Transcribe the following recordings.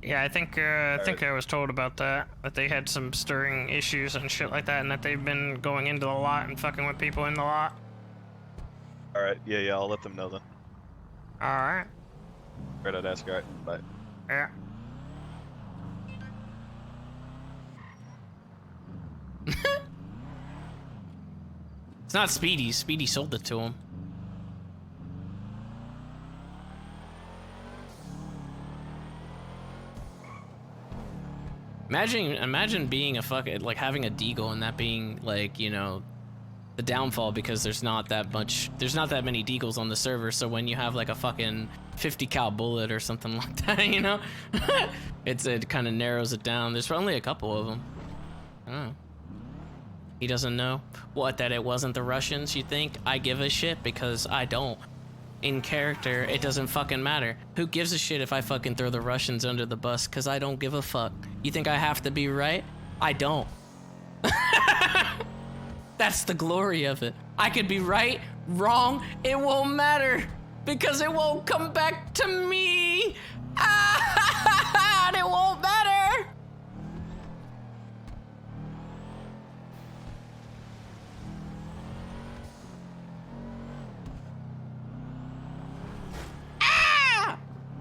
Yeah, I think I was told about that they had some stirring issues and shit like that, and that they've been going into the lot and fucking with people in the lot. All right, yeah, I'll let them know then. All right. Right, I'd ask. All right, bye. Yeah. It's not Speedy. Speedy sold it to him. Imagine being a fucking, like, having a deagle and that being, like, you know, the downfall, because there's not that many deagles on the server, so when you have like a fucking 50 cal bullet or something like that, you know, it kind of narrows it down. There's only a couple of them. I don't know. He doesn't know what, that it wasn't the Russians. You think I give a shit? Because I don't. In character, it doesn't fucking matter. Who gives a shit if I fucking throw the Russians under the bus? Because I don't give a fuck. You think I have to be right? I don't. That's the glory of it. I could be right, wrong, it won't matter. Because it won't come back to me. And it won't matter.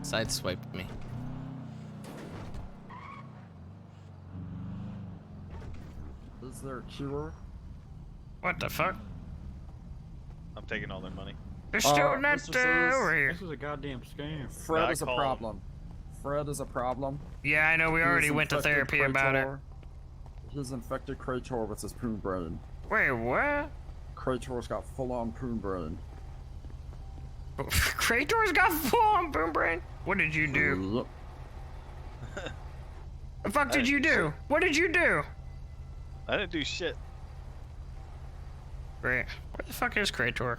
Sideswiped me. Is there a cure? What the fuck? I'm taking all their money. They're still not over here. This is a goddamn scam. Fred is a problem. Fred is a problem. Yeah, I know. We already went to therapy about it. He's infected Krator with his poon brain. Wait, what? Krator's got full-on poon brain. Krator's got full-on boom brain? What did you do? Yep. The fuck did you do? What did you do? I didn't do shit. Wait, where the fuck is Krator?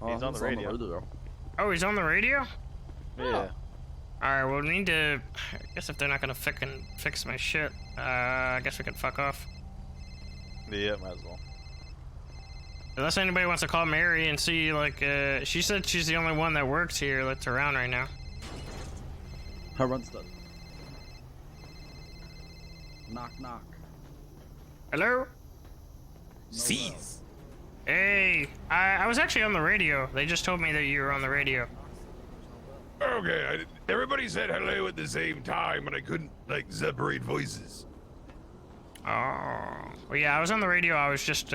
He's on the radio. Oh, he's on the radio? Yeah. Alright, well, we need to... I guess if they're not gonna fix my shit, I guess we can fuck off. Yeah, might as well. Unless anybody wants to call Mary and see, like, she said she's the only one that works here that's around right now. Her run's done. Knock, knock. Hello? Seize. Hey, I was actually on the radio. They just told me that you were on the radio. Okay, everybody said hello at the same time, and I couldn't, like, separate voices. Oh, well, yeah, I was on the radio. I was just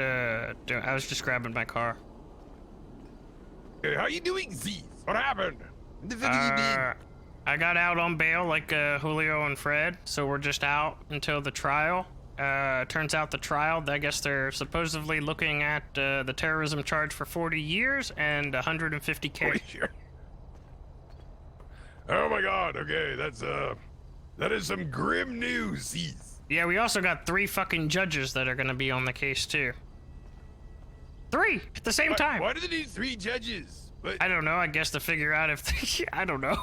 grabbing my car. Hey, how you doing, Seize? What happened? What the fuck you did? I got out on bail like Julio and Fred, so we're just out until the trial. Turns out the trial, I guess they're supposedly looking at the terrorism charge for 40 years and 150K. Oh my god, okay, that is some grim news, Seize. Yeah, we also got 3 fucking judges that are gonna be on the case too. 3 at the same time. Why do they need 3 judges? I don't know, I guess to figure out if they, I don't know.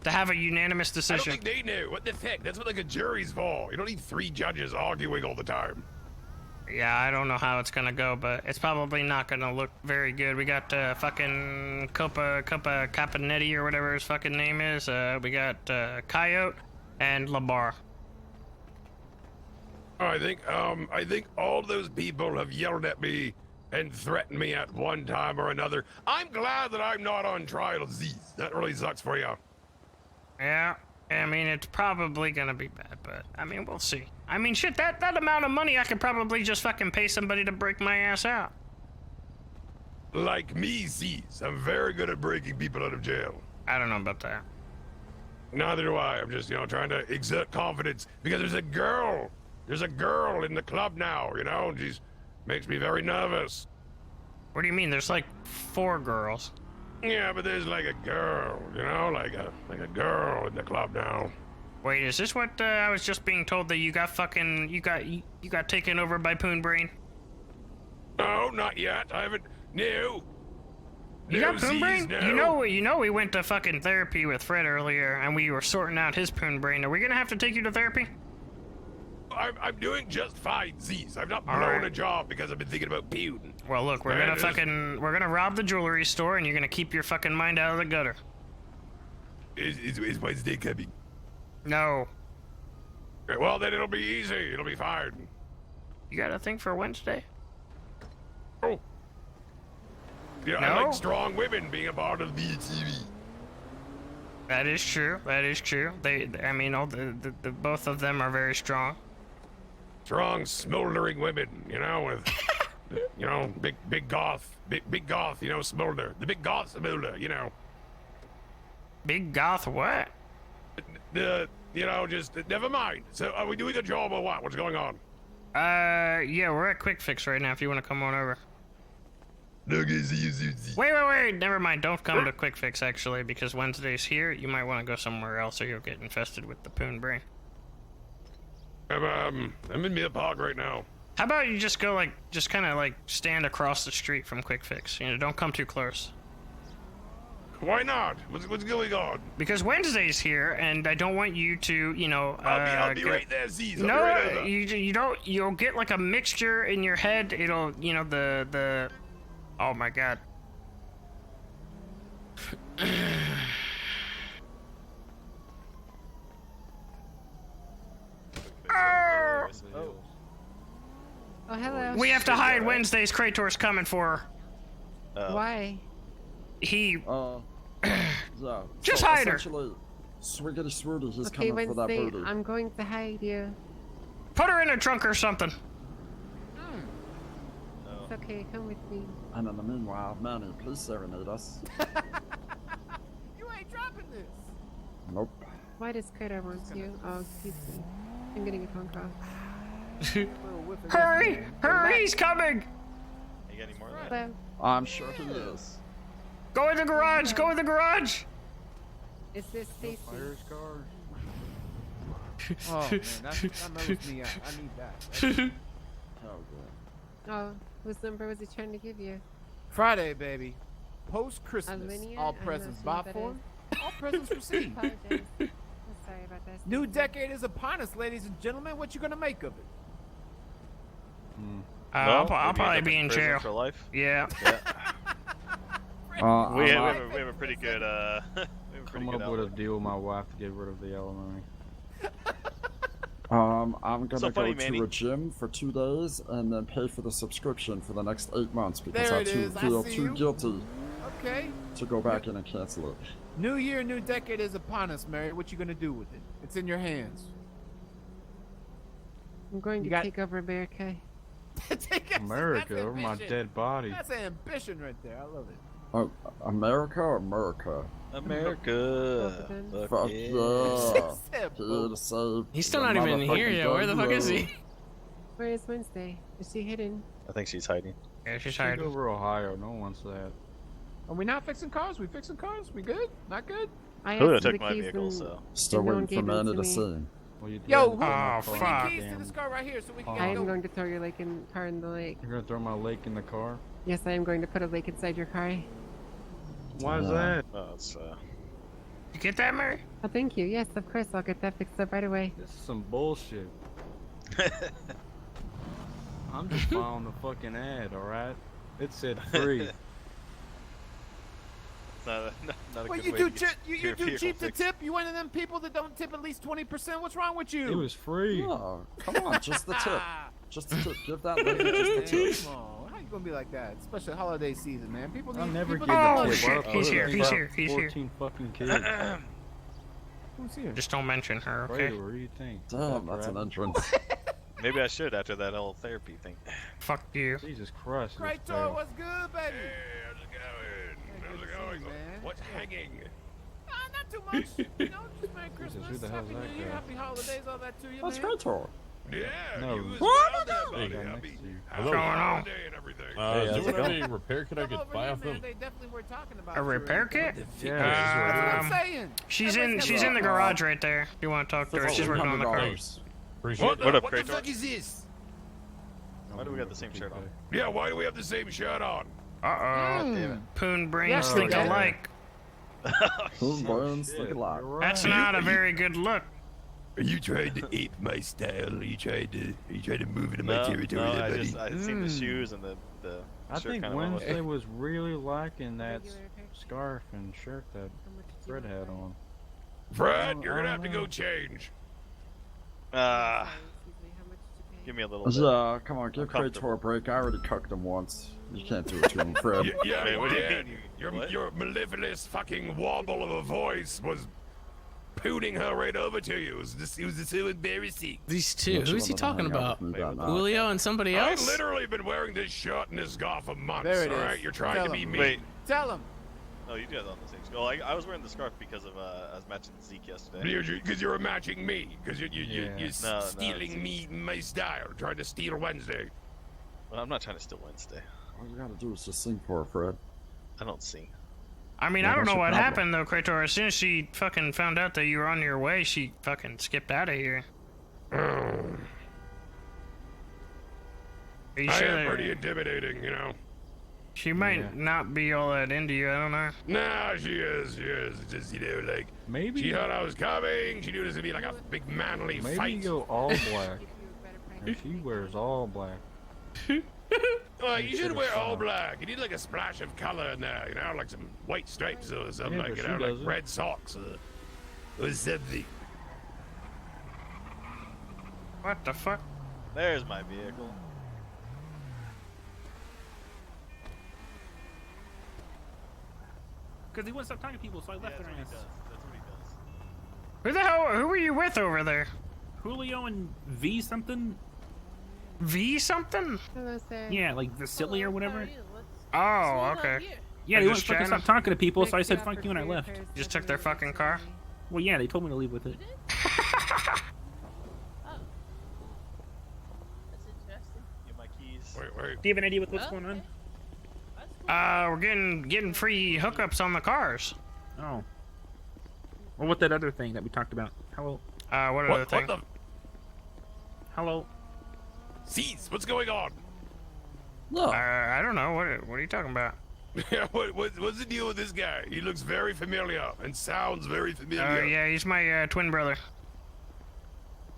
To have a unanimous decision. I don't think they know. What the heck? That's what like a jury's for. You don't need 3 judges arguing all the time. Yeah, I don't know how it's gonna go, but it's probably not gonna look very good. We got fucking Capanetti or whatever his fucking name is. We got Coyote and Labar. I think all those people have yelled at me and threatened me at one time or another. I'm glad that I'm not on trial, Z's. That really sucks for you. Yeah, I mean, it's probably gonna be bad, but, I mean, we'll see. I mean, shit, that amount of money, I could probably just fucking pay somebody to break my ass out. Like me, Z's. I'm very good at breaking people out of jail. I don't know about that. Neither do I. I'm just, you know, trying to exert confidence because there's a girl in the club now, you know, and she's makes me very nervous. What do you mean? There's like 4 girls. Yeah, but there's like a girl, you know, like a girl in the club now. Wait, is this what I was just being told that you got fucking you got taken over by Poon Brain? No, not yet. I haven't. No. You got Poon Brain? No. You know we went to fucking therapy with Fred earlier, and we were sorting out his Poon Brain. Are we gonna have to take you to therapy? I'm doing just fine, Z's. I've not blown a job because I've been thinking about Poon. Well, look, we're gonna rob the jewelry store, and you're gonna keep your fucking mind out of the gutter. Is Wednesday coming? No. Okay, well, then it'll be easy. It'll be fine. You got a thing for Wednesday? Oh. Yeah, I No? like strong women being a part of the TV. That is true. That is true. I mean, all the both of them are very strong. Strong, smoldering women, you know, with, you know, big goth, big goth, you know, smolder. The big goth smolder, you know. Big goth what? You know, just, never mind. So, are we doing a job or what? What's going on? Yeah, we're at Quick Fix right now if you want to come on over. Wait, never mind. Don't come to Quick Fix, actually, because Wednesday's here. You might want to go somewhere else or you'll get infested with the poon brain. I'm in Mill Park right now. How about you just go, like, just kind of, like, stand across the street from Quick Fix? You know, don't come too close. Why not? What's going on? Because Wednesday's here, and I don't want you to, you know, I'll be right there, Z's. No, right over. you don't, you'll get, like, a mixture in your head. It'll, you know, oh my god. Oh, hello. We have to hide Wednesday's Krator's coming for her. Why? He... Yeah. Just so hide her. essentially, Swiggity Swooty, he's Okay, coming for that Wednesday, booty. I'm going to hide you. Put her in a trunk or something. It's okay, come with me. And in the meanwhile, Manny, please serenade us. You ain't dropping this. Nope. Why does Critter want you? Oh, excuse me. I'm getting a phone call. Hurry! Hurry, he's coming! You got any more of that? Hello. I'm sure he is. Go in the garage, go in the garage! Is this Stacy? Oh man, that mellows me out. I need that. Oh, good. Oh, whose number was he trying to give you? Friday, baby. Post Christmas. Linear? All I'm presents not bought sure what for. All presents received. Apologize. I'm sorry about that. New Stacy. decade is upon us, ladies and gentlemen. What you gonna make of it? I'll Well, probably maybe be in prison jail. for life. Yeah. We I'm have a pretty good we have a pretty Come good up with a outlook. deal with my wife to get rid of the alimony. I'm gonna So funny, go Manny. to a gym for 2 days and then pay for the subscription for the next 8 months because There I it is, I feel see too you. guilty Okay. to go back in and cancel it. New year, new decade is upon us, Mary. What you gonna do with it? It's in your hands. I'm going You to got- take over America. America That's over my ambition. dead body. That's ambition right there. I love it. Oh, America or America? America. Both of Fuck yeah. yeah. Said Here both. to save He's still the not even here motherfucking yet. Where the fuck is gun he? road. Where is Wednesday? Is she hidden? I think she's hiding. Yeah, she's Take hiding. over Ohio. No one wants that. Are we not fixing cars? We fixing cars? We good? Not good? I Who asked for took the my keys vehicle? and So Still And no one waiting for gave them Manny to to me. sing. Well, you Yo, did. who? Oh, We fuck. need keys to this car right here so we can I get am going. going to throw your car in the lake. You're gonna throw my lake in the car? Yes, I am going to put a lake inside your car. Why is Yeah. that? oh, it's You get that, Mary? Oh, thank you. Yes, of course. I'll get that fixed up right away. This is some bullshit. I'm just following the fucking ad, alright? It said free. not a Well, good you way do to get you your do vehicle cheap to fixed. tip? You one of them people that don't tip at least 20%? What's wrong with you? It was free. Oh, come on, just the tip. Ah, Just the tip. Give that lady just the man, tip. come on. How you gonna be like that? Especially holiday season, man. People need I'll never people give need Oh, a money. tip. shit, I'll he's put here, it he's for here, he's here. 14 fucking kids. Who's here? Just don't mention her, Right, okay? what do you think? Damn, that's an entrance. Maybe I should after that whole therapy thing. Fuck you. Jesus Christ. this Great fail. toy, what's good, baby? Hey, how's it going? How's good it to see going? you, man. What's hanging? Not too much. You know, just Merry Christmas, who the hell's Happy that New Year, guy? Happy Holidays, all that to you, That's man. great, Tor. Yeah, No. you was What? around there, buddy. Hey, right Happy, next to you. happy What's going on? holiday and everything. Hey, Is how's there it going? any repair kit I Come could over buy here, off man. them? They definitely were talking about A you. repair kit? Yeah. That's what I'm saying. She's Everybody's in got the garage right there. If you want to talk to her, she's working on the car. $1,500. Appreciate What, it. What up, what the Krator? fuck is this? Why do we got the same shirt on? Yeah, why do we have the same shirt on? Uh-oh. Damn it. Poon brains Yes, think okay. alike. Boom, bones, Shit, look at you're that. right. That's not a very good look. Are you trying to ape my style? Are you trying to move into my No, territory, no, there, I buddy? just I seen the shoes and the I shirt think kind of went with it. Wednesday was really liking that Regular repair kit? scarf and shirt that How much did you Fred want had for it? on. Fred, you're gonna have to go change. Give me a little bit. Come on, give Uncomfortable. Krator a break. I already cooked him once. You can't do it to him, Fred. Yeah, Wait, what do you did. mean? What? Your mellifluous fucking wobble of a voice was pooning her right over to you. It was so embarrassing. These two. Don't you Who's he wanna hang talking out about? with me that night? Julio and somebody I've else? literally been wearing this shirt and this scarf for months, There it alright? is. You're trying Tell to be him. mean. Wait. Tell him. Oh, you guys on the same school. I was wearing the scarf because of I was matching Zeke yesterday. Because you're matching me. Because you're No, stealing me my style. Trying to steal Wednesday. Well, I'm not trying to steal Wednesday. All you gotta do is just sing for her, Fred. I don't sing. I mean, Yeah, I don't what's know your what problem? happened though, Krator. As soon as she fucking found out that you were on your way, she fucking skipped out of here. Are you I sure am that pretty intimidating, you know. she might not be all that into you? I don't know. Nah, she is. It's just, you know, like, Maybe. she heard I was coming. She knew this would be like a big manly Maybe fight. go all black. And she wears all black. Well, you should wear all black. You need like a splash of color in there, you know, like some white stripes or something, Yeah, like, but you she know, like doesn't. red socks or something. What the fuck? There's my vehicle. Because he wouldn't stop talking to people, so I Yeah, left that's their what he ass. does. That's what he does. Who the hell? Who were you with over there? Julio and V something? V something? Hello, sir. Yeah, like Vasily or whatever. Oh, okay. Yeah, I'm they just wouldn't fucking trying stop to- talking to people, so I said fuck you and I left. Just took their fucking car? Well, yeah, they told me to leave with it. Get my keys. Wait. Do you have an idea with what's going on? We're getting free hookups on the cars. Oh. Or what that other thing that we talked about. Hello. What other What thing? the? Hello. Cease, what's going on? Look, I don't know. What are you talking about? What's the deal with this guy? He looks very familiar and sounds very familiar. Oh, yeah, he's my twin brother.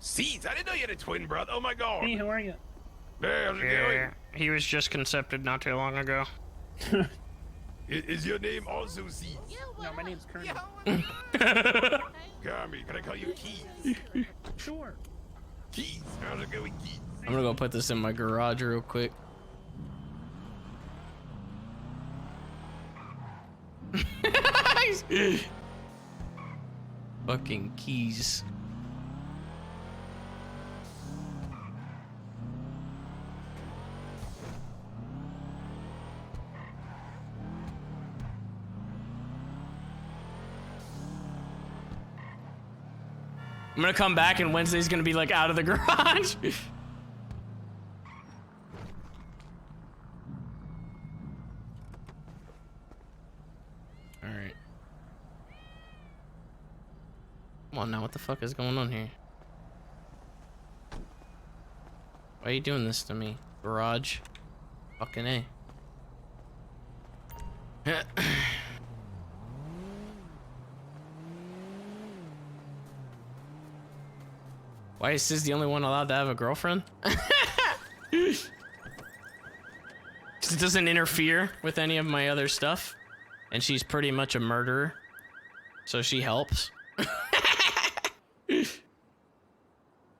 Cease, I didn't know you had a twin brother. Oh my god. Hey, how are you? Hey, how's it Yeah, going? he was just concepted not too long ago. Is your name also Cease? No, my name's Colonel. Carmi, can I call you Keys? Sure. Keys, how's it going, Keys? I'm gonna go put this in my garage real quick. Fucking keys. I'm gonna come back and Wednesday's gonna be like out of the garage. Alright. Come on now, what the fuck is going on here? Why are you doing this to me? Garage? Fucking A. Why is Sis the only one allowed to have a girlfriend? Because it doesn't interfere with any of my other stuff. And she's pretty much a murderer. So she helps.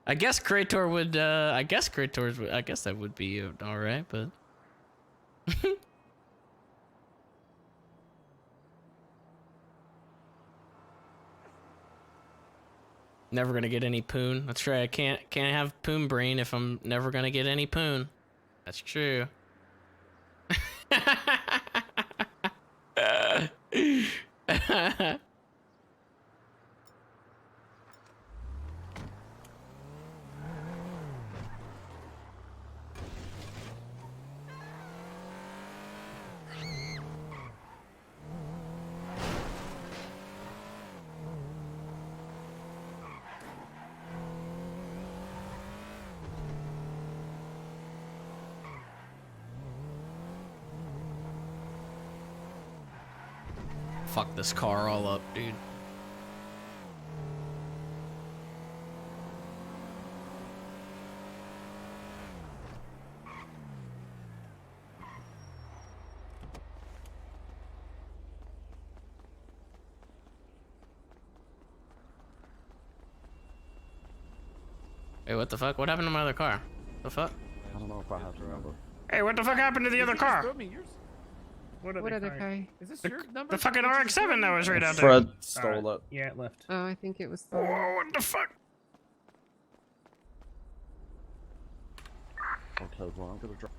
I guess Krator would, I guess that would be alright, but... Never gonna get any poon. That's right, I can't have poon brain if I'm never gonna get any poon. That's true. Fuck this car all up, dude. Wait, what the fuck? What happened to my other car? The fuck? I don't know if I have to remember. Hey, what the fuck happened to the other car? Throw me yours. What other car? Is this your number? The fucking Did you just throw RX-7 that me? was right out there. Fred stole it. Yeah, it left. Oh, I think it was. Whoa, what the fuck? Okay, well, I'm gonna drop.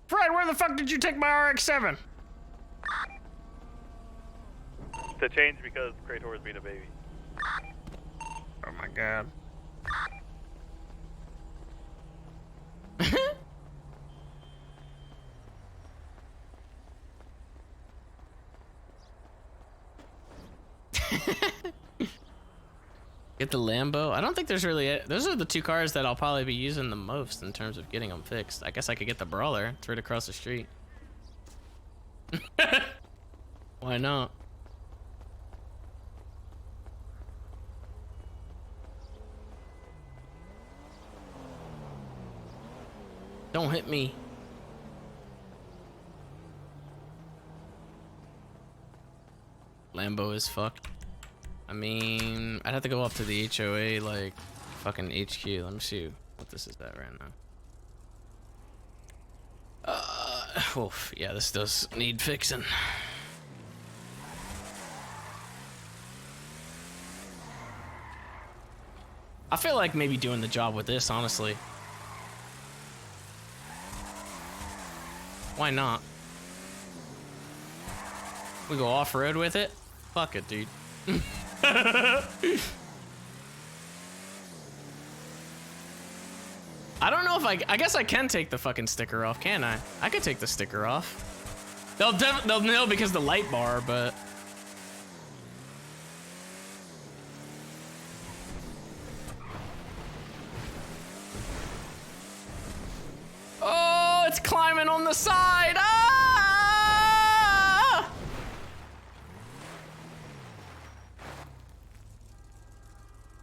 Fred, where the fuck did you take my RX-7? To change because Krator's being a baby. Oh my god. Get the Lambo. I don't think there's really. Those are the two cars that I'll probably be using the most in terms of getting them fixed. I guess I could get the Brawler. It's right across the street. Why not? Don't hit me. Lambo is fucked. I mean, I'd have to go up to the HOA, like, fucking HQ. Let me see what this is at right now. Oof, yeah, this does need fixing. I feel like maybe doing the job with this, honestly. Why not? We go off-road with it? Fuck it, dude. I don't know if I guess I can take the fucking sticker off, can I? I could take the sticker off. They'll know because the light bar, but oh, it's climbing on the side. Ah!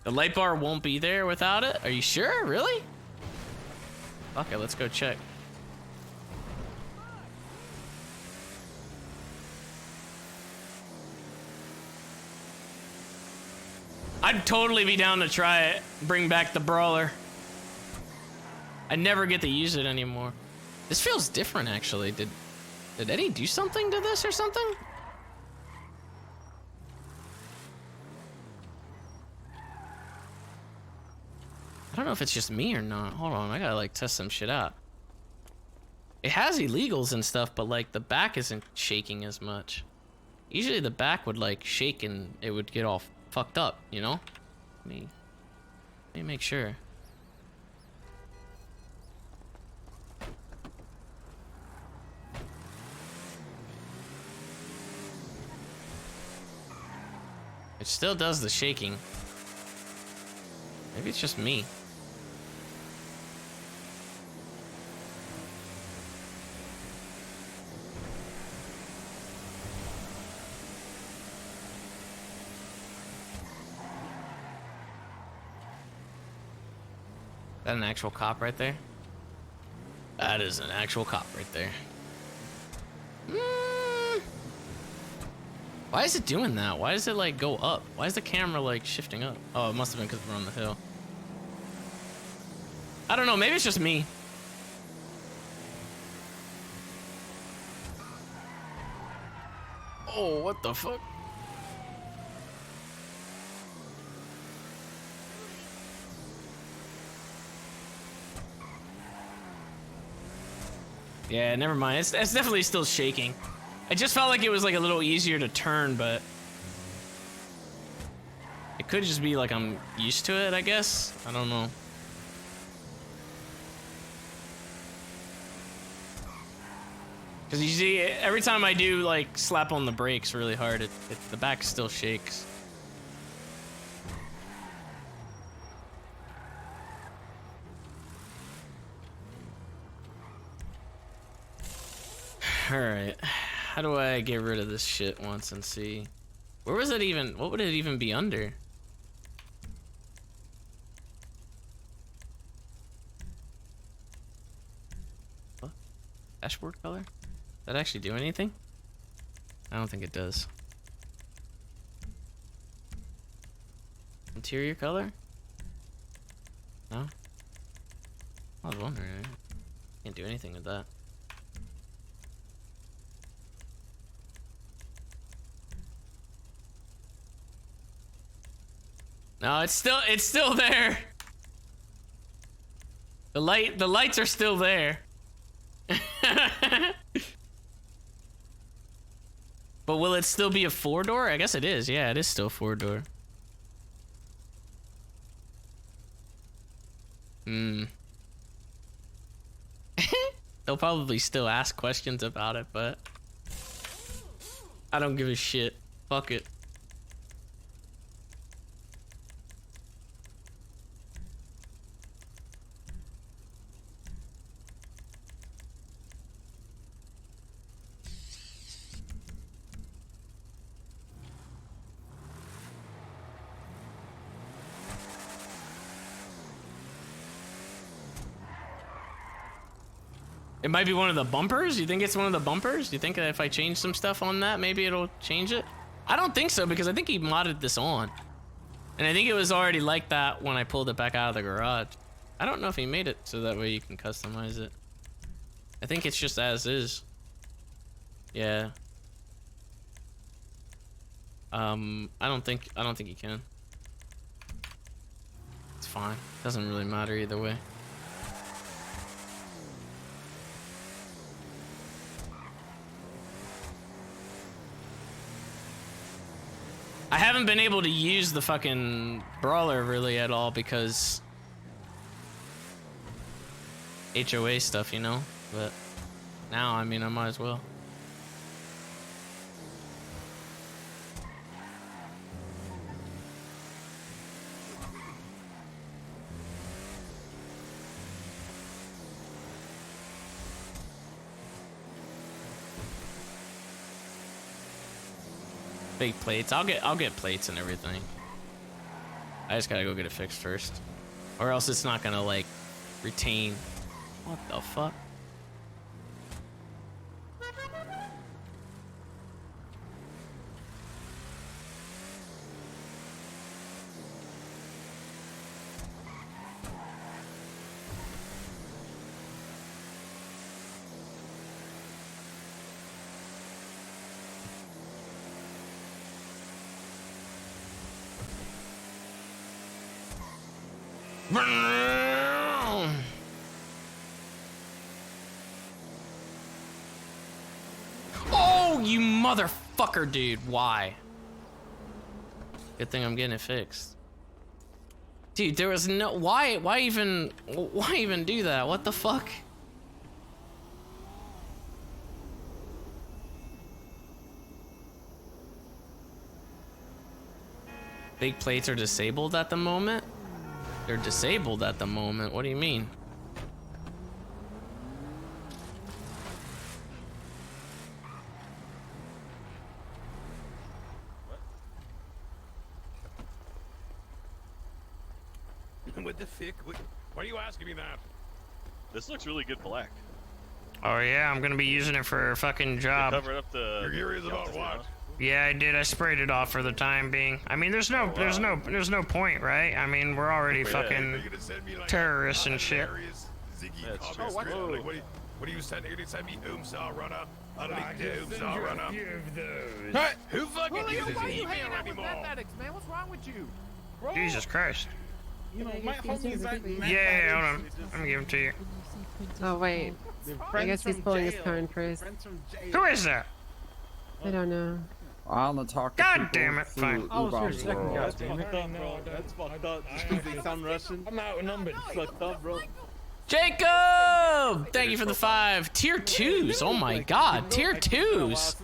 The light bar won't be there without it? Are you sure? Really? Okay, let's go check. I'd totally be down to try it. Bring back the Brawler. I never get to use it anymore. This feels different, actually. Did Eddie do something to this or something? I don't know if it's just me or not. Hold on, I gotta like test some shit out. It has illegals and stuff, but like the back isn't shaking as much. Usually the back would like shake and it would get all fucked up, you know? Let me make sure. It still does the shaking. Maybe it's just me. Is that an actual cop right there? That is an actual cop right there. Why is it doing that? Why does it like go up? Why is the camera like shifting up? Oh, it must have been because we're on the hill. I don't know, maybe it's just me. Oh, what the fuck? Yeah, never mind. It's definitely still shaking. I just felt like it was like a little easier to turn, but it could just be like I'm used to it, I guess. I don't know. Because you see, every time I do like slap on the brakes really hard, the back still shakes. Alright, how do I get rid of this shit once and see? Where was it even, what would it even be under? What? Dashboard color? Does that actually do anything? I don't think it does. Interior color? No? I was wondering. Can't do anything with that. No, it's still there. The lights are still there. But will it still be a 4-door? I guess it is. Yeah, it is still 4-door. They'll probably still ask questions about it, but I don't give a shit. Fuck it. It might be one of the bumpers? You think it's one of the bumpers? Do you think that if I change some stuff on that, maybe it'll change it? I don't think so, because I think he modded this on. And I think it was already like that when I pulled it back out of the garage. I don't know if he made it so that way you can customize it. I think it's just as is. Yeah. I don't think you can. It's fine. Doesn't really matter either way. I haven't been able to use the fucking brawler really at all because HOA stuff, you know? But now, I mean, I might as well. Big plates. I'll get plates and everything. I just gotta go get it fixed first, or else it's not gonna like retain. What the fuck? Oh, you motherfucker, dude. Why? Good thing I'm getting it fixed. Dude, there was no... Why even do that? What the fuck? Big plates are disabled at the moment? They're disabled at the moment. What do you mean? What the fuck? Why are you asking me that? This looks really good black. Oh yeah, I'm gonna be using it for a fucking job. Cover up the. You're curious about altitude, what? huh? Yeah, I did. I sprayed it off for the time being. I mean, there's no point, right? I mean, we're already Yeah. fucking Are you gonna send me, like, terrorists and shit. hilarious Ziggy Yeah, it's comments true. straight up? Like, what are you sending? You're gonna send me Oomsaw run up? I don't need Oomsaw run up. Hey, who fucking Julio, uses why are you email hanging out with anymore? mathematics, man? What's wrong with you? Jesus Christ. You know, my homies Yeah, hold on. Let me give him to you. Oh wait, I guess he's pulling his card first. Who is that? I don't know. I want to talk to God people damn it, through fine. I was your Ubon's second world. guy, damn it. That's fucked up. They sound Russian. I'm outnumbered. Fucked up, bro. Jacob! Thank you for the 5. Tier 2s. Oh my god. Tier 2s.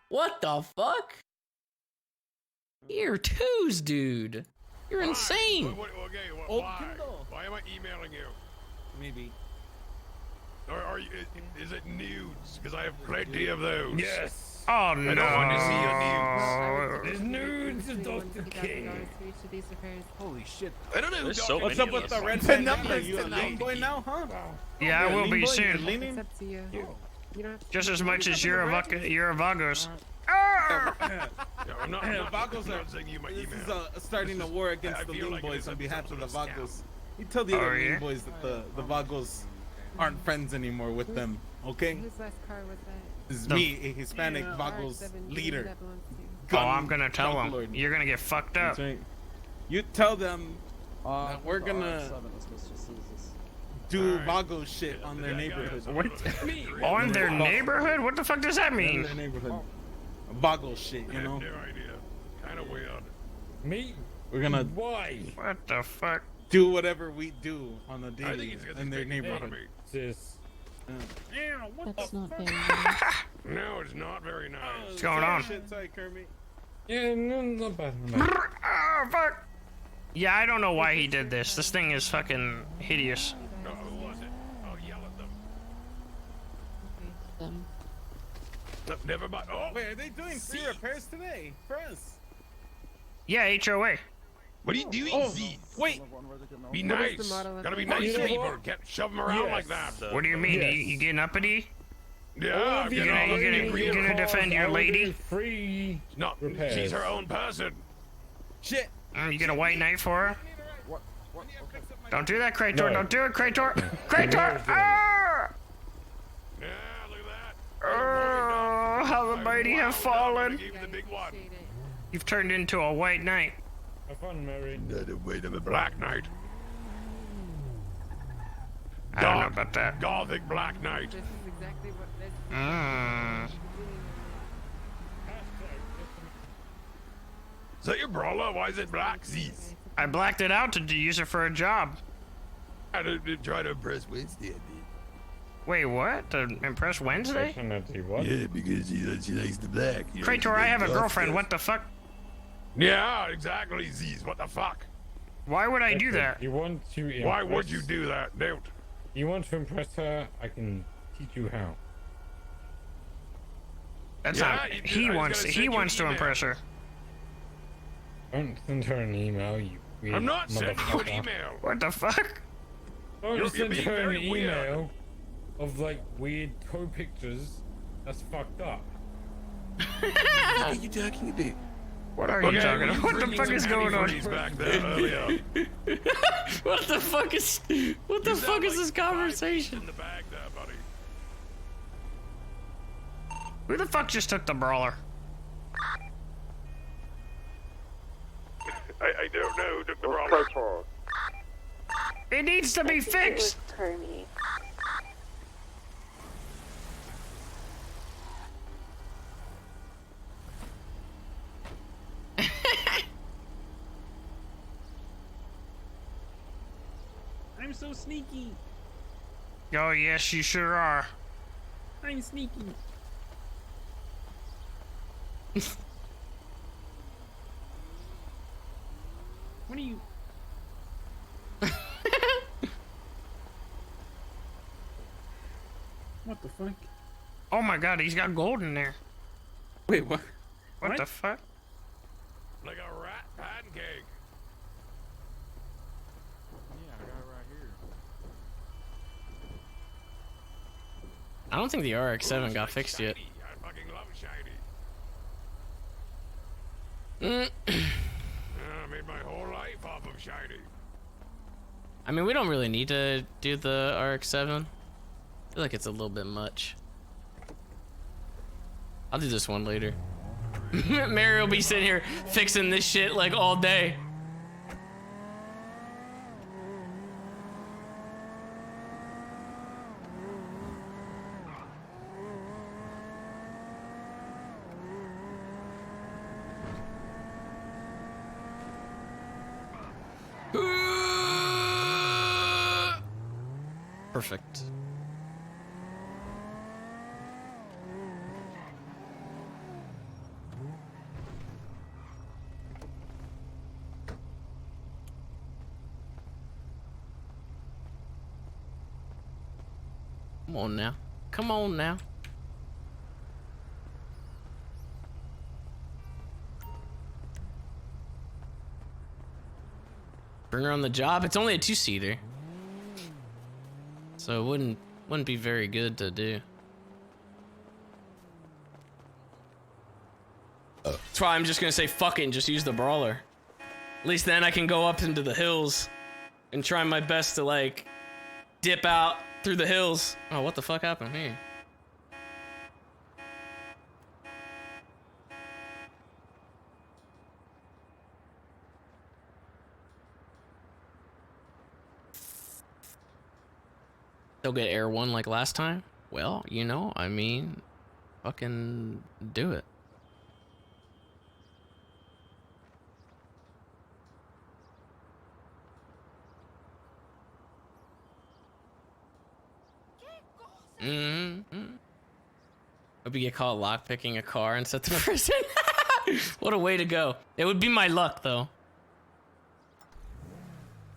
What the fuck? Tier 2s, dude. You're insane. Okay, Oh, why? Kindle. Why am I emailing you? Maybe. Or are you? Is it nudes? Because I have plenty of those. Yes. Oh no. I don't want to see your nudes. There's nudes of Dr. King. Holy shit. I don't know who There's Dr. so What's many up with of the these. red The bandana? numbers You a tonight. lean boy now, huh? Yeah, I You a will lean be boy? You soon. leaning? It's up to you. You don't have to Just as much as you're a Vagos. Yeah, I'm not The Vagos I'm are. not sending you my This email. is starting a war I against the feel lean like boys it's on behalf of the some sort of Vagos. You tell the Oh, other yeah? main boys that the Vagos aren't friends anymore with them, okay? Whose last car was that? This is me, a Hispanic Vagos RX-7, leader. that belongs to you. Oh, I'm gonna tell drunk him. lord. You're gonna get fucked up. That's right. You tell them that we're the gonna RX-7 is Mr. Caesar's. do Vago shit on their neighborhood. On their neighborhood? What the fuck does that On mean? their neighborhood. Vago shit, you know? No idea. Kind of weird. Me? We're gonna Why? What the fuck? do whatever we do on the I think daily it's because in their it's making fun of neighborhood. me. Sis. Yeah, what That's the not fuck? very nice. No, it's not very nice. What's going on? Shit, sorry, Kermit. Yeah, no, not bad. Not bad. Oh, fuck. Yeah, I don't know why he did this. This thing is fucking hideous. No, who was it? I'll yell at them. Them. No, never mind. Oh, Wait, are they doing free repairs today for us? Yeah, HOA. what are you doing, Z? Wait, Be What is the nice. model of Gotta be the- nice You to know people. what? Can't shove them around like that. What do you mean? Yes. You getting uppity? Yeah, All you the know, you gonna defend your lady? Free. No, repairs. she's her own person. shit. You get a white knight for her? What? Don't do that, Krator. No. Don't do it, Krator. Krator! Ah! Yeah, look at that. Oh, how the mighty have fallen. Give the big one. Appreciate it. You've turned into a white knight. Have fun, Mary. Wait a Black Knight. I don't know about that. Gothic Black Knight. This is exactly what this Mm. Is that your brawler? Why is it black? Z's. I blacked it out to use it for a job. I didn't try to impress Wednesday. Wait, what? To impress Wednesday? What? Yeah, because she likes the black. You know, Krator, I have a goth girlfriend. stuff. What the fuck? Yeah, exactly, Z's. What the fuck? Why would I do that? You want to impress, Why would you do that? Don't. You want to impress her? I can teach you how. That's Yeah, not. you- He I was wants. gonna He send you wants an to email. impress her. Don't send her an email, you weird I'm not sending you an motherfucker. email. What the fuck? Don't You're send being her an very weird. email of like weird toe pictures. That's fucked up. What are you talking about? What are you talking about? What the fuck is going on? Back there earlier. What the fuck is? What the fuck is this conversation? In the bag there, buddy. Who the fuck just took the brawler? I don't know, took the brawler. It needs to be fixed. I'm so sneaky. Oh yes, you sure are. I'm sneaky. What are you? What the fuck? Oh my god, he's got gold in there. Wait, what? What the fuck? Like a rat pancake. Yeah, I got it right here. I don't think the RX-7 got fixed yet. Shiny. I fucking love shiny. I made my whole life off of shiny. I mean, we don't really need to do the RX-7. I feel like it's a little bit much. I'll do this one later. Mary will be sitting here fixing this shit like all day. Perfect. Come on now. Come on now. Bring her on the job. It's only a 2-seater. So it wouldn't be very good to do. That's why I'm just gonna say fuck it and just use the brawler. At least then I can go up into the hills and trying my best to like dip out through the hills. Oh, what the fuck happened here? They'll get Air 1 like last time? Well, you know, I mean, fucking do it. Hope you get caught lockpicking a car and set to prison. What a way to go. It would be my luck, though.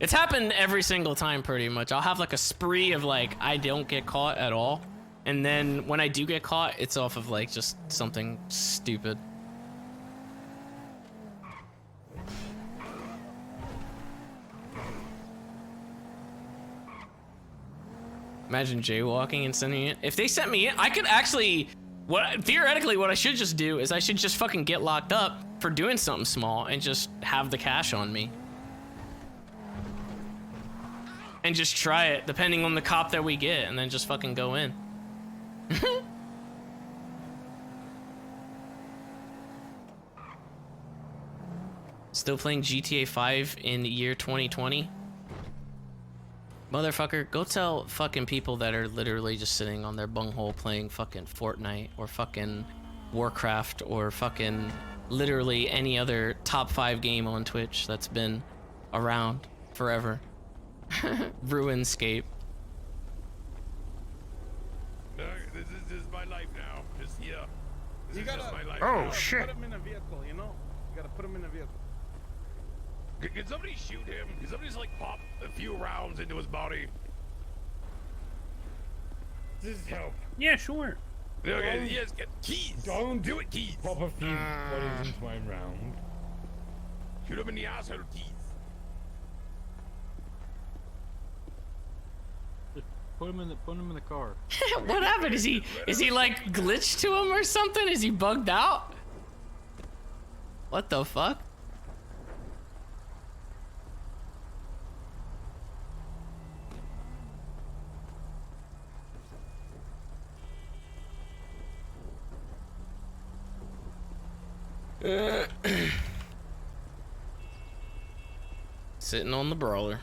It's happened every single time, pretty much. I'll have like a spree of like, I don't get caught at all. And then when I do get caught, it's off of like just something stupid. Imagine jaywalking and sending it. If they sent me in, I could actually, theoretically, what I should just do is I should just fucking get locked up for doing something small and just have the cash on me. And just try it, depending on the cop that we get, and then just fucking go in. Still playing GTA 5 in the year 2020? Motherfucker, go tell fucking people that are literally just sitting on their bunghole playing fucking Fortnite or fucking Warcraft or fucking literally any other top 5 game on Twitch that's been around forever. Ruinscape. No, this is my life now. Just here. This You is gotta, just my life Oh, now. shit. Put him in a vehicle, you know? You gotta put him in a vehicle. Can somebody shoot him? Can somebody just like pop a few rounds into his body? Just help. Yeah, sure. Okay, yes, get keys. Don't do it, keys. Pop a few bodies into my round. Shoot him in the asshole, keys. Put him in the car. What happened? Is he like glitched to him or something? Is he bugged out? What the fuck? Sitting on the brawler.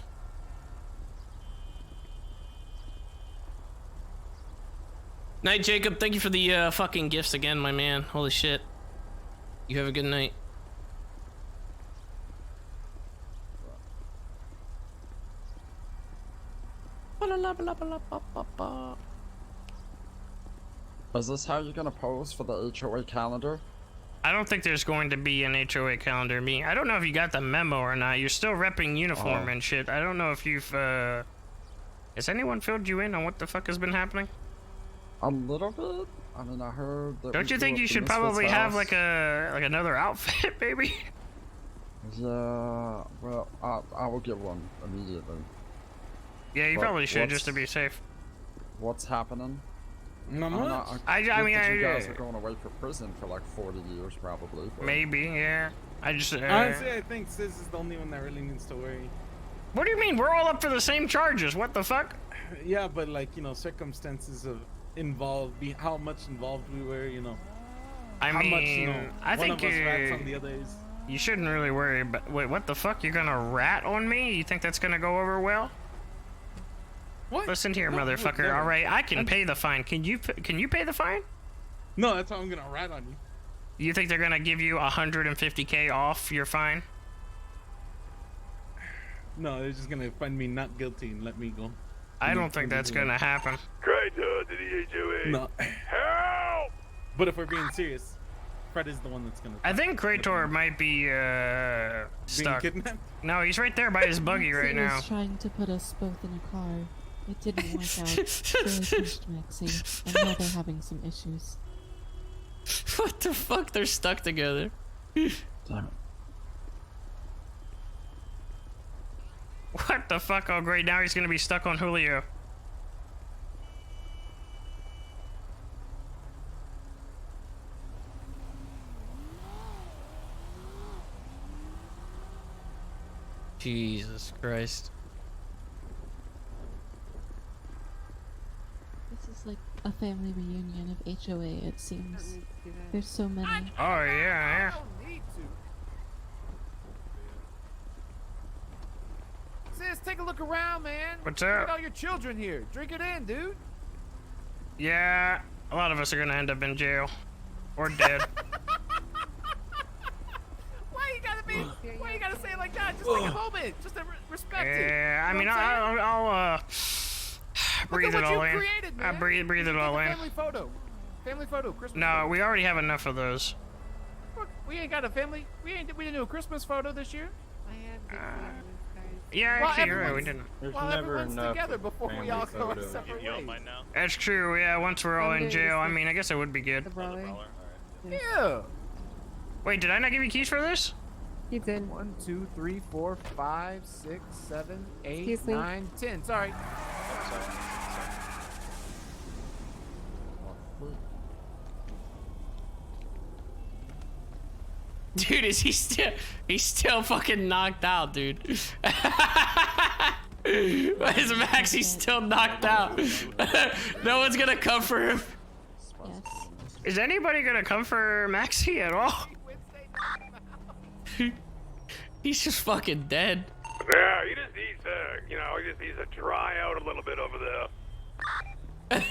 Night, Jacob. Thank you for the fucking gifts again, my man. Holy shit. You have a good night. Is this how you're gonna pose for the HOA calendar? I don't think there's going to be an HOA calendar meeting. I don't know if you got the memo or not. You're still repping uniform and shit. I don't know if you've, has anyone filled you in on what the fuck has been happening? A little bit. I mean, I heard that. Don't you think you should probably have like another outfit, maybe? Yeah. Well, I will get one immediately. Yeah, you But probably should just to be safe. What's happening? Not much. I mean, you guys are going away for prison for like 40 years, probably. But... Maybe, yeah. I just. Honestly, I think Sis is the only one that really needs to worry. What do you mean? We're all up for the same charges. What the fuck? Yeah, but like, you know, circumstances of how much involved we were, you know. I how mean, much, you know, I one think of us rats on the others. You shouldn't really worry. But wait, what the fuck? You're gonna rat on me? You think that's gonna go over well? What? Listen here, No, motherfucker. never. All right, I can pay the fine. Can you pay the fine? No, that's how I'm gonna rat on you. You think they're gonna give you 150K off your fine? No, they're just gonna find me not guilty and let me go. I don't think that's gonna happen. Great to the HOA. No. Help! But if we're being serious, Fred is the one that's gonna. I think Krator might be stuck. Being kidnapped? No, he's right there by his buggy right He was now. trying to put us both in a car. It didn't work out, so I pushed Maxie, and now they're having some issues. What the fuck? They're stuck together. Damn it. What the fuck? Oh great, now he's gonna be stuck on Julio. Jesus Christ. like a family reunion of HOA, it seems. There's so many. Oh, yeah. don't need to. Sis, take a look around, man. What's Look up? at all your children here. Drink it in, dude. Yeah, a lot of us are gonna end up in jail. Or dead. Why you gotta say it like that? Just take a moment. Just to respect it. Yeah, I You know mean, what I'm saying? I'll breathe Look it at what all you in. created, I man. breathe We it should all take a in. Family photo. Family photo. Christmas No, photo. we already have enough of those. Look, we ain't got a family. We didn't do a Christmas photo this year. Yeah, Well, actually, you're right, we everyone's- didn't. Well, everyone's together before we all go our separate You ways. don't mind now? That's true, yeah, once we're all in doing jail, this I mean, I guess it would be good. Yeah. Wait, did I not give you keys for this? You did. 1, 2, 3, 4, 5, 6, 7, 8, Excuse me? 9, 10. Sorry. Dude, is he's still fucking knocked out, dude. Is Max, he's still knocked out. No one's gonna come for him. Yes. Is anybody gonna come for Maxie at all? He's just fucking dead. Yeah, he just needs to, he just needs to dry out a little bit over there.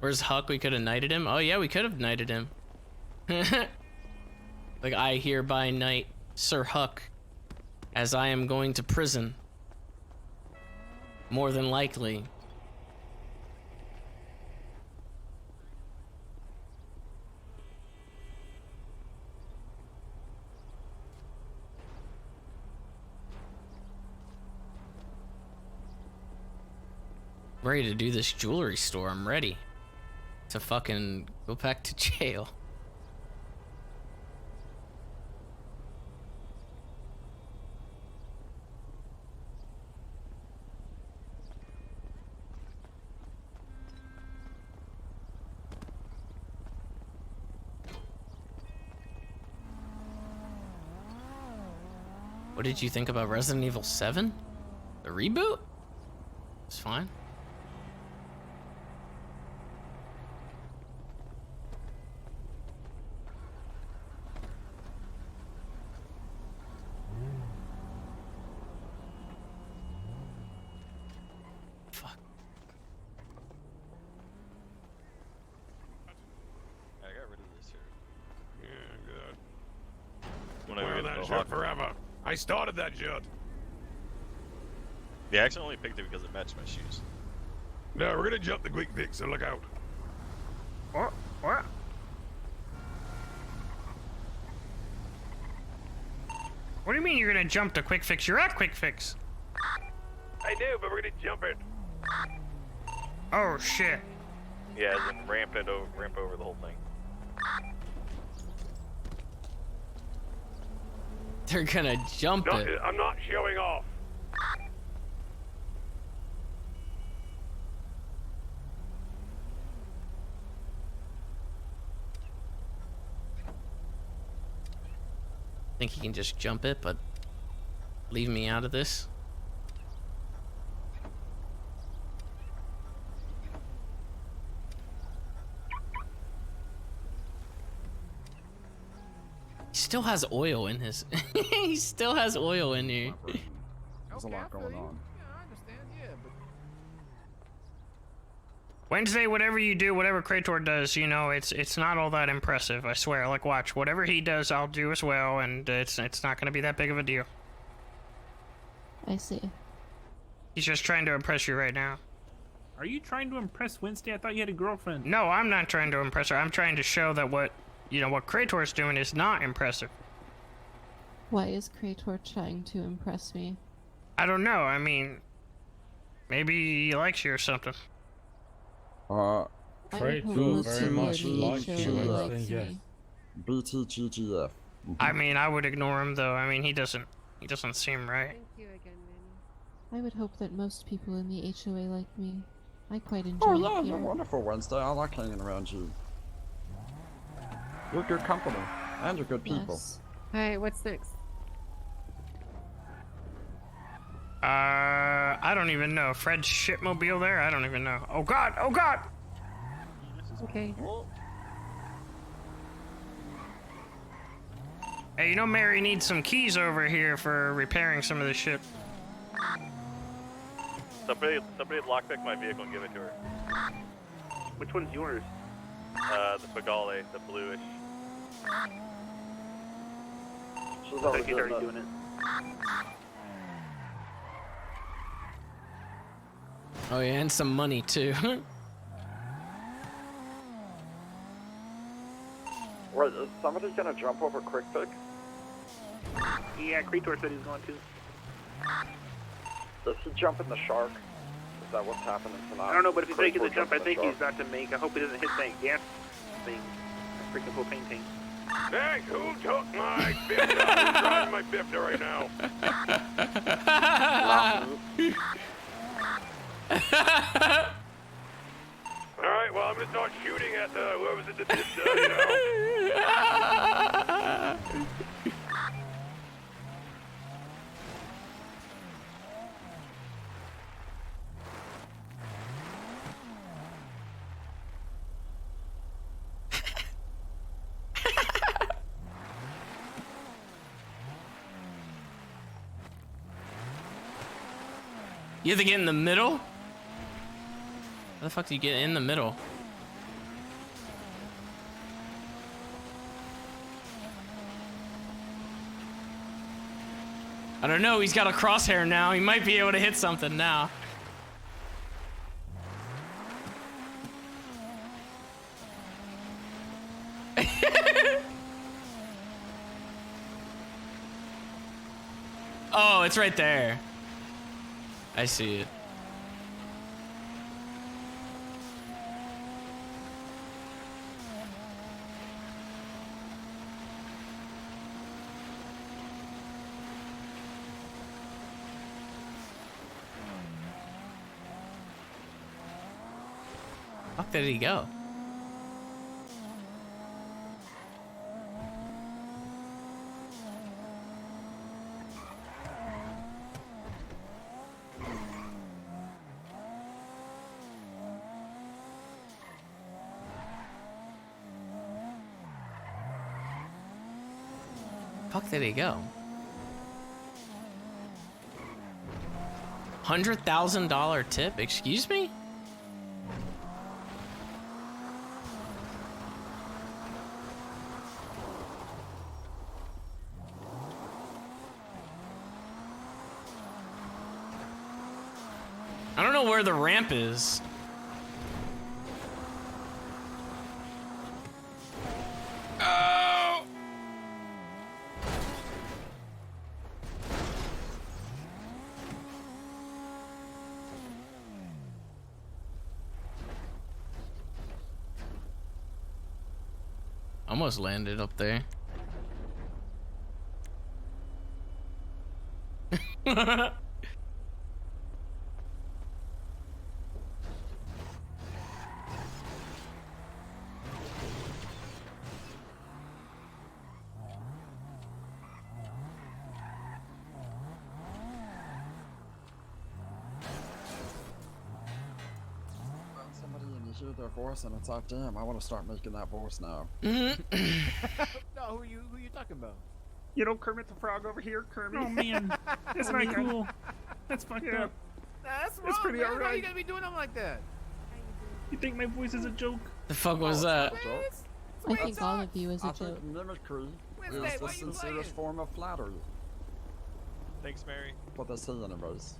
Where's Huck? We could have knighted him. Oh yeah, we could have knighted him. Like, I hereby knight Sir Huck, as I am going to prison. More than likely. I'm ready to do this jewelry store. I'm ready to fucking go back to jail. What did you think about Resident Evil 7? The reboot? It's fine. Fuck. I got rid of this here. Yeah, good. When I Wearing got that the shirt Hawk. forever. I started that shirt. Yeah, I actually only picked it because it matched my shoes. No, we're gonna jump the quick fix, so look out. What? What? What do you mean you're gonna jump to quick fix? You're at quick fix. I do, but we're gonna jump it. Oh shit. Yeah, as in ramp over the whole thing. They're gonna jump it. I'm not showing off. Think he can just jump it, but leave me out of this? He still has oil in his... He still has oil in here. There's a lot going on. Yeah, I understand. Yeah, but Wednesday, whatever you do, whatever Krator does, you know, it's not all that impressive, I swear. Like, watch, whatever he does, I'll do as well, and it's not gonna be that big of a deal. I see. He's just trying to impress you right now. Are you trying to impress Wednesday? I thought you had a girlfriend. No, I'm not trying to impress her. I'm trying to show that what Krator's doing is not impressive. Why is Krator trying to impress me? I don't know, I mean, maybe he likes you or something. I would hope most very people much in the like HOA you, likes yes. me. BTGGF. I mean, I would ignore him though. I mean, he doesn't seem right. Thank you again, Manny. I would hope that most people in the HOA like me. I quite enjoy Oh it yeah, here. you're wonderful, Wednesday. I like hanging around you. You're good company. And you're good people. Yes. Alright, what's next? I don't even know. Fred's shipmobile there? I don't even know. Oh god! Oh god! Okay. Hey, you know Mary needs some keys over here for repairing some of the shit. Somebody lockpick my vehicle and give it to her. Which one's yours? The Pagale, the bluish. She's I think he's already doing it. Oh yeah, and some money too. Wait, is somebody gonna jump over Quick Fix? Yeah, Creator said he was going to. Does he jump in the shark? Is that what's happening tonight? I don't know, but if he's making the Creator jump, I jumping think the he's about to make. I hope he doesn't hit that gas thing. That freaking propane tank. Hey, who took my Bifta? Who's driving my Bifta right now? Alright, well, I'm gonna start shooting at whoever's at the Bifta, you know? You have to get in the middle? How the fuck do you get in the middle? I don't know, he's got a crosshair now. He might be able to hit something now. Oh, it's right there. I see it. Fuck, did he go? Fuck did he go? $100,000 tip? Excuse me? I don't know where the ramp is. Oh! Almost landed up there. Somebody and you hear their voice and it's like, damn, I want to start making that voice now. No, who you talking about? You know Kermit the Frog over here, Kermit? Oh man, that's not cool. That's fucked up. That's wrong. That's pretty man. How alright. you gonna be doing them like that? You think my voice is a joke? The fuck was that? I think all of you is a I joke. think mimicry Wednesday, is the why you sincerest playing? form of flattery. Thanks, Mary. What they say anyways.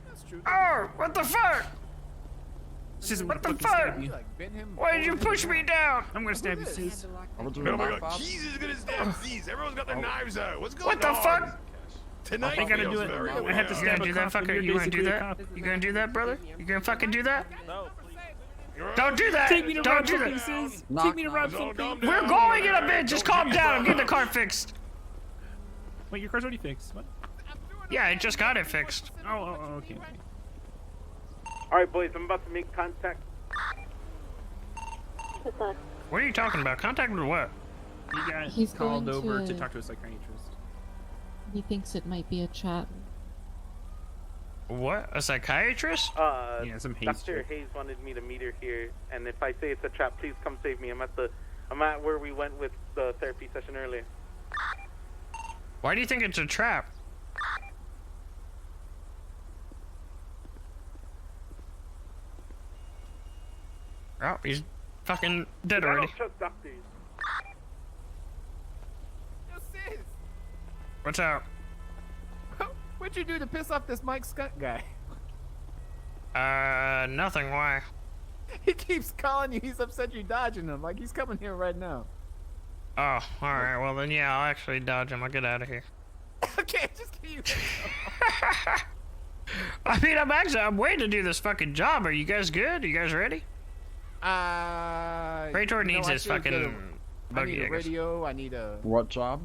That's true. Oh, what the fuck? Sis, What the fucking fuck? stab you. Like, bend him Why did you forward. push me down? I'm gonna stab you, sis. Are we doing Oh my knife god, ops? Keys is gonna stab Z's. Everyone's got their knives out. What's going What on? the fuck? Tonight I gotta feels do it. very I have to weird. You stab gonna a do that, cop, and fucker? you're You gonna do basically a that? cop. You gonna do that, brother? You gonna fucking do that? No, please. Don't do that! Take me to Don't rob do something, that! sis. Knock, Take me to rob knock. something. Calm We're down. going in a bit. Just Don't calm get down. I'm getting the yourself car fixed. Wait, your car's already fixed. What? Yeah, I just got it fixed. Oh, okay. Alright, boys, I'm about to make contact. What are you talking about? Contact with what? He got He's called going over to to- talk to a psychiatrist. He thinks it might be a trap. What? A psychiatrist? Yeah, some Hayes Dr. chick. Hayes wanted me to meet her here, and if I say it's a trap, please come save me. I'm at where we went with the therapy session earlier. Why do you think it's a trap? Oh, he's fucking dead I already. don't trust doctors. Yo, sis, What's up? what'd you do to piss off this Mike Skunt guy? Nothing. Why? He keeps calling you. He's upset you're dodging him. Like he's coming here right now. Oh, alright. Well, then, yeah, I'll actually dodge him. I'll get out of here. Okay, just give you. I mean, I'm waiting to do this fucking job. Are you guys good? Are you guys ready? Praetor needs his fucking I buggy, need a I guess. radio. I need a. What job?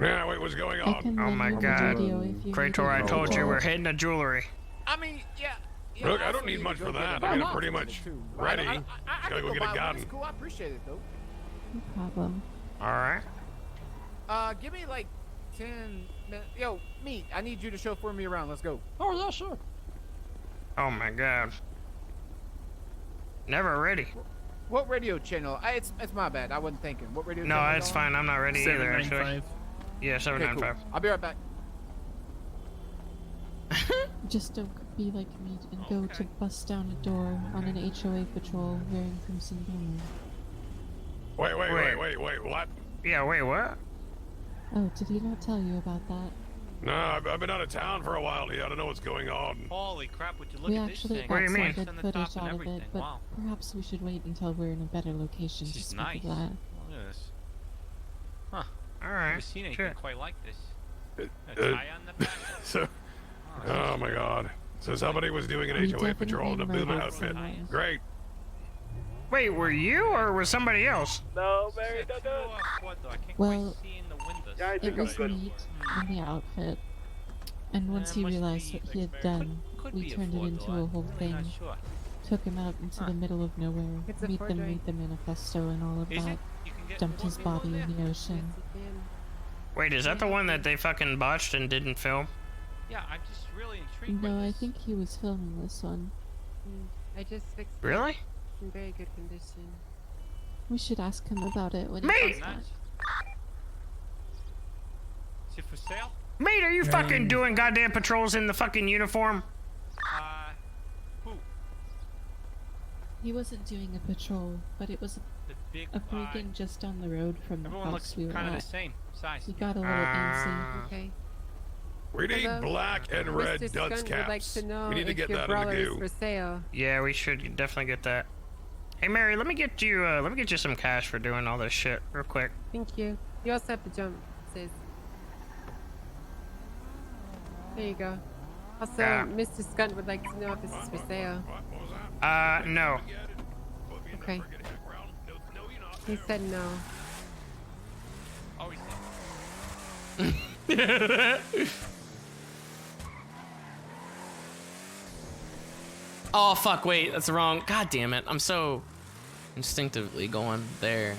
Yeah, wait, what's going I on? can Oh lend my you the god. radio if you Praetor, need I it. told you we're hitting the jewelry. I mean, yeah. Look, I also don't need to much go for get that. a I mean, I'm box pretty of much it, too. ready. I Gotta can go get a buy one. gun. It's cool. I appreciate it though. No problem. Alright. Give me like 10 minutes. Yo, Meat, I need you to chauffeur me around. Let's go. Oh yeah, sure. Oh my god. Never ready. What radio channel? It's my bad. I wasn't thinking. What radio channel? No, is it's on? fine. I'm not ready either, actually. 795. Yeah, Okay, cool. 795. I'll be right back. Just don't be like me and go to bust down a door on an HOA patrol wearing crimson armor. Wait, what? Yeah, wait, what? Oh, did he not tell you about that? No, I've been out of town for a while here. I don't know what's going on. Holy crap, would you look We at this actually thing? What do got you some mean? good On the footage top and out of it, everything, but wow. perhaps we should wait until we're in a better location to This is speak nice. of that. Look at this. Huh. Alright. Never seen anything Shit. quite like this. A Uh, tie on the back? So, oh my god. So somebody was doing an We HOA patrol in a definitely boom murdered outfit. someone. Great. Wait, were you or was somebody else? No, Mary, Show off what, though? I can't Well, quite see in the windows. Yeah, I It think I'm was good. Meat in the outfit. And once he must realized be what he had could done, be we a turned it four into door. a whole Really thing. not sure. Took him out into the middle of nowhere. It's a Meet them, forgery. read the manifesto and all of Is that. it? You can get Dumped one his people body there? in the ocean. Wait, is that the one that they fucking botched and didn't film? Yeah, I'm just really intrigued No, by I this. think he was filming this one. I just fixed it. Really? It's in very good condition. We should ask him about it when he Mate! comes back. Nice. Is it for sale? Mate, are you fucking doing goddamn patrols in the fucking uniform? Who? He wasn't doing a patrol, but it was The big a break-in just down the road from the Everyone looks house we were kind of the at. same size. He got a little antsy. Okay. We need Hello? black and red Mr. dunce Skun would like caps. to know We need to if get your that in brawler the is goo. for sale. Yeah, we should definitely get that. Hey Mary, let me get you some cash for doing all this shit real quick. Thank you. You also have to jump, sis. There you go. Also, Mr. Skunt would like to know if this is for sale. What was that? No. Okay. He said no. Always Oh fuck! Wait, that's wrong. God damn it! I'm so instinctively going there.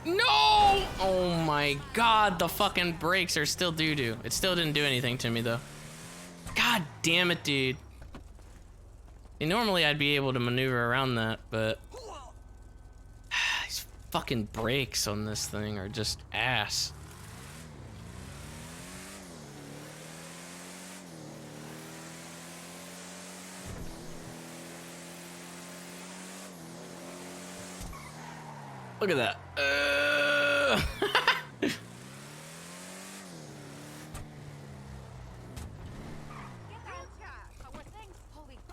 No! Oh my god, the fucking brakes are still doo-doo. It still didn't do anything to me though. God damn it, dude. And normally I'd be able to maneuver around that, but these fucking brakes on this thing are just ass. Look at that.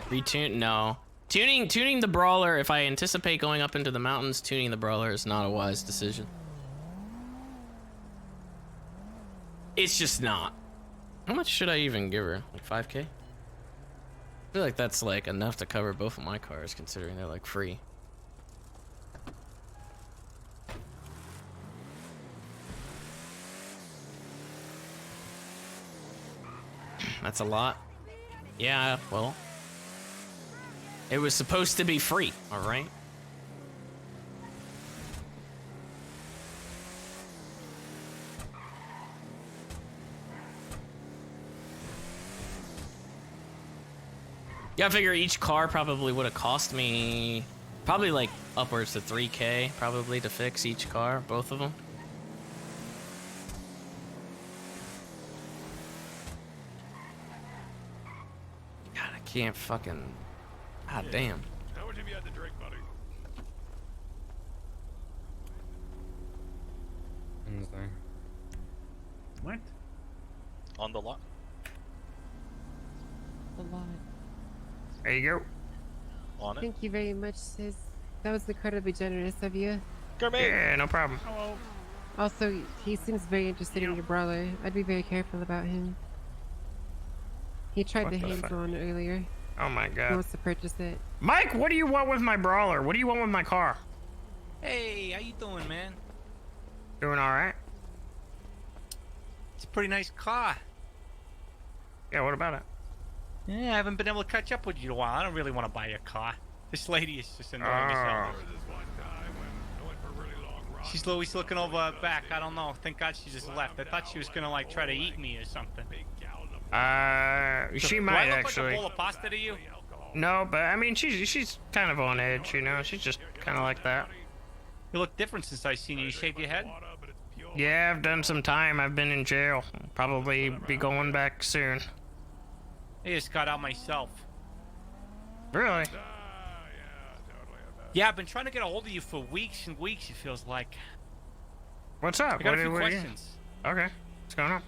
Retune? No. Tuning the brawler, if I anticipate going up into the mountains, tuning the brawler is not a wise decision. It's just not. How much should I even give her? Like 5K? I feel like that's like enough to cover both of my cars, considering they're like free. That's a lot. Yeah, well. It was supposed to be free, alright? Yeah, I figure each car probably would have cost me probably like upwards to 3K probably to fix each car, both of them. God, I can't fucking. God damn. How much have you had to drink, buddy? What? On the lot. A lot. There you go. On it. Thank you very much, sis. That was incredibly generous of you. Yeah, no problem. Hello. Also, he seems very interested in your brother. I'd be very careful about him. He tried What the the hands fuck? on earlier. Oh my He god. wants to purchase it. Mike, what do you want with my brawler? What do you want with my car? Hey, how you doing, man? Doing alright? It's a pretty nice car. Yeah, what about it? Yeah, I haven't been able to catch up with you in a while. I don't really want to buy your car. This lady is just annoying as hell. She's always looking over her back. I don't know. Thank God she just left. I thought she was gonna like try to eat me or something. She Do might I look actually. like a bowl of pasta to you? No, but I mean, she's kind of on edge, you know. She's just kind of like that. You look different since I seen you. You shaved your head? Yeah, I've done some time. I've been in jail. Probably be going back soon. I just got out myself. Really? Yeah, I've been trying to get a hold of you for weeks and weeks. It feels like. What's up? I got a few what are you- questions. Okay, what's going on?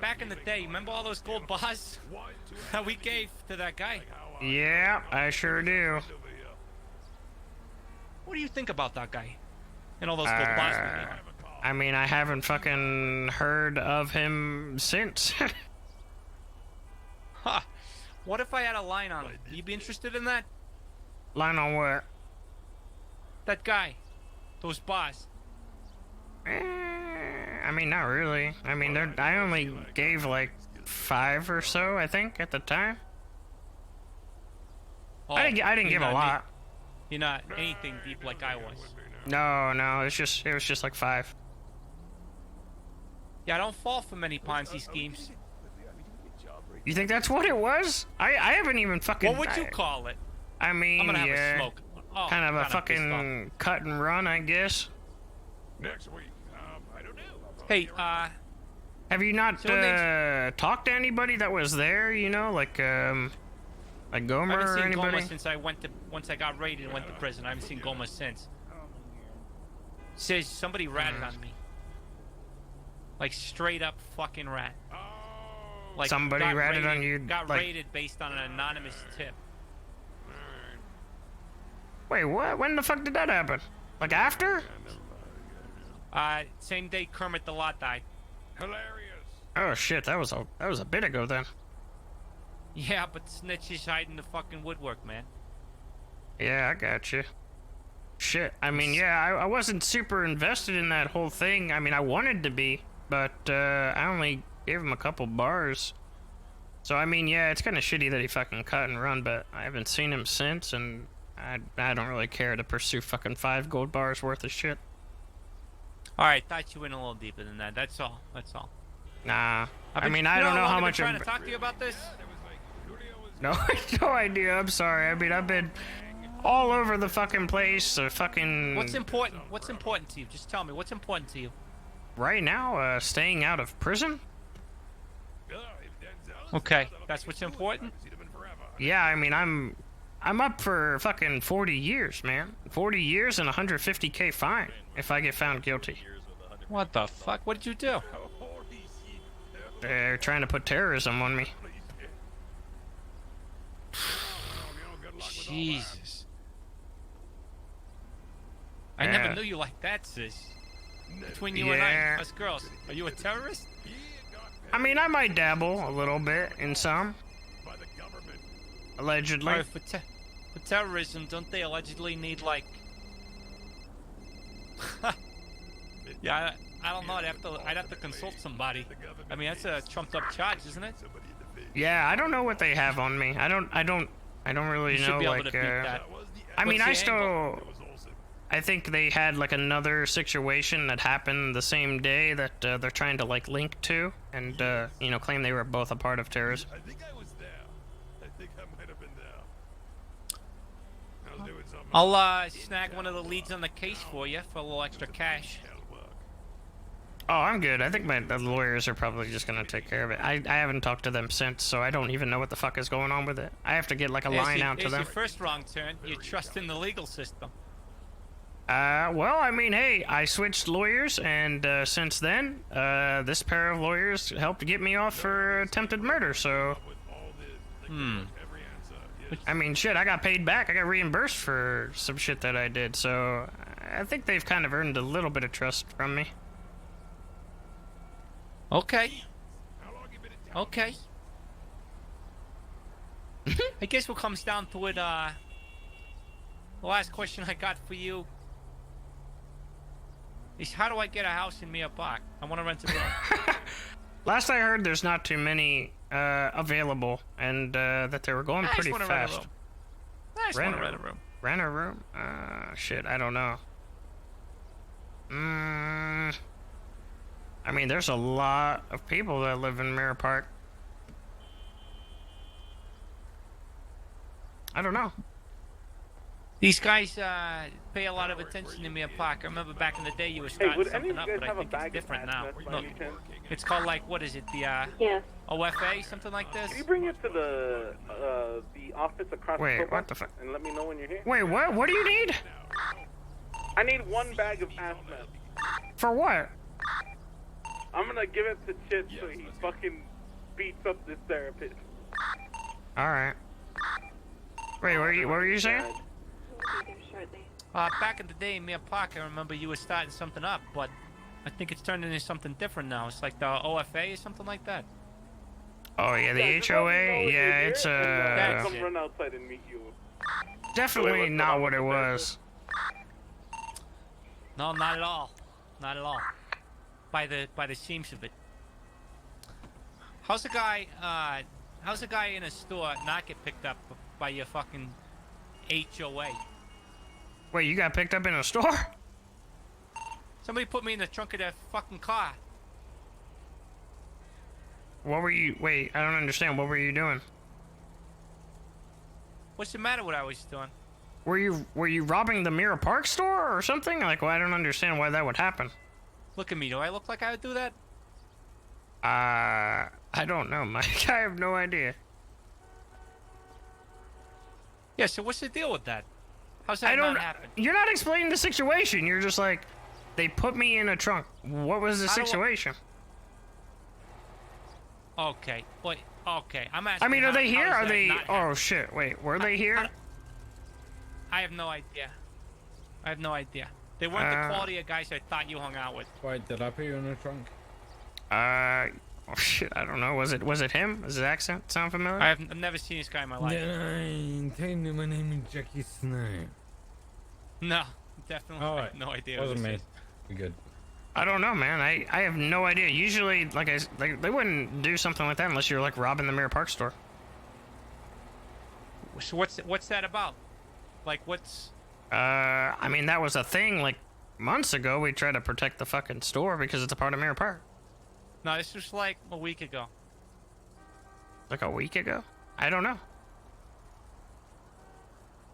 Back in the day, remember all those gold bars that we gave to that guy? Yeah, I sure do. What do you think about that guy? And all those gold bars we gave him? I mean, I haven't fucking heard of him since. Huh. What if I had a line on it? You be interested in that? Line on what? That guy. Those bars. I mean, not really. I mean, I only gave like 5 or so, I think, at the time. Oh, I didn't give a lot. You're not anything deep like I was. No, it was just like 5. Yeah, I don't fall for many Ponzi schemes. You think that's what it was? I haven't even fucking. What would you call it? I mean, I'm gonna have a yeah, smoke. Oh, kind of a kinda fucking cut and run, I guess. Next week, I don't know. Hey, have you not so talked to anybody that was there? You know, like I Gomer haven't or seen anybody? Goma since once I got raided and went to prison. I haven't seen Goma since. Says somebody ratted on me. Like straight up fucking rat. Like Somebody got ratted on you, Got like- raided based on an anonymous tip. Wait, what? When the fuck did that happen? Like after? Same day Kermit the Lot died. Hilarious. Oh shit, that was a bit ago then. Yeah, but snitches hide in the fucking woodwork, man. Yeah, I got you. Shit, I mean, yeah, I wasn't super invested in that whole thing. I mean, I wanted to be, but I only gave him a couple bars. So I mean, yeah, it's kind of shitty that he fucking cut and run, but I haven't seen him since, and I don't really care to pursue fucking 5 gold bars worth of shit. All right, thought you went a little deeper than that. That's all. That's all. Nah, I mean, you I don't know how I've been much trying to talk to you about this. No, no idea. I'm sorry. I mean, I've been all over the fucking place. Fucking. What's important? What's important to you? Just tell me. What's important to you? Right now, staying out of prison. Okay, that's what's important. Yeah, I mean, I'm up for fucking 40 years, man. 40 years and 150K fine if I get found guilty. What the fuck? What did you do? They're trying to put terrorism on me. Jesus. I Yeah. never knew you like that, sis. Between you and Yeah. I, us girls, are you a terrorist? I mean, I might dabble a little bit in some. Allegedly. Or for terrorism, don't they allegedly need like? Yeah, I don't know. I'd have to consult somebody. I mean, that's a trumped up charge, isn't it? Yeah, I don't know what they have on me. I don't really You should know, be able like, to beat that. I mean, What's the angle? I think they had, like, another situation that happened the same day that, they're trying to, like, link to, and, you know, claim they were both a part of terrorism. I think I was there. I think I might have been there. I was doing something. I'll snag one of the leads on the case for you for a little extra cash. Oh, I'm good. I think the lawyers are probably just gonna take care of it. I haven't talked to them since, so I don't even know what the fuck is going on with it. I have to get, like, a line out to them. It's your first wrong turn. You trust in the legal system. Well, I mean, hey, I switched lawyers, and, since then, this pair of lawyers helped get me off for attempted murder, so... I mean, shit, I got paid back. I got reimbursed for some shit that I did, so... I think they've kind of earned a little bit of trust from me. Okay. Okay. I guess what comes down to it, the last question I got for you is how do I get a house in Mia Park? I want to rent a room. Last I heard, there's not too many available, and that they were going pretty rent a fast. room. I just want to rent a room. Rent a room? Shit, I don't know. I mean, there's a lot of people that live in Mirror Park. I don't know. These guys pay a lot of attention to Mia Park. I remember back in the day you were starting something up, but I think it's different now. Look, it's called, like, what is it, the OFA, something like this? Can you bring it to the office across the Wait, what the fuck? and let me know when you're here? Wait, what? What do you need? I need 1 bag of ass meth. For what? I'm gonna give it to Chip so he fucking beats up this therapist. Alright. Wait, what were you saying? Back in the day in Mia Park, I remember you were starting something up, but I think it's turned into something different now. It's like the OFA or something like that. Oh yeah, the HOA? Yeah, it's come run outside and meet you. definitely not what it was. No, not at all. Not at all. By the seams of it. How's a guy in a store not get picked up by your fucking HOA? Wait, you got picked up in a store? Somebody put me in the trunk of their fucking car. What were you... Wait, I don't understand. What were you doing? What's the matter with what I was doing? Were you robbing the Mirror Park store or something? Like, well, I don't understand why that would happen. Look at me. Do I look like I would do that? I don't know, Mike. I have no idea. Yeah, so what's the deal with that? How's that not happen? You're not explaining the situation. You're just like, they put me in a trunk. What was the situation? Okay, but okay, I'm asking. I mean, are they here? how Are does that they? not happen? Oh shit! Wait, were they here? I have no idea. I have no idea. They weren't the quality of guys I thought you hung out with. Wait, did I put you in the trunk? Oh shit! I don't know. Was it him? Does his accent sound familiar? I've never seen this guy in my life. Tell you my name is Jackie Snipe. No, definitely. All I right. have no idea. Wasn't who me. this is. We're good. I don't know, man. I have no idea. Usually, like they wouldn't do something like that unless you're like robbing the Mirror Park store. So what's that about? Like what's? I mean, that was a thing like months ago. We tried to protect the fucking store because it's a part of Mirror Park. No, this was like a week ago. Like a week ago? I don't know.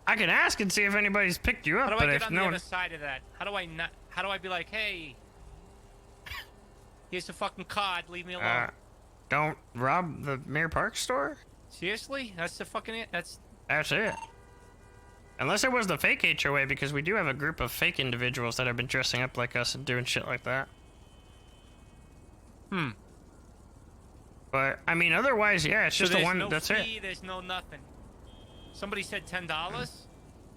I can ask and see if anybody's picked you up. How do but I if get on no the one... other side of that? How do I not? How do I be like, hey, here's the fucking card. Leave me alone. Don't rob the Mirror Park store? Seriously? That's the fucking That's it. Unless it was the fake HOA, because we do have a group of fake individuals that have been dressing up like us and doing shit like that. But, I mean, otherwise, yeah, it's just the one, that's it. There's no fee, there's no nothing. Somebody said $10?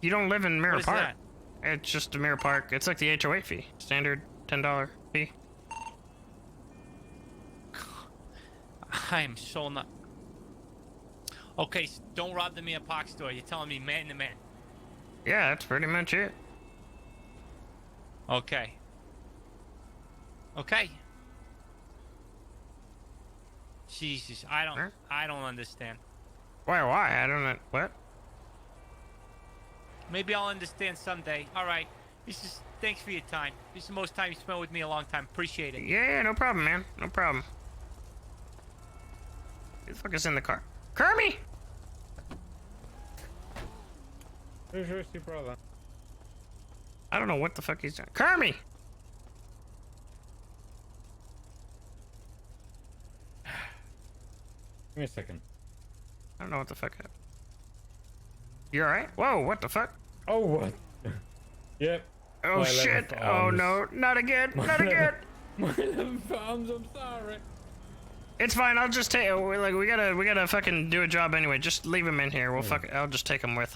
You don't live in Mirror What is Park. that? It's just a Mirror Park. It's like the HOA fee. Standard $10 fee. I am so not... Okay, so don't rob the Mia Park store. You're telling me man to man. Yeah, that's pretty much it. Okay. Okay. Jesus, I don't understand. Why? I don't know. What? Maybe I'll understand someday. All right. Thanks for your time. This is the most time you spent with me in a long time. Appreciate it. Yeah, no problem, man. No problem. Who the fuck is in the car? Kermie! Who's your brother? I don't know what the fuck he's doing. Kermie! Give me a second. I don't know what the fuck happened. You alright? Whoa, what the fuck? Oh, what? Yep. Oh My shit! 11th Oh arms. no! Not again! Not again! My 11th arms, I'm sorry. It's fine. I'll just take. Like we gotta fucking do a job anyway. Just leave him in here. We'll fuck. I'll just take him with.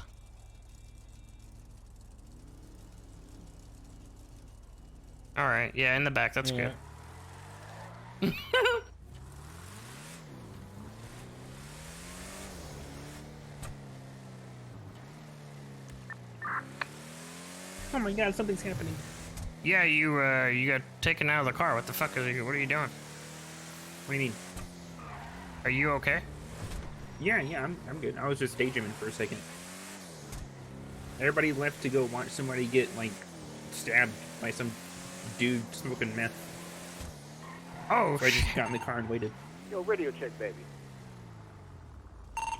All right. Yeah, in the back. That's good. Oh my god, something's happening. Yeah, you got taken out of the car. What the fuck what are you doing? What do you mean? Are you okay? Yeah, I'm good. I was just daydreaming for a second. Everybody left to go watch somebody get, like, stabbed by some dude smoking meth. Oh, so I just got in the car and waited. Yo, radio check, baby.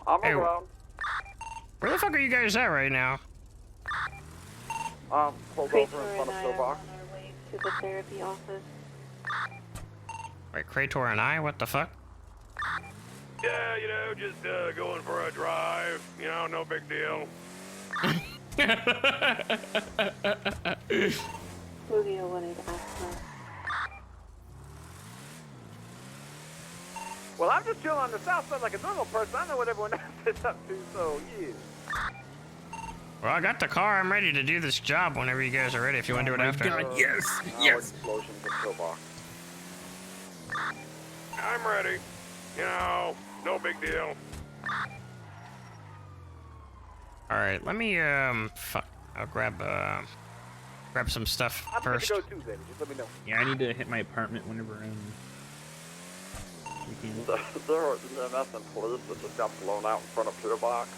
I'm Hey, around. Where the fuck are you guys at right now? Pulled over in front of Pillbox. To the therapy office. Wait, Krator and I? What the fuck? Yeah, you know, just going for a drive. You know, no big deal. Julio wanted to ask her. Well, I'm just chilling on the south side like a normal person. I know what everyone else is up to, so yeah. Well, I got the car. I'm ready to do this job whenever you guys are ready. If you want to do it after. Yes. Explosions in Pillbox. I'm ready. You know, no big deal. All right, let me fuck. I'll grab some stuff I'm first. good to go too, baby. Just let me know. Yeah, I need to hit my apartment whenever we can. There are nothing police that just got blown out in front of Pillbox.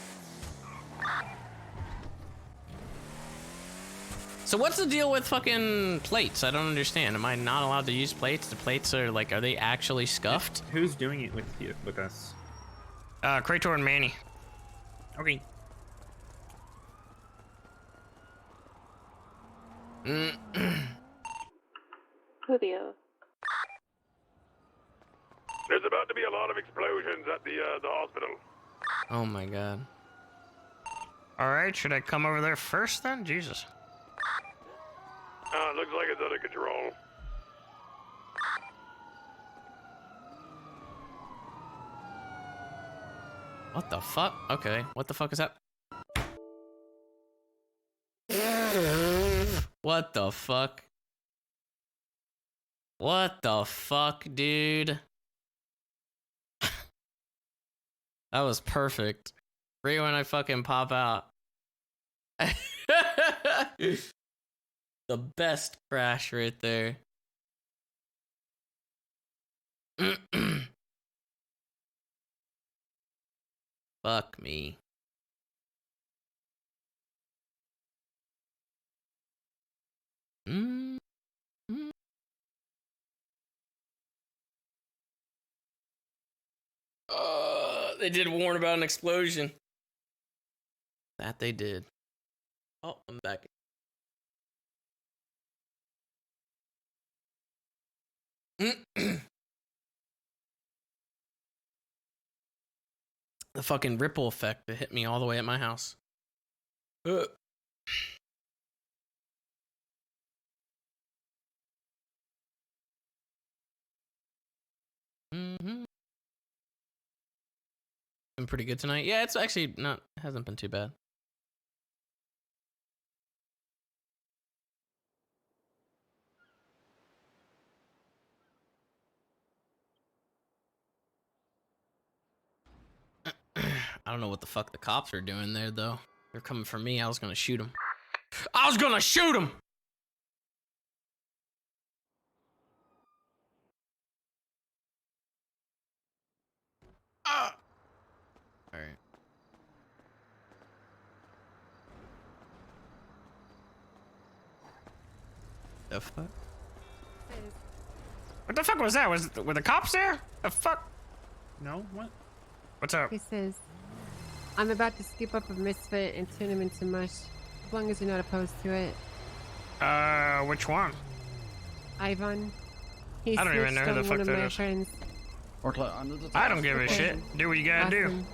So what's the deal with fucking plates? I don't understand. Am I not allowed to use plates? The plates are like, are they actually scuffed? Who's doing it with you, with us? Krator and Manny. Okay. Julio. There's about to be a lot of explosions at the hospital. Oh my god. All right, should I come over there first then? Jesus. Looks like it's under control. What the fuck? Okay, what the fuck is that? What the fuck? What the fuck, dude? That was perfect. Right when I fucking pop out. The best crash right there. Fuck me. They did warn about an explosion. That they did. Oh, I'm back. The fucking ripple effect that hit me all the way at my house. Been pretty good tonight. Yeah, it's actually not, hasn't been too bad. I don't know what the fuck the cops are doing there, though. They're coming for me. I was gonna shoot them. I was gonna shoot them! All right. The fuck? What the fuck was that? Were the cops there? The fuck? No, what? What's up? He says, I'm about to scoop up a misfit and turn him into mush, as long as you're not opposed to it. Which one? Ivan. He I don't even know who the snitched on fuck one of that my is. friends. Okay, I need to. I don't give a shit. Do what you gotta do. Awesome.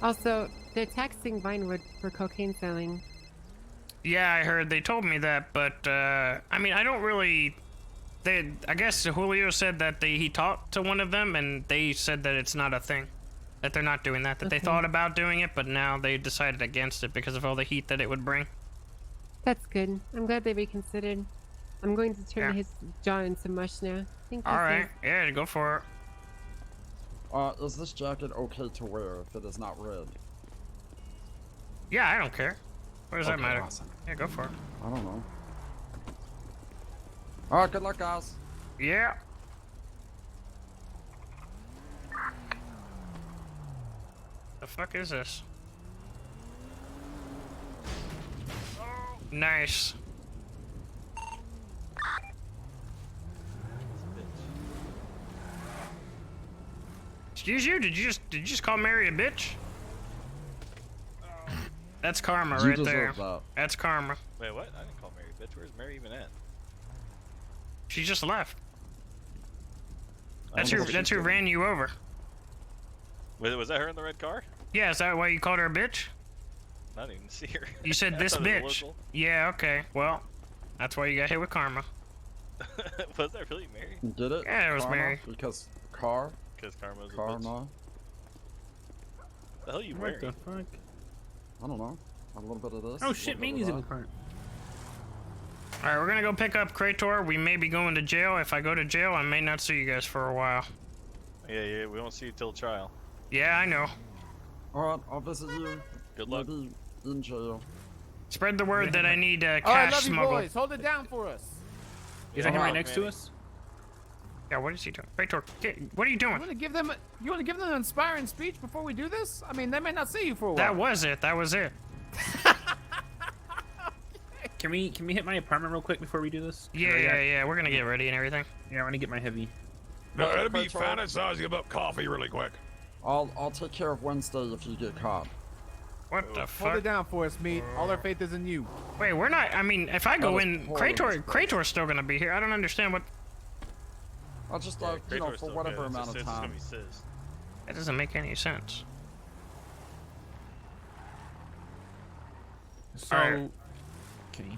Also, they're taxing Vinewood for cocaine selling. Yeah, I heard. They told me that, but I mean, I don't really. I guess Julio said that he talked to one of them, and they said that it's not a thing, that they're not doing that. That they thought about doing it, but now they decided against it because of all the heat that it would bring. That's good. I'm glad they reconsidered. I'm going to turn his jaw into mush now. Thank you. All right, yeah, go for it. Is this jacket okay to wear if it is not red? Yeah, I don't care. What does that matter? Awesome. Yeah, go for it. I don't know. Alright, good luck, guys. Yeah. The fuck is this? Nice. Excuse you? Did you just call Mary a bitch? That's karma right there. That's karma. Wait, what? I didn't call Mary bitch. Where's Mary even at? She just left. That's who ran you over. Was that her in the red car? Yeah, is that why you called her a bitch? I didn't even see her. You said this bitch. Yeah, okay. Well, that's why you got hit with karma. Was that really Mary? Did it? Yeah, it was Karma? Mary. Because car? Because karma's a bitch. Karma? The hell you What wearing? the fuck? I don't know. A little bit of this. Oh shit, Manny's in the car. Alright, we're gonna go pick up Krator. We may be going to jail. If I go to jail, I may not see you guys for a while. Yeah, we won't see you till trial. Yeah, I know. Alright, I'll visit you. Good luck. Maybe in jail. Spread the word that I need cash All right, love you smuggled. boys. Hold it down for us. Is that him right next to us? Yeah, what is he doing? Krator, what are you doing? You want to give them an inspiring speech before we do this? I mean, they may not see you for a while. That was it. That was it. Can we hit my apartment real quick before we do this? Yeah. We're gonna get ready and everything. Yeah, I want to get my heavy. No, it'll be fantasizing about coffee really quick. I'll take care of Wednesday if you get caught. What the Hold fuck? it down for us, meat. All our faith is in you. Wait, we're not. I mean, if I go in, Krator's still gonna be here. I don't understand what. I'll just for whatever amount of time. That doesn't make any sense. So, Alright. okay.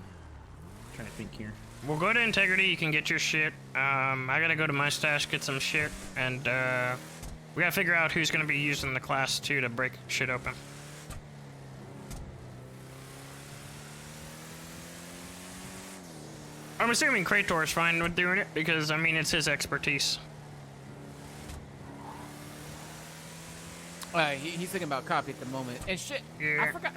Trying to think here. We'll go to Integrity. You can get your shit. I gotta go to my stash, get some shit, and we gotta figure out who's gonna be using the class 2 to break shit open. I'm assuming Krator is fine with doing it because, I mean, it's his expertise. He's thinking about coffee at the moment. And shit, Yeah. I forgot.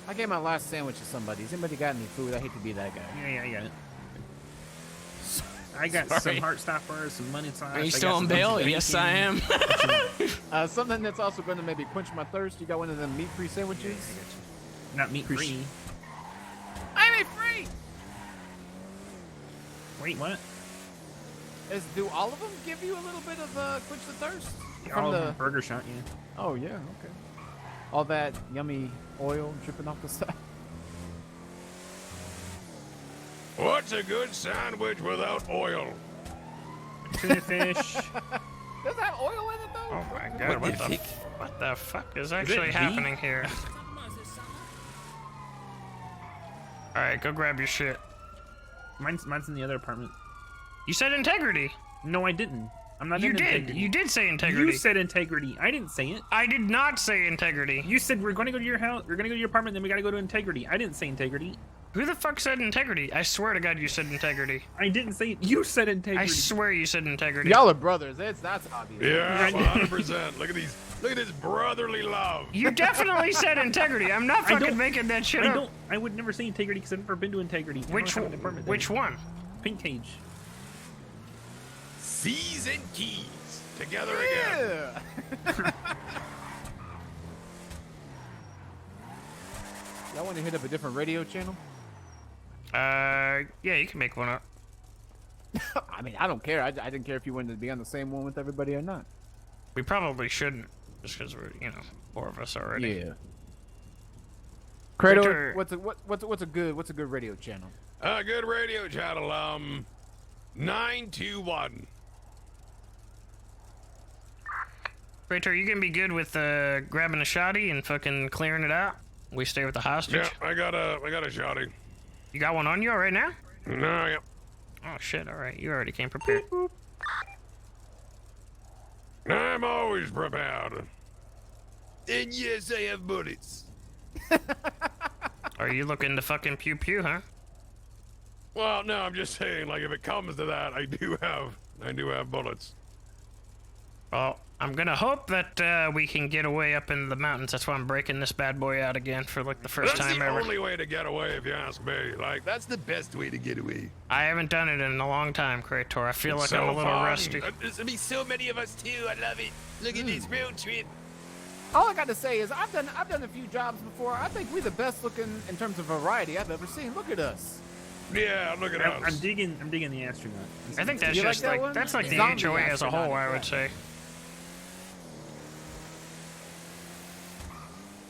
I gave my last sandwich to somebody. Has anybody got any food? I hate to be that guy. Yeah, I got it. I got some heart stoppers, some money slash. Are you still on bail? Yes, I am. Something that's also going to maybe quench my thirst. You got one of them meat-free sandwiches? Not meat-free. I'm meat-free! Wait, what? Do all of them give you a little bit of quench the thirst? All of them burger shot, yeah. Oh, yeah, okay. All that yummy oil dripping off the side. What's a good sandwich without oil? Tuna fish. Does it have oil in it, though? Oh my god, what the fuck is actually happening here? Alright, go grab your shit. Mine's in the other apartment. You said Integrity. No, I didn't. I'm not You in did. Integrity. You did say Integrity. You said Integrity. I didn't say it. I did not say Integrity. You said we're going to go to your house. We're going to go to your apartment, then we got to go to Integrity. I didn't say Integrity. Who the fuck said Integrity? I swear to God you said Integrity. I didn't say it. You said Integrity. I swear you said Integrity. Y'all are brothers. That's obvious. Yeah, 100%. Look at this brotherly love. You definitely said Integrity. I'm not fucking making that shit up. I would never say Integrity because I've never been to Integrity. Which one? Pink Cage. C's and keys. Together again. Y'all want to hit up a different radio channel? Yeah, you can make one up. I mean, I don't care. I didn't care if you wanted to be on the same one with everybody or not. We probably shouldn't, just because we're, you know, 4 of us already. Yeah. Kratos, what's a good radio channel? A good radio channel, 921. Kratos, you gonna be good with grabbing a shotty and fucking clearing it out? We stay with the hostage. Yeah, I got a shotty. You got one on you right now? No, yeah. Oh shit! All right, you already came prepared. I'm always prepared. And yes, I have bullets. Are you looking to fucking pew pew, huh? Well, no, I'm just saying, like, if it comes to that, I do have bullets. Well, I'm gonna hope that we can get away up in the mountains. That's why I'm breaking this bad boy out again for like the first time ever. That's the only way to get away, if you ask me. Like, that's the best way to get away. I haven't done it in a long time, Kratos. I feel like I'm a little rusty. There's gonna be so many of us too. I love it. Look at this road trip. All I got to say is I've done a few jobs before. I think we're the best looking in terms of variety I've ever seen. Look at us. Yeah, look at us. I'm digging the astronaut. I think that's just like that's like the HOA as a whole, I would say.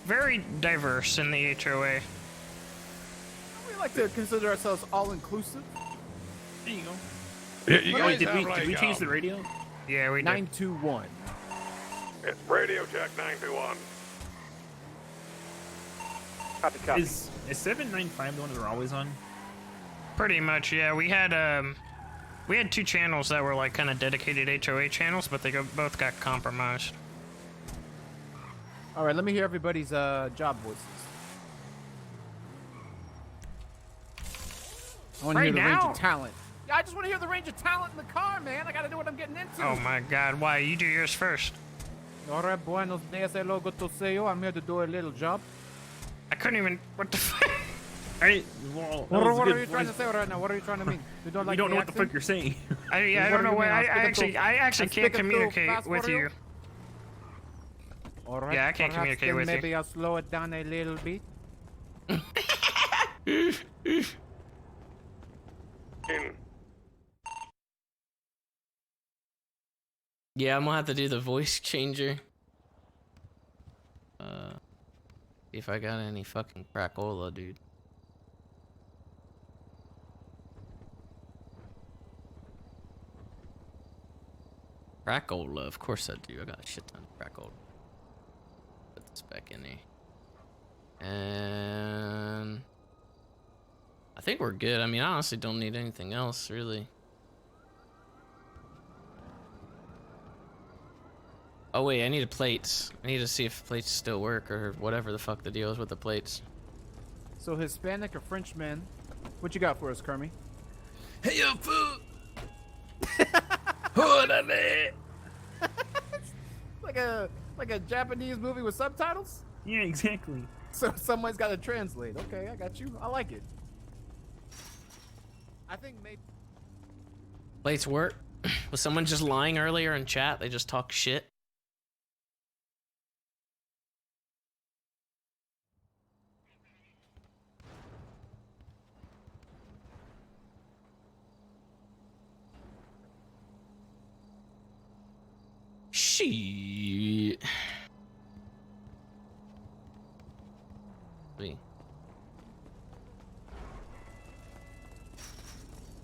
Very diverse in the HOA. We like to consider ourselves all inclusive. There you go. Yeah, you guys did we like, change the radio? Yeah, we did. 921. It's radio check 921. Copy. Is 795 the one that we're always on? Pretty much, yeah. We had 2 channels that were like kind of dedicated HOA channels, but they both got compromised. All right, let me hear everybody's job voices. I want to hear the range of talent. Yeah, I just want to hear the range of talent in the car, man. I got to know what I'm getting into. Oh my God! Why? You do yours first. All right, buenos dias, hello, gotoseyo. I'm here to do a little job. I couldn't even. What the fuck? What are you trying to say right now? What are you trying to mean? You don't like know what the accent? fuck you're saying. I don't know why. I actually can't communicate with you. All right, yeah, I can't communicate with you. Maybe I'll slow it down a little bit. Yeah, I'm gonna have to do the voice changer. See if I got any fucking cracola, dude. Cracola, of course I do. I got a shit ton of cracola. Put this back in there. And I think we're good. I mean, I honestly don't need anything else, really. Oh wait, I need plates. I need to see if plates still work or whatever the fuck the deal is with the plates. So Hispanic or Frenchman, what you got for us, Kermie? Hey, yo, food. Hold on there. like a Japanese movie with subtitles? Yeah, exactly. So someone's got to translate. Okay, I got you. I like it. I think maybe Plates work? Was someone just lying earlier in chat? They just talk shit? Shit.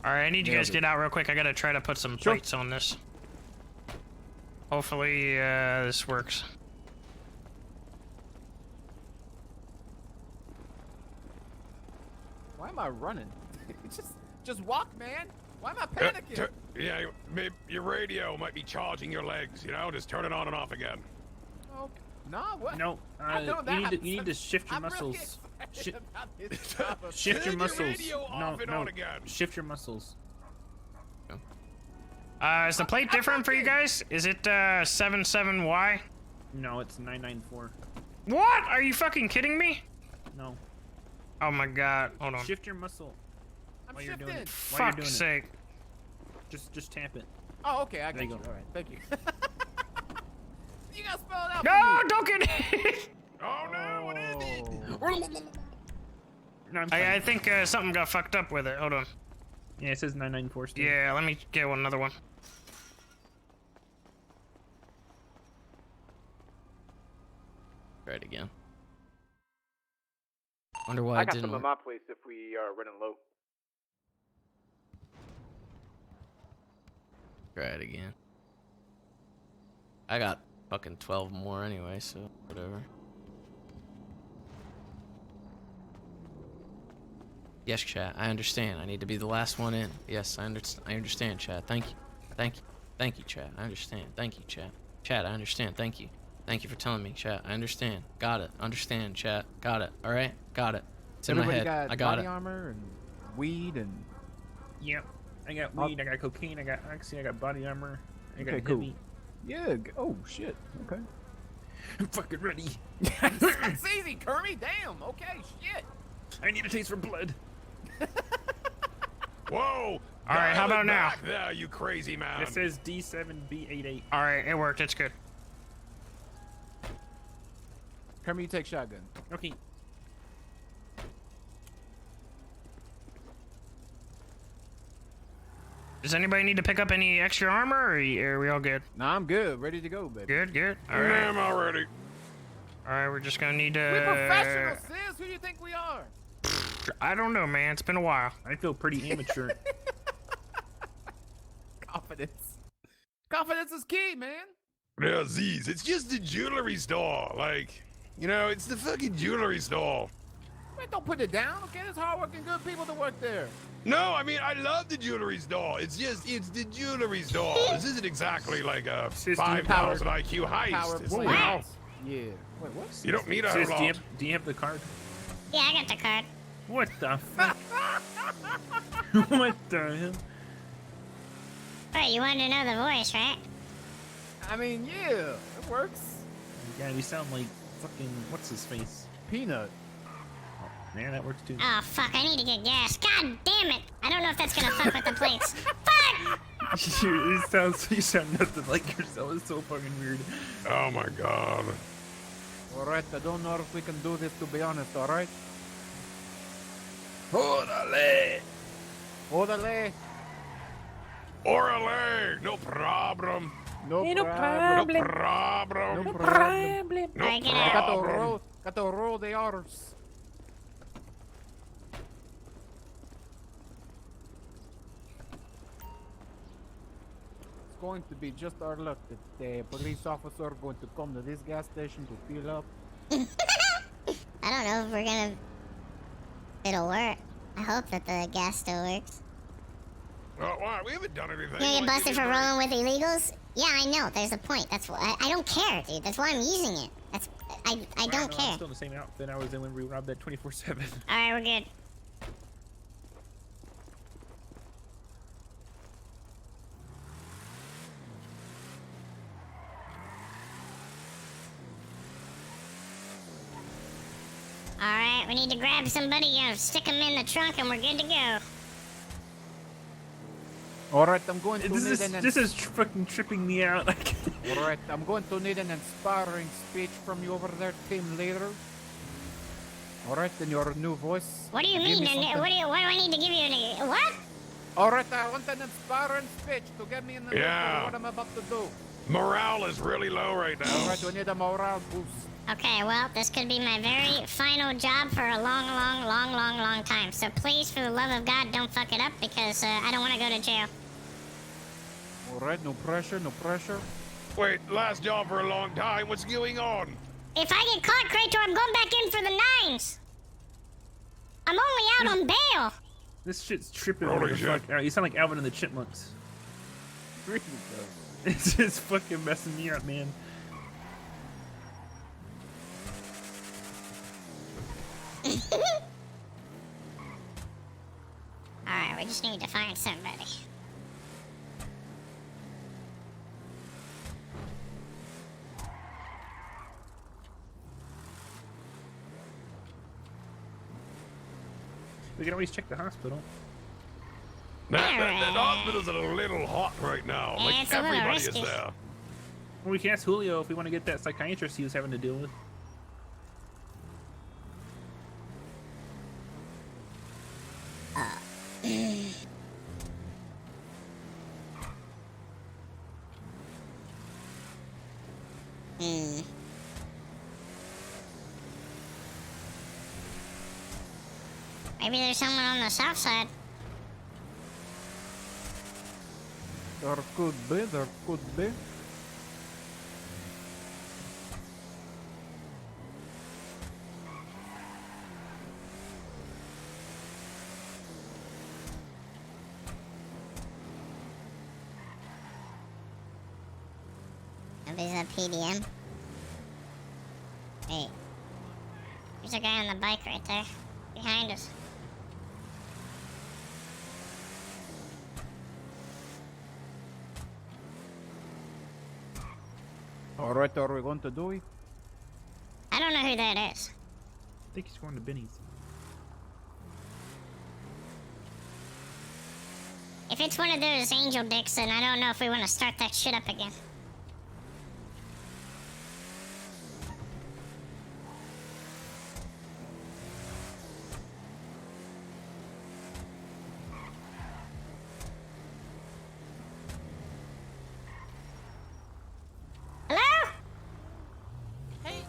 Alright, I need you guys to get out real quick. I gotta try to put some plates on this. Hopefully, this works. Why am I running? just walk, man. Why am I panicking? Yeah, maybe your radio might be charging your legs, you know? Just turn it on and off again. Okay. Nah, what? No, you need to shift your muscles. Shift your muscles. No, shift your muscles. Is the plate different for you guys? Is it 77Y? No, it's 994. What? Are you fucking kidding me? No. Oh my God! Hold on. Shift your muscle. I'm shifting. Fuck's sake! Just tap it. Oh, okay. I got you. Go. All right. Thank you. You gotta spell it out. No, don't get it. Oh no! What is it? No, I'm fine. I think something got fucked up with it. Hold on. Yeah, it says 994 still. Yeah, let me get another one. Try it again. Wonder why I it got didn't some work. in my place if we are running low. Try it again. I got fucking 12 more anyway, so whatever. Yes, chat. I understand. I need to be the last one in. Yes, I understand, chat. Thank you. Thank you. Thank you, chat. I understand. Thank you, chat. Chat, I understand. Thank you. Thank you for telling me, chat. I understand. Got it. Understand, chat. Got it. All right. Got it. It's in my Everybody head. got I got body it. armor and weed and. Yep. I got weed, I got cocaine, I got oxy, I got body armor, I got Okay, cool. heavy. Yeah. Oh shit. Okay. I'm fucking ready. That's easy, Kermie. Damn. Okay. Shit. I need a taste for blood. Whoa! All right, how about now? There, you crazy man. It says D7B88. All right, it worked. It's good. Kermie, you take shotgun. Okay. Does anybody need to pick up any extra armor, or are we all good? Nah, I'm good. Ready to go, baby. Good, good. All right. I'm already. All right, we're just gonna need to. We're professionals, sis. Who do you think we are? I don't know, man. It's been a while. I feel pretty amateur. Confidence. Confidence is key, man. Yeah, Z's. It's just a jewelry store. Like, you know, it's the fucking jewelry store. Man, don't put it down, okay? There's hardworking, good people that work there. No, I mean, I love the jewelry store. It's the jewelry store. This isn't exactly like a 5,000 IQ heist. It's like, Wow. Yeah. Wait, what? you don't need a Sis, lot. do you have the card? Yeah, I got the card. What the fuck? What the hell? Right, you wanted to know the voice, right? I mean, yeah, it works. Yeah, you sound like fucking, what's his face? Peanut. Yeah, that works too. Oh, fuck, I need to get gas. God damn it! I don't know if that's gonna fuck with the plates. Fuck! You sound nothing like yourself. It's so fucking weird. Oh my god. Alright, I don't know if we can do this, to be honest, alright? Orale. Orale. Orale. No problem. No Hey, no problem. No problem. No No problem. problem. No Alright, get I got to problem. roll. Got to roll the orders. It's going to be just our luck that the police officer going to come to this gas station to fill up. I don't know if we're gonna... It'll work. I hope that the gas still works. Oh, wow, we haven't done anything. You gonna get Like, busted for rolling with illegals? Yeah, I know. There's a point. That's why I don't care, dude. That's why I'm using it. That's I don't I'm care. still in the same outfit I was in when we robbed that 24/7. All right, we're good. All right, we need to grab somebody, stick them in the trunk, and we're good to go. Alright, I'm going to This need an... is fucking tripping me out. Alright, I'm going to need an inspiring speech from you over there, team leader. Alright, in your new voice. What do you Give mean? me something. What do I need to give you? What? Alright, I want an inspiring speech to get me in the mood Yeah. for what I'm about to do. Morale is really low right now. Alright, we need a morale boost. Okay, well, this could be my very final job for a long time. So please, for the love of God, don't fuck it up because I don't want to go to jail. Alright, no pressure, no pressure. Wait, last job for a long time. What's going on? If I get caught, Krator, I'm going back in for the 9s. I'm only out on bail. This shit's tripping Holy me the shit. fuck out. You sound like Alvin and the Chipmunks. Really does. It's just fucking messing me up, man. Alright, we just need to find somebody. We can always check the hospital. That hospital's a little hot right now. Yeah, Like, it's a little everybody is risky. there. Well, we can ask Julio if we want to get that psychiatrist he was having to deal with. Maybe there's someone on the south side. There could be, there could be. Nobody's at PDM. Wait. There's a guy on the bike right there. Behind us. Alright, are we going to do it? I don't know who that is. I think he's going to Benny's. If it's one of those angel dicks, then I don't know if we want to start that shit up again. Hello? Hey.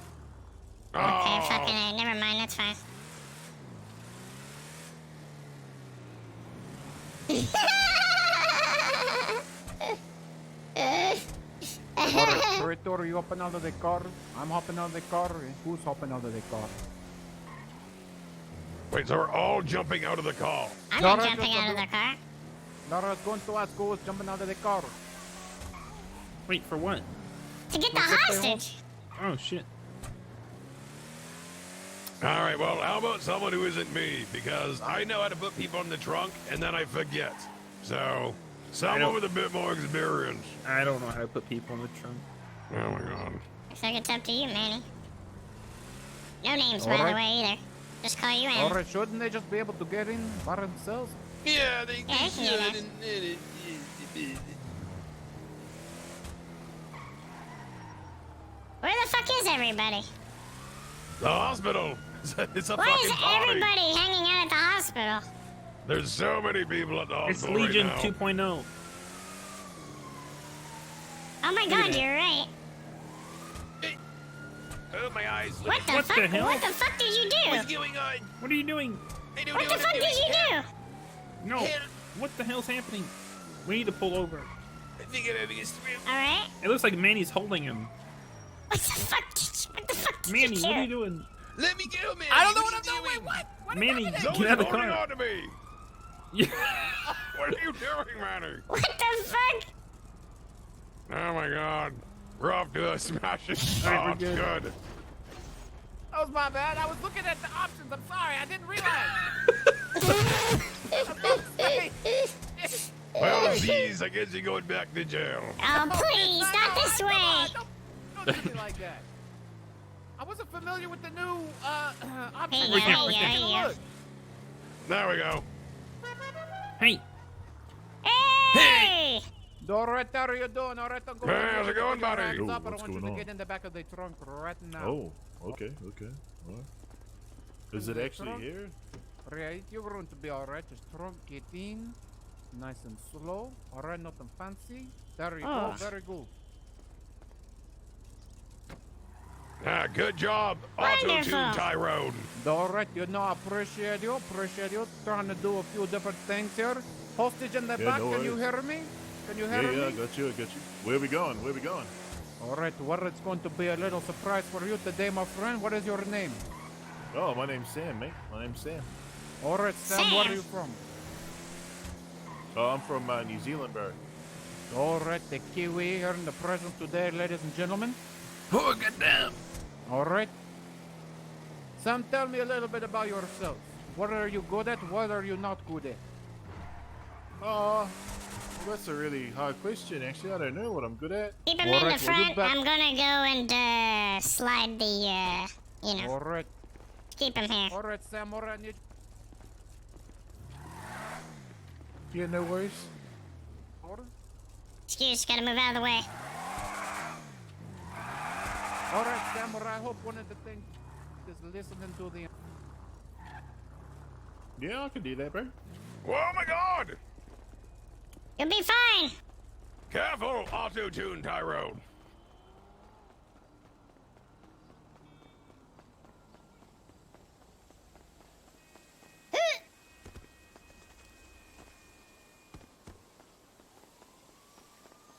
Okay, fucking A. Never mind, that's fine. Alright, Traitor, you hopping out of the car? I'm hopping out of the car. And who's hopping out of the car? Wait, so we're all jumping out of the car? I'm not jumping out of the car. Nara's going to ask who's jumping out of the car. Wait, for what? To get the hostage. Oh, shit. All right, well, how about someone who isn't me? Because I know how to put people in the trunk, and then I forget. So, someone with a bit more experience. I don't know how to put people in the trunk. Oh, my God. Looks like it's up to you, Manny. No names, by the way, either. Just call you in. Alright, shouldn't they just be able to get in by themselves? Yeah, they can do that. Where the fuck is everybody? The hospital. It's a Why fucking is party. everybody hanging out at the hospital? There's so many people at the It's hospital Legion right now. 2.0. Oh my god, you're right. Oh, my eyes. What the What fuck? the hell? What the fuck did you do? What's going on? What are you doing? What the fuck did you do? No. What the hell's happening? We need to pull over. I think I'm having a stroke. Alright. It looks like Manny's holding him. What the fuck did Manny, you what do? are you doing? Let me go, man. I don't know what I'm doing. Wait, what? Manny, Someone's get out of the holding car. on to me. Yeah. What are you doing, Manny? What the fuck? Oh, my God. We're off to a smashing All right, we're start. good. Good. That was my bad. I was looking at the options. I'm sorry. I didn't realize. Well, geez, I guess you're going back to jail. Oh, please, not this way. Don't do me like that. I wasn't familiar with the new options. Hey, yeah. There we go. Hey. Hey! Alright, how are you doing? Alright, I'm going. Hey, how's it going, buddy? I Yo, want what's you going to on? get in the back of the trunk right now. Oh, okay, okay. All right. Is it actually Trunk? here? Right, you're going to be alright. Just trunk, get in. Nice and slow. Alright, nothing fancy. There you go. Very good. Ah, good job, Auto-Tune Wonderful. Tyrone. Alright, you know, I appreciate you. Appreciate you. Trying to do a few different things here. Hostage in the Yeah, back. no Can you worries. hear me? Can you Yeah, hear yeah, I me? got you, I got you. Where we going? Where we going? Alright, well, it's going to be a little surprise for you today, my friend. What is your name? Oh, my name's Sam, mate. My name's Sam. Alright, Sam, where are you from? Oh, I'm from New Zealand, bro. Alright, the Kiwi here in the presence today, ladies and gentlemen. Oh, goddamn. Alright. Sam, tell me a little bit about yourself. What are you good at? What are you not good at? Oh, that's a really hard question, actually. I don't know what I'm good at. Keep him in the front. I'm gonna go and slide the, you know. Alright. Keep him here. Alright, Sam, alright. Yeah, no worries. Excuse, gotta move out of the way. Alright, Sam, alright. I hope one of the things is listening to the... Yeah, I can do that, bro. Oh my God! You'll be fine. Careful, auto-tune Tyrone.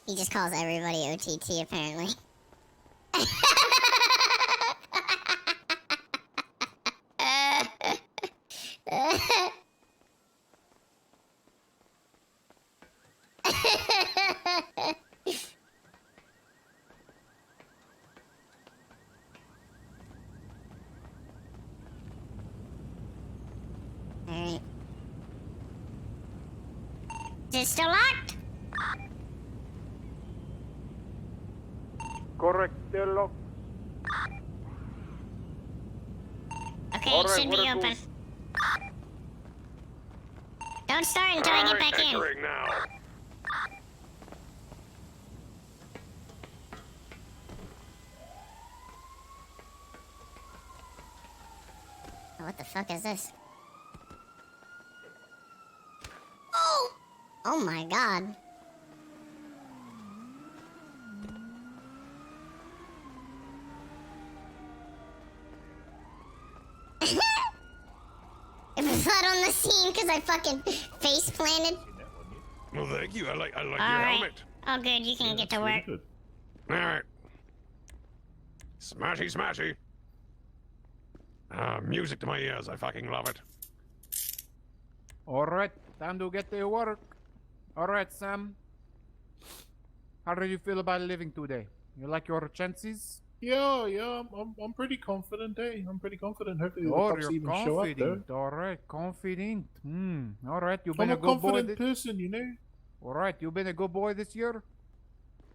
He just calls everybody OTT, apparently. Alright. Is it still locked? Correct, still locked. Okay, All it right, should be open. Don't start until I get back in. Now. What the fuck is this? Oh! Oh my god. It was blood on the scene because I fucking face planted. Well, thank you. I like your Alright. helmet. Oh good, you can get to work. All right. Smashy, smashy. Music to my ears. I fucking love it. Alright, time to get to work. Alright, Sam. How do you feel about living today? You like your chances? Yeah, I'm pretty confident, eh? I'm pretty confident. Hopefully the Oh, cops you're even show up, though. confident. Alright, confident. Alright, you've I'm been a a good boy. confident person, you know? Alright, you've been a good boy this year?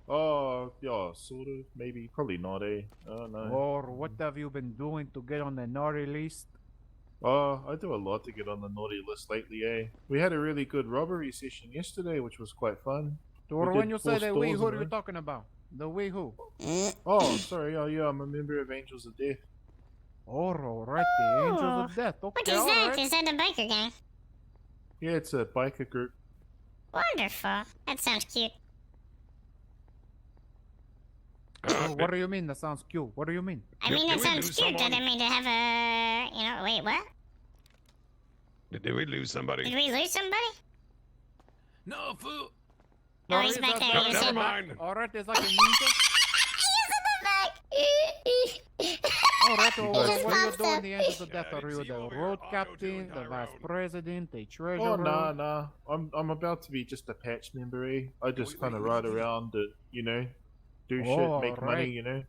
Yeah, sort of. Maybe. Probably not, eh? No. Or what have you been doing to get on the naughty list? I do a lot to get on the naughty list lately, eh? We had a really good robbery session yesterday, which was quite fun. Or We when did you 4 say the we, stores who in are a you row. talking about? The we who? Oh, sorry. Oh, yeah, I'm a member of Angels of Death. Oh, alright, the Angels of Death. Okay, What is that? alright. Is that a biker gang? Yeah, it's a biker group. Wonderful. That sounds cute. What do you mean that sounds cute? What do you mean? I mean, that sounds cute. That I mean to have a... You know, wait, what? Did we lose somebody? Did we lose somebody? No, fool. Oh, he's back there. You Never said... mind. Alright, there's like a ninja. Alright, well, what are you doing? The Angels of Death? Are you the road captain, the vice president, the treasurer? Oh, nah. I'm about to be just a patch member, eh? I just kind of ride around and, you know, do shit, make money, you know?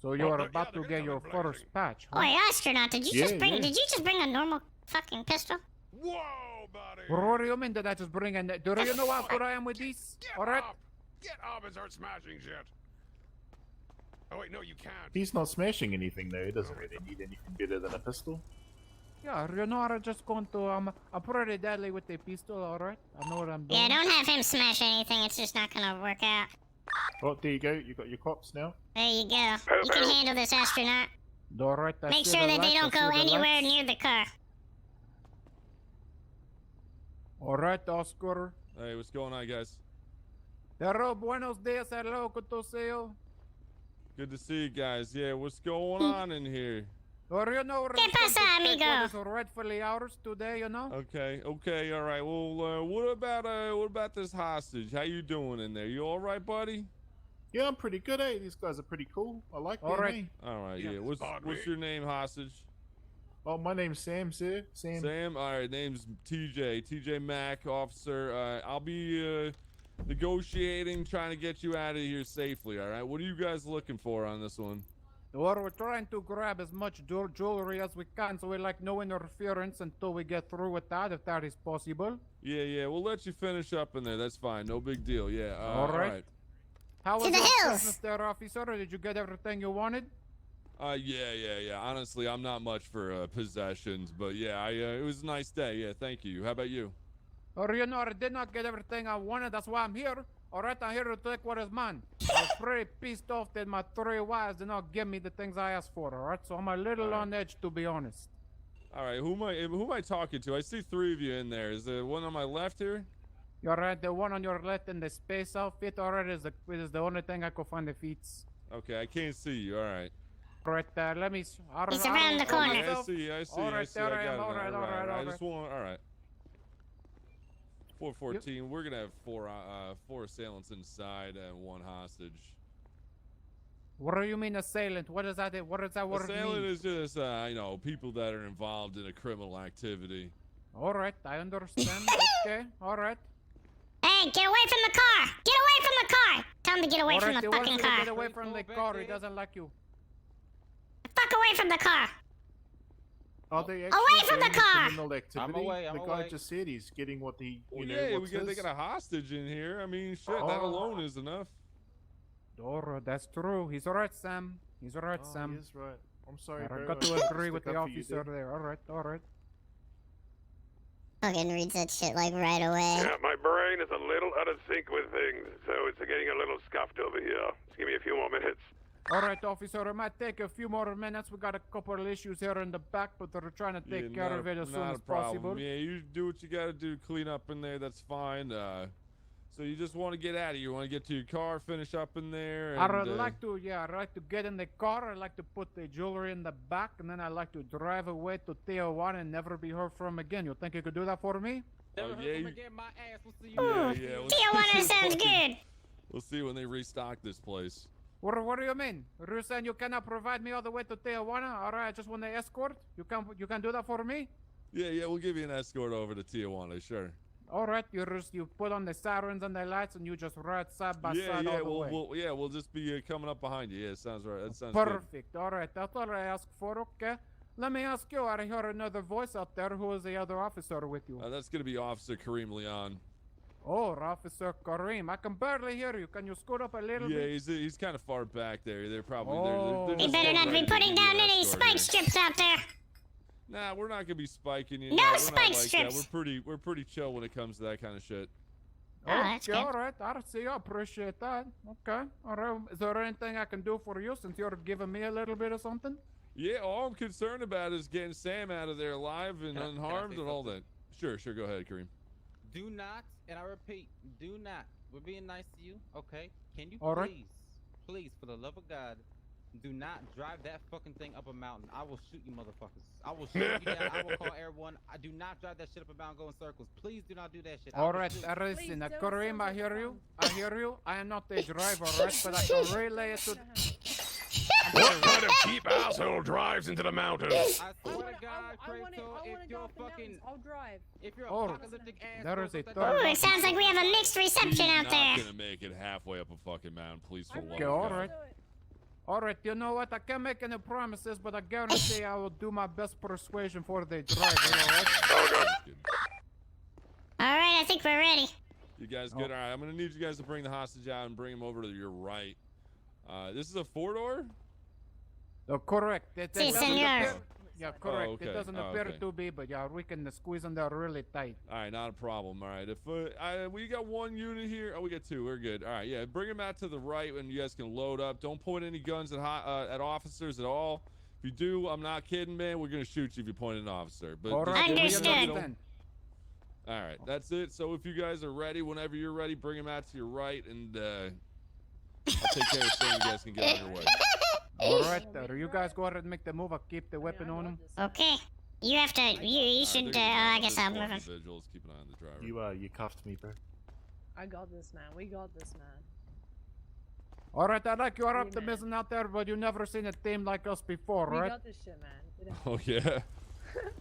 So you're about to get your first patch, huh? Oi, astronaut, did you just bring... Yeah. Did you just bring a normal fucking pistol? Whoa, buddy. What do you mean did I just bring in... Do you know how good I am with these? Alright? Get up and start smashing shit. Oh wait, no, you can't. He's not smashing anything, though. He doesn't really need anything better than a pistol. Yeah, you know, I'm just going to... I'm pretty deadly with the pistol, alright? I know what I'm doing. Yeah, don't have him smash anything. It's just not gonna work out. Oh, there you go. You got your cops now. There you go. You can handle this, astronaut. Alright, I Make see sure the that they lights, don't I go see the anywhere lights. near the car. Alright, Oscar. Hey, what's going on, guys? Hello, buenos dias, hello, good to see you. Good to see you guys. Yeah, what's going on in here? Or you know, ¿Qué pasa, amigo? what is rightfully ours today, you know? Okay, all right. Well, what about this hostage? How you doing in there? You all right, buddy? Yeah, I'm pretty good, eh? These guys are pretty cool. I like them, Alright. eh? All right, yeah. What's your name, hostage? Oh, my name's Sam, sir. Sam. Sam. All right, name's TJ. TJ Mack, officer. I'll be negotiating, trying to get you out of here safely. All right. What are you guys looking for on this one? Well, we're trying to grab as much jewelry as we can, so we like no interference until we get through with that, if that is possible. Yeah. We'll let you finish up in there. That's fine. No big deal. Yeah. All right. How was To the your hills! Christmas there, officer? Did you get everything you wanted? Yeah. Honestly, I'm not much for possessions, but yeah, it was a nice day. Yeah, thank you. How about you? Or you know, I did not get everything I wanted. That's why I'm here. All right, I'm here to take what is mine. I'm pretty pissed off that my 3 wives did not give me the things I asked for. All right, so I'm a little on edge, to be honest. All right, who am I talking to? I see 3 of you in there. Is there one on my left here? You're right. The one on your left in the space outfit, alright, is the only thing I could find the feet. Okay, I can't see you. All right. Right there. Let me. He's around the corner. Okay, I see. All right, I see. I got it. all right. I just want. All right. 414. We're gonna have four assailants inside and 1 hostage. What do you mean assailant? What is that? What does that word mean? Assailant is just people that are involved in a criminal activity. All right, I understand. Okay, all right. Hey, get away from the car! Get away from the car! Tell him to get away from the fucking car. Get away from the car. He doesn't like you. Fuck away from the car! Are they away from the car! I'm away. The guy just said he's getting what he, they got a hostage in here. I mean, shit, that alone is enough. Doro, that's true. He's alright, Sam. He's alright, Sam. He is right. I'm sorry. I got to agree with the officer there. Alright. Fucking reads that shit like right away. Yeah, my brain is a little out of sync with things, so it's getting a little scuffed over here. Just give me a few more minutes. Alright, officer, it might take a few more minutes. We got a couple of issues here in the back, but they're trying to take care of it as soon as possible. Yeah, you do what you gotta do, clean up in there, that's fine. So you just want to get out of here. You want to get to your car, finish up in there. And, I'd like to get in the car. I'd like to put the jewelry in the back, and then I'd like to drive away to Tijuana and never be heard from again. You think you could do that for me? Never heard from again. My ass will see you. Ooh, Tijuana sounds good. We'll see when they restock this place. What do you mean? You're saying you cannot provide me all the way to Tijuana? All right, I just want the escort. You can do that for me? Yeah, we'll give you an escort over to Tijuana, sure. All right, you put on the sirens and the lights, and you just ride side by side all the way. We'll just be coming up behind you. Yeah, sounds right. That sounds perfect. Good. All right, that's all I ask for. Okay. Let me ask you. I hear another voice out there. Who is the other officer with you? That's gonna be Officer Kareem Leon. Oh, Officer Kareem. I can barely hear you. Can you scoot up a little bit? Yeah, he's kind of far back there. They're probably. He better not be putting down any spike strips out there. Nah, we're not gonna be spiking you. No we're spike not like strips. That. We're pretty chill when it comes to that kind of shit. Okay, all right. I see. I appreciate that. Okay, all right. Is there anything I can do for you since you're giving me a little bit of something? Yeah, all I'm concerned about is getting Sam out of there alive and unharmed and all that. Sure. Go ahead, Kareem. Do not, and I repeat, do not. We're being nice to you, okay? Can you please, for the love of God, do not drive that fucking thing up a mountain. I will shoot you motherfuckers. I will shoot you down. I will call everyone. I do not drive that shit up a mountain, go in circles. Please do not do that shit. All right, listen, Kareem, I hear you. I am not a driver, right? But I can relay it to... What kind of cheap asshole drives into the mountains? I swear to God, Kratos, if you're fucking... I'll drive. If you're apocalyptic ass... There is a Ooh, it sounds like we have a mixed reception out there. You're not gonna make it halfway up a fucking mountain, please, for love of God. All right, you know what? I can't make any promises, but I guarantee I will do my best persuasion for the driver. All right, I think we're ready. You guys good? All right, I'm gonna need you guys to bring the hostage out and bring him over to your right. This is a 4-door? Oh, correct. Si, senor. Yeah, correct. Oh, okay. It doesn't appear to be, but yeah, we can squeeze them there really tight. All right, not a problem. All right, if we got 1 unit here, we got 2. We're good. All right, yeah, bring them out to the right, and you guys can load up. Don't point any guns at officers at all. If you do, I'm not kidding, man. We're gonna shoot you if you point at an officer. But all right, understood. All right, that's it. So if you guys are ready, whenever you're ready, bring them out to your right, and I'll take care of things. You guys can get on your way. All right, you guys go ahead and make the move. I'll keep the weapon on him. Okay. You have to. You should. I guess I'll move him. Vigils, keep an eye on the driver. You cuffed me, bro. I got this, man. We got this, man. All right, I like your optimism out there, but you never seen a team like us before, right? We got this shit, man. Oh yeah.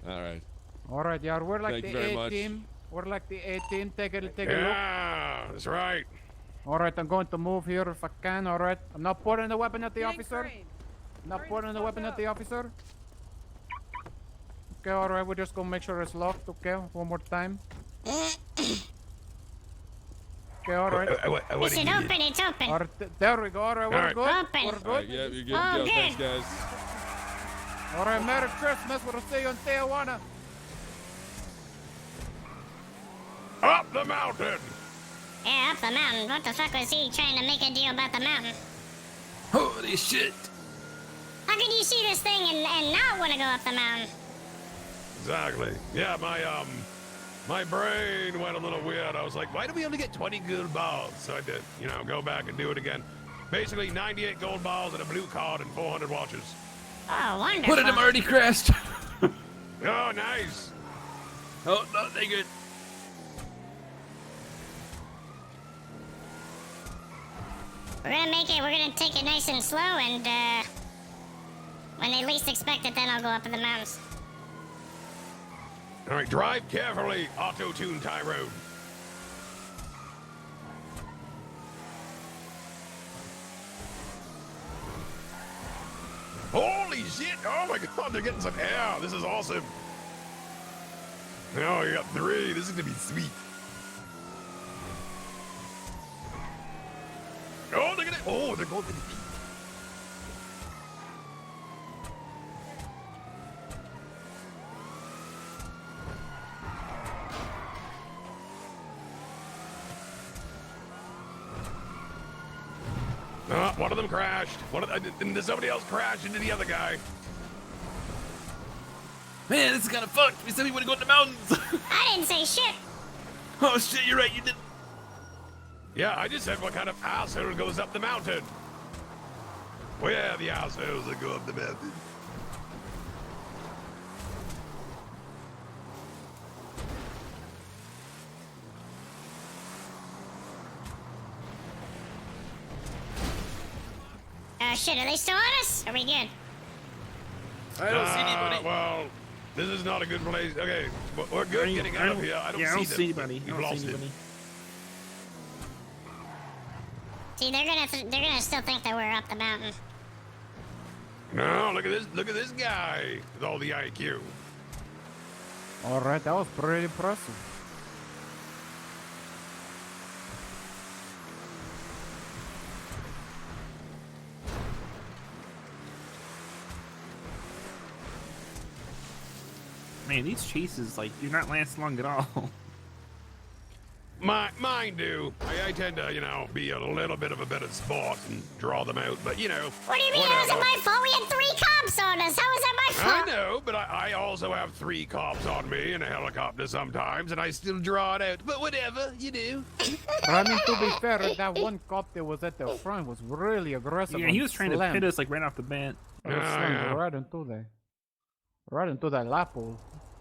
All right. All right, yeah, we're like Thank the you very A team. We're like the A team. Take a look. Yeah, that's right. All right, I'm going to move here if I can. All right, I'm not pointing the weapon at the officer. Not pointing the weapon at the officer. Okay, all right, we're just gonna make sure it's locked. Okay, one more time. Okay, all right. Is it open? It's open. All right, there we go. All right, we're good. Open. We're good. All right, yeah, you're good. Oh, Go. good. Thanks, guys. All right, Merry Christmas. We'll see you in Tijuana. Up the mountain. Yeah, up the mountain. What the fuck was he trying to make a deal about the mountain? Holy shit. How can you see this thing and not want to go up the mountain? exactly. Yeah, my brain went a little weird. I was like, why do we only get 20 gold balls? So I did, go back and do it again. Basically, 98 gold balls and a blue card and 400 watches. Oh, wonderful. What, him already crashed? Oh, nice. Oh, no, they good. We're gonna take it nice and slow, and when they least expect it, then I'll go up in the mountains. All right, drive carefully, auto-tune Tyrone. Holy shit! Oh my god, they're getting some air. This is awesome. Oh, you got 3. This is gonna be sweet. Oh, look at it. Oh, they're going to the peak. One of them crashed. And somebody else crashed into the other guy. Man, this is kind of fucked. We said we want to go in the mountains. I didn't say shit. Oh shit, you're right. You did. Yeah, I just said what kind of asshole goes up the mountain. Where are the assholes that go up the mountain? Shit, are they still on us? Are we good? I don't see anybody. Well, this is not a good place. Okay, we're good getting out of here. I don't see anybody. We've lost it. See, they're gonna still think that we're up the mountain. No, look at this guy with all the IQ. All right, that was pretty impressive. Man, these chases do not last long at all. Mine do. I tend to, be a little bit of a better sport and draw them out, but What do you mean it wasn't my fault? We had 3 cops on us. How is that my fault? I know, but I also have 3 cops on me in a helicopter sometimes, and I still draw it out. But whatever, you do. I mean, to be fair, that one cop that was at the front was really aggressive. Yeah, he was trying to pit us right off the bat. Right into that lap hole.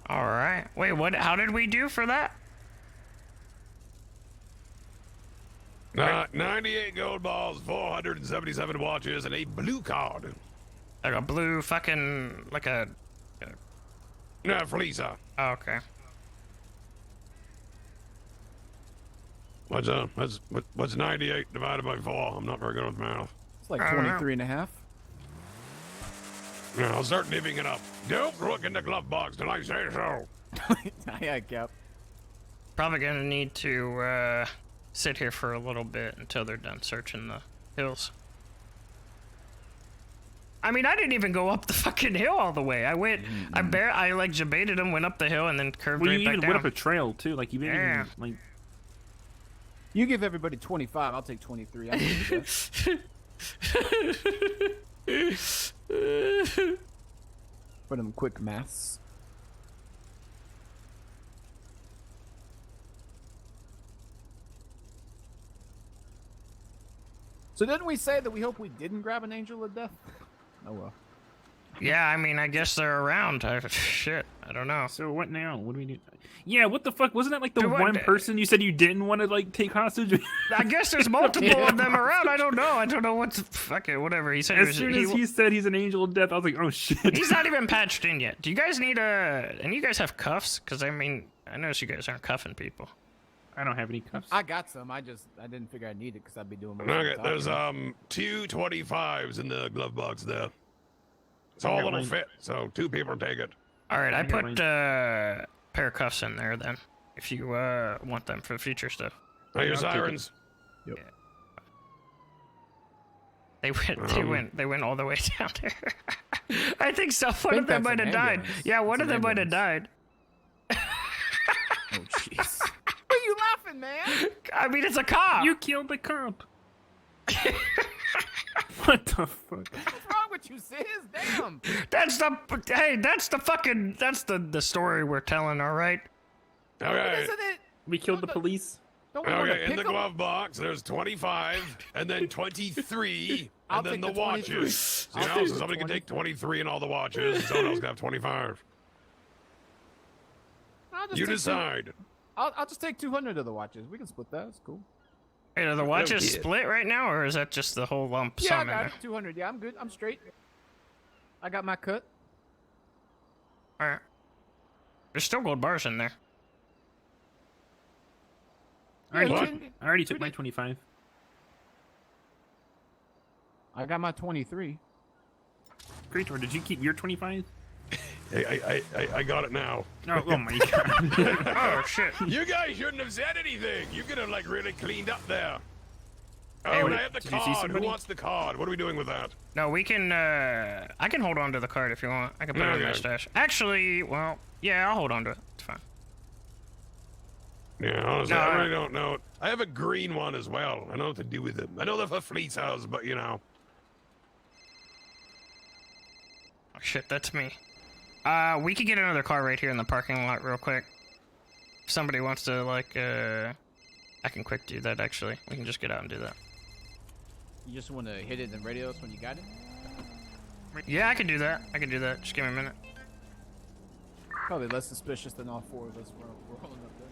All right. Wait, what? How did we do for that? 98 gold balls, 477 watches, and a blue card. Like a blue fucking No, Felisa. Oh, okay. What's 98 divided by 4? I'm not very good with math. It's like 23 and a half. No, I'll start nipping it up. Don't look in the glove box till I say so. Yeah, Cap. Probably gonna need to sit here for a little bit until they're done searching the hills. I mean, I didn't even go up the fucking hill all the way. I went, I debated them, went up the hill, and then curved right back down. You even went up a trail too, you didn't even You give everybody 25. I'll take 23. I'll for them quick maths. So didn't we say that we hope we didn't grab an angel of death? Oh well. Yeah, I mean, I guess they're around. Shit, I don't know. So what now? What do we do? Yeah, what the fuck? Wasn't that the one person you said you didn't want to take hostage? I guess there's multiple of them around. I don't know. I don't know what's fucking whatever. He said as soon as he said he's an angel of death, I was like, oh shit. He's not even patched in yet. Do you guys need and you guys have cuffs? Because I mean, I notice you guys aren't cuffing people. I don't have any cuffs. I got some. I didn't figure I needed it because I'd be doing. Okay, there's 2 25s in the glove box there. It's all it'll fit, so 2 people take it. All right, I put a pair of cuffs in there then, if you want them for future stuff. Are your sirens? Yep. Yeah. They went all the way down there. I think so. One of them might have died. Yeah, one of them might have died. Oh jeez. What are you laughing, man? I mean, it's a cop. You killed the cop. What the fuck? What's wrong with you, sis? Damn. That's the story we're telling, all right? Okay. Isn't it? We killed the police. Don't we wanna Okay, in pick the 'em? glove box, there's 25, and then 23, I'll and then take the the 23. watches. I'll You know, take so the somebody can 20. take 23 and all the watches. Someone else can have 25. I'll just You take decide. I'll just take 200 of the watches. We can split that. It's cool. Hey, are the watches kid. split right now, or is that just the whole lump Yeah, I sum in got there? it. 200. Yeah, I'm good. I'm straight. I got my cut. All right. There's still gold bars in there. I Yeah, already took my 25. I got my 23. Great, or did you keep your 25? I got it now. Oh my god. Oh shit. You guys shouldn't have said anything. You could have like really cleaned up there. Oh, Hey, and wait, I have the did you see card. Who somebody? wants the card? What are we doing with that? No, we can, I can hold on to the card if you want. I can put it in my Okay. stash. Actually, well, yeah, I'll hold on to it. It's fine. Yeah, honestly, No, I really don't know. I have a green one as well. I don't know what to do with them. I know they're for Fleet's house, but you know. Oh, shit, that's me. We could get another car right here in the parking lot real quick. If somebody wants to, like, I can quick do that, actually. We can just get out and do that. You just want to hit it in radios when you got it? Yeah, I can do that. I can do that. Just give me a minute. Probably less suspicious than all four of us. We're rolling up there.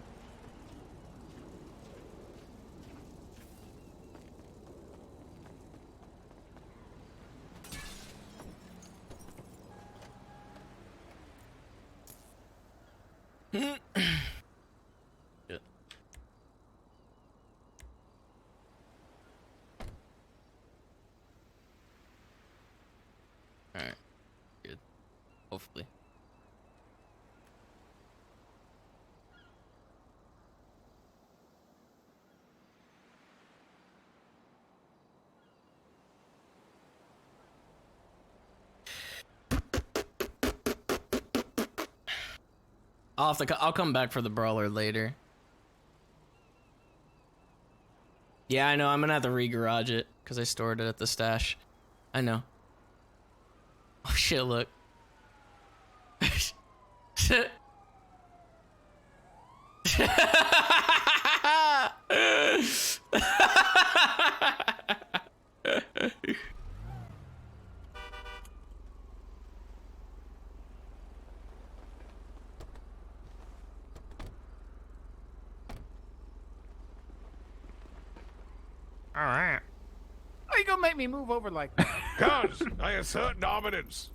Good. Alright. Good. Hopefully. I'll come back for the brawler later. Yeah, I know. I'm gonna have to re-garage it because I stored it at the stash. I know. Oh shit! Look. All right. How you gonna make me move over like that? Cuz I assert dominance.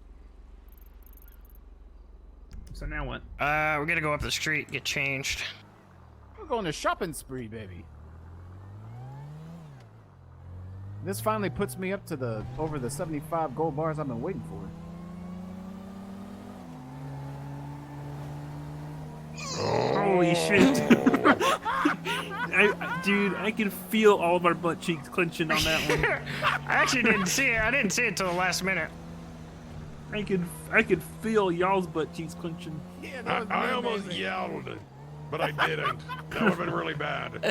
So now what? We're gonna go up the street, get changed. We're going to shopping spree, baby. This finally puts me up to over the 75 gold bars I've been waiting for. Holy shit. Dude, I can feel all of our butt cheeks clenching on that one. I actually didn't see it. I didn't see it till the last minute. I could feel y'all's butt cheeks clenching. Yeah, I almost yelled, but I didn't. That would have been really bad.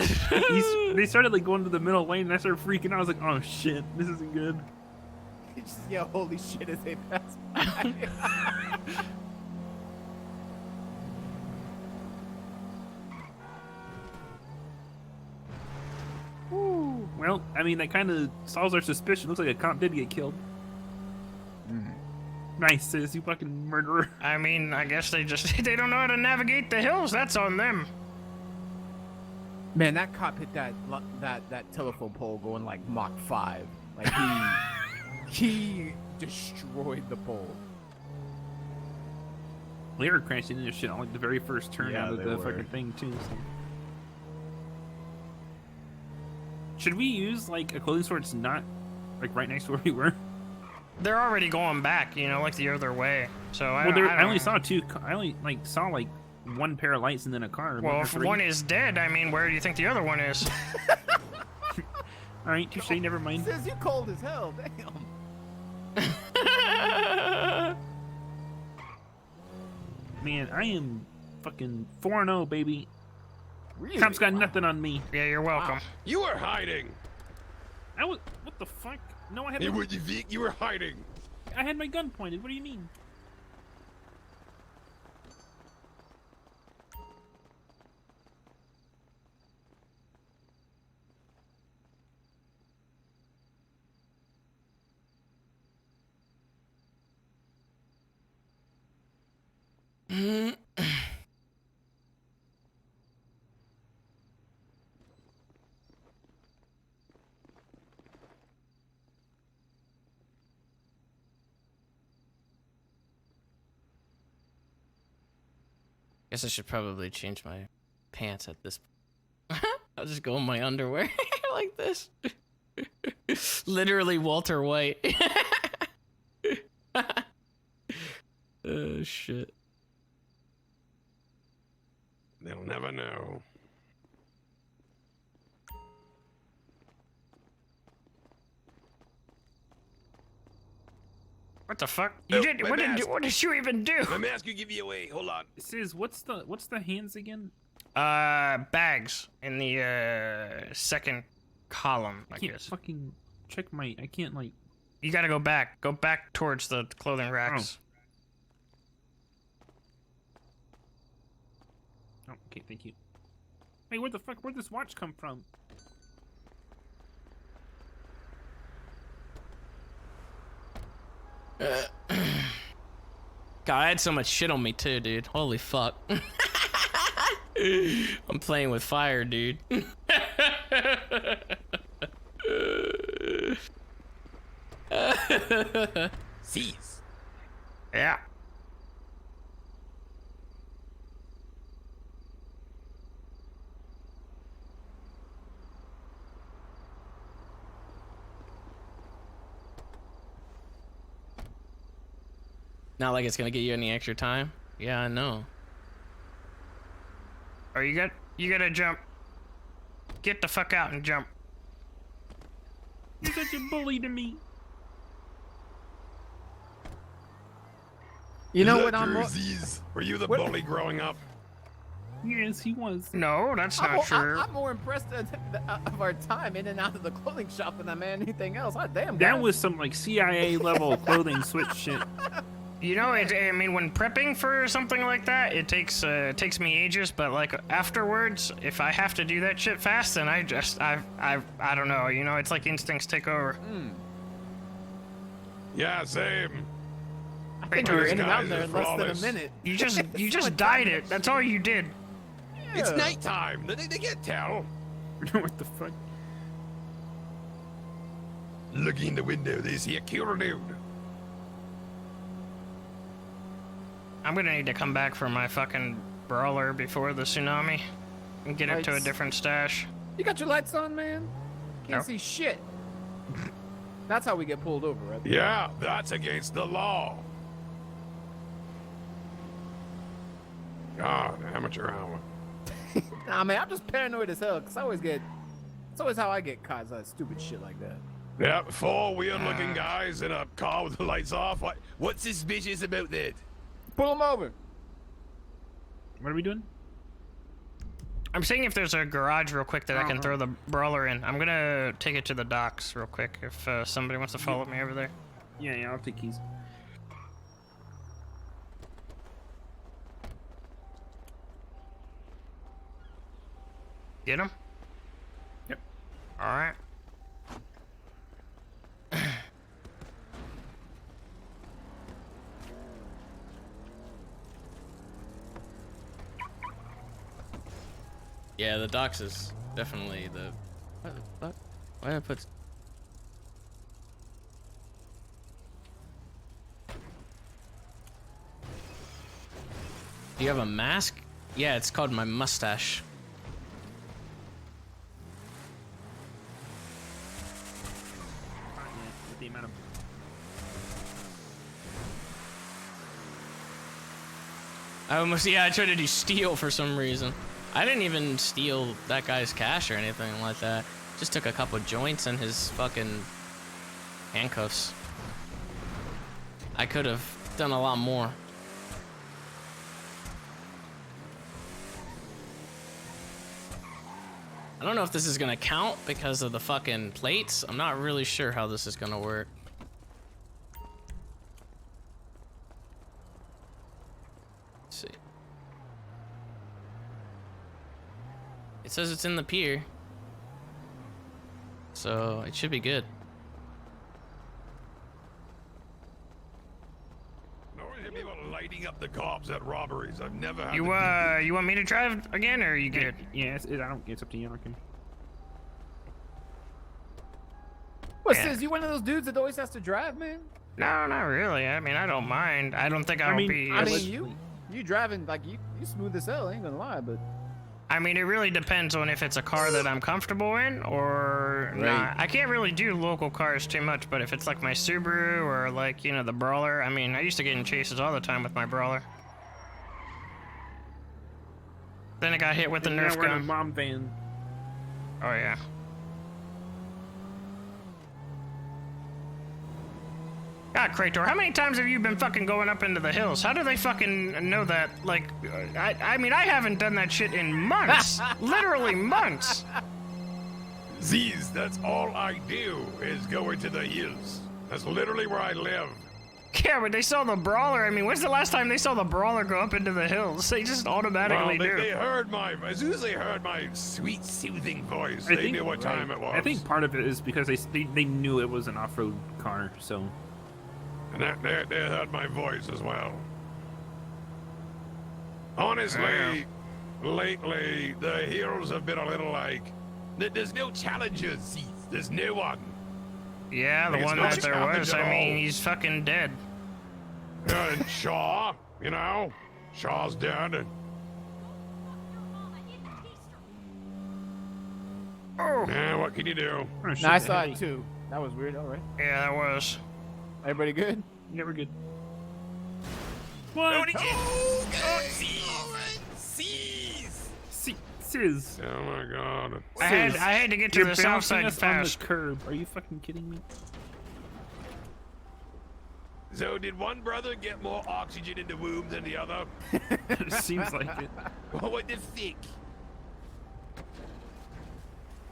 They started like going to the middle lane, and I started freaking out. I was like, "Oh shit, this isn't good." You just yell holy shit as they pass by. Ooh. Well, I mean, that kind of solves our suspicion. Looks like a cop did get killed. Nice, sis, you fucking murderer. I mean, I guess they don't know how to navigate the hills. That's on them. Man, that cop hit that telephone pole going like Mach 5. Like he destroyed the pole. They were crashing into shit on like the very first turn Yeah, out of they the were. fucking thing too. So. Should we use like a clothing store that's not like right next to where we were? They're already going back, you know, like the other way. So I only saw two. I only like saw like one pair of lights and then a car. Well, if one is dead, I mean, where do you think the other one is? All right, touche. Never mind. Says you cold as hell. Damn. Man, I am fucking 4-0, baby. Really? Cops got nothing on me. Yeah, you're welcome. You were hiding. I was. What the fuck? No, I had. Hey, what do you think you were hiding? I had my gun pointed. What do you mean? Guess I should probably change my pants at this point. I'll just go in my underwear like this. Literally Walter White. Oh shit. They'll never know. What the fuck? You did? What did you even do? My mask could give you away. Hold on. This is what's the hands again? Bags in the second column. I can't guess. Fucking check my. I can't like. You gotta go back. Go back towards the clothing racks. Oh, okay, thank you. Hey, where the fuck? Where'd this watch come from? God, I had so much shit on me too, dude. Holy fuck. I'm playing with fire, dude. Seize. Yeah. Not like it's gonna get you any extra time. Yeah, I know. Oh, you gotta jump. Get the fuck out and jump. You're such a bully to me. You know what I'm... Were you the bully growing up? Yes, he was. No, that's not true. I'm more impressed of our time in and out of the clothing shop than I am anything else. Hot damn, That guys. was some like CIA level clothing switch shit. You know, I mean, when prepping for something like that, it takes me ages. But like afterwards, if I have to do that shit fast, then I don't know. You know, it's like instincts take over. Yeah, same. I think we were in and out there in less than a minute. You just dyed it. That's all you did. Yeah. It's nighttime. They can't tell. What the fuck? Looking in the window, they see a killer dude. I'm gonna need to come back for my fucking brawler before the tsunami and get it to a Lights. different stash. You got your lights on, man? Can't Nope. see shit. That's how we get pulled over, right? Yeah, that's against the law. God, amateur hour. Nah, man, I'm just paranoid as hell, because it's always how I get caught, stupid shit like that. Yeah, four weird-looking guys in a car with the lights off. What's suspicious about that? Pull them over. What are we doing? I'm seeing if there's a garage real quick that I can throw the brawler in. I'm gonna take it to the docks real quick if somebody wants to follow me over there. Yeah, I'll take keys. Get him? Yep. All right. Yeah, the docks is definitely the... What the fuck? Why did I put... Do you have a mask? Yeah, it's called my mustache. With the amount of... I tried to do steal for some reason. I didn't even steal that guy's cash or anything like that. Just took a couple joints and his fucking handcuffs. I could have done a lot more. I don't know if this is gonna count because of the fucking plates. I'm not really sure how this is gonna work. Let's see. It says it's in the pier, so it should be good. People lighting up the cops at robberies. I've never had. You you want me to drive again, or are you good? Yeah, it's up to you. Okay. What, Sis, you one of those dudes that always has to drive, man? No, not really. I mean, I don't mind. I don't think I'll be. I mean, you driving like you smooth as hell. I ain't gonna lie, but. I mean, it really depends on if it's a car that I'm comfortable in or not. I can't really do local cars too much, but if it's like my Subaru or like, you know, the Brawler, I mean, I used to get in chases all the time with my Brawler. Then I got hit with the Nerf gun. We're in a mom van. Oh, yeah. God, Krator, how many times have you been fucking going up into the hills? How do they fucking know that? Like, I mean, I haven't done that shit in months. Literally months. Z's, that's all I do is go into the hills. That's literally where I live. Yeah, but they saw the Brawler. I mean, when's the last time they saw the Brawler go up into the hills? They just automatically do. They heard as soon as they heard my sweet, soothing voice, they knew what time it was. I think part of it is because they knew it was an off-road car, so. And they heard my voice as well. Honestly, lately, the heroes have been a little like, there's no challengers, there's no one. Yeah, the one that there was, I mean, he's fucking dead. And Shaw, you know, Shaw's dead. And... Oh. Yeah, what can you do? No, I saw it too. That was weird, alright. Yeah, that was. Everybody good? Yeah, we're good. What? Seize! Oh my god. I had to get to the south side us fast. On the curb. Are you fucking kidding me? So did one brother get more oxygen in the womb than the other? It seems like it. What the fuck?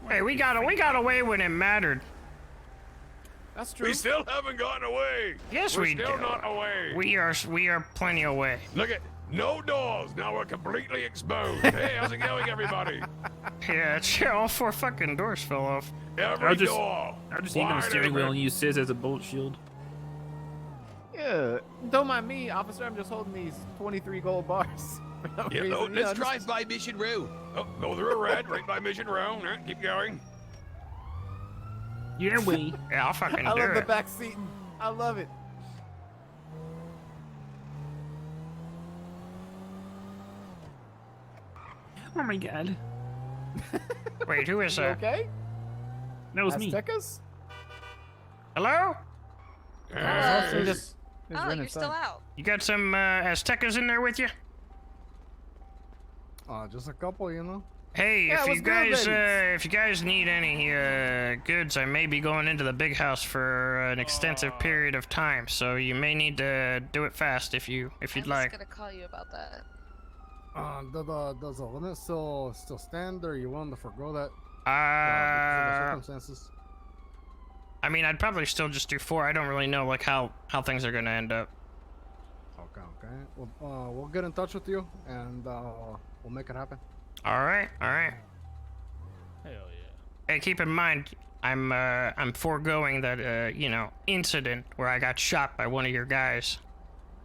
Hey, we got away when it mattered. That's true. We still haven't gotten away. Yes, we're we still do. not away. We are plenty away. Look at no doors. Now we're completely exposed. Hey, how's it going, everybody? Yeah, sure. All 4 fucking doors fell off. Every door. I'll just eat on the steering wheel and use Sis as a bullet shield. Yeah, don't mind me, officer. I'm just holding these 23 gold bars. Yeah, let's drive by Mission Row. Oh, go through a red, right by Mission Row. Right, keep going. Your way. Yeah, I'll fucking do it. I love the back seating. I love it. Oh my god. Wait, who is that? Okay. That was me. Aztecas? Hello? You're still out. You got some Aztecas in there with you? Just a couple, you know. Hey, Yeah, if you guys need any goods, I may be going into the big house for an extensive period of time, so you may need to do it fast if you'd like. I was gonna call you about that. Does the limit still stand, or you willing to forgo that? Because of the circumstances. I mean, I'd probably still just do 4. I don't really know like how things are gonna end up. Okay. Well, we'll get in touch with you, and we'll make it happen. All right. Hell yeah. Hey, keep in mind, I'm foregoing that incident where I got shot by one of your guys.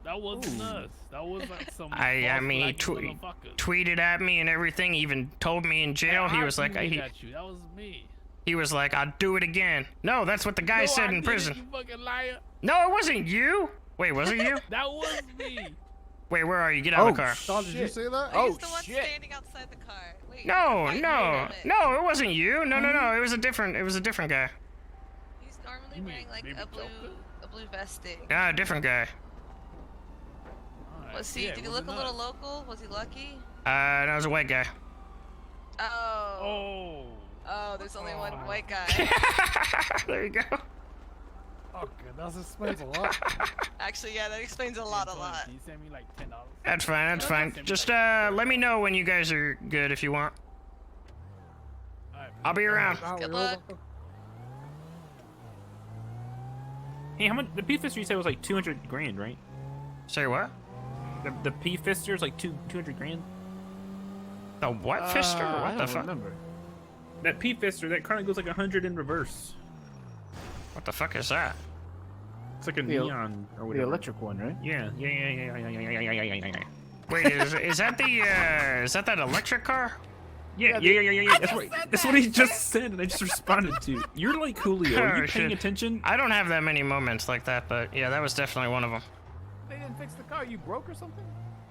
That wasn't us. That was like some. I mean, he tweeted at me and everything. Even told me in jail. He was like, That was me. He was like, I'll do it again. No, that's what the guy said in prison. You fucking liar. No, it wasn't you. Wait, was it you? That was me. Wait, where are you? Get out of the car. Don, did you say that? I was the one standing outside the car. Wait, No, it wasn't you. No, it was a different guy. He's normally wearing like a blue vesting. Ah, different guy. Was he? Did he look a little local? Was he lucky? No, it was a white guy. Oh, there's only one white guy. There you go. Okay, that explains a lot. Actually, yeah, that explains a lot. Can you send me like $10? That's fine. Just let me know when you guys are good if you want. Alright, I'll be around. Good luck. Hey, how much? The P-Fister you said was like 200 grand, right? Say what? The P-Fister is like 200 grand. The what Fister? What the fuck? Remember. That P-Fister that kind of goes like 100 in reverse. What the fuck is that? It's like a neon or whatever. The electric one, right? Yeah. Wait, is that that electric car? Yeah. That's what he just said, and I just responded to. You're like Julio. Are you paying attention? I don't have that many moments like that, but yeah, that was definitely one of them. They didn't fix the car. You broke or something?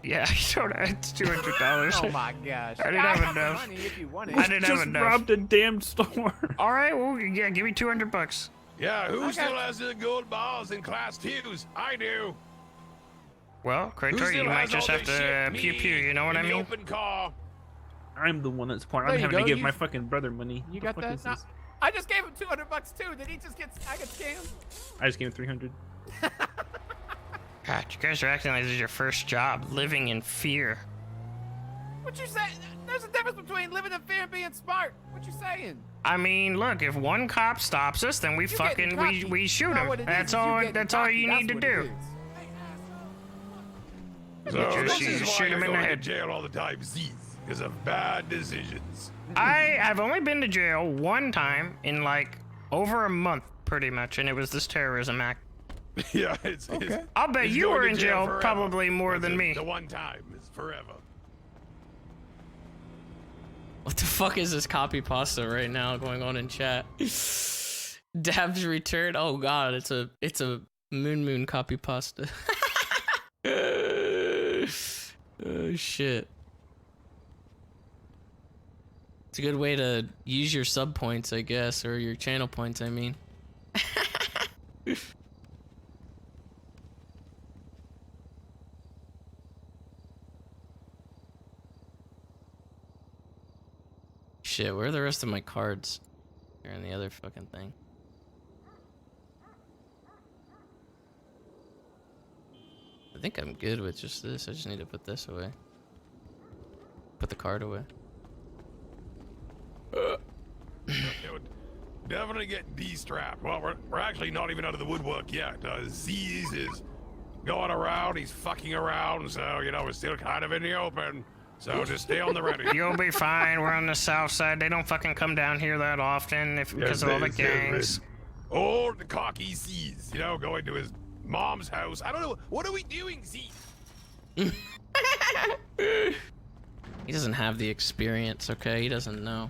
Yeah, I don't. It's $200. Oh my gosh! I didn't have enough. Money if you want it. I didn't have enough. Robbed a damn store. All right, well, yeah, give me $200. Yeah, who still has the gold balls in Class 2s? I do. Well, Krator, you might just have to pew pew. You know what I mean? Open car. I'm the one that's poor. I'm having to give my fucking brother money. You got that? No, I just gave him $200 too. Did he just get? I got scammed. I just gave him 300. God, you guys are acting like this is your first job, living in fear. What you say? There's a difference between living in fear and being smart. What you saying? I mean, look, if one cop stops us, then we we shoot him. That's all you need to do. So this is why you're going to jail all the time, Z's, because of bad decisions. I've only been to jail one time in like over a month, pretty much, and it was this terrorism act. Yeah, it's I'll bet you were in jail probably more than me. The one time is forever. What the fuck is this copy pasta right now going on in chat? Dab's return. Oh god, it's a moon copy pasta. Oh shit. It's a good way to use your sub points, I guess, or your channel points, I mean. Shit, where are the rest of my cards? They're in the other fucking thing. I think I'm good with just this. I just need to put this away. Put the card away. Definitely get de-strapped. Well, we're actually not even out of the woodwork yet. Z's is going around, he's fucking around, so, you know, we're still kind of in the open. So just stay on the ready. You'll be fine. We're on the south side. They don't fucking come down here that often because of all the gangs. Old cocky Z's, you know, going to his mom's house. I don't know. What are we doing, Z? He doesn't have the experience, okay? He doesn't know.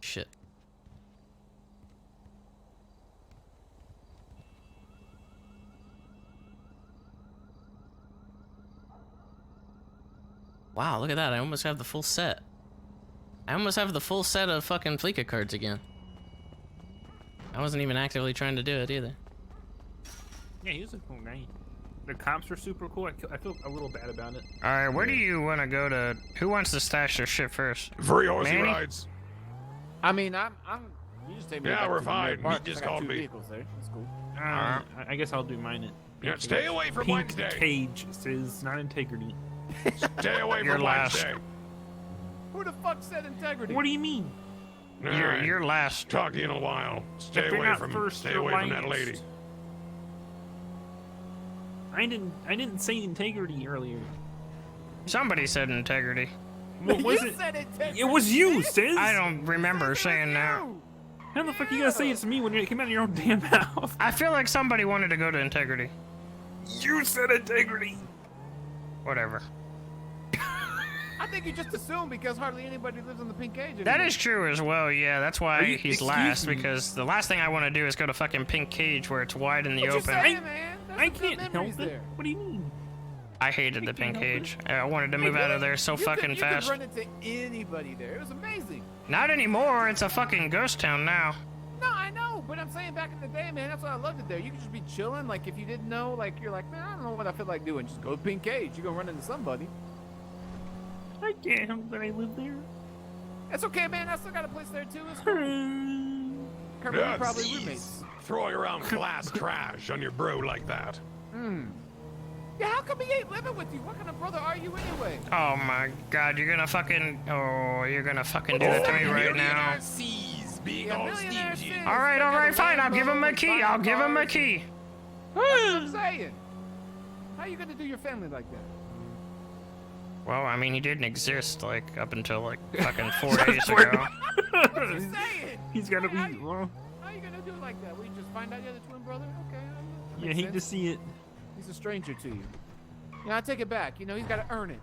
Shit. Wow, look at that. I almost have the full set. I almost have the full set of fucking Fleeka cards again. I wasn't even actively trying to do it either. Yeah, he was a cool guy. The cops were super cool. I feel a little bad about it. Alright, where do you want to go to? Who wants to stash their shit first? Free horsey rides. I mean, I'm you just take me back we're to fine. Park. He just I got called two me. vehicles there. That's cool. I guess I'll do mine at Yeah, stay away from Pink Wednesday. Cage says not integrity. Stay away You're from last. Wednesday. Who the fuck said integrity? What do you mean? You're last. Talk to you in a while. Stay If they're away not from first, stay they're away from that last. lady. I didn't say integrity earlier. Somebody said integrity. What was You it? said integrity. It was you, Sis. I don't remember saying that. How the fuck you gonna say it to me when it came out of your own damn mouth? I feel like somebody wanted to go to integrity. You said integrity. Whatever. I think you just assume because hardly anybody lives in the pink cage anymore. That is true as well, yeah. That's why he's excuse last, me? because the last thing I want to do is go to fucking pink cage where it's wide in the What you open. saying, man? There's I some good can't memories help it. there. What do you mean? I hated the pink cage. I wanted to move out of there so fucking fast. You could run into anybody there. It was amazing. Not anymore. It's a fucking ghost town now. No, I know, but I'm saying back in the day, man, that's what I loved it there. You could just be chilling, like if you didn't know, like you're like, man, I don't know what I feel like doing. Just go to Pink Cage. You're gonna run into somebody. I can't help that I live there. That's okay, man. I still got a place there too. It's cool. Kirby, Yeah, we're probably Z's. roommates. throwing around class trash on your bro like that? Yeah, how come he ain't living with you? What kind of brother are you anyway? Oh my God, you're gonna fucking do that to me right now. All right, fine. I'll give him a key. I'll give him a key. That's what I'm saying. How you gonna do your family like that? Well, I mean, he didn't exist like up until like fucking 4 days ago. What you saying? He's gotta be. Well, How you gonna do it like that? We just find out you're the twin brother? Okay. that yeah, makes hate sense. to see it. He's a stranger to you. Yeah, I take it back. You know, he's got to earn it.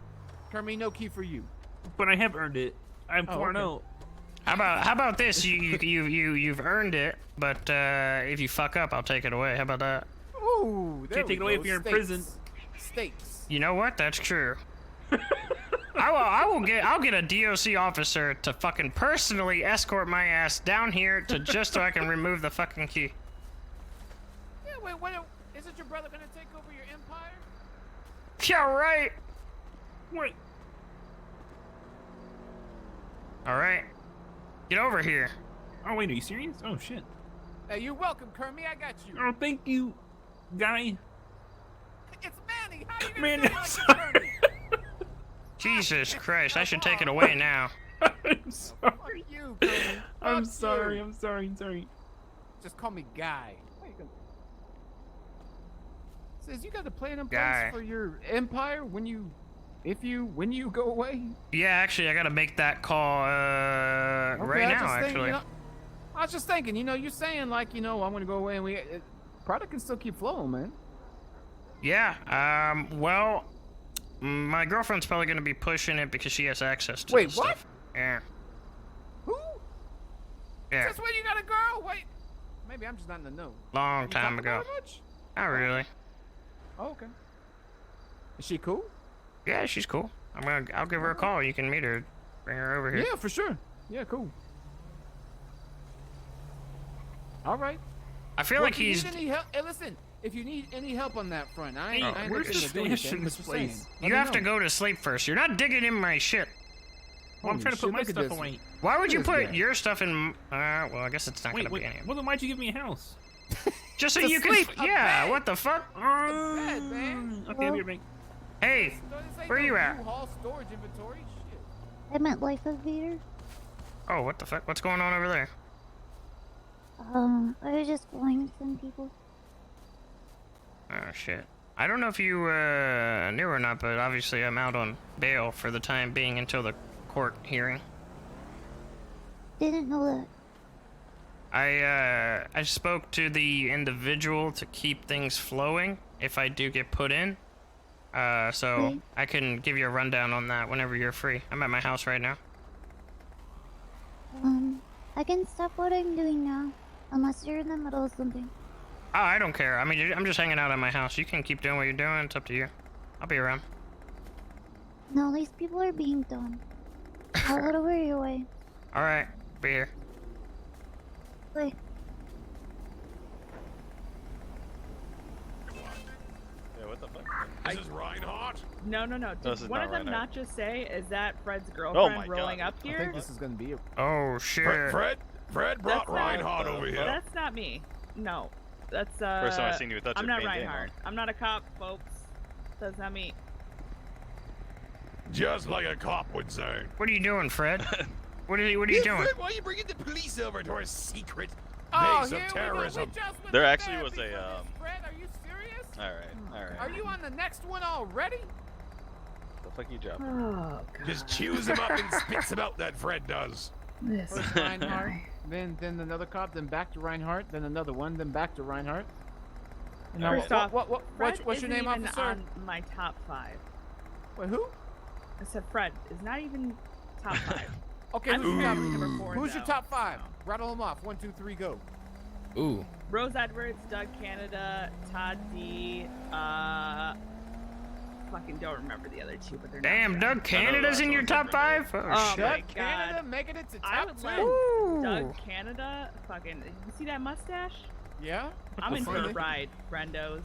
Kermit, no key for you. But I have earned it. I'm 4-0. How about this? You've earned it, but if you fuck up, I'll take it away. How about that? Ooh, there Can't take it away if you're in prison. Stakes. You know what? That's true. I'll get a DOC officer to fucking personally escort my ass down here to just so I can remove the fucking key. Yeah, wait, isn't your brother gonna take over your empire? Yeah, right. Wait. All right. Get over here. Oh wait, are you serious? Oh shit. Hey, you're welcome, Kermit. I got you. Oh, thank you, guy. It's Manny. How you gonna Man, do it I'm like sorry. Kermit? Jesus Christ! I should take it away now. I'm sorry. Fuck you, Kermit. I'm Fuck sorry. you. I'm sorry. Just call me Guy. Says you got a plan in Guy. place for your empire when you go away? Yeah, actually, I gotta make that call right now. Actually. I was just thinking, you're saying like, I'm gonna go away and product can still keep flowing, man. Yeah. Well, my girlfriend's probably gonna be pushing it because she has access to Wait, this what? stuff. Yeah. Who? Yeah. Since when you got a girl? Wait. Maybe I'm just not in the know. Long time ago. Not really. Oh, okay. Is she cool? Yeah, she's cool. I'll give her a call. You can meet her. Bring her over here. Yeah, for sure. Yeah, cool. All right. I feel like if you he's. need any help, hey, listen. If you need any help on that front, I ain't where's looking the to do stash anything, in this just saying. place? Let You me have to know. go to sleep first. You're not digging in my shit. Well, I'm Holy trying to put shit, my look at stuff this. away. Why would you Look at put this your stuff in? Well, I guess it's not Wait, gonna be any. well then why'd you give me a house? Just so To you can. sleep, a Yeah. bed. What the fuck? Bad, man. Okay, I'll be right back. Hey, This ain't where no you at? U-Haul storage inventory. Shit. I'm at Life of Vader. Oh, what the fuck? What's going on over there? I was just flying some people. Oh shit. I don't know if you knew or not, but obviously I'm out on bail for the time being until the court hearing. Didn't know that. I spoke to the individual to keep things flowing if I do get put in. So Okay. I can give you a rundown on that whenever you're free. I'm at my house right now. I can stop what I'm doing now, unless you're in the middle of something. Oh, I don't care. I mean, I'm just hanging out at my house. You can keep doing what you're doing. It's up to you. I'll be around. No, these people are being dumb. I'll head over your way. All right, be here. Wait. Yeah, what the fuck? This is Reinhardt. No. this Did is one not of them Reinhardt. not just say, is that Fred's Oh girlfriend my rolling God. up I here? think this is gonna be a... Oh shit. Fred brought That's not- Reinhardt over here. That's not me. No. That's, First time I seen you without I'm your not main name Reinhardt. I'm not a cop, folks. That's not me. Just like a cop would say. What are you doing, Fred? What are you Yeah, doing? Fred, why are you bringing the police over to our secret Oh, base here of we go. terrorism? We just went There to actually was therapy a, for this, Fred, are you serious? Alright. Are you on the next one already? The fuck you job? Oh, God. Just chews him up and spits him out, that Fred does. First Reinhardt, then another cop, then back to Reinhardt, then another one, then back to Reinhardt. And now First off, what's your isn't name, even officer? on my top 5. Wait, who? I said Fred is not even top 5. Okay, I'm who's your top, number 4 who's your now. top 5? Rattle them off. 1, 2, 3, go. Ooh. Rose Edwards, Doug Canada, Todd D, fucking don't remember the other 2, but they're Damn, not Doug Canada's in your top 5? Oh, Oh shit. my Canada God. making it to I top would 2. let Ooh. Doug Canada fucking. You see that mustache? Yeah? I'm in for a Really? ride, friendos.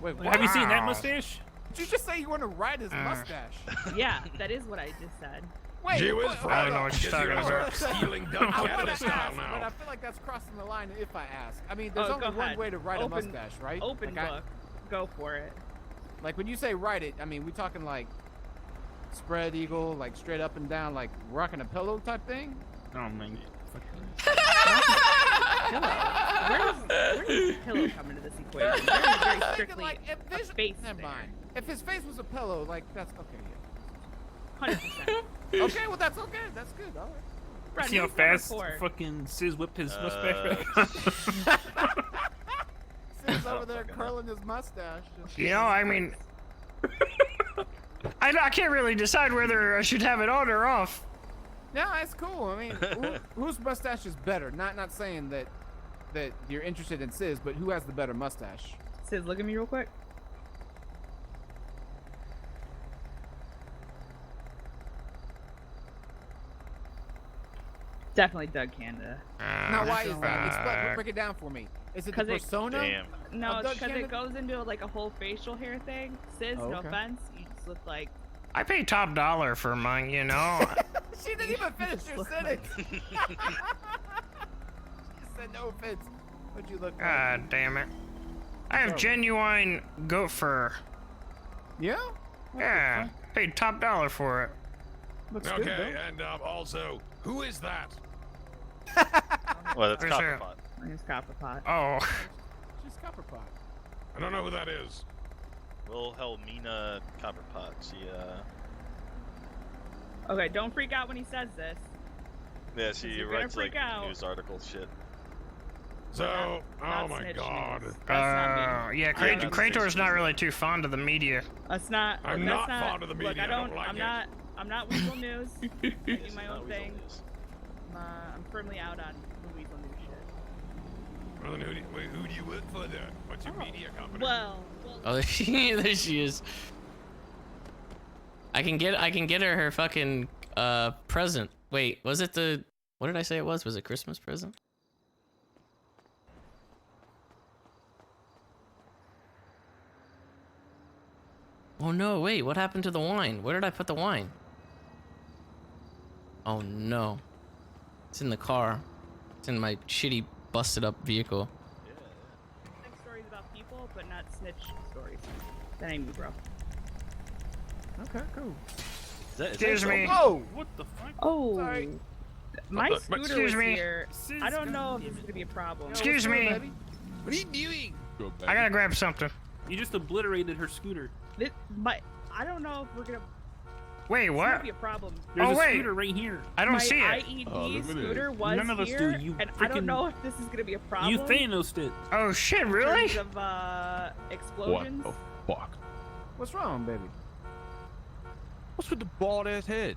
Wait, what? Have you seen that mustache? Did you just say you want to ride his mustache? Yeah, that is what I just said. Wait, Gee whiz, I don't know what you're talking about. Stealing Doug Canada style now. But I feel like that's crossing the line if I ask. I mean, there's only go one ahead. way to write a mustache, right? Open Like book. Go for it. Like when you say write it, I mean, we talking like spread eagle, like straight up and down, like rocking a pillow type thing? Oh man. Where does the pillow come into this equation? Very strictly Like, if a this, face never thing. mind. If his face was a pillow, like that's okay. 100%. Okay, well that's okay. That's good. All right. See how fast fucking Sis whipped his mustache back? Sid's over there curling his mustache. You know, I mean, I can't really decide whether I should have it on or off. No, that's cool. I mean, whose mustache is better? Not saying that you're interested in Sis, but who has the better mustache? Sis, look at me real quick. Definitely Doug Canada. Now, why is that? Explain, break it down for me. Is it the persona? No, of Doug because Canada? it goes into like a whole facial hair thing. Sis, Oh, no okay. offense, you just look like. I pay top dollar for mine, you know. She didn't even finish your sentence. She said no offense. What'd you look like? God damn it. I have genuine goat fur. Yeah? Yeah. Paid top dollar for it. Okay, and also, who is that? Well, that's Where's her? Copperpot. It's Copperpot. Oh. She's Copperpot. I don't know who that is. Wilhelmina Copperpot. She, Okay, don't freak out when he says this. yeah, she You're gonna writes like freak out. news articles shit. So, Not oh my snitch god. news. That's not me. Yeah, Krator's not really too fond of the media. That's not. I'm that's not fond of the media, Look, I I don't. don't like I'm it. not. I'm not Weasel News. I do my own thing. I'm firmly out on the Weasel News shit. Well, then who do you work for then? What's your media company? Well. Oh, there she is. I can get her fucking present. Wait, was it the? What did I say it was? Was it Christmas present? Oh no! Wait, what happened to the wine? Where did I put the wine? Oh no! It's in the car. It's in my shitty, busted up vehicle. Like stories about people, but not snitch stories. That ain't me, bro. Okay, cool. Excuse me. Oh, what the fuck? Oh. Sorry. My scooter Excuse was me. here. I don't know if this is gonna be a problem. Excuse me. What are you doing? I gotta grab something. You just obliterated her scooter. But I don't know if we're gonna. Wait, This what? might be a problem. There's Oh, a wait. scooter right here. I don't My see it. IED scooter was None of us here, do. You and I don't freaking- know if this is gonna be a problem. You Thanos'd it. Oh shit, in really? terms of explosions. Fuck. What's wrong, baby? What's with the bald ass head?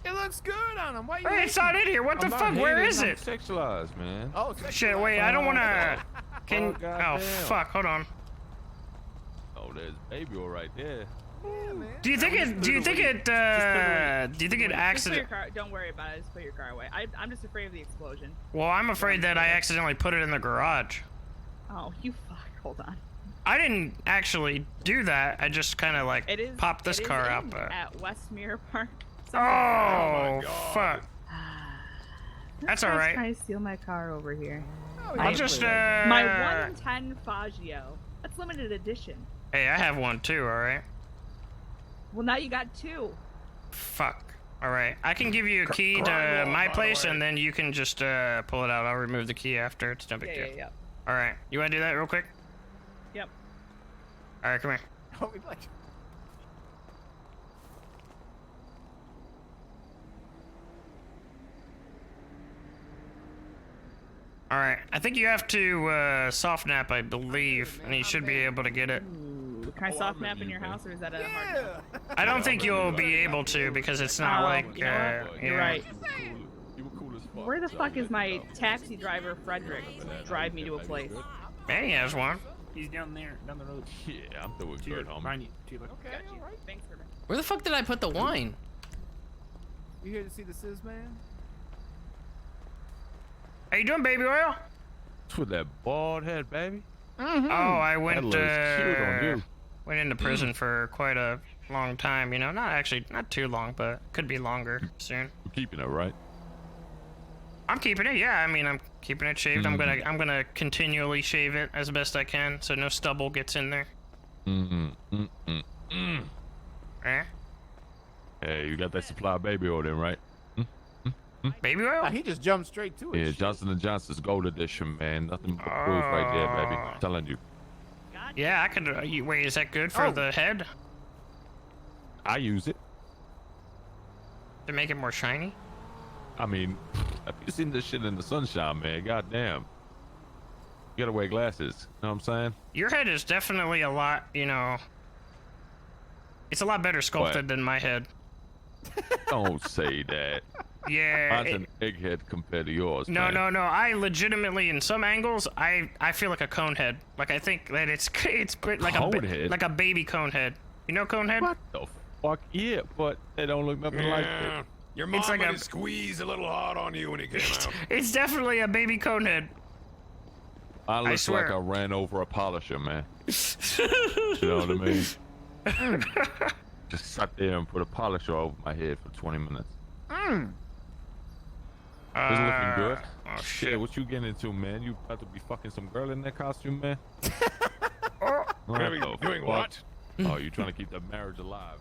It looks good on him. Why you? Hey, it's not in here. What the I'm not fuck? Where hating, is I'm it? Sexualized, man. Oh, Shit, wait. I don't wanna. Can? Oh goddamn. fuck. Hold on. Oh, there's baby all right there. Do you think it? Do you think it? Do you think it Just put your accident? car. Don't worry about it. Just put your car away. I'm just afraid of the explosion. Well, I'm afraid that I accidentally put it in the garage. Oh, you fuck. Hold on. I didn't actually do that. I just kind of like It is. popped this it is car in out. But... at Westmere Park. Oh, fuck. That's all right. Trying to steal my car over here. I'll just My 1 in 10 Faggio. That's limited edition. Hey, I have one too. All right. Well, now you got 2. Fuck. All right. I can give you a key to my place, and then you can just pull it out. I'll remove the key after. It's no big deal. Yeah. All right. You want to do that real quick? Yep. All right. Come here. Oh, we like. All right. I think you have to soft nap, I believe, and you should be able to get it. Can I soft nap in your house, or is that a hard no? I don't think you'll be able to because it's not Oh, like. you know what? You're yeah. right. You were cool as fuck. Where the fuck is my taxi driver, Frederick, to drive me to a place? Man, he has one. He's down there, down the road. Yeah, I'm doing To your, good, homie. behind you. To your left. Okay, all right. Thanks for Where the fuck did I put the wine? You here to see the Sis man? How you doing, baby oil? What's with that bald head, baby? Oh, I went. That looks cute on you. went into prison for quite a long time. You know, not too long, but could be longer soon. You're keeping it, right? I'm keeping it. Yeah, I mean, I'm keeping it shaved. I'm gonna continually shave it as best I can, so no stubble gets in there. Eh? Hey, you got that supply of baby oil then, right? Baby oil? He just jumped straight to it. Yeah, Johnson & Johnson's Gold Edition, man. Nothing but proof right there, baby. I'm telling you. Yeah, I could. Wait, is that good for the head? I use it. To make it more shiny? I mean, have you seen this shit in the sunshine, man? Goddamn. You gotta wear glasses. You know what I'm saying? Your head is definitely a lot, you know. It's a lot better sculpted than my head. Don't say that. Yeah. Mine's an egghead compared to yours. No, man. no. I legitimately, in some angles, I feel like a cone head. Like I think that it's like like a baby cone head. You know cone head? What the fuck? Yeah, but they don't look nothing like it. Your mom might have squeezed a little hard on you when he came out. It's definitely a baby cone head. I look like I ran over a polisher, man. You know what I mean? Just sat there and put a polisher over my head for 20 minutes. It's looking good. Oh shit, what you getting into, man? You about to be fucking some girl in that costume, man? Doing what? Oh, you trying to keep that marriage alive?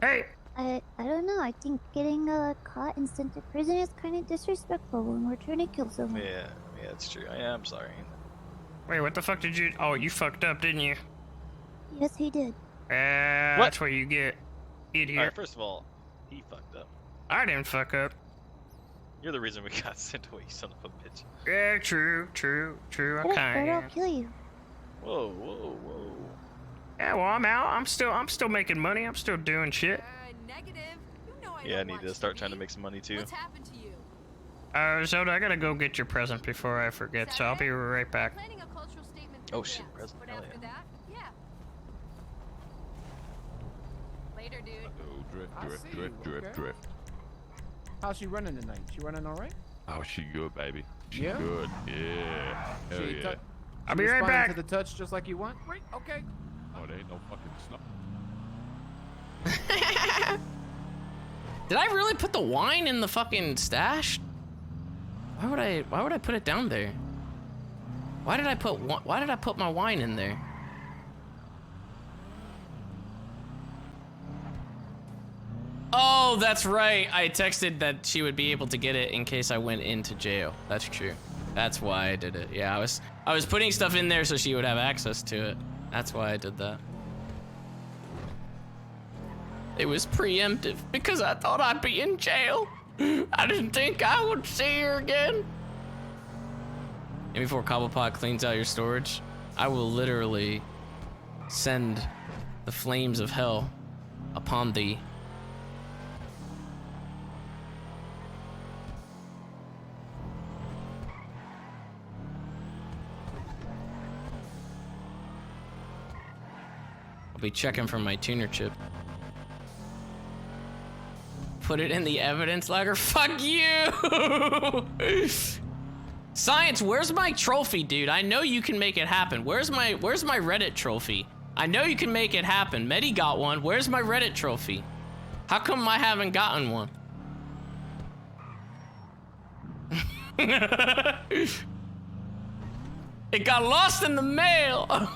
Hey. I don't know. I think getting caught and sent to prison is kind of disrespectful when we're trying to kill someone. Yeah, that's true. I am sorry. Wait, what the fuck did you? Oh, you fucked up, didn't you? Yes, he did. That's what you get, idiot. Alright, first of all, he fucked up. I didn't fuck up. You're the reason we got sent away, you son of a bitch. Yeah, true. I kinda. I'll kill you. Whoa. Yeah, well, I'm out. I'm still making money. I'm still doing shit. Yeah, I need to start trying to make some money too. What's happened to you? Zoda, I gotta go get your present before I forget, so I'll be right back. Oh shit, present. Hell yeah. Later, dude. Drift. How's she running tonight? She running all right? Oh, she good, baby. She Yeah? good. Yeah. Hell She yeah. I'll be right back. To the touch just like you want? Right, okay. Oh, there ain't no fucking snow. Did I really put the wine in the fucking stash? Why would I put it down there? Why did I put my wine in there? Oh, that's right. I texted that she would be able to get it in case I went into jail. That's true. That's why I did it. Yeah, I was putting stuff in there so she would have access to it. That's why I did that. It was preemptive because I thought I'd be in jail. I didn't think I would see her again. And before Cobblepot cleans out your storage, I will literally send the flames of hell upon thee. I'll be checking for my tuner chip. Put it in the evidence locker. Fuck you! Science, where's my trophy, dude? I know you can make it happen. Where's my Reddit trophy? I know you can make it happen. Medi got one. Where's my Reddit trophy? How come I haven't gotten one? It got lost in the mail.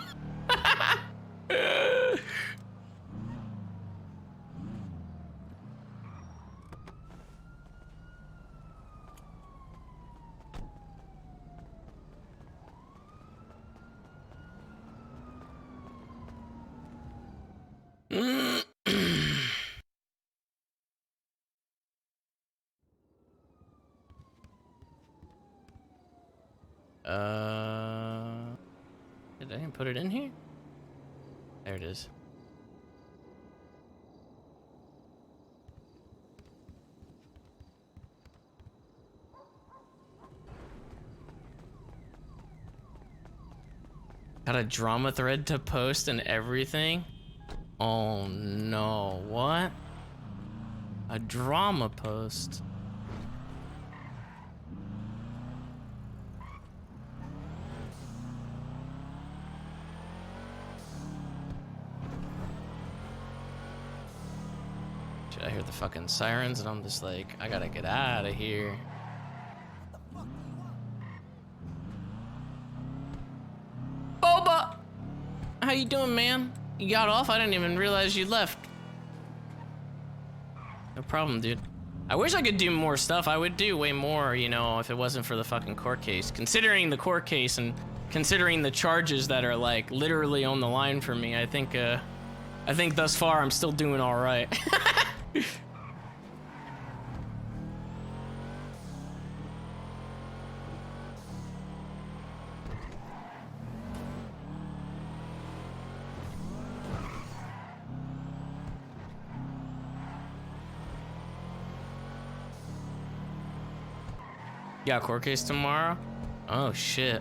Did I even put it in here? There it is. Got a drama thread to post and everything? Oh no, what? A drama post. Shit, I hear the fucking sirens and I'm just like, I gotta get out of here. Boba! How you doing, man? You got off? I didn't even realize you left. No problem, dude. I wish I could do more stuff. I would do way more, you know, if it wasn't for the fucking court case. Considering the court case and considering the charges that are like literally on the line for me, I think thus far I'm still doing all right. Yeah, court case tomorrow? Oh shit.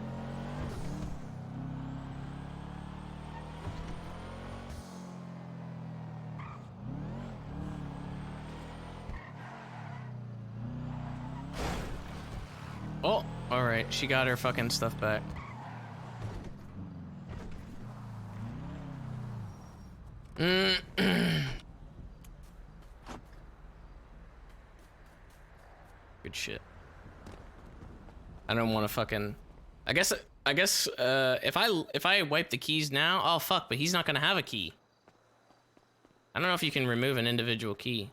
Oh, alright, she got her fucking stuff back. Good shit. I don't want to fucking. I guess if I wipe the keys now, oh fuck! But he's not gonna have a key. I don't know if you can remove an individual key.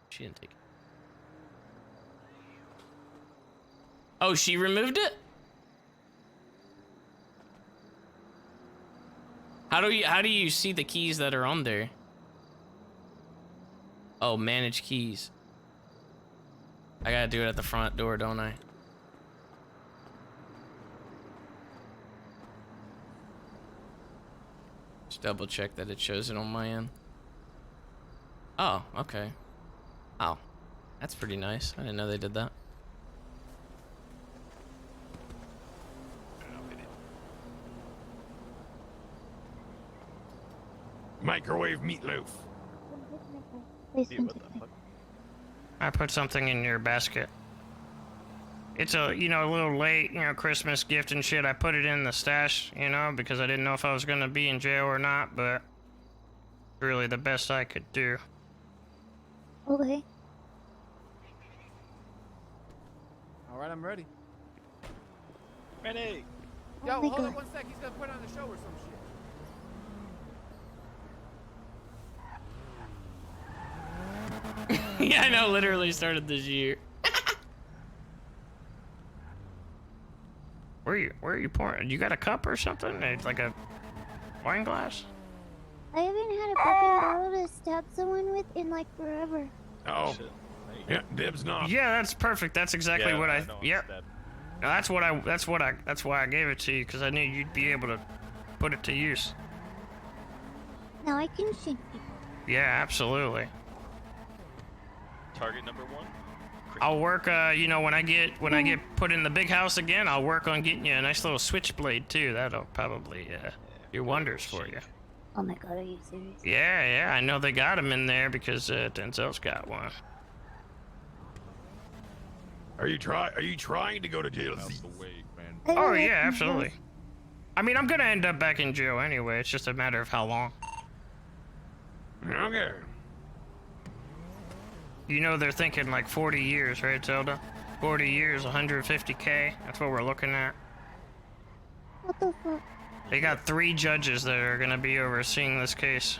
She didn't take it. Oh, she removed it. How do you see the keys that are on there? Oh, manage keys. I gotta do it at the front door, don't I? Just double check that it shows it on my end. Oh, okay. Oh, that's pretty nice. I didn't know they did that. Microwave meatloaf. I put something in your basket. It's a, you know, a little late, you know, Christmas gift and shit. I put it in the stash, you know, because I didn't know if I was gonna be in jail or not, but really the best I could do. Okay. Alright, I'm ready. Ready! Yo, hold on 1 sec, he's gonna put on the show or some shit. Yeah, I know, literally started this year. Where are you pouring? You got a cup or something? It's like a wine glass? I haven't had a fucking bottle to stab someone with in like forever. Oh. Yeah, dibs not. Yeah, that's perfect. That's exactly what I. Yep. Stab. No, that's why I gave it to you, because I knew you'd be able to put it to use. Now I can shoot people. Yeah, absolutely. Target number 1. I'll work, you know, when I get put in the big house again, I'll work on getting you a nice little switchblade too. That'll probably do wonders for you. Oh my god, are you serious? Yeah, I know they got them in there because Denzel's got one. Are you trying to go to jail? Oh yeah, absolutely. I mean, I'm gonna end up back in jail anyway. It's just a matter of how long. Okay. You know they're thinking like 40 years, right, Zelda? 40 years, 150K. That's what we're looking at. What the fuck? They got 3 judges that are gonna be overseeing this case.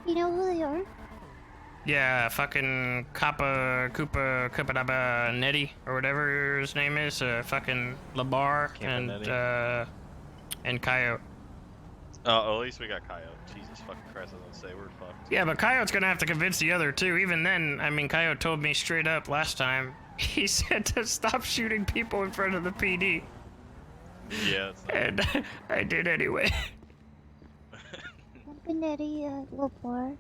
You know who they are? Yeah, fucking Kappa Nettie, or whatever his name is, fucking Labar and Coyote. Oh, at least we got Coyote. Jesus fucking Christ, I was gonna say, we're fucked. Yeah, but Coyote's gonna have to convince the other 2. Even then, I mean, Coyote told me straight up last time, he said to stop shooting people in front of the PD. Yeah, and I did anyway. Nettie, Labar.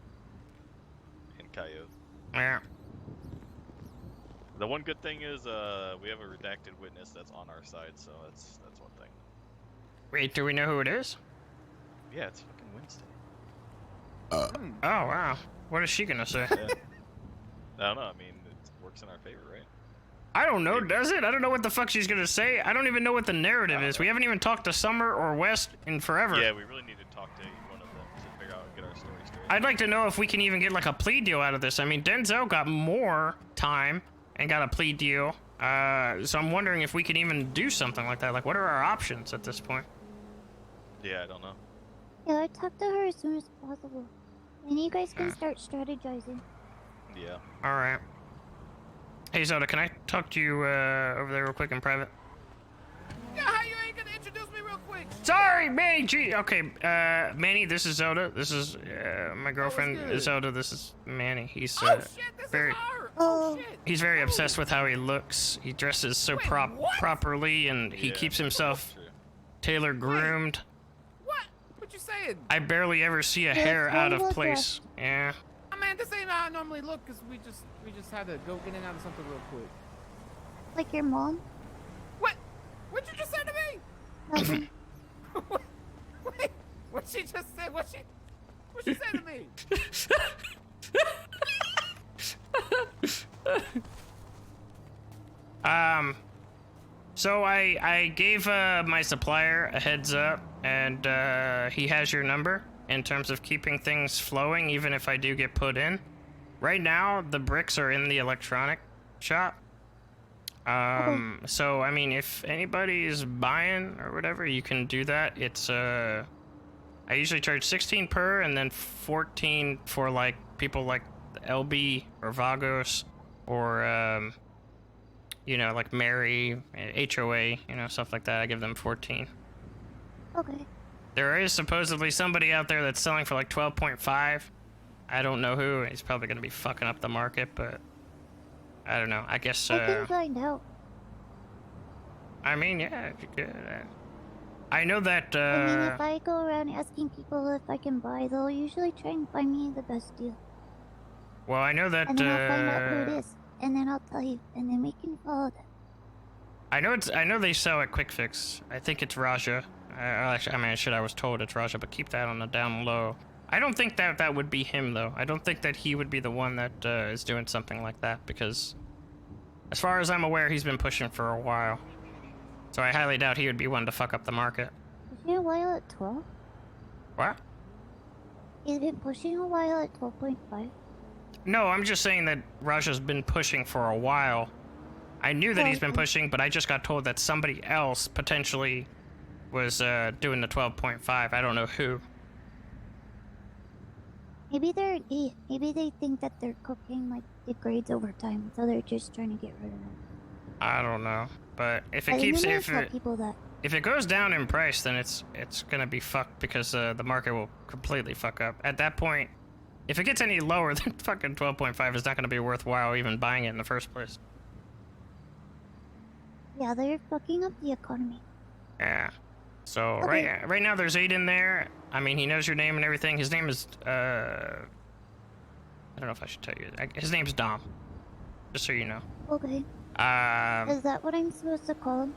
And Coyote. Yeah. The one good thing is, we have a redacted witness that's on our side, so that's one thing. Wait, do we know who it is? Yeah, it's fucking Wednesday. Oh, wow. What is she gonna say? Yeah. I don't know, I mean, it works in our favor, right? I don't know, does it? I don't know what the fuck she's gonna say. I don't even know what the narrative is. We haven't even talked to Summer or West in forever. Yeah, we really need to talk to one of them to figure out, get our story straight. I'd like to know if we can even get like a plea deal out of this. I mean, Denzel got more time and got a plea deal. So I'm wondering if we can even do something like that. Like, what are our options at this point? Yeah, I don't know. Yeah, I'll talk to her as soon as possible. And you guys can start strategizing. Yeah. All right. Hey, Zoda, can I talk to you over there real quick in private? Yeah, how you ain't gonna introduce me real quick? Sorry, Manny G. Okay, Manny, this is Zoda. This is my girlfriend, Zoda. This is Manny. He's very, he's very obsessed with how he looks. He dresses so properly, and he keeps himself tailor groomed. What you saying? I barely ever see a hair out of place. Yeah. I mean, this ain't how I normally look, cause we just had to go get in and out of something real quick. Like your mom? What'd you just say to me? Nothing. Wait, what she just said? What she said to me? So I gave my supplier a heads up, and he has your number in terms of keeping things flowing, even if I do get put in. Right now, the bricks are in the electronic shop. So I mean, if anybody is buying or whatever, you can do that. It's I usually charge 16 per, and then 14 for like people like LB or Vagos or you know, like Mary, HOA, you know, stuff like that. I give them 14. Okay. There is supposedly somebody out there that's selling for like 12.5. I don't know who. He's probably gonna be fucking up the market, but I don't know. I guess. I can find out. I mean, yeah, if you could. I know that. I mean, if I go around asking people if I can buy, they'll usually try and find me the best deal. Well, I know that. And then I'll find out who it is, and then I'll tell you, and then we can follow that. I know they sell at Quick Fix. I think it's Raja. Actually, I mean, I was told it's Raja, but keep that on the down low. I don't think that would be him, though. I don't think that he would be the one that is doing something like that, because as far as I'm aware, he's been pushing for a while. So I highly doubt he would be one to fuck up the market. Pushing a while at 12? What? He's been pushing a while at 12.5? No, I'm just saying that Raja's been pushing for a while. I knew that he's been pushing, but I just got told that somebody else potentially was doing the 12.5. I don't know who. Maybe they think that their cooking like degrades over time, so they're just trying to get rid of it. I don't know, but if it if it goes down in price, then it's gonna be fucked, because the market will completely fuck up. At that point, if it gets any lower than fucking 12.5, it's not gonna be worthwhile even buying it in the first place. Yeah, they're fucking up the economy. Yeah. So right now there's 8 in there. I mean, he knows your name and everything. His name is I don't know if I should tell you. His name's Dom. Just so you know. Okay. Is that what I'm supposed to call him?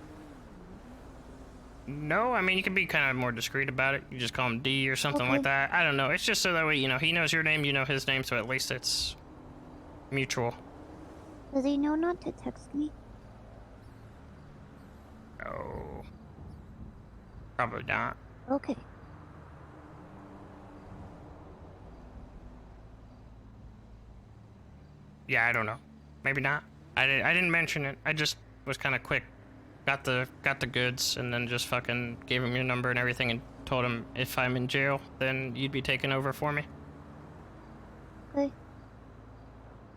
No, I mean, you can be kind of more discreet about it. You just call him D or something like that. I don't know. It's just so that way, you know, he knows your name, you know his name, so at least it's mutual. Does he know not to text me? Oh. Probably not. Okay. Yeah, I don't know. Maybe not. I didn't mention it. I just was kind of quick. Got the goods, and then just fucking gave him your number and everything, and told him if I'm in jail, then you'd be taking over for me. Okay.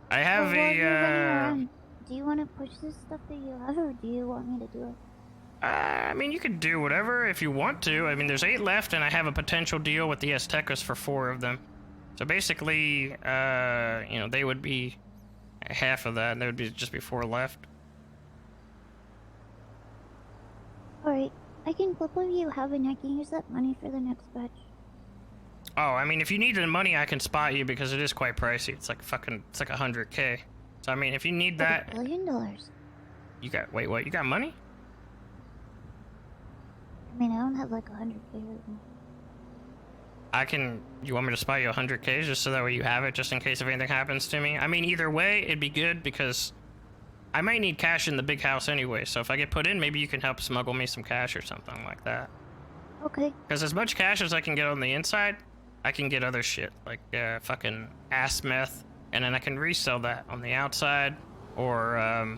I have do you want to push this stuff that you have, or do you want me to do it? I mean, you could do whatever if you want to. I mean, there's 8 left, and I have a potential deal with the Aztecas for 4 of them. So basically, you know, they would be half of that, and there would be just be 4 left. Alright, I can flip what you have, and I can use that money for the next batch. Oh, I mean, if you need the money, I can spot you, because it is quite pricey. It's like it's like 100K. So I mean, if you need that, $1 billion. You got wait, what? You got money? I mean, I don't have like 100K right now. I can. You want me to spot you 100K just so that way you have it, just in case if anything happens to me? I mean, either way, it'd be good, because I might need cash in the big house anyway. So if I get put in, maybe you can help smuggle me some cash or something like that. Okay. Because as much cash as I can get on the inside, I can get other shit like fucking ass meth, and then I can resell that on the outside, or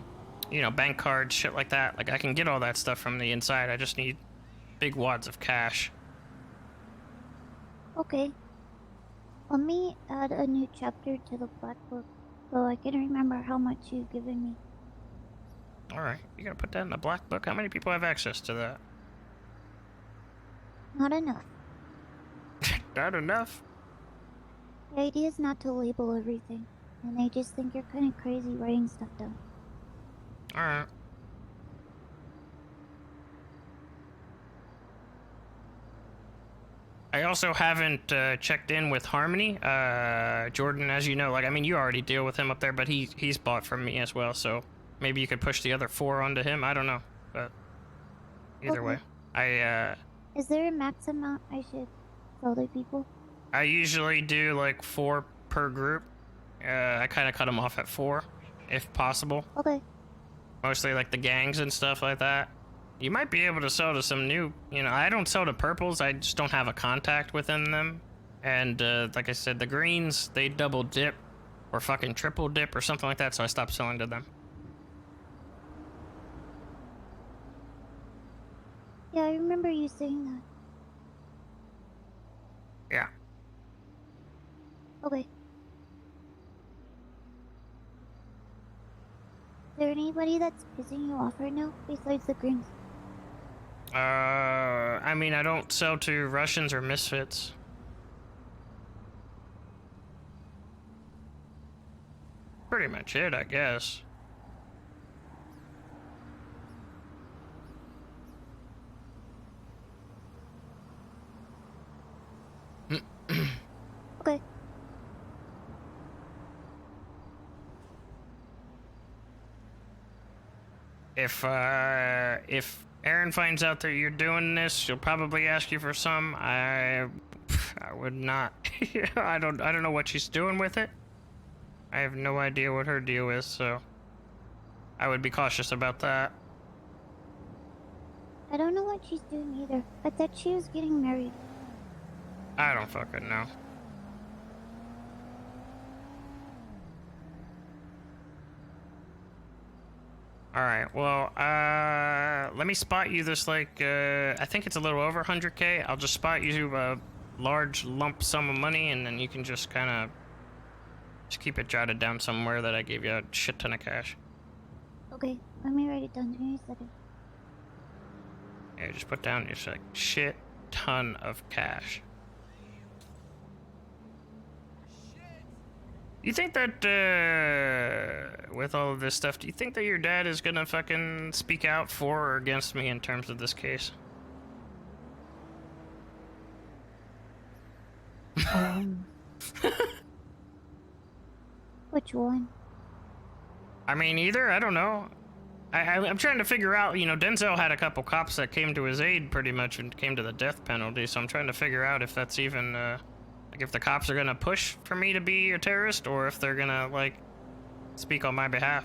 you know, bank cards, shit like that. Like I can get all that stuff from the inside. I just need big wads of cash. Okay. Let me add a new chapter to the black book so I can remember how much you've given me. All right, you gotta put that in the black book. How many people have access to that? Not enough. Not enough. The idea is not to label everything, and they just think you're kind of crazy writing stuff down. All right. I also haven't checked in with Harmony. Jordan, as you know, like, I mean, you already deal with him up there, but he's bought from me as well, so maybe you could push the other 4 onto him. I don't know, but either way, Is there a max amount I should tell the people? I usually do like 4 per group. I kind of cut them off at 4, if possible. Okay. Mostly like the gangs and stuff like that. You might be able to sell to some new, you know, I don't sell to purples, I just don't have a contact within them. And like I said, the greens, they double dip or fucking triple dip or something like that, so I stopped selling to them. Yeah, I remember you saying that. Yeah. Okay. Is there anybody that's pissing you off right now besides the greens? I mean, I don't sell to Russians or misfits. Pretty much it, I guess. Okay. If Erin finds out that you're doing this, she'll probably ask you for some. I would not. I don't know what she's doing with it. I have no idea what her deal is, so I would be cautious about that. I don't know what she's doing either. I thought she was getting married. I don't fucking know. Alright, well, let me spot you this, like, I think it's a little over 100K. I'll just spot you a large lump sum of money, and then you can just kind of just keep it jotted down somewhere that I gave you a shit ton of cash. Okay, let me write it down. Give me a second. Yeah, just put down just like shit ton of cash. You think that, with all of this stuff, do you think that your dad is gonna fucking speak out for or against me in terms of this case? Which one? I mean, either, I don't know. I'm trying to figure out, you know, Denzel had a couple cops that came to his aid pretty much and came to the death penalty, so I'm trying to figure out if that's even, like, if the cops are gonna push for me to be a terrorist, or if they're gonna, like, speak on my behalf.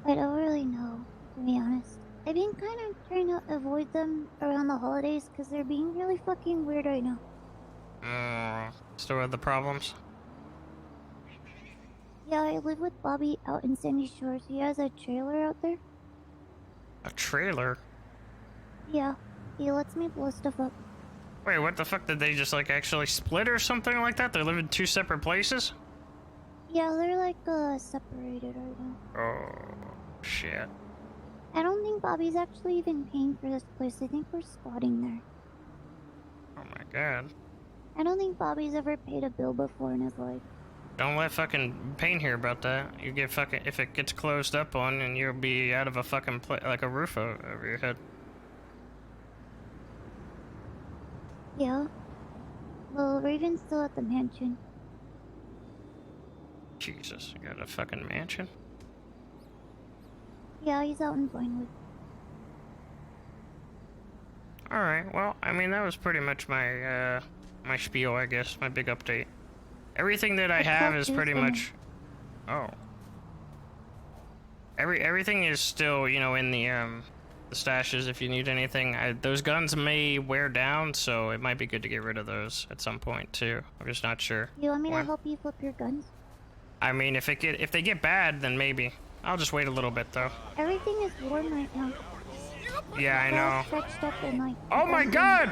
I don't really know, to be honest. I've been kind of trying to avoid them around the holidays because they're being really fucking weird right now. Still have the problems? Yeah, I live with Bobby out in Sandy Shores. He has a trailer out there. A trailer? Yeah, he lets me blow stuff up. Wait, what the fuck? Did they just, like, actually split or something like that? They live in 2 separate places? Yeah, they're like, separated right now. Oh, shit. I don't think Bobby's actually even paying for this place. I think we're squatting there. Oh my god. I don't think Bobby's ever paid a bill before in his life. Don't let fucking Payne hear about that. You get fucking, if it gets closed up on, and you'll be out of a fucking like a roof over your head. Yeah. Well, Raven's still at the mansion. Jesus, you got a fucking mansion? Yeah, he's out in Vinewood. Alright, well, I mean, that was pretty much my, my spiel, I guess, my big update. Everything that I have is pretty much... Oh. Everything is still, you know, in the, the stashes if you need anything. Those guns may wear down, so it might be good to get rid of those at some point too. I'm just not sure. You want me to when. help you flip your guns? I mean, if they get bad, then maybe. I'll just wait a little bit though. Everything is warm right now. Yeah, I know. Stretched up and like. Oh my God!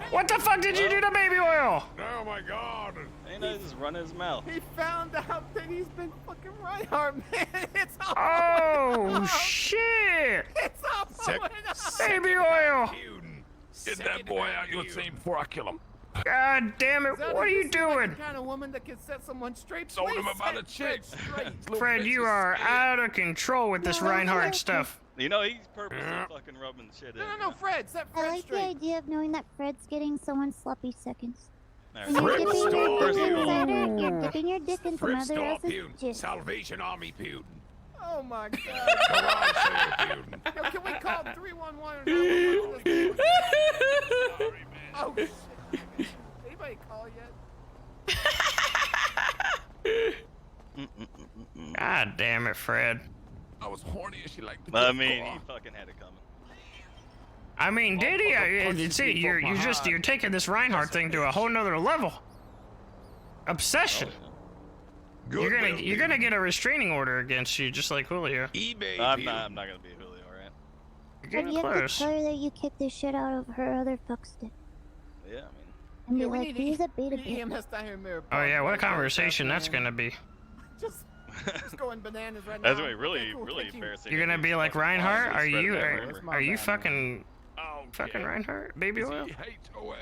What the fuck did you do to baby oil? Oh my God! Ain't I just run his mouth? He found out that he's been fucking Reinhardt, man. It's all Oh shit! It's all Baby oil! Get that boy out your team before I kill him. God damn it! What are you doing? The kind of woman that can set someone straight. Told him about a chick. Fred, you are out of control with this Reinhardt stuff. You know, he's purposely fucking rubbing the shit in. No, Fred, set I Fred like straight. the idea of knowing that Fred's getting someone's sloppy seconds. Alright. When you're Fred, dipping your stop. dick inside her, you're dipping your dick in Fred, some other stop, else's Putin. jizz. Salvation Army Putin. Oh my God. Garage sale Putin. Yo, can we call 311 or 911? Oh shit. Anybody call yet? God damn it, Fred. I was horny and she liked the I mean, he fucking had it coming. I mean, did he? See, you're taking this Reinhardt thing to a whole nother level. Obsession. You're gonna get a restraining order against you, just like Julio. eBay. I'm not gonna be Julio, right? You're But getting you have close. to tell her that you kicked the shit out of her other fuck stick. Yeah, I mean. And be we like, need he's a beta we need bitch. EMS down here in Mirror Oh Park, yeah, what a man. conversation that's gonna be. Just going bananas right now. That's gonna be really, Okay, cool, really thank you. embarrassing. You're gonna be like Reinhardt? Are you That's my are you bad, fucking Reinhardt? Baby oil? HOA.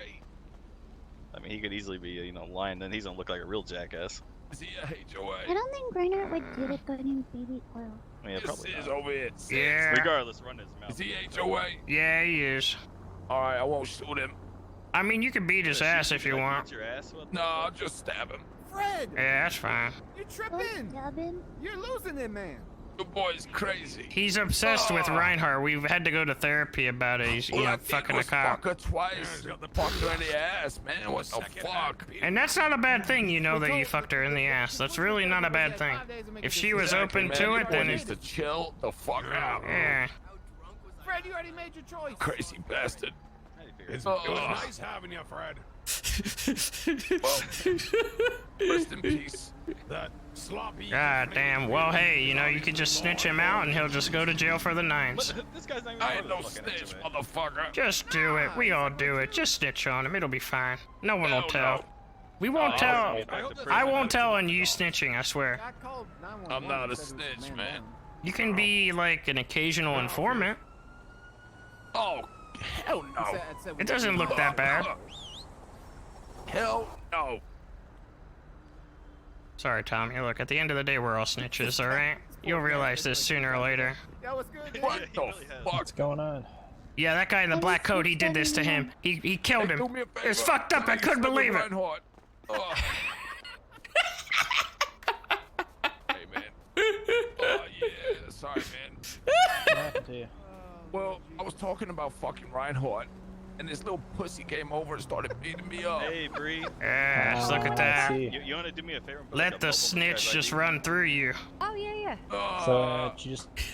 I mean, he could easily be, you know, lying. Then he's gonna look like a real jackass. Is he a HOA? I don't think Reinhardt would do it going baby oil. Yeah, probably This is not. over it. Yeah. Regardless, run his mouth. Is he HOA? Yeah, he is. Alright, I won't shoot him. I mean, you can beat his ass if you want. Your ass? What No, I'll just stab him. Fred, Yeah, that's fine. you're tripping. You're losing it, man. The boy's crazy. He's obsessed with Reinhardt. We've had to go to therapy about it. He's, you know, fucking a cop. Fuck her twice. Fuck her in the ass, man. What the fuck? And that's not a bad thing, you know, that you fucked her in the ass. That's really not a bad thing. If she was open to it, then needs it's... to chill the fuck out. Yeah. Fred, you already made your choice. Crazy bastard. It was nice having you, Fred. Rest in peace. That sloppy. God damn. Well, hey, you know, you could just snitch him out and he'll just go to jail for the nines. This guy's not even I ain't no snitch, motherfucker. Just do it. We all do it. Just snitch on him. It'll be fine. No one will Hell tell. no. We won't tell. I won't tell on you snitching. snitching, I swear. I'm not a snitch, man. You can be like an occasional informant. Oh, hell no. It doesn't look that bad. Hell no. Sorry, Tommy. Look, at the end of the day, we're all snitches, alright? You'll realize this sooner or later. Yo, what's good? What the fuck? What's going on? Yeah, that guy in the black coat, he did this to him. He killed him. Do me a favor. It was fucked up. I couldn't believe it. Reinhardt. Oh. Hey, man. Oh, yeah. Sorry, man. What happened to you? Well, I was talking about fucking Reinhardt, and this little pussy came over and started beating me up. Hey, Bree. Yes, look at that. You want to do me a favor? And put like a Let the bubble snitch inside just right run through you. Oh, yeah, yeah. So, did you just get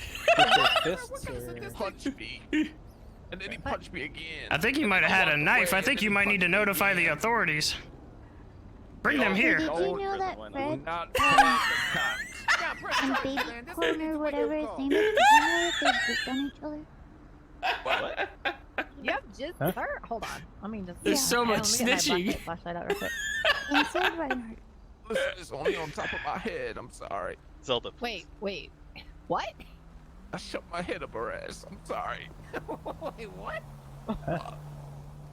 your fists or? Punch me. And then he punched me again. I think you might have had a knife. I think you might need to notify the authorities. Bring them here. Did you know that Fred Not and Baby Corn or whatever his name is, did you know that they dick on each other? What? Yep, just Huh? her. Hold on. I mean, just. There's so much let me get my snitching. flashlight out real quick. Inside Reinhardt. Listen, it's only on top of my head. I'm sorry. Zelda. Wait. What? I shoved my head up her ass. I'm sorry. Wait, what?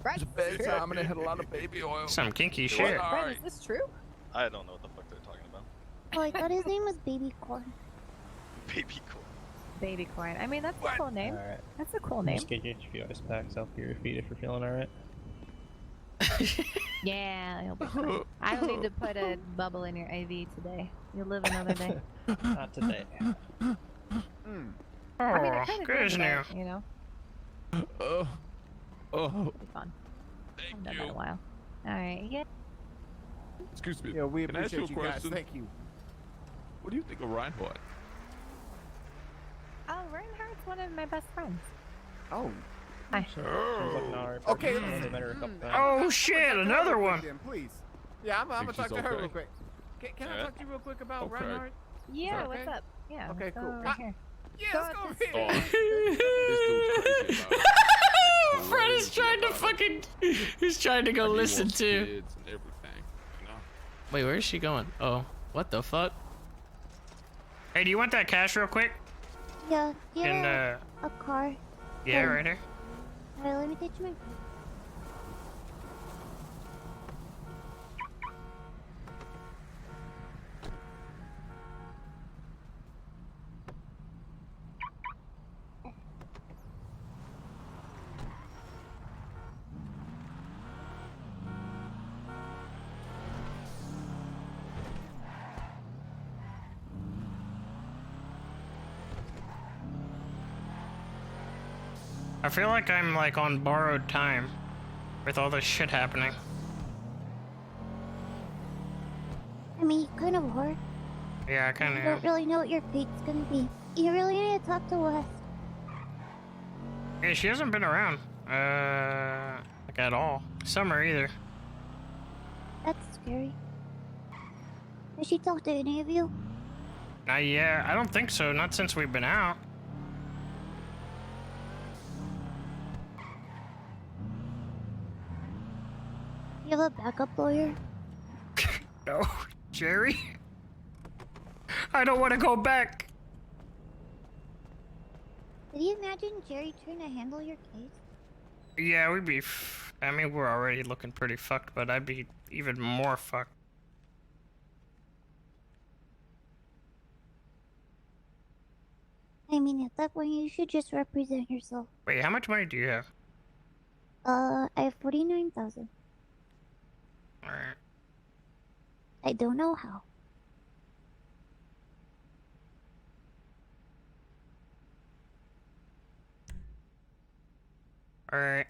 Fred, It's a bad time and I had a lot of baby oil. Some kinky It shit. wasn't all Fred, right. is this true? I don't know what the fuck they're talking about. Oh, I thought his name was Baby Corn. Baby cool. Baby Corn. I mean, that's a cool name. Alright. That's a cool name. Just get your few ice packs out for your feet if you're feeling alright. Yeah, you'll be fine. I don't need to put a bubble in your IV today. You'll live another day. Not today. I mean, I Oh, kinda good as did, new. but, you know, Oh. it'll be fun. I've Thank done that a you. while. Alright, yeah. Excuse me. Yeah, we Can I ask appreciate you a you guys. question? Thank you. What do you think of Reinhardt? Oh, Reinhardt's one of my best friends. Oh. Hi. Okay. Oh shit, another one. Please. Yeah, I'm gonna Think talk she's to her okay? real quick. Can I talk to you real quick about Okay. Reinhardt? Yeah, Okay. what's up? Yeah. Okay, let's go cool. over here. Yeah, Go let's go at over this here. This dude's crazy about it. Fred is trying to fucking. He's trying to go Like, he listen wants to. kids and everything, you know? Wait, where is she going? Oh, what the fuck? Hey, do you want that cash real quick? Yeah, And, a car. Yeah, right here. Alright, let me teach you my... I feel like I'm like on borrowed time with all this shit happening. I mean, you kind of are. Yeah, I kind You of don't really know what your fate's gonna be. You really need to talk to West. Yeah, she hasn't been around. Like at all. Summer either. That's scary. Has she talked to any of you? Yeah, I don't think so. Not since we've been out. You have a backup lawyer? No, Jerry. I don't want to go back. Did you imagine Jerry trying to handle your case? Yeah, we'd be. I mean, we're already looking pretty fucked, but I'd be even more fucked. I mean, at that point, you should just represent yourself. Wait, how much money do you have? I have 49,000. Alright. I don't know how. Alright.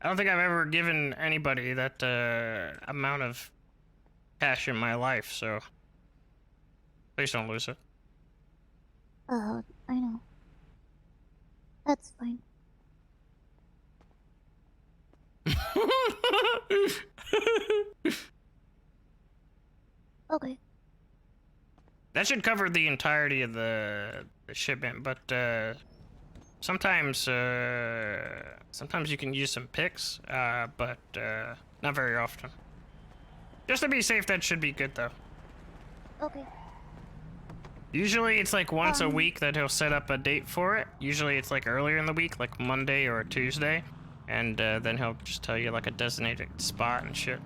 I don't think I've ever given anybody that amount of cash in my life, so please don't lose it. I know. That's fine. Okay. That should cover the entirety of the shipment, but sometimes sometimes you can use some picks, but not very often. Just to be safe, that should be good though. Okay. Usually it's like once a week that he'll set up a date for it. Usually it's like earlier in the week, like Monday or Tuesday, and then he'll just tell you like a designated spot and shit.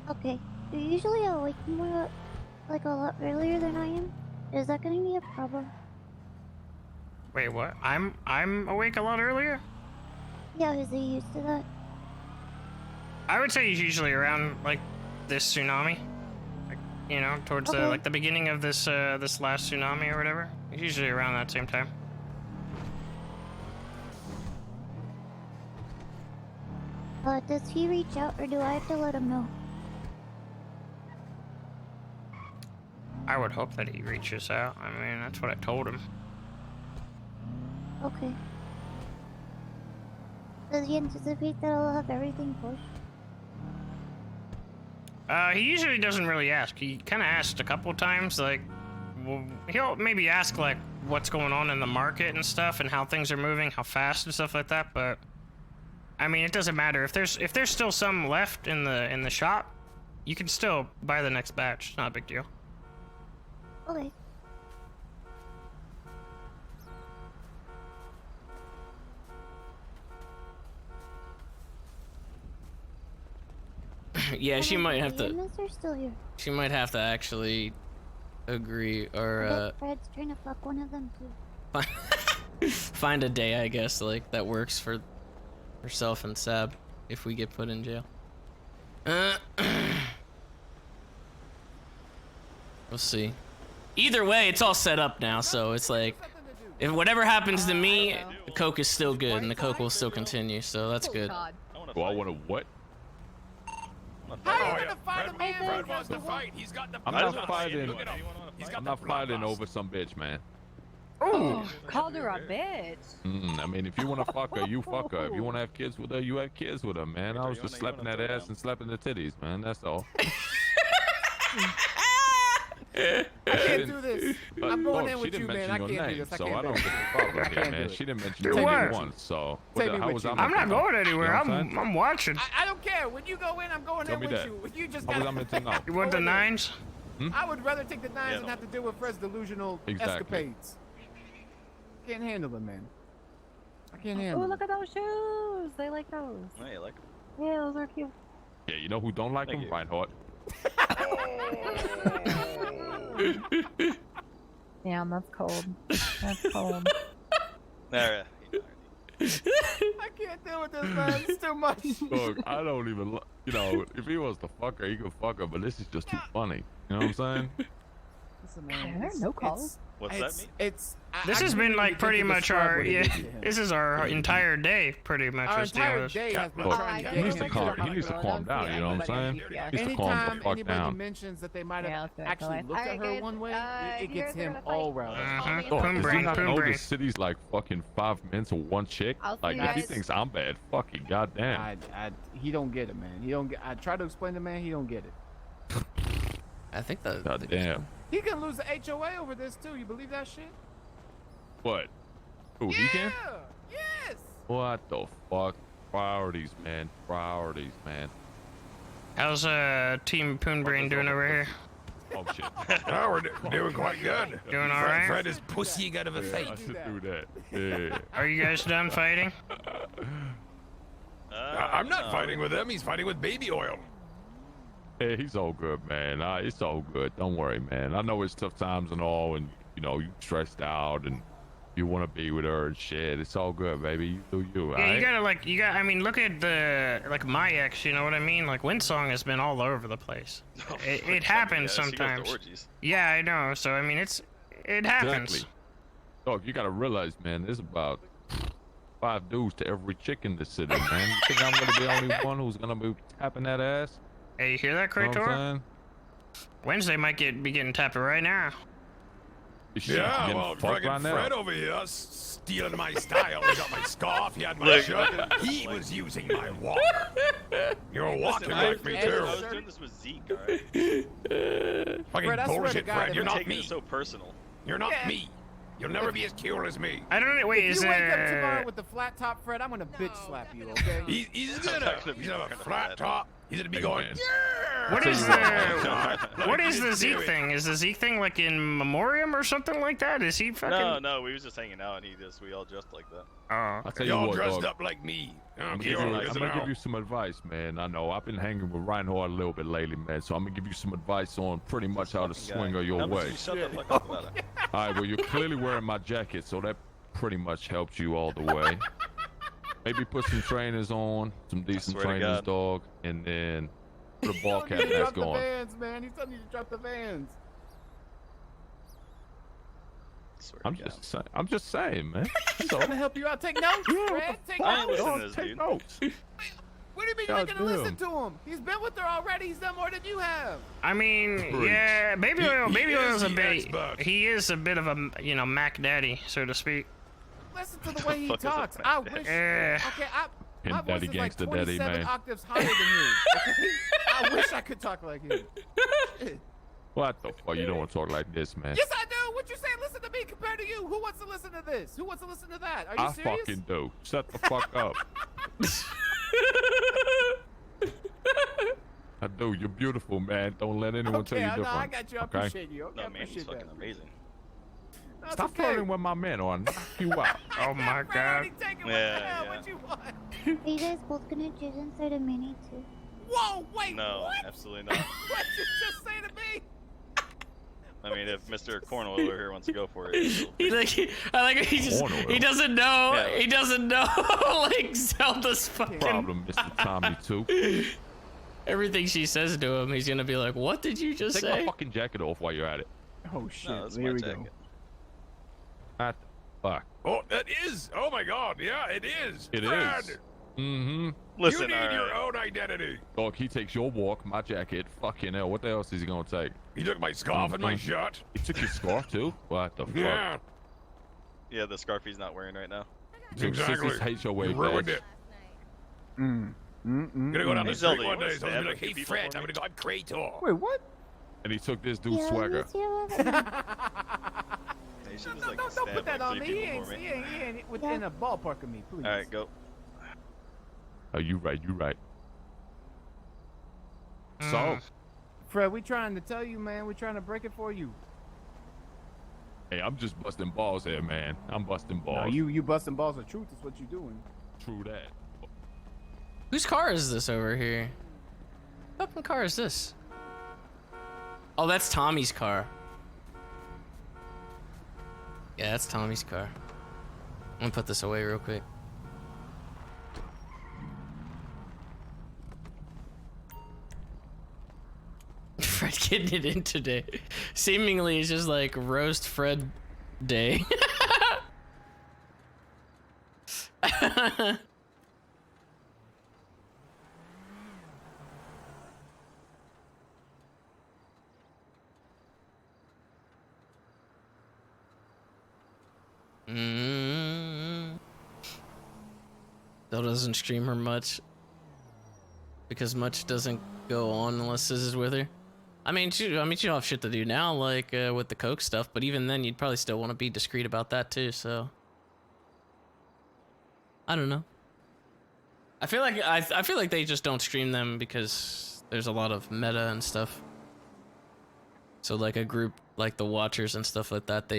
Okay. You're usually awake more, like a lot earlier than I am. Is that gonna be a problem? Wait, what? I'm awake a lot earlier? Yeah, is he used to that? I would say he's usually around like this tsunami, like, you know, towards the like the beginning of this this last tsunami or whatever. He's usually around that same time. Does he reach out or do I have to let him know? I would hope that he reaches out. I mean, that's what I told him. Okay. Does he anticipate that I'll have everything pushed? He usually doesn't really ask. He kind of asked a couple times, like, well, he'll maybe ask like what's going on in the market and stuff, and how things are moving, how fast and stuff like that. But I mean, it doesn't matter if there's still some left in the shop. You can still buy the next batch. It's not a big deal. Okay. Yeah, she might have to. They're still here. She might have to actually agree I or bet Fred's trying to fuck one of them too. find a day, I guess, like that works for herself and Sab if we get put in jail. We'll see. Either way, it's all set up now, so it's like If whatever happens to me, the Coke is still good, and the Coke will still continue, so that's good. Well, I want to what? Fred wants to fight. He's got the. I'm not fighting. I'm not fighting over some bitch, man. Oh, called her a bitch. I mean, if you want to fuck her, you fuck her. If you want to have kids with her, you have kids with her, man. I was just slapping that ass and slapping the titties, man. That's all. I can't do this. I'm going in with you, man. I can't do this. So I don't get the problem here, man. She didn't mention your name once, so I'm not going anywhere. I'm watching. I don't care. When you go in, I'm going in with you. You just How was I meant to know? You want the 9s? I would rather take the 9s and have to deal with Fred's delusional escapades. Can't handle it, man. I can't handle Oh, it. look at those shoes. They like those. Oh, you like them? Yeah, those are cute. Yeah, you know who don't like them? Reinhardt. Damn, that's cold. That's cold. Alright. I can't deal with this, man. It's too much. Look, I don't even, you know, if he wants to fuck her, he can fuck her, but this is just too funny. You know what I'm saying? Listen, man, There are no calls. What's that mean? This has been like pretty much our this is our entire day pretty much. Our entire day has been trying to he needs to calm down, you know what I'm saying? He needs to calm the Anytime fuck anybody down. mentions that they might have actually looked at her one way, it gets him all riled up. Look, does he not know the city's like fucking 5 men to one chick? Like, if he guys. thinks I'm bad, fucking goddamn. He don't get it, man. He don't get. I try to explain to man, he don't get it. I think that. Goddamn. He can lose the HOA over this too. You believe that shit? What? Who, he can? Yes. What the fuck? Priorities, man. Priorities, man. How's Team Poonbrain doing over here? Oh shit. Oh, we're doing quite good. Doing all right? Fred is pussying out of a fight. I should do that. Yeah. Are you guys done fighting? I'm not fighting with him. He's fighting with baby oil. Hey, he's all good, man. It's all good. Don't worry, man. I know it's tough times and all, and you know you stressed out and you want to be with her and shit. It's all good, baby. You do you. Yeah, you gotta I mean, look at my ex. You know what I mean? Like Windsong has been all over the place. It happens sometimes. Yeah, I know. So I mean, it happens. Exactly. Dog, you gotta realize, man. There's about 5 dudes to every chick in the city, man. You think I'm gonna be the only one who's gonna be tapping that ass? Hey, you hear that, You know what I'm Krator? saying? Wednesday might be getting tapped right now. Yeah, well, fucking Fred over here stealing my style. He got my scarf, he had my Look, shirt. He was using my watch. You're walking like me too. I was doing this with Zeke, alright? Fucking Fred, I swear to bullshit, God, Fred. if You're you're not Taking me. it so personal. You're not me. You'll never be as cool as me. I don't know. Wait, If is you wake up tomorrow with the flat top, Fred, I'm gonna bitch slap you, okay? He's gonna have a flat top. He's gonna be going, yeah! What is what is the Zeke thing? Is the Zeke thing like in memoriam or something like that? Is he fucking? No, we was just hanging out, and we all dressed like that. Oh, I'll tell you Y'all what, dressed dog. up like me. I'm gonna give you some advice, man. I know I've been hanging with Reinhardt a little bit lately, man. So I'm gonna give you some advice on pretty much how to swing her your way. Shut the fuck up about it. All right, well, you're clearly wearing my jacket, so that pretty much helps you all the way. Maybe put some trainers on, some decent swear to trainers, God. dog, and then put a ball cap You mask drop the on. Vans, man. He's telling you to drop the Vans. I'm just saying, man. He's trying to help you out. Take notes, Fred. Take I ain't notes. listening to this Take dude. notes. What do you mean you're not gonna listen to him? He's been with her already. He's done more than you have. I mean, yeah, Baby Oil is a bit. He is a bit of a Mac Daddy, so to speak. Listen to the way he talks. I wish. Okay, my voice is like 27 octaves higher than his. Okay? I wish I could talk like him. Shit. What the fuck? You don't want to talk like this, man. Yes, I do. What you say? Listen to me compared to you. Who wants to listen to this? Who wants to listen to that? Are you I serious? fucking do. Shut the fuck up. I do. You're beautiful, man. Don't let anyone tell you different. I got you. I okay? appreciate you. Okay, No, I man, he's appreciate fucking that. amazing. No, Stop okay. flirting with my man or I'll knock you out. Oh my god. Yeah. What you want? Are you guys both gonna jizz inside a mini too? Whoa, wait, No, what? absolutely not. What did you just say to me? I mean, if Mr. Cornwall over here wants to go for it, I like he doesn't know. Yeah. He doesn't know. Like Zelda's fucking Problem, Mr. Tommy too. everything she says to him. He's gonna be like, "What did you just Take say?" my fucking jacket off while you're at it. Oh shit! No, that's Here my we jacket. go. Fuck. Oh, that is. Oh my God. Yeah, it is. It Fred, is. Mm-hmm. Listen, you need your own identity. Dog, he takes your walk, my jacket. Fucking hell. What the else is he gonna take? He took my scarf and my shirt. He took your scarf too? What the fuck? Yeah. Yeah, the scarf he's not wearing right now. Exactly. His HOA You ruined badge. it. Gonna go down the Hey, Zelda, street you one wanna day. So I'm stab gonna a be like, few hey, people Fred, for I'm me? gonna go. I'm Krator. Wait, what? And he took this dude's swagger. Hey, you should just, like, Don't stab, put that like, on me. 3 He people ain't, for me. he ain't within a ballpark of me, please. All right, go. Oh, you right. So, Fred, we trying to tell you, man. We trying to break it for you. hey, I'm just busting balls here, man. I'm busting balls. No, you busting balls of truth is what you doing. True that. Whose car is this over here? What fucking car is this? Oh, that's Tommy's car. Yeah, that's Tommy's car. I'm gonna put this away real quick. Fred getting it in today. Seemingly, it's just like roast Fred day. Still doesn't stream her much because much doesn't go on unless this is with her. I mean, she'll have shit to do now, like with the coke stuff. But even then, you'd probably still want to be discreet about that too. So I don't know. I feel like they just don't stream them because there's a lot of meta and stuff. So like a group like the Watchers and stuff like that,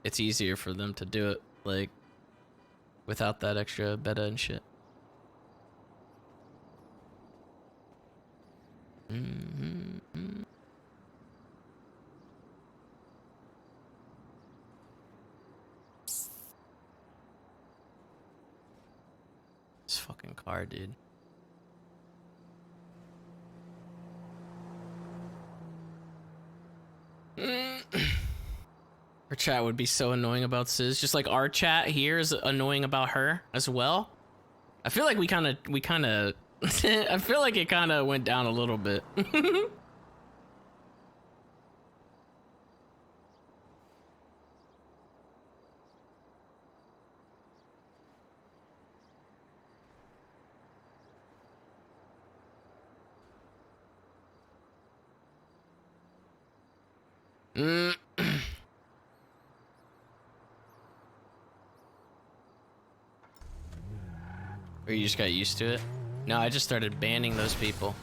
it's easier for them to do it like without that extra beta and shit. This fucking car, dude. Her chat would be so annoying about Sis. Just like our chat here is annoying about her as well. I feel like we kind of I feel like it kind of went down a little bit. Or you just got used to it? No, I just started banning those people.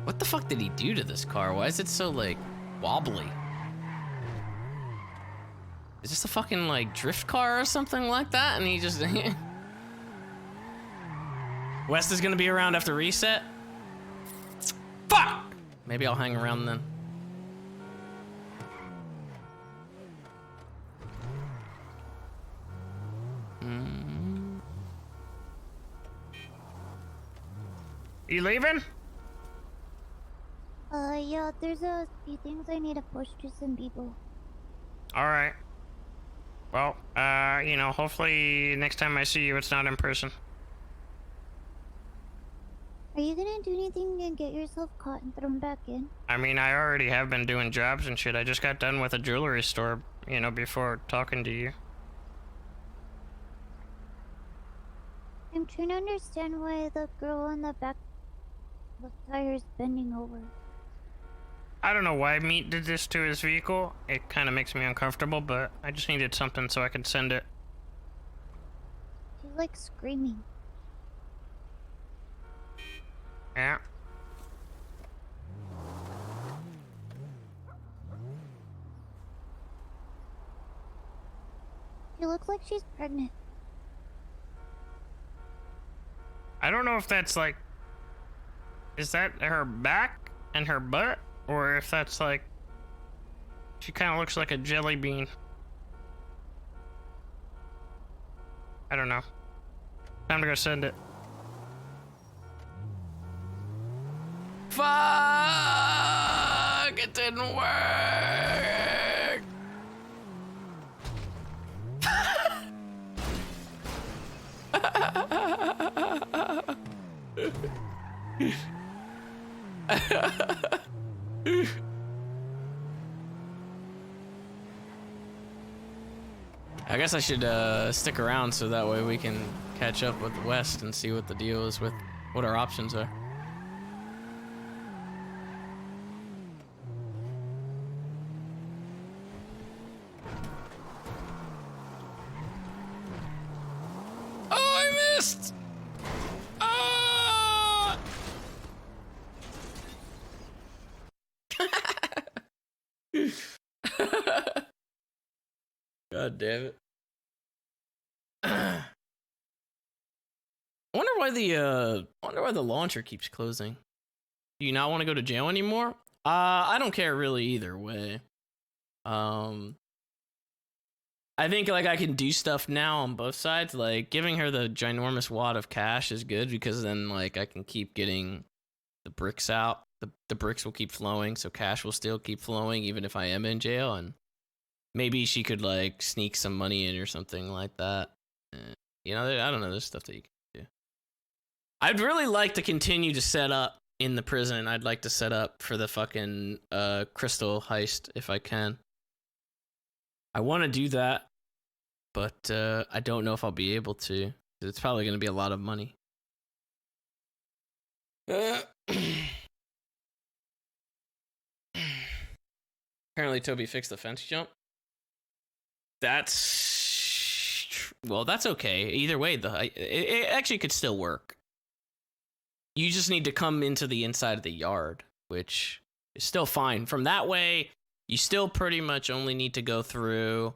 What the fuck did he do to this car? Why is it so, like, wobbly? Is this a fucking, like, drift car or something like that? And he just... West is gonna be around after reset? Fuck! Maybe I'll hang around then. You leaving? Yeah, there's a few things I need to push to some people. Alright. Well, you know, hopefully next time I see you, it's not in person. Are you gonna do anything to get yourself caught and thrown back in? I mean, I already have been doing jobs and shit. I just got done with a jewelry store, you know, before talking to you. I'm trying to understand why the girl on the back of the tire is bending over. I don't know why Meat did this to his vehicle. It kind of makes me uncomfortable, but I just needed something so I could send it. She's like screaming. Yeah. She looks like she's pregnant. I don't know if that's like... Is that her back and her butt? Or if that's like... She kind of looks like a jelly bean. I don't know. Time to go send it. Fuck! It didn't work! I guess I should stick around so that way we can catch up with West and see what the deal is with what our options are. Oh, I missed! Ah! God damn it. I wonder why the launcher keeps closing. Do you not want to go to jail anymore? I don't care really either way. I think like I can do stuff now on both sides. Like giving her the ginormous wad of cash is good because then like I can keep getting the bricks out. The bricks will keep flowing, so cash will still keep flowing even if I am in jail. And maybe she could like sneak some money in or something like that. You know, I don't know. There's stuff that you can do. I'd really like to continue to set up in the prison. I'd like to set up for the fucking crystal heist if I can. I want to do that, but I don't know if I'll be able to. It's probably going to be a lot of money. Apparently Toby fixed the fence jump. Well, that's okay. Either way, it actually could still work. You just need to come into the inside of the yard, which is still fine. From that way, you still pretty much only need to go through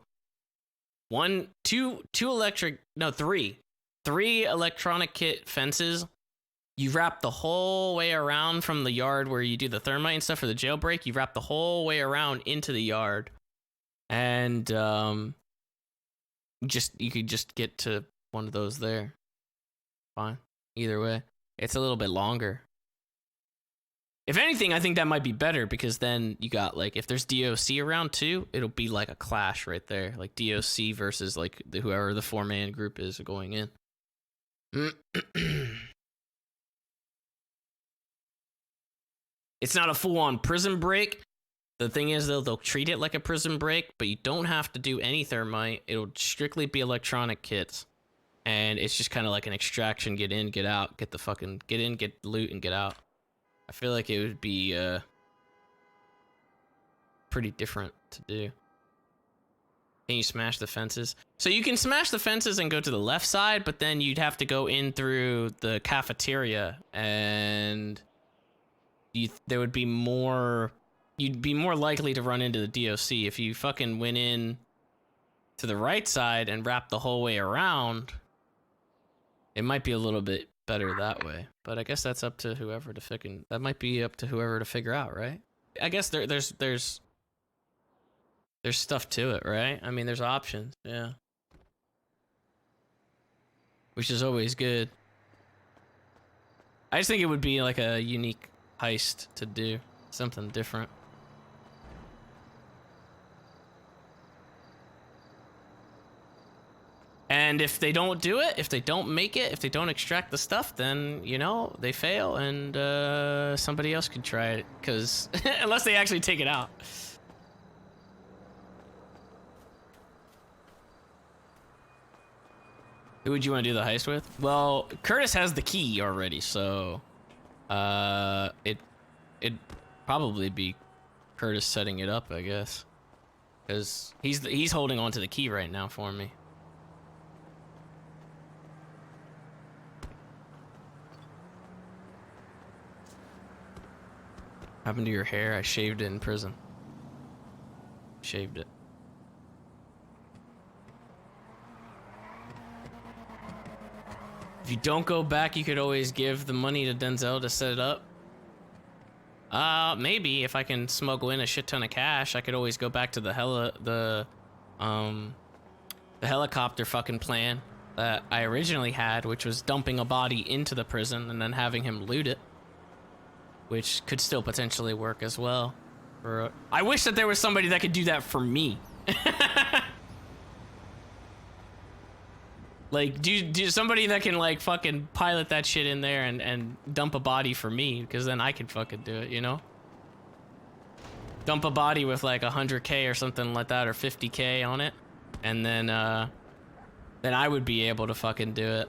three electronic kit fences. You wrap the whole way around from the yard where you do the thermite and stuff for the jailbreak. You wrap the whole way around into the yard, and you could just get to one of those there. Fine. Either way, it's a little bit longer. If anything, I think that might be better because then you got like if there's DOC around too, it'll be like a clash right there, like DOC versus like whoever the 4-man group is going in. It's not a full-on prison break. The thing is, though, they'll treat it like a prison break, but you don't have to do any thermite. It'll strictly be electronic kits. And it's just kind of like an extraction, get in, get out, get in, get loot, and get out. I feel like it would be pretty different to do. Can you smash the fences? So you can smash the fences and go to the left side, but then you'd have to go in through the cafeteria, and there would be more. You'd be more likely to run into the DOC if you fucking went in to the right side and wrapped the whole way around. It might be a little bit better that way, but I guess that's up to whoever to figure out, right? I guess there's stuff to it, right? I mean, there's options, yeah. Which is always good. I just think it would be like a unique heist to do, something different. And if they don't do it, if they don't make it, if they don't extract the stuff, then, you know, they fail and somebody else could try it. Because unless they actually take it out. Who would you want to do the heist with? Well, Curtis has the key already, so it'd probably be Curtis setting it up, I guess. Because he's holding on to the key right now for me. What happened to your hair? I shaved it in prison. Shaved it. If you don't go back, you could always give the money to Denzel to set it up. Maybe if I can smuggle in a shit ton of cash, I could always go back to the helicopter fucking plan that I originally had, which was dumping a body into the prison and then having him loot it, which could still potentially work as well. I wish that there was somebody that could do that for me. Like, do somebody that can, like, fucking pilot that shit in there and dump a body for me, because then I can fucking do it, you know? Dump a body with, like, 100K or something like that, or 50K on it, and then I would be able to fucking do it.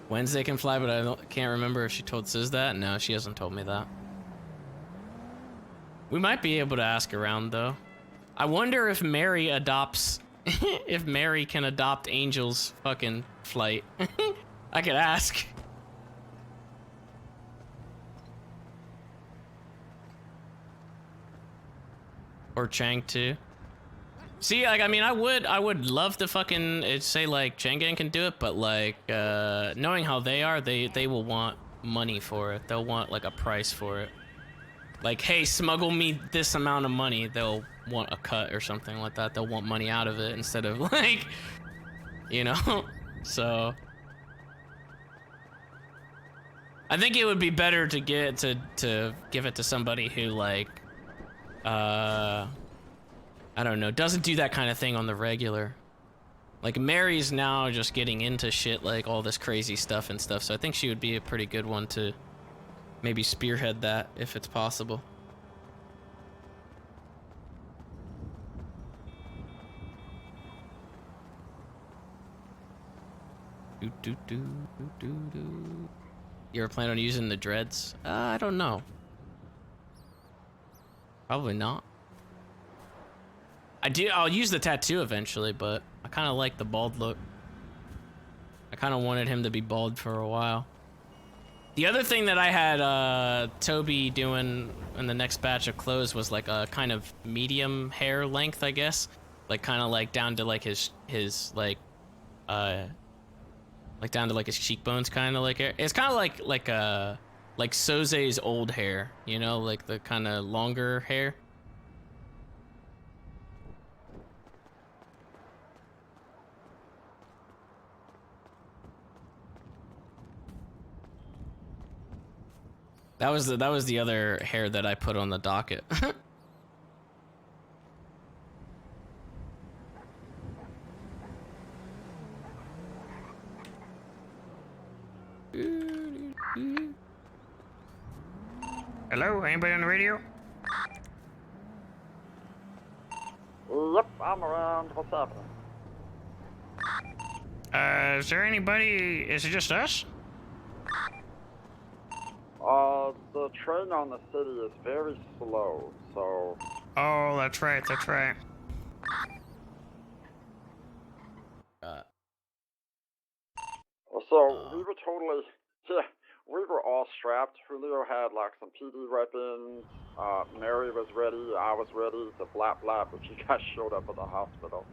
Wednesday can fly, but I can't remember if she told Sis that. No, she hasn't told me that. We might be able to ask around, though. I wonder if Mary adopts... if Mary can adopt Angel's fucking flight. I could ask. Or Chang, too. See, like, I mean, I would love to fucking say, like, Chang'an can do it, but, like, knowing how they are, they will want money for it. They'll want, like, a price for it. Like, hey, smuggle me this amount of money. They'll want a cut or something like that. They'll want money out of it instead of, like, you know? So I think it would be better to get to give it to somebody who, like, I don't know, doesn't do that kind of thing on the regular. Like, Mary's now just getting into shit, like all this crazy stuff and stuff, so I think she would be a pretty good one to maybe spearhead that if it's possible. You ever plan on using the dreads? I don't know. Probably not. I'll use the tattoo eventually, but I kind of like the bald look. I kind of wanted him to be bald for a while. The other thing that I had Toby doing in the next batch of clothes was like a kind of medium hair length, I guess. Like kind of like down to like his like down to like his cheekbones, kind of like it's kind of like Soze's old hair, you know, like the kind of longer hair. That was the other hair that I put on the docket. Hello, anybody on the radio? Yep, I'm around. What's happening? Is there anybody? Is it just us? The train on the city is very slow, so... Oh, that's right, that's right. So, we were totally... Yeah, we were all strapped. Julio had, like, some PD weapons. Mary was ready, I was ready to blap blap, but you guys showed up at the hospital.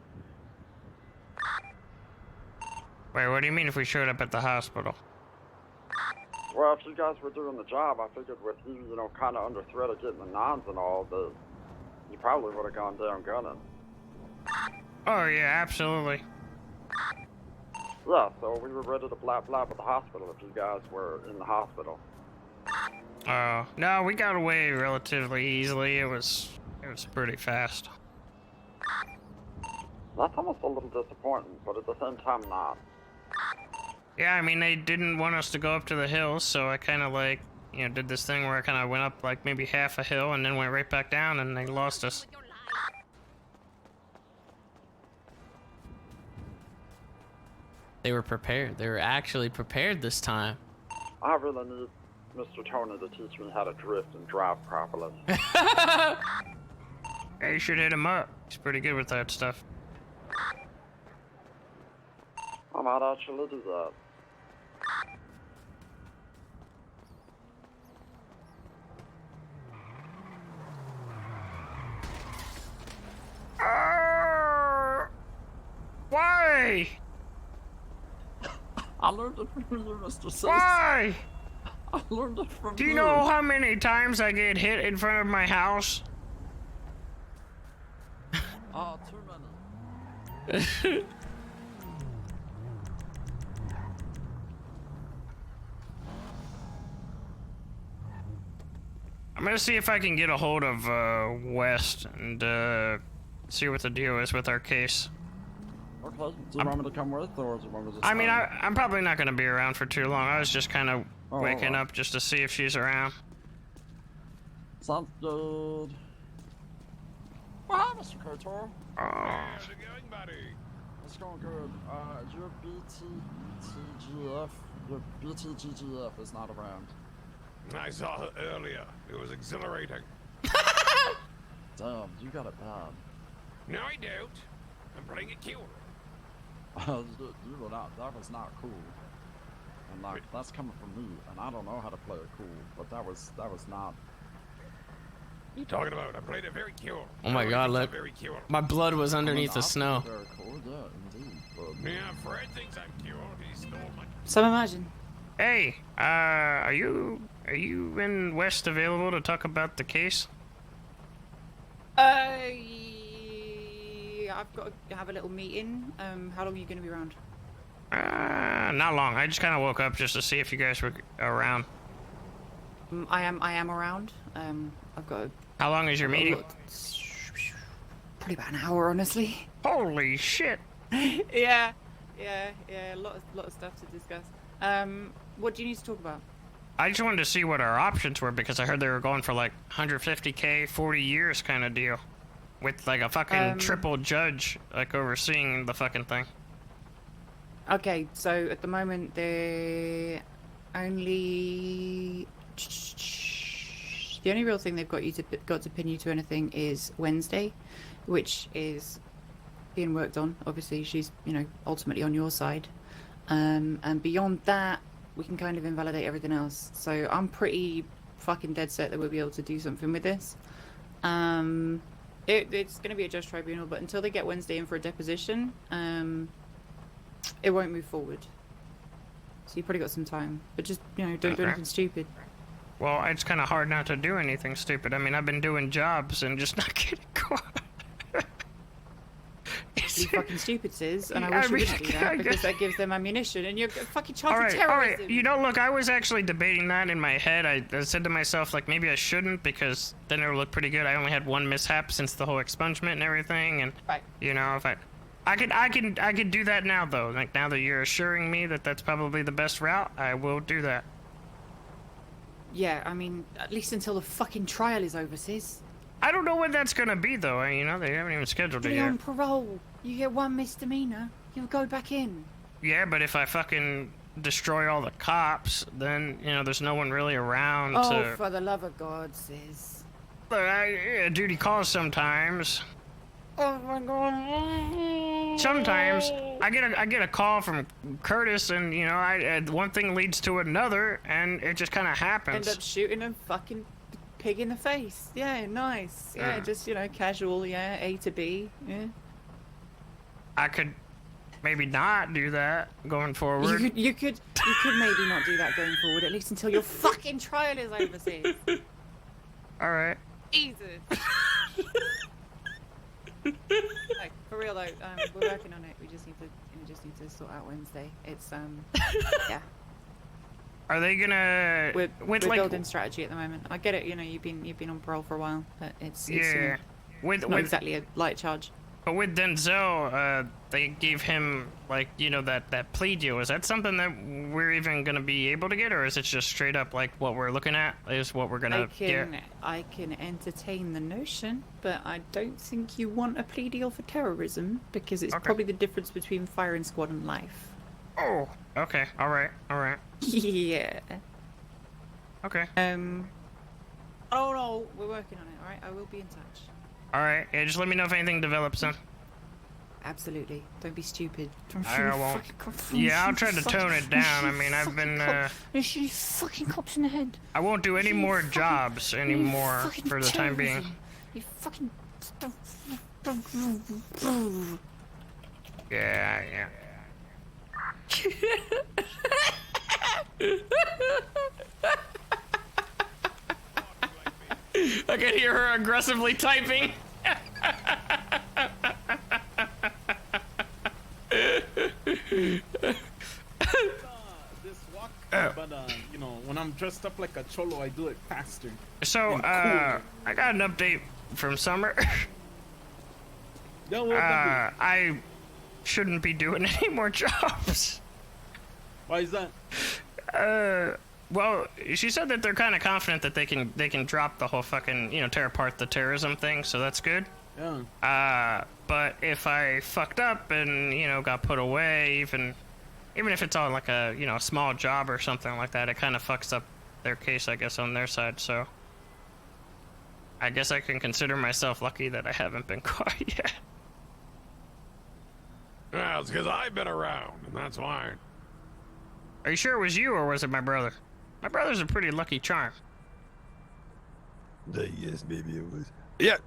Wait, what do you mean if we showed up at the hospital? Well, if you guys were doing the job, I figured with you, you know, kind of under threat of getting the nons and all, that you probably would have gone down gunning. Oh, yeah, absolutely. Yeah, so we were ready to blap blap at the hospital if you guys were in the hospital. Oh, no, we got away relatively easily. It was pretty fast. That's almost a little disappointing, but at the same time, not. Yeah, I mean, they didn't want us to go up to the hills, so I kind of, like, you know, did this thing where I kind of went up, like, maybe half a hill and then went right back down, and they lost us. They were prepared. They were actually prepared this time. I really need Mr. Tony to teach me how to drift and drive properly. Yeah, you should hit him up. He's pretty good with that stuff. I might actually do that. Why? I learned it from you, Mr. Sis. Why? I learned it from you. Do you know how many times I get hit in front of my house? Turn I'm gonna see if I can get a hold of West and see what the deal is with our case. Okay, do you want me to come with, or do you want me to just I mean, I'm probably not gonna be around for too long. I was just kind of Oh, waking alright. up just to see if she's around. Sounds good. Well, Mr. Kotor. How's it going, buddy? It's going good. Your BTGF, your BTGGF is not around. I saw her earlier. It was exhilarating. Damn, you got it bad. No, I don't. I'm playing it cool. You were not, that was not cool. And like, that's coming from me, and I don't know how to play it cool, but that was not. What are you talking about? I played it very cool. Oh my god, look. Very cool. My blood was underneath the snow. Very cool, yeah, indeed. But... Yeah, Fred thinks I'm cool. He stole my... So imagine. Hey, are you in West available to talk about the case? I've got to have a little meeting. How long are you going to be around? Not long. I just kind of woke up just to see if you guys were around. I am around. I've got. How long is your meeting? Probably about an hour, honestly. Holy shit! yeah. A lot of stuff to discuss. What do you need to talk about? I just wanted to see what our options were because I heard they were going for like 150K, 40 years kind of deal, with like a fucking triple judge like overseeing the fucking thing. Okay, so at the moment they're only the only real thing they've got to pin you to anything is Wednesday, which is being worked on. Obviously, she's ultimately on your side, and beyond that, we can kind of invalidate everything else. So I'm pretty fucking dead set that we'll be able to do something with this. It's going to be a judge tribunal, but until they get Wednesday in for a deposition, it won't move forward. So you've probably got some time, but just don't do anything stupid. Well, it's kind of hard not to do anything stupid. I mean, I've been doing jobs and just not getting caught. You fucking stupid, Sis, and I wish you wouldn't do that because that gives them ammunition, and you're fucking charged with terrorism. Alright, look, I was actually debating that in my head. I said to myself, like, maybe I shouldn't because then it'll look pretty good. I only had one mishap since the whole expungement and everything, and if I could do that now though. Like now that you're assuring me that that's probably the best route, I will do that. Yeah, I mean, at least until the fucking trial is over, Sis. I don't know when that's gonna be though. They haven't even scheduled it You're yet. on parole. You get one misdemeanor, you'll go back in. Yeah, but if I fucking destroy all the cops, then there's no one really around Oh, for the love of God, Sis. Duty calls sometimes. Oh my God. Sometimes I get a call from Curtis, and one thing leads to another, and it just kind of happens. End up shooting a fucking pig in the face. Yeah, nice. Yeah, just casual. Yeah, A to B. Yeah. I could maybe not do that going forward. You could maybe not do that going forward, at least until your fucking trial is over, Sis. All right. Jesus. Like, for real though, we're working on it. We just need to sort out Wednesday. It's yeah. Are they gonna? We're building strategy at the moment. I get it. You've been on parole for a while, but it's not exactly a light charge. But with Denzel, they gave him that plea deal. Is that something that we're even gonna be able to get, or is it just straight up like what we're looking at is what we're gonna get? I can entertain the notion, but I don't think you want a plea deal for terrorism because it's probably the difference between firing squad and life. Oh, okay, all right. Yeah. Okay. Oh no, we're working on it. All right, I will be in touch. All right, yeah, just let me know if anything develops then. Absolutely. Don't be stupid. I won't. Yeah, I'll try to tone it down. I mean, I've been. There's shooting fucking cops in the head. I won't do any more jobs anymore for the time being. You fucking. Yeah. I can hear her aggressively typing. This walk, but you know, when I'm dressed up like a cholo, I do it faster. So, and cooler. I got an update from Summer. Yeah, what I shouldn't be doing any more jobs. Why is that? Well, she said that they're kind of confident that they can drop the whole fucking, you know, tear apart the terrorism thing, so that's good. Yeah. But if I fucked up and, you know, got put away, even if it's on like a, you know, small job or something like that, it kind of fucks up their case, I guess, on their side, so I guess I can consider myself lucky that I haven't been caught yet. Well, it's because I've been around, and that's why. Are you sure it was you, or was it my brother? My brother's a pretty lucky charm. Yes, maybe it was. Yeah,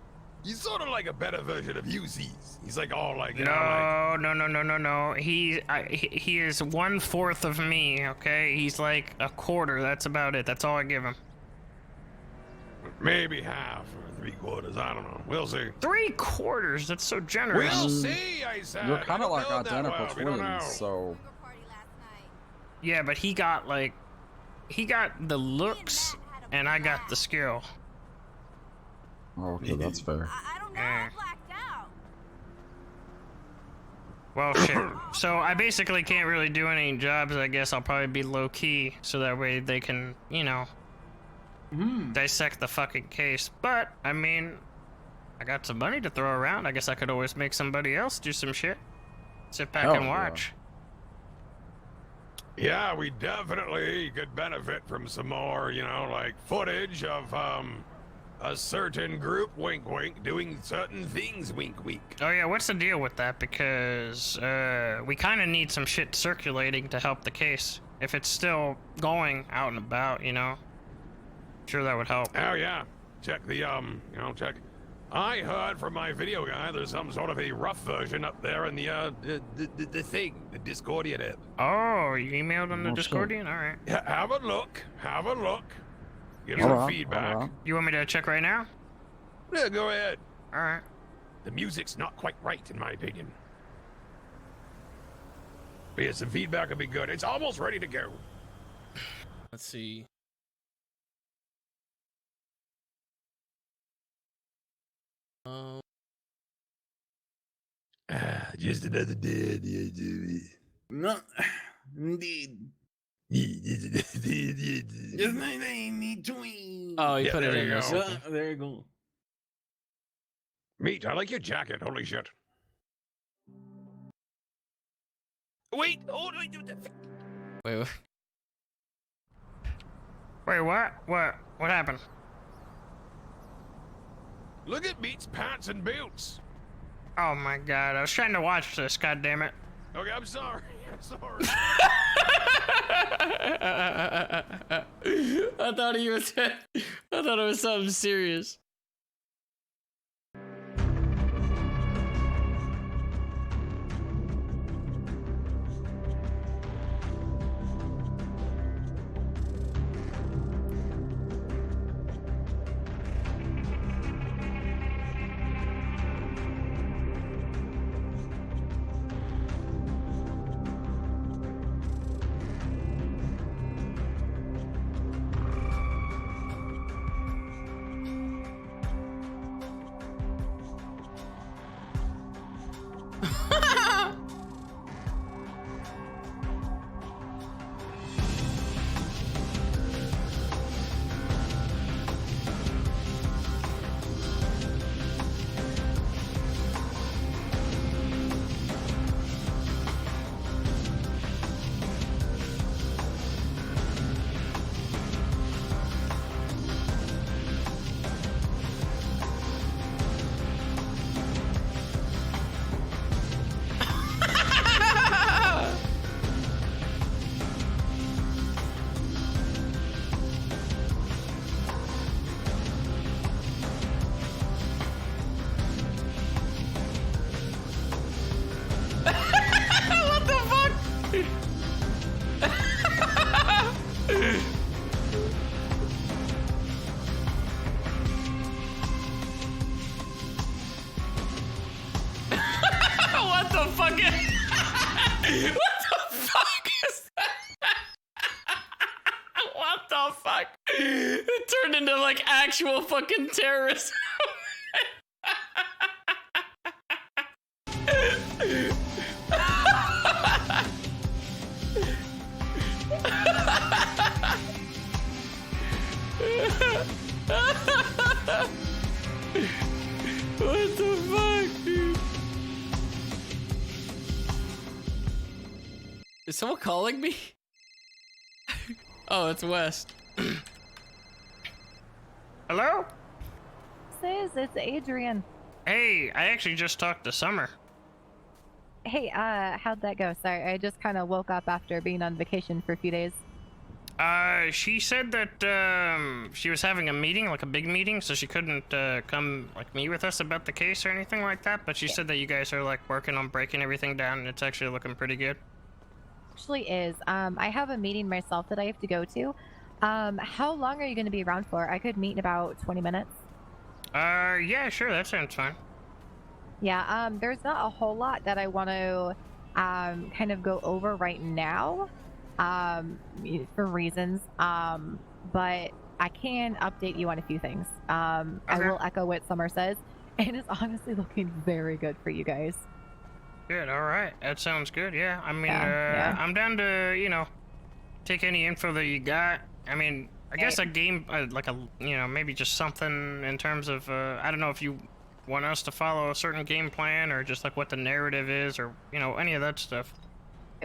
he's sort of like a better version of UC's. He's like all like, No. He is 1/4 of me, okay? He's like a quarter, that's about it. That's all I give him. Maybe half or 3/4, I don't know. We'll see. 3/4? That's so generous. We'll see, I said. You're kind of like I don't know that identical well. We don't know. twins, so... Yeah, but he got the looks, and I got the skill. Okay, that's fair. Well, shit. So I basically can't really do any jobs. I guess I'll probably be low key, so that way they can, you know, dissect the fucking case. But I mean, I got some money to throw around. I guess I could always make somebody else do some shit. Sit back and watch. Yeah, we definitely could benefit from some more, you know, like footage of a certain group, wink wink, doing certain things, wink wink. Oh yeah, what's the deal with that? Because we kind of need some shit circulating to help the case. If it's still going out and about, you know, sure that would help. Oh yeah, check the check. I heard from my video guy there's some sort of a rough version up there in the thing, the Discordian app. Oh, you emailed on the Discordian? All right. Yeah, have a look. Give some feedback. You want me to check right now? Yeah, go ahead. All right. The music's not quite right, in my opinion. But yeah, some feedback would be good. It's almost ready to go. Let's see. Just another day. No, indeed. Just need to. Oh, you put it in. There you go. Meat, I like your jacket. Holy shit. Wait, Wait. Wait, what? What happened? Look at Meat's pants and boots. Oh my god, I was trying to watch this, god damn it. Okay, I'm sorry. I thought it was something serious. What the fuck? What the the fuck? It turned into like actual fucking terrorism. What the fuck, dude? Is someone calling me? Oh, it's West. Hello? Sis, it's Adrian. Hey, I actually just talked to Summer. Hey, how'd that go? Sorry, I just kind of woke up after being on vacation for a few days. She said that she was having a meeting, like a big meeting, so she couldn't come like meet with us about the case or anything like that. But she said that you guys are like working on breaking everything down, and it's actually looking pretty good. Actually is. I have a meeting myself that I have to go to. How long are you going to be around for? I could meet in about 20 minutes. Yeah, sure, that sounds fine. Yeah, there's not a whole lot that I want to kind of go over right now for reasons. But I can update you on a few things. I will echo what Summer says, and it's honestly looking very good for you guys. Good, alright. That sounds good, yeah. I mean, Yeah. I'm down to, you know, take any info that you got. I mean, I guess a game, like a, you know, maybe just something in terms of, I don't know if you want us to follow a certain game plan or just like what the narrative is or, you know, any of that stuff.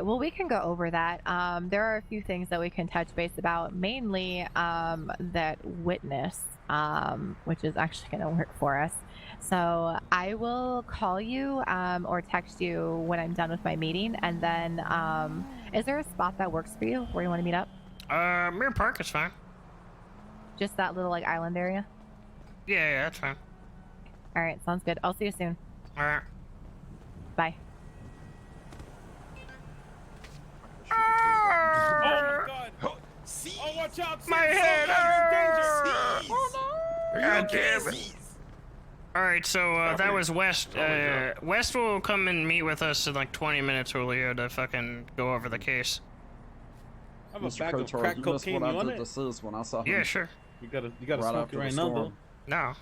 Well, we can go over that. There are a few things that we can touch base about, mainly that witness, which is actually going to work for us. So I will call you or text you when I'm done with my meeting. And then is there a spot that works for you where you want to meet up? Mirror Park is fine. Just that little like island area? Yeah, that's fine. All right, sounds good. I'll see you soon. All right. Bye. Oh my god! See? Oh, watch out! My head! Oh no! God damn it. Alright, so that was West. West will come and meet with us in like 20 minutes earlier to fucking go over the case. I have a bag of crack cocaine. You want it? When I saw him. Yeah, sure. You gotta Right smoke after it the right now, though. storm. No.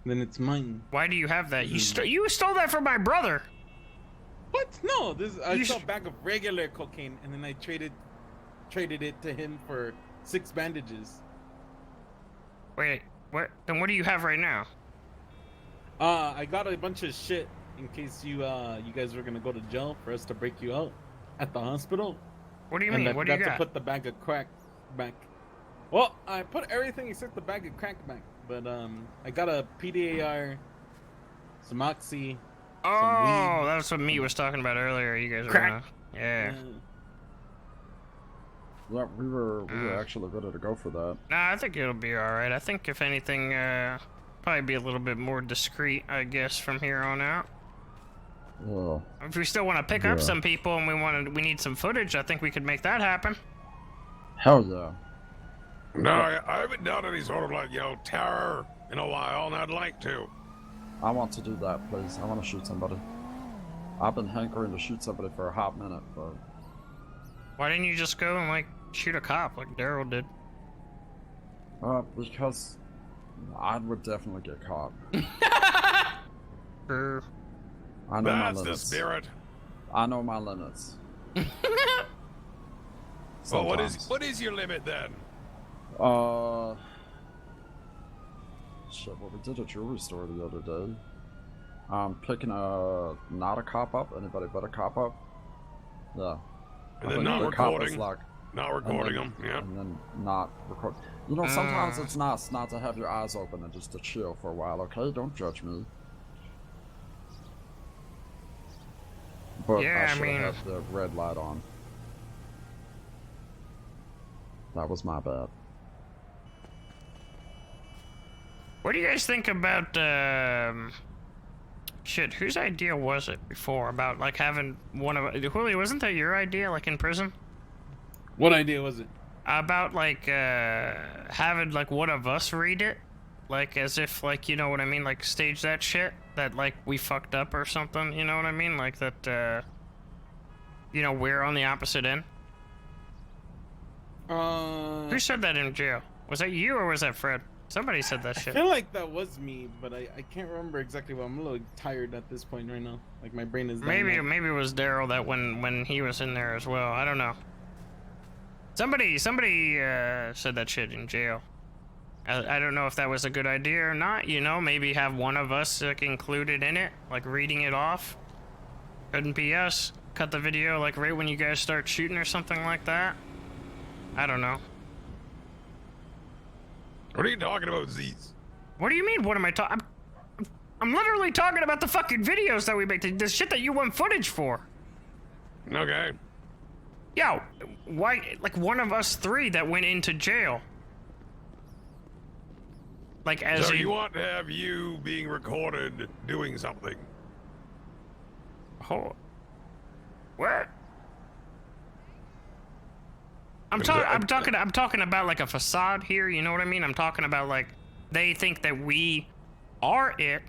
Then it's mine. Why do you have that? You stole that from my brother. What? No, I saw a bag of regular cocaine, and then I traded it to him for 6 bandages. Wait, what? Then what do you have right now? I got a bunch of shit in case you guys were gonna go to jail for us to break you out at the hospital. What do you mean? What do you got? I forgot to put the bag of crack back. Well, I put everything except the bag of crack back. But I got a PDAR, some Oxy. Oh, that's what Meat was talking about earlier. You guys are gonna, yeah. Yeah, we were actually ready to go for that. Nah, I think it'll be all right. I think if anything, probably be a little bit more discreet, I guess, from here on out. Well, if we still want to pick up some people and we need some footage, I think we could make that happen. Hell yeah. No, I haven't done any sort of like, terror in a while, and I'd like to. I want to do that, please. I want to shoot somebody. I've been hankering to shoot somebody for a hot minute, but... Why didn't you just go and, like, shoot a cop like Daryl did? Because I would definitely get caught. Sure. I know my That's limits. the spirit. I know my limits. Well, what is your limit then? Shit, well, we did a jewelry store the other day. Picking not a cop up, anybody but a cop up. Yeah. And then not recording. Like, not recording them, yeah. And then not record. You know, sometimes it's nice not to have your eyes open and just to chill for a while, okay? Don't judge me. But yeah, I should have had the red light on. That was my bad. What do you guys think about, shit, whose idea was it before about, like, having one of... Julio, wasn't that your idea, like, in prison? What idea was it? About, like, having, like, one of us read it? Like, as if, like, you know what I mean? Like, stage that shit? That, like, we fucked up or something, you know what I mean? Like, that, you know, we're on the opposite end? Who said that in jail? Was that you or was that Fred? Somebody said that shit. I feel like that was me, but I can't remember exactly. What I'm a little tired at this point right now. Like my brain is. Maybe it was Daryl that when he was in there as well. I don't know. Somebody said that shit in jail. I don't know if that was a good idea or not. You know, maybe have one of us like included in it, like reading it off. Couldn't be us. Cut the video like right when you guys start shooting or something like that. I don't know. What are you talking about, Z's? What do you mean? What am I talking? I'm literally talking about the fucking videos that we make. The shit that you want footage for. Okay. Yo, why? Like one of us three that went into jail. Like as so you want to have you being recorded doing something? Oh. What? I'm talking about like a facade here, you know what I mean? I'm talking about like they think that we are it,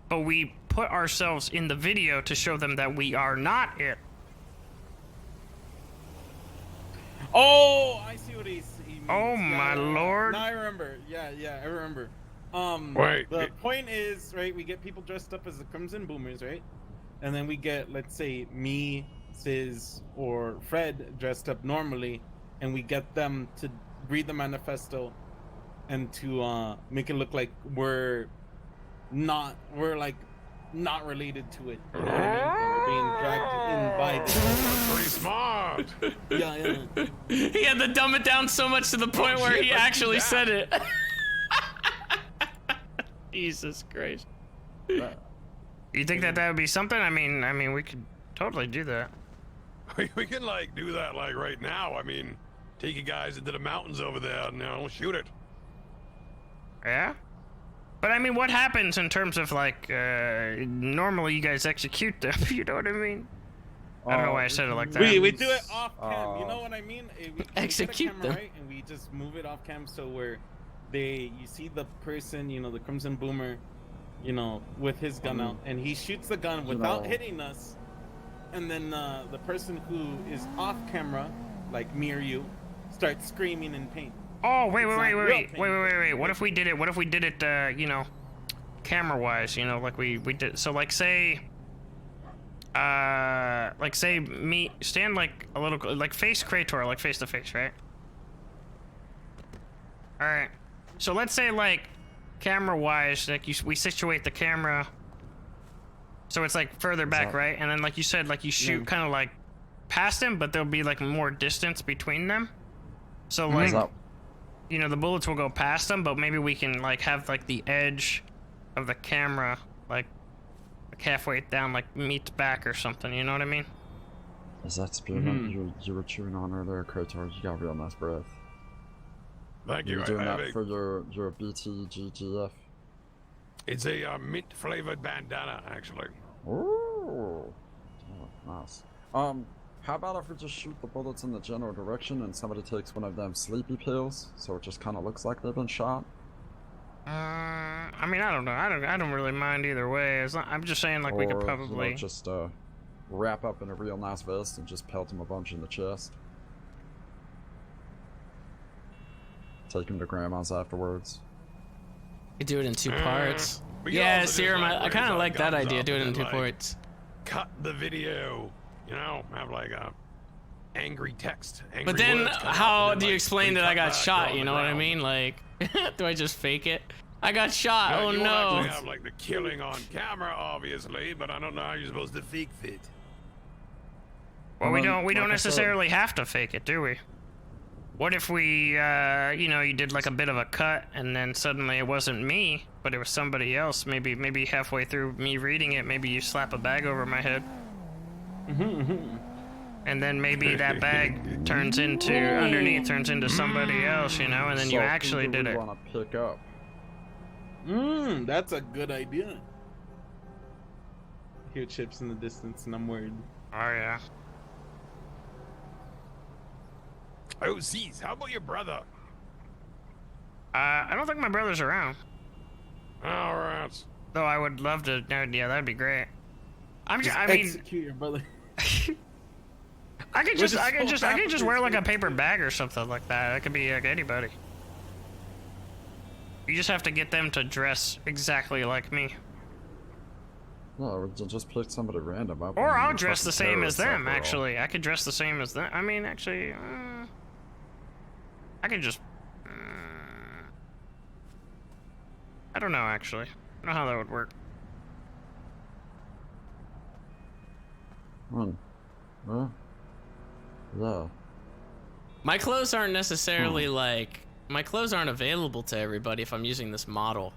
but we put ourselves in the video to show them that we are not it. Oh, I see what he means. Oh my lord. Now I remember. Yeah, I remember. Wait. The point is, right, we get people dressed up as the Crimson Boomers, right? And then we get, let's say, me, Sis, or Fred dressed up normally, and we get them to read the manifesto and to make it look like we're not related to it. You know what I mean? And we're being dragged in by this. Pretty smart. Yeah. He had to dumb it down so much to the point where he actually said it. Jesus Christ. You think that would be something? I mean, we could totally do that. We can like do that like right now. I mean, take you guys into the mountains over there and shoot it. Yeah? But I mean, what happens in terms of like, normally you guys execute them, you know what I mean? I don't know why I said it like that. We do it off cam, you know what I mean? We execute get a them. camera, right? And we just move it off cam so where you see the person, you know, the Crimson Boomer, you know, with his gun out, and he shoots the gun without hitting us, and then the person who is off camera, like me or you, starts screaming in pain. Oh, wait. What if we did it, you know, camera-wise, you know, like we did, so like say me, stand like a little, like face Krator, like face to face, right? Alright, so let's say like camera-wise, like we situate the camera so it's like further back, right? And then like you said, like you shoot kind of like past him, but there'll be like more distance between them. So like, you know, the bullets will go past them, but maybe we can like have like the edge of the camera like halfway down, like meets back or something, you know what I mean? Is that spirit you were chewing on earlier, Krator? You got real nice breath. Thank you. You're doing that for your BTGGF? It's a mint flavored bandana, actually. Ooh. Oh, nice. How about if we just shoot the bullets in the general direction and somebody takes one of them sleepy pills, so it just kind of looks like they've been shot? I mean, I don't know. I don't really mind either way. I'm just saying, like, we could probably just wrap up in a real nice vest and just pelt him a bunch in the chest. Take him to grandma's afterwards. You do it in 2 parts. Yeah, Serum, I kind of like that idea. Do it in 2 parts. Cut the video. You know, have like a angry text. But then, how do you explain that I got shot? You know what I mean? Like, do I just fake it? I got shot. Yeah, oh you no! Actually have like the killing on camera, obviously, but I don't know how you're supposed to fake it. Well, we don't necessarily have to fake it, do we? What if we, you know, you did like a bit of a cut, and then suddenly it wasn't me, but it was somebody else. Maybe halfway through me reading it, maybe you slap a bag over my head. And then maybe that bag turns into, underneath turns into somebody else, you know, and then you actually did it. Want to pick up? That's a good idea. I hear chips in the distance, and I'm worried. Oh yeah. Oh, Z's, how about your brother? I don't think my brother's around. All right. Though I would love to. Yeah, that'd be great. I mean, execute your brother. I could just wear like a paper bag or something like that. It could be like anybody. You just have to get them to dress exactly like me. No, just pick somebody random up. Or I'll dress the same as them, actually. I could dress the same as them. I mean, actually, I could just... I don't know, actually. I don't know how that would work. Yeah. My clothes aren't necessarily like... My clothes aren't available to everybody if I'm using this model.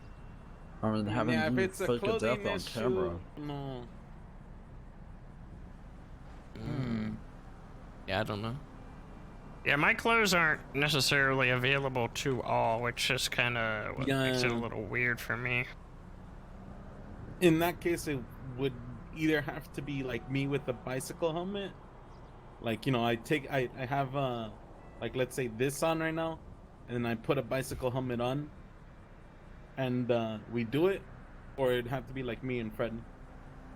I mean, having you fake a death on camera. No. Yeah, I don't know. Yeah, my clothes aren't necessarily available to all, which is kind of what makes it a little weird for me. In that case, it would either have to be like me with the bicycle helmet. Like, you know, I have, like, let's say this on right now, and then I put a bicycle helmet on, and we do it, or it'd have to be like me and Fred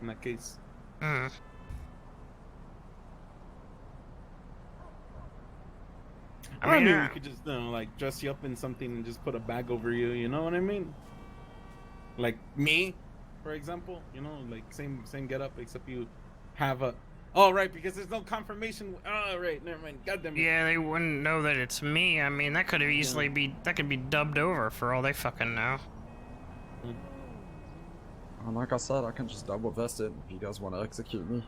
in that case. I mean, we could just, you know, like, dress you up in something and just put a bag over you, you know what I mean? Like me, for example, you know, like same get up, except you have a... Oh, right, because there's no confirmation. Oh, right, never mind. Goddamn it. Yeah, they wouldn't know that it's me. I mean, that could have easily that could be dubbed over for all they fucking know. And like I said, I can just double vest it if you guys want to execute me.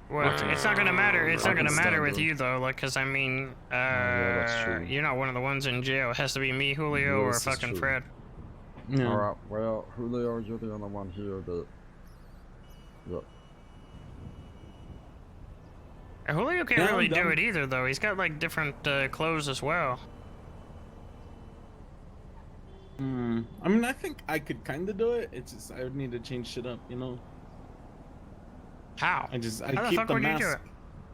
Well, it's not gonna matter. It's not gonna matter with you though, like, cause I mean, yeah, that's true. you're not one of the ones in jail. It has to be me, Julio, or fucking Fred. Yeah. All right. Well, Julio, you're the only one here that. Yep. Julio can't really do it either, though. He's got like different clothes as well. I mean, I think I could kind of do it. It's just I would need to change shit up, you know. How? I How keep the would mask. you do it?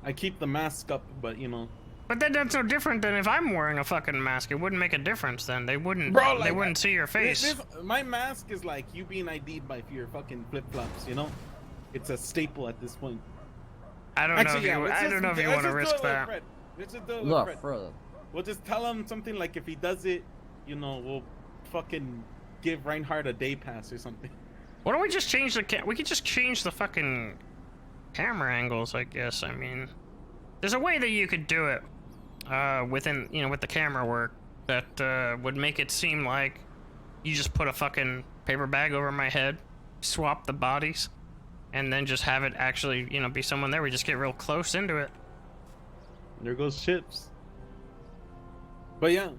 I keep the mask up, but you know. But that's no different than if I'm wearing a fucking mask. It wouldn't make a difference then. They wouldn't. Bro, they wouldn't see your face. My mask is like you being ID'd by your fucking flip flops, you know. It's a staple at this point. I don't know if you. I don't know if you want to risk that. Let's just do it with Fred. We'll just tell him something like if he does it, you know, we'll fucking give Reinhardt a day pass or something. Why don't we just change the we could just change the fucking camera angles, I guess. I mean, there's a way that you could do it within, you know, with the camera work that would make it seem like you just put a fucking paper bag over my head, swap the bodies, and then just have it actually, you know, be someone there. We just get real close into it. There goes Chips. But yeah.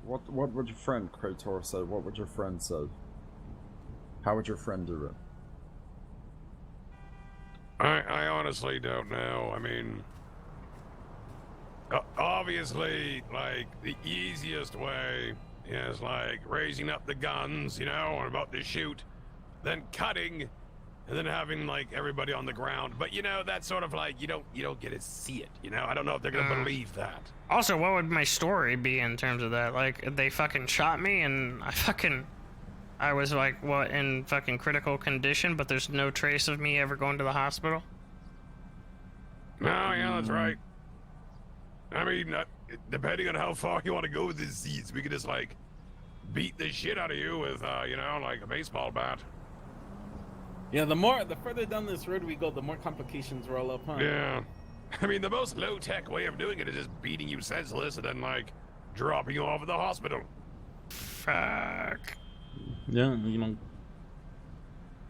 What would your friend Krator say? What would your friend say? How would your friend do it? I honestly don't know. I mean, obviously, like, the easiest way is like raising up the guns, you know, and about to shoot, then cutting, and then having like everybody on the ground. But you know, that's sort of like you don't get to see it. You know, I don't know if they're gonna believe that. Also, what would my story be in terms of that? Like, they fucking shot me and I was like, what, in fucking critical condition, but there's no trace of me ever going to the hospital? No, yeah, that's right. I mean, depending on how far you want to go with these seeds, we could just, like, beat the shit out of you with, you know, like a baseball bat. Yeah, the further down this road we go, the more complications roll up, huh? Yeah. I mean, the most low-tech way of doing it is just beating you senseless and then, like, dropping you off at the hospital. Fuck. Yeah, you know,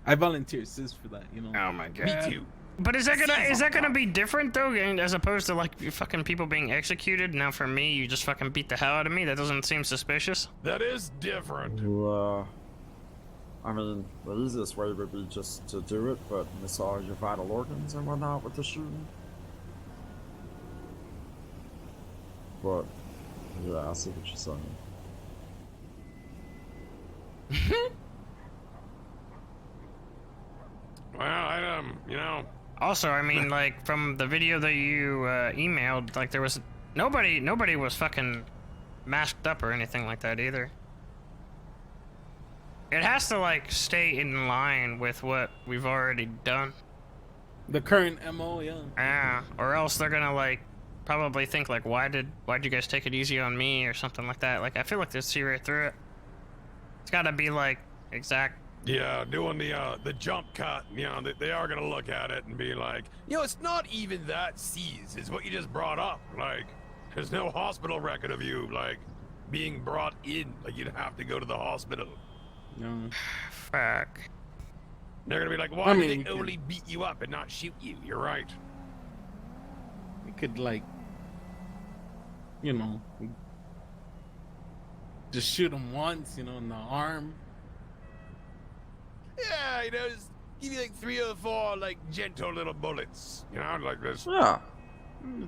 I volunteer sis for that, you know. Oh my god. Me too. But is that gonna be different though, as opposed to like fucking people being executed? Now for me, you just fucking beat the hell out of me. That doesn't seem suspicious. That is different. I mean, the easiest way would be just to do it, but miss all your vital organs and whatnot with the shooting. But yeah, I see what you're saying. Well, you know. Also, I mean, like, from the video that you emailed, like, there was nobody was fucking masked up or anything like that either. It has to, like, stay in line with what we've already done. The current MO, yeah. Yeah, or else they're gonna like probably think like, why'd you guys take it easy on me or something like that. Like I feel like they see right through it. It's gotta be like exact. Yeah, doing the jump cut. You know, they are gonna look at it and be like, you know, it's not even that seized. It's what you just brought up. Like, there's no hospital record of you like being brought in. Like you'd have to go to the hospital. No. Fuck. They're gonna be like, why did they only beat you up and not shoot you? You're right. We could like, you know, just shoot him once, you know, in the arm. Yeah, you know, just give you like 3 or 4 like gentle little bullets. You know, like this. Yeah.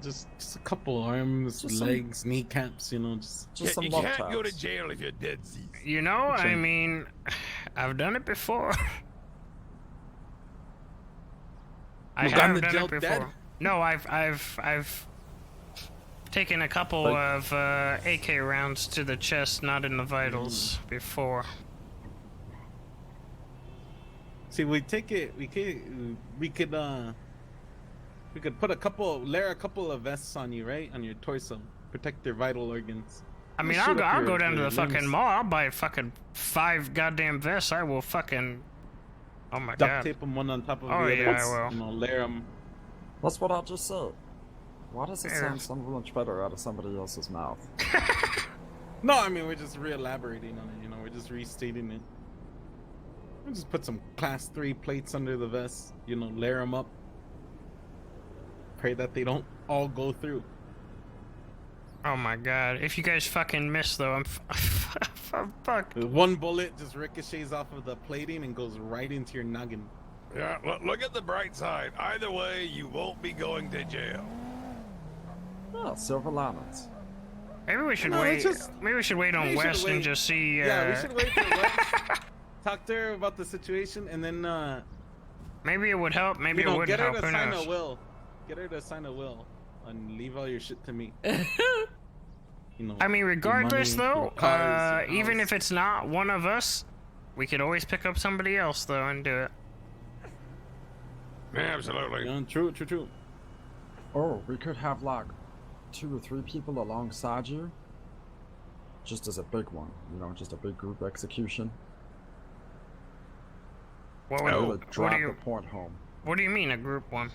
Just a couple arms, Just legs, kneecaps, you know, just You can't go to jail if you're dead, Z. You know, I mean, I've done it before. I have done it before. Dead? No, I've taken a couple of AK rounds to the chest, not in the vitals, before. See, we take it. We could put layer a couple of vests on you, right, on your torso, protect your vital organs. I mean, I'll go down to the fucking mall. I'll buy fucking 5 goddamn vests. I will fucking. Oh my god. Duct tape them one on top of the other. other. Yeah, I will. You know, layer them. That's what I just said. Why does it sound so much better out of somebody else's mouth? No, I mean, we're just re-elaborating on it, you know, we're just restating it. We'll just put some class 3 plates under the vest, you know, layer them up. Pray that they don't all go through. Oh my god. If you guys fucking miss though, I'm fucked. One bullet just ricochets off of the plating and goes right into your noggin. Yeah, look at the bright side. Either way, you won't be going to jail. Oh, silver linings. Maybe we should wait. Maybe we should wait on West and just see. Yeah, we should wait for West. Talk to her about the situation, and then maybe it would help. Maybe it wouldn't help. Get her to sign a will. Get her to sign a will, and leave all your shit to me. You know, I mean, regardless money, though, cars, even if it's not one of us, we could always pick up somebody else though and do it. Yeah, absolutely. Yeah, true. Or we could have like 2 or 3 people alongside you, just as a big one, you know, just a big group execution. What drive the point home. What do you mean, a group one?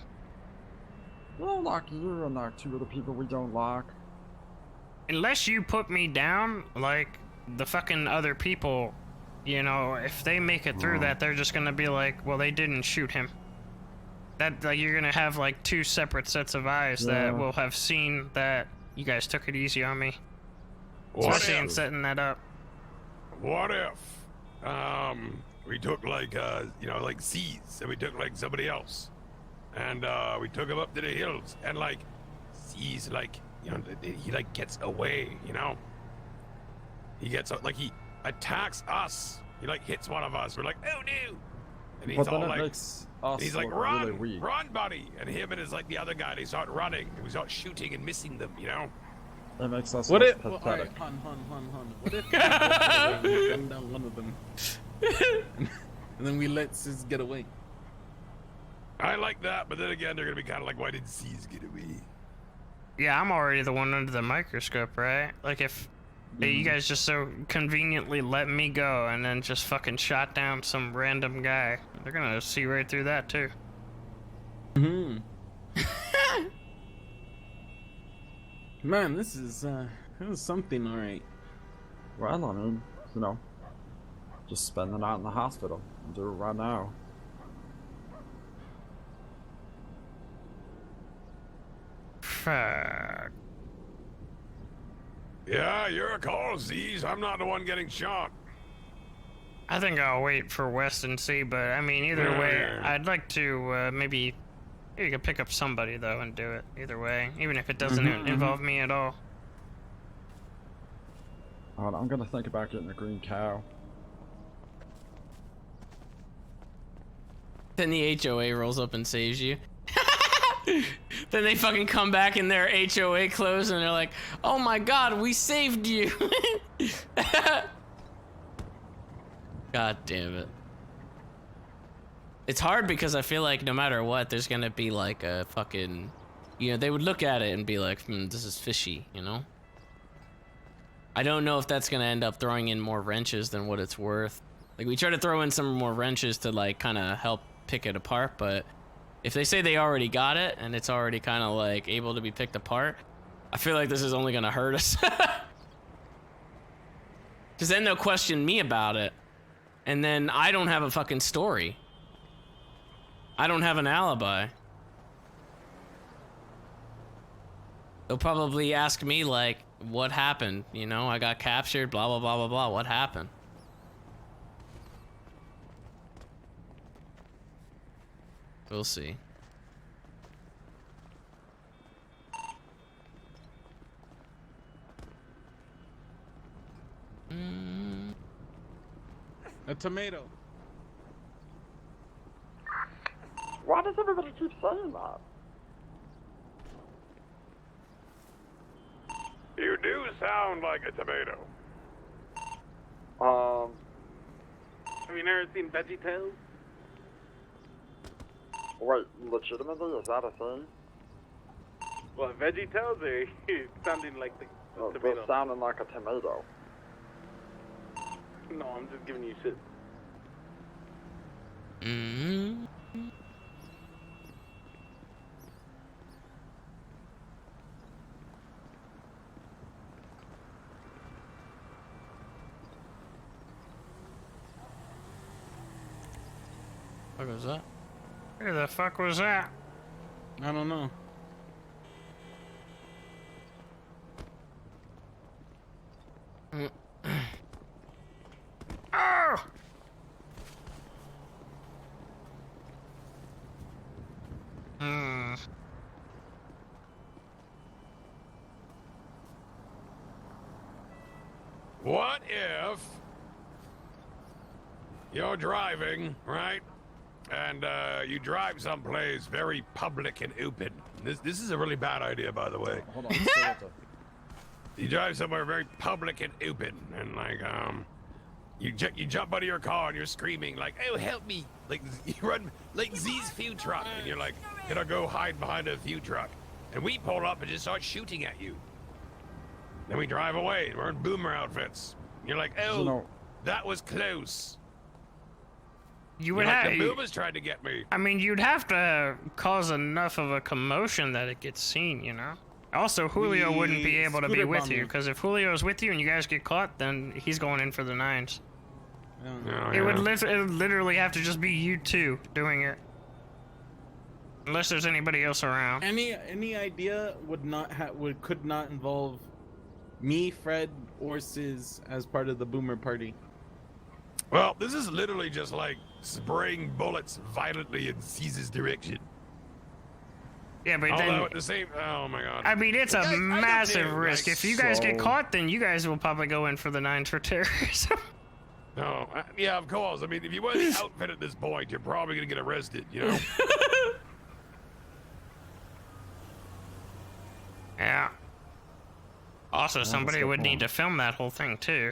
Well, like you and like 2 other people we don't like. Unless you put me down, like the fucking other people, you know, if they make it through that, they're just gonna be like, well, they didn't shoot him. That like, you're gonna have like 2 separate sets of eyes that will have seen that you guys took it easy on me. Especially in setting that up. What if, we took like, you know, like C's, and we took like somebody else, and we took him up to the hills, and like C's, like, you know, he like gets away, you know. He gets like he attacks us. He like hits one of us. We're like, oh no, and he's all like, he's like, run, really run, buddy, and him and his like the other guy, they start running, and we start shooting and missing them, you know. That makes us what if, pathetic. well, right, hon. What if we gun down one of them, and then we let Sis get away? I like that, but then again, they're gonna be kind of like, why did C's get away? Yeah, I'm already the one under the microscope, right? Like if you guys just so conveniently let me go and then just fucking shot down some random guy, they're gonna see right through that too. Man, this is something, all right. Well, I mean, you know, just spend the night in the hospital. Do it right now. Fuck. Yeah, you're a call, Z's. I'm not the one getting shot. I think I'll wait for West and see, but I mean, either way, I'd like to maybe you could pick up somebody though and do it. Either way, even if it doesn't involve me at all. Alright, I'm gonna think about getting a green cow. Then the HOA rolls up and saves you. Then they fucking come back in their HOA clothes and they're like, oh my god, we saved you. God damn it. It's hard because I feel like no matter what, there's gonna be like a fucking, you know, they would look at it and be like, this is fishy, you know? I don't know if that's gonna end up throwing in more wrenches than what it's worth. Like, we try to throw in some more wrenches to like kind of help pick it apart, but if they say they already got it and it's already kind of like able to be picked apart, I feel like this is only gonna hurt us. Because then they'll question me about it, and then I don't have a fucking story. I don't have an alibi. They'll probably ask me like, what happened? You know, I got captured, blah, blah, blah, blah, blah. What happened? We'll see. A tomato. Why does everybody keep saying that? You do sound like a tomato. Have you never seen VeggieTales? Wait, legitimately, is that a thing? Well, VeggieTales are sounding like the tomato. They're sounding like a tomato. No, I'm just giving you shit. Mm-hmm. What was that? Who the fuck was that? I don't know. Oh! What if you're driving, right? And you drive someplace very public and open. This is a really bad idea, by the way. Hold on. You drive somewhere very public and open, and like you jump out of your car and you're screaming like, "Oh, help me!" Like you run like Z's food truck, and you're like, "Gonna go hide behind a food truck," and we pull up and just start shooting at you. Then we drive away. We're in boomer outfits. You're like, "Oh, that was close." You would have. The boomers tried to get me. I mean, you'd have to cause enough of a commotion that it gets seen, you know? Also, Julio wouldn't be able to be with you, because if Julio's with you and you guys get caught, then he's going in for the 9s. It would literally have to just be you two doing it. Unless there's anybody else around. Any idea could not involve me, Fred, or Sis as part of the boomer party. Well, this is literally just like spraying bullets violently in C's direction. Yeah, but although then at the same, oh my god. I mean, it's a massive risk. If you guys get caught, then you guys will probably go in for the 9s for terrorism. No, yeah, of course. I mean, if you wear the outfit at this point, you're probably gonna get arrested, you know? Yeah. Also, somebody would need to film that whole thing too.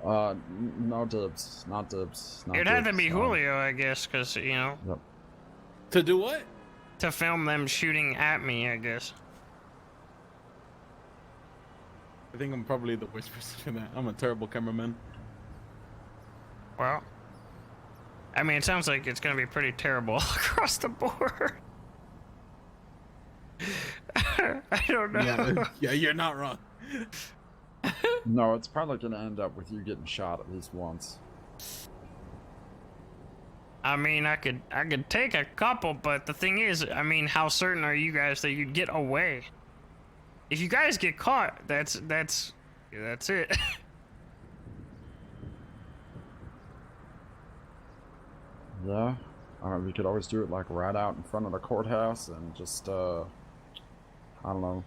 No dibs. Not dibs. It'd have to be Julio, I guess, because, you know. Yep. To do what? To film them shooting at me, I guess. I think I'm probably the worst person for that. I'm a terrible cameraman. Well, I mean, it sounds like it's going to be pretty terrible across the board. I don't know. Yeah, you're not wrong. No, it's probably gonna end up with you getting shot at least once. I mean, I could take a couple, but the thing is, I mean, how certain are you guys that you'd get away? If you guys get caught, that's it. Yeah, we could always do it like right out in front of the courthouse and just I don't know,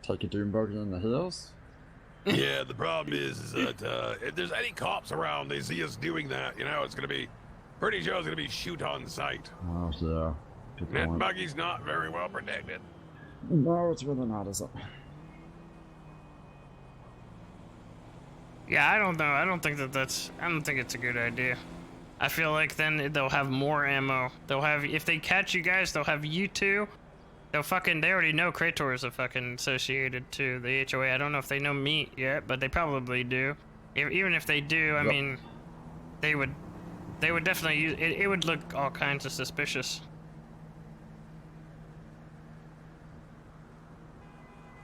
take a doom buggy in the hills. Yeah, the problem is that if there's any cops around, they see us doing that, you know, it's gonna be pretty sure it's gonna be shoot on sight. Oh yeah. Good That point. buggy's not very well protected. No, it's really not, is it? Yeah, I don't know. I don't think it's a good idea. I feel like then they'll have more ammo. They'll have, if they catch you guys, they'll have you two. They'll fucking, they already know Krator is a fucking associated to the HOA. I don't know if they know me yet, but they probably do. Even if they do, I mean, they would definitely use, it would look all kinds of suspicious.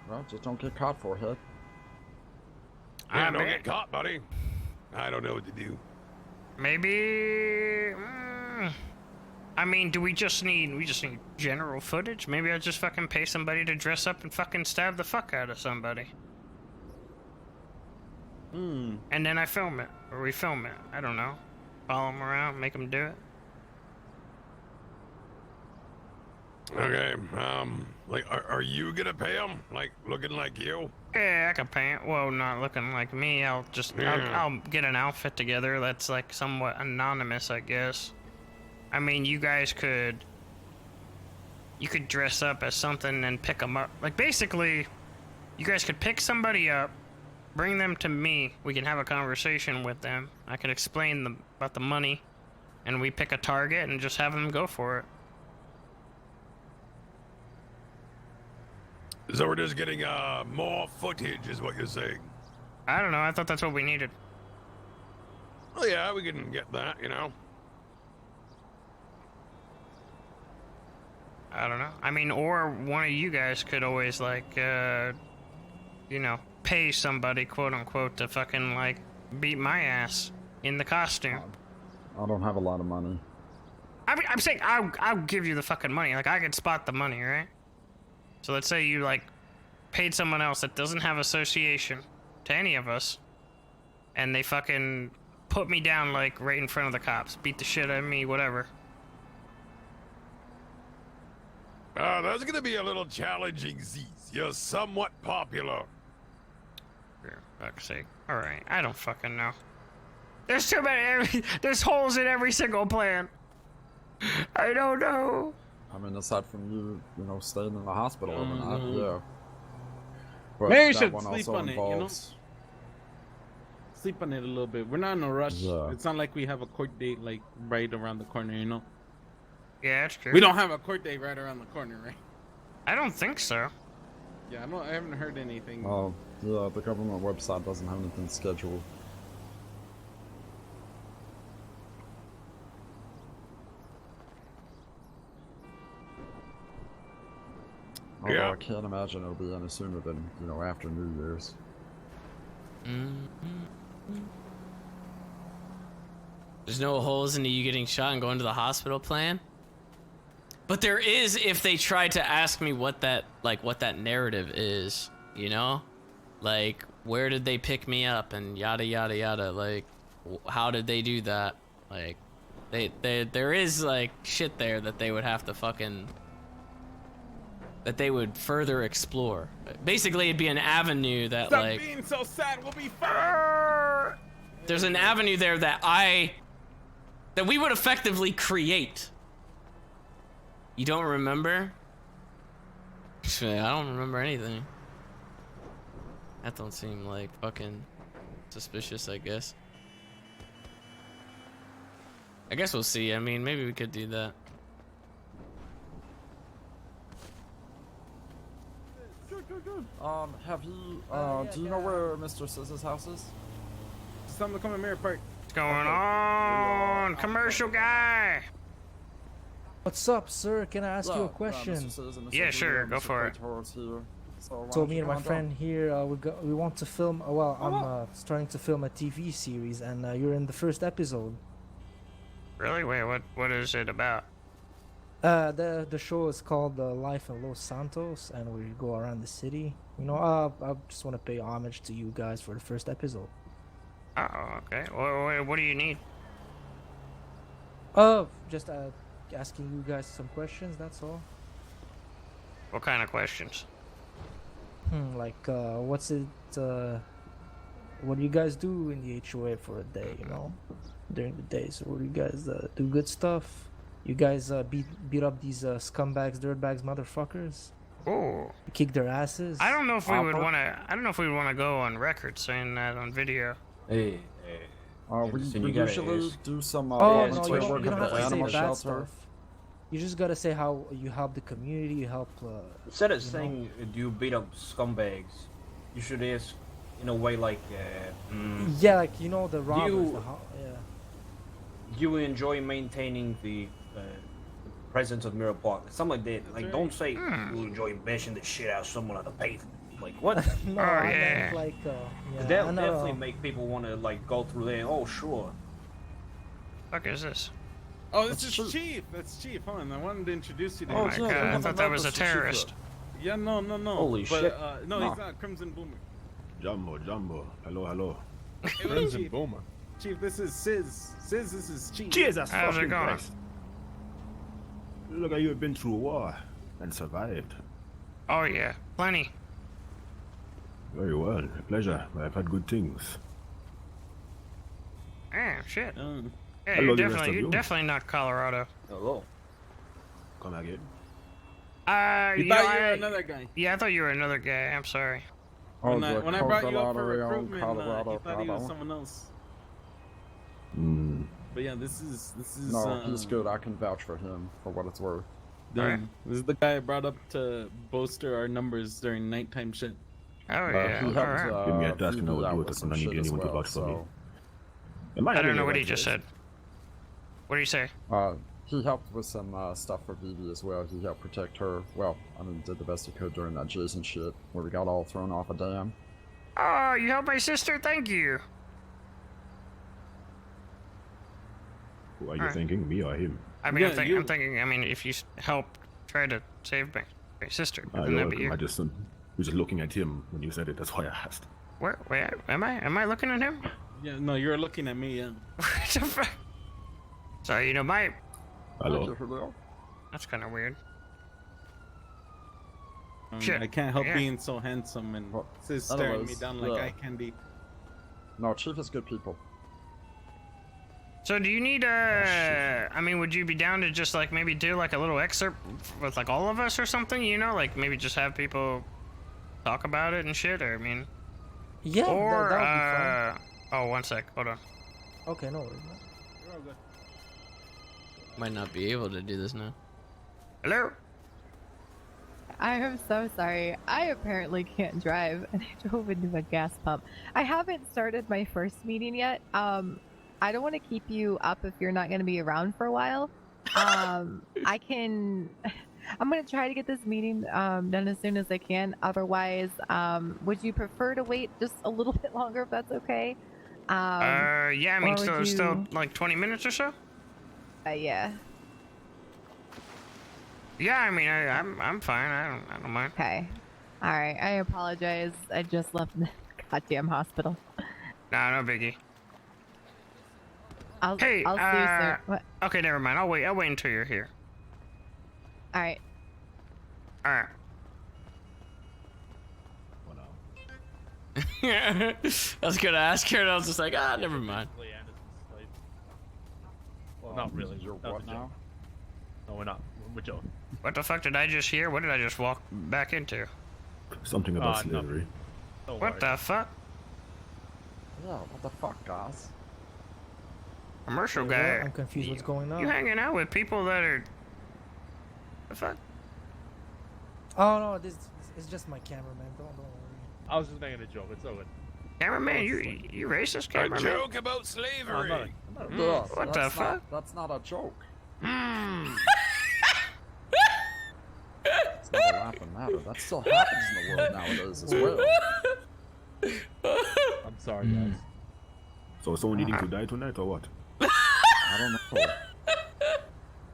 Well, just don't get caught, forehead. Yeah, don't get caught, buddy. I don't know what to do. Maybe... I mean, we just need general footage? Maybe I'll just fucking pay somebody to dress up and fucking stab the fuck out of somebody. And then I film it. Or we film it. I don't know. Follow them around, make them do it. Okay, like, are you gonna pay him? Like, looking like you? Yeah, I can pay it. Well, not looking like me. I'll just, I'll get an outfit together that's like somewhat anonymous, I guess. I mean, you guys could dress up as something and pick them up. Like, basically, you guys could pick somebody up, bring them to me. We can have a conversation with them. I can explain about the money, and we pick a target and just have them go for it. So we're just getting more footage, is what you're saying? I don't know. I thought that's what we needed. Well, yeah, we can get that, you know. I don't know. I mean, or one of you guys could always, like, you know, pay somebody, quote unquote, to fucking, like, beat my ass in the costume. I don't have a lot of money. I mean, I'm saying I'll give you the fucking money. Like, I can spot the money, right? So let's say you, like, paid someone else that doesn't have association to any of us, and they fucking put me down, like, right in front of the cops, beat the shit out of me, whatever. That's gonna be a little challenging, Z's. You're somewhat popular. For fuck's sake. Alright, I don't fucking know. There's too many, there's holes in every single plan. I don't know. I mean, aside from you know, staying in the hospital overnight, yeah. But Maybe you that should one sleep also on it, you know? involves... Sleep on it a little bit. We're not in a rush. Yeah. It's not like we have a court date, like, right around the corner, you know? Yeah, that's true. We don't have a court date right around the corner, right? I don't think so. Yeah, I haven't heard anything. Oh, yeah, the government website doesn't have anything scheduled. Although Yeah. I can't imagine it'll be any sooner than, you know, after New Year's. There's no holes into you getting shot and going to the hospital plan? But there is if they try to ask me what that narrative is, you know? Like, where did they pick me up and yada yada yada, like, how did they do that? Like, there is, like, shit there that they would have to fucking, that they would further explore. Basically, it'd be an avenue that, Stop like, being so sad, we'll be fine. there's an avenue there that we would effectively create. You don't remember? I don't remember anything. That don't seem like fucking suspicious, I guess. I guess we'll see. I mean, maybe we could do that. Good. Have you, do you know where Mr. Scissors' house is? Just tell him to come in Mirror Park. What's going on? Commercial guy! What's up, sir? Can I ask you a question? Yeah, sure. Go for it. So me and my friend here, we want to film. Well, I'm starting to film a TV series, and you're in the first episode. Really? Wait, what is it about? The show is called Life in Los Santos, and we go around the city. You know, I just want to pay homage to you guys for the first episode. Oh, okay. What do you need? Just asking you guys some questions. That's all. What kind of questions? Like, what's it? What do you guys do in the HOA for a day? You know, during the day. So, what do you guys do? Good stuff. You guys beat up these scumbags, dirtbags, motherfuckers. Oh. Kick their asses. I don't know if we would want to. I don't know if we would want to go on record saying that on video. Hey, We usually do some no, volunteer you work don't at have the to say animal bad shelter. stuff. You just gotta say how you help the community, you help. Instead of saying do you beat up scumbags, you should ask in a way like. Yeah, like the robbers. You enjoy maintaining the presence of Mirror Park, something like that. Like, don't say you enjoy bashing the shit out of someone on the pavement. Like what? No, I meant like. That'll definitely make people want to like go through there. Oh sure. Fuck is this? Oh, this is Chief. That's Chief. Hold on, I wanted to introduce you to him. Oh my god, I thought that was a terrorist. Yeah, no. Holy shit. No, he's not. Crimson Boomer. Jumbo. Hello. Crimson Boomer. Chief, this is Sis. Sis, this is Chief. Jesus How's it going? Christ. Look like you've been through a war and survived. Oh yeah, plenty. Very well. A pleasure. I've had good things. Ah, shit. Yeah, Hello, you're definitely not Colorado. Hello. Come again. You thought you were another guy. Yeah, I thought you were another guy. I'm sorry. When I brought you up for recruitment, you thought he was someone else. But yeah, this is. No, he's good. I can vouch for him for what it's worth. This is the guy I brought up to bolster our numbers during nighttime shit. Oh yeah. He helped, Give me a task and I will do it with when I need shit as anyone to well, vouch for me. I don't know what he just said. What did he say? He helped with some stuff for Vivi as well. He helped protect her. Well, I mean, did the best he could during that Jason shit where we got all thrown off a dam. Oh, you helped my sister? Thank you. Who are you thinking, me or him? I mean, I'm thinking. I mean, if you help try to save my sister, then that'd be you. I just was just looking at him when you said it. That's why I asked. Where am I? Am I looking at him? Yeah, no, you're looking at me. Yeah. What the fuck? Sorry, my. Hello. That's kind of weird. Shit. I can't help being so handsome and Sis staring me down like eye candy. No, Chief is good people. So do you need I mean, would you be down to just like maybe do like a little excerpt with like all of us or something? Like maybe just have people talk about it and shit. Or I mean, yeah. Or that would be fine. Oh, one sec. Hold on. Okay, no worries. You're all good. Might not be able to do this now. Hello. I am so sorry. I apparently can't drive, and I drove into a gas pump. I haven't started my first meeting yet. I don't want to keep you up if you're not going to be around for a while. I'm going to try to get this meeting done as soon as I can. Otherwise, would you prefer to wait just a little bit longer if that's okay? Yeah, I mean, still like 20 minutes or so? Yeah. Yeah, I mean, I'm fine. I don't mind. Okay. All right. I apologize. I just left the goddamn hospital. Nah, no biggie. I'll see you soon. What? Okay, never mind. I'll wait until you're here. All right. All right. I was gonna ask her, and I was just like, never mind. Well, not really. You're what now? No, we're not. We're Joe. What the fuck did I just hear? What did I just walk back into? Something about slavery. What the fuck? Yeah, what the fuck, guys? Commercial Yeah, guy. I'm confused. What's going on? You hanging out with people that are... The fuck? Oh no, this is just my cameraman. Don't worry. I was just making a joke. It's over. Cameraman, you racist cameraman? A joke about slavery. What the fuck? That's not a joke. Mm. It's not a laughing matter. That still happens in the world nowadays as well. I'm sorry, guys. So someone needing to die tonight or what? I don't know.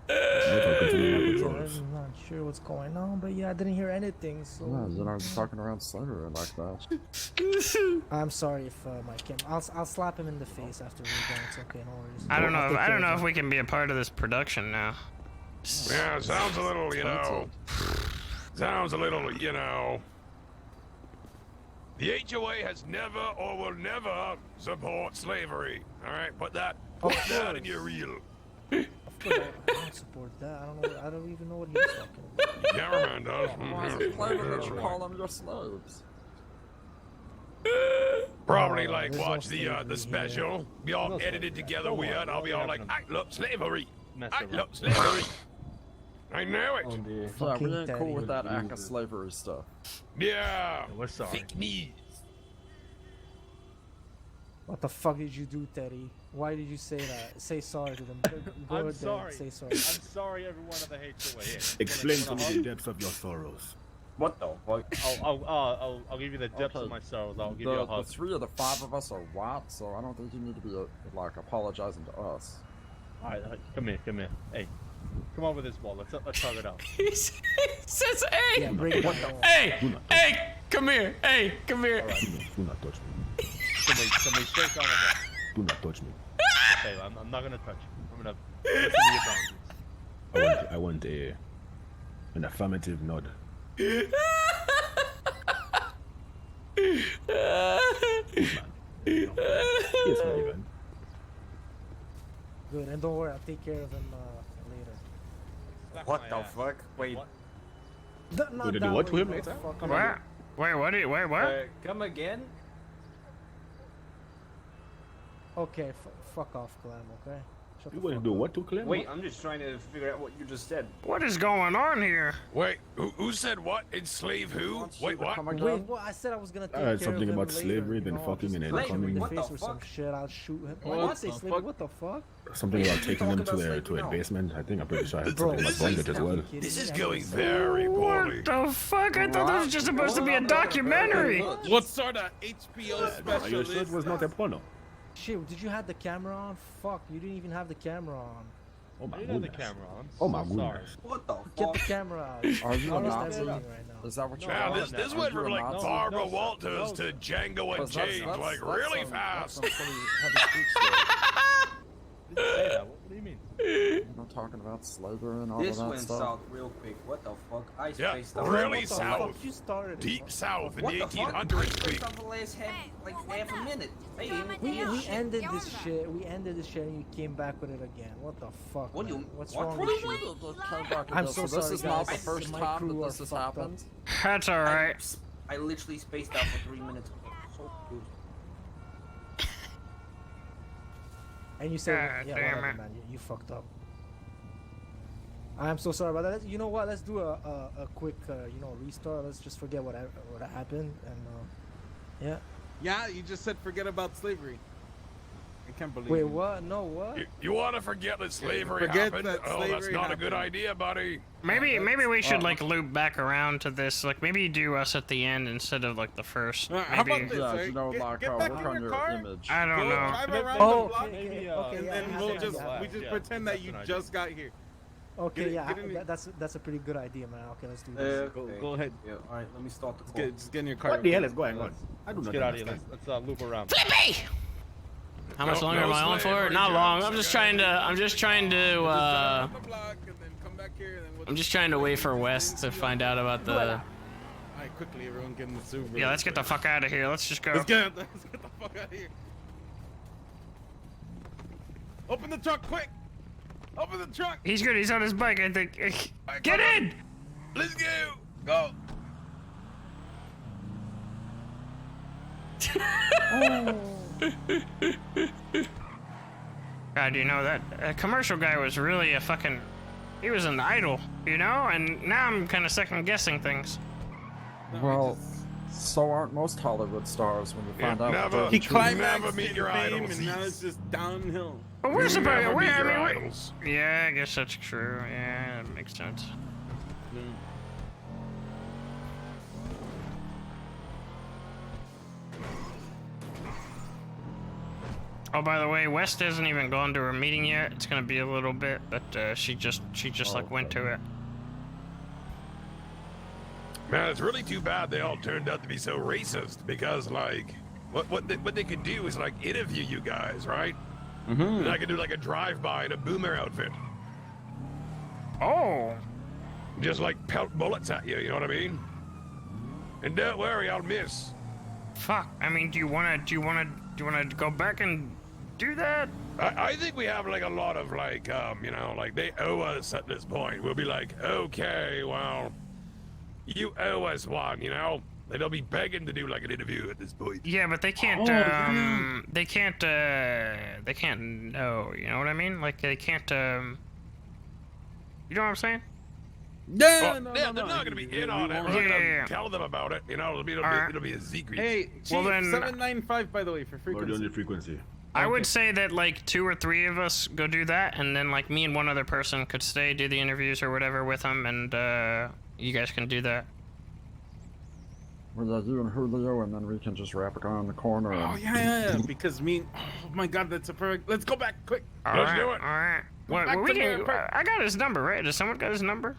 I'm not sure what's going on, but yeah, I didn't hear anything. So Yeah, you're not talking around slavery like that. I'm sorry if my camera. I'll slap him in the face after we're done. It's okay, no worries. I don't know if we can be a part of this production now. Yeah, it sounds a little, Sounds a little, The HOA has never or will never support slavery. All right, put that in your reel. Of course, I don't support that. I don't even know what he's talking about. Cameraman does. Why is it clever that you call them your slaves? Probably like watch the special. Be all edited together weird. I'll be all like, I love slavery. I love slavery. I know it. Yeah, we ain't cool with that act of slavery stuff. Yeah. We're sorry. Fake news. What the fuck did you do, Teddy? Why did you say that? Say sorry to them. Go I'm ahead, sorry. Say sorry. I'm sorry, everyone of the HOA. Explain to me the depths of your sorrows. What the fuck? I'll give you the depths of my sorrows. I'll give you a hug. The 3 of the 5 of us are white, so I don't think you need to be like apologizing to us. All right, come here. Hey, come over this wall. Let's hug it out. He says, "Hey, Yeah, bring it what on. hey, come here, hey, come here." Right. Do not touch me. Somebody shake on it. Do not touch me. Okay, I'm not gonna touch you. I'm gonna listen to your boundaries. I want an affirmative nod. Good, and don't worry, I'll take care of him later. What the fuck? Wait. Would you do what to him later? Wait, what? Come again? Okay, fuck off, Clam, okay? Shut You the want to fuck do up. what to Clem? Wait, I'm just trying to figure out what you just said. What is going on here? Wait, who said what? Enslave who? Wait, what? Wait, what? I said I was gonna take I care heard of something him about later, slavery, you then know, fucking, and then just coming. in the What face the or some fuck? shit, I'll shoot him. What Why did I the say slavery? fuck? What the fuck? Something about taking them talking about to a slavery now. basement. I think I'm pretty sure I heard Bro, something about bondage as well. This is going very poorly. What the fuck? I thought this was just supposed to be a documentary. What sort of HBO Are special you sure it is was not a porno? Shit, did you have the camera on? Fuck, you didn't even have the camera on. Oh my I didn't have the goodness. camera on. Oh my So sorry. goodness. What the Get fuck? the camera out. Are you a Honest Nazi? everything right now. Is that what you're Wow, doing? this Are went you from a like Nazi? Barbara Walters to Django Because Unchained, like really fast. That's some pretty heavy speech there. Say that. What do you mean? I'm talking about slavery and all This of that went stuff. south real quick. What the fuck? I Yeah, spaced out. really What the south. fuck? You started it. Deep south in What the the fuck? 1800s, I spaced please. out the last half a minute. Hey, We ended this shit. We ended this shit, and you came back with it again. What the fuck? What do man? you- What's what? wrong What with do you? you I'm so So this sorry, is not the guys. first My time crew that are this has fucked up. happened. That's alright. I literally spaced out for 3 minutes. So good. And you said, God yeah, damn whatever, it. man. You fucked up. I'm so sorry about that. You know what? Let's do a quick, restart. Let's just forget what happened, and yeah. Yeah, you just said forget about slavery. I can't believe Wait, you. what? No, what? You want to forget that slavery Forget happened? that Oh, that's slavery not a happened. good idea, buddy. Maybe we should like loop back around to this. Like maybe do us at the end instead of like the first. How Maybe. about this? Yeah, right? you know, Get like, back work in on your your car. image. I don't Go know. drive around Oh, the block, okay, Maybe, okay, and yeah, then I we'll have just that. we just Yeah, pretend that that's you an idea. just got here. Okay, Get it- yeah, get in- that's a pretty good idea, man. Okay, let's do this. Go ahead. Yeah, alright, let me start the call. Just get in your car. What the hell is going on? I do Let's not get out of here. understand. Let's loop around. Flippy! How much No- longer no am I on for? slavery, Not long. James. I'm just trying to. I'm just trying to wait for West to find out about the. Alright, quickly, everyone get in the Subaru. Yeah, let's get the fuck out of here. Let's just go. Let's get the fuck out of here. Open the truck, quick! Open the truck! He's good. He's on his bike. I think. Get in! Let's go. Go. God, you know that commercial guy was really a fucking. He was an idol, you know, and now I'm kind of second guessing things. Well, so aren't most Hollywood stars when you find out. never- what He they're climaxed Never meet in your fame, idols. and now it's just downhill. But we're You supposed. never meet your I mean, idols. yeah, I guess that's true. Yeah, that makes sense. Oh, by the way, West hasn't even gone to her meeting yet. It's gonna be a little bit, but she just like went to it. Man, it's really too bad they all turned out to be so racist because, like, what they could do is like interview you guys, right? Mm-hmm. And I could do like a drive-by in a boomer outfit, Oh, just like pelt bullets at you. You know what I mean? And don't worry, I'll miss. fuck. I mean, do you wanna go back and do that? I think we have like a lot of like, like they owe us at this point. We'll be like, okay, well, you owe us one, you know? They'll be begging to do like an interview at this point. Yeah, but they can't. They can't. They can't know. You know what I mean? Like they can't. You know what I'm saying? They're not gonna be in on it. We're not gonna Yeah. tell them about it. You know, it'll be a secret. Hey, Chief, Well, then- 795 by the way for frequency. On your frequency. I would say that like 2 or 3 of us go do that, and then like me and one other person could stay, do the interviews or whatever with them, and you guys can do that. Well, yeah, you and Julio, and then we can just wrap it around the corner. Oh And... yeah. Because me. Oh my God, that's a perfect. Let's go back quick. Let's do it. All right. Go What, back we to can, the- I got his number, right? Does someone got his number?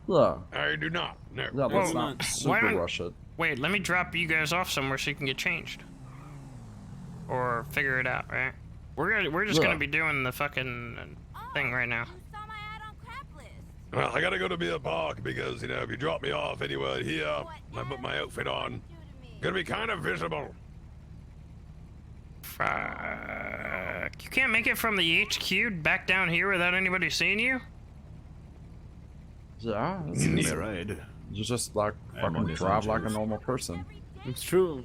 Yeah. I do not. No. Yeah, let's Well, not why super don't- rush it. Wait, let me drop you guys off somewhere so you can get changed. Or figure it out, right? We're just Yeah. gonna be doing the fucking thing right now. Well, I gotta go to Mill Park because, you know, if you drop me off anywhere here, I put my outfit on, gonna be kind of visible. Fuck. You can't make it from the HQ back down here without anybody seeing you? Yeah, Yeah, right. You just like I'm on fucking this drive one, like a Chief. normal person. It's true.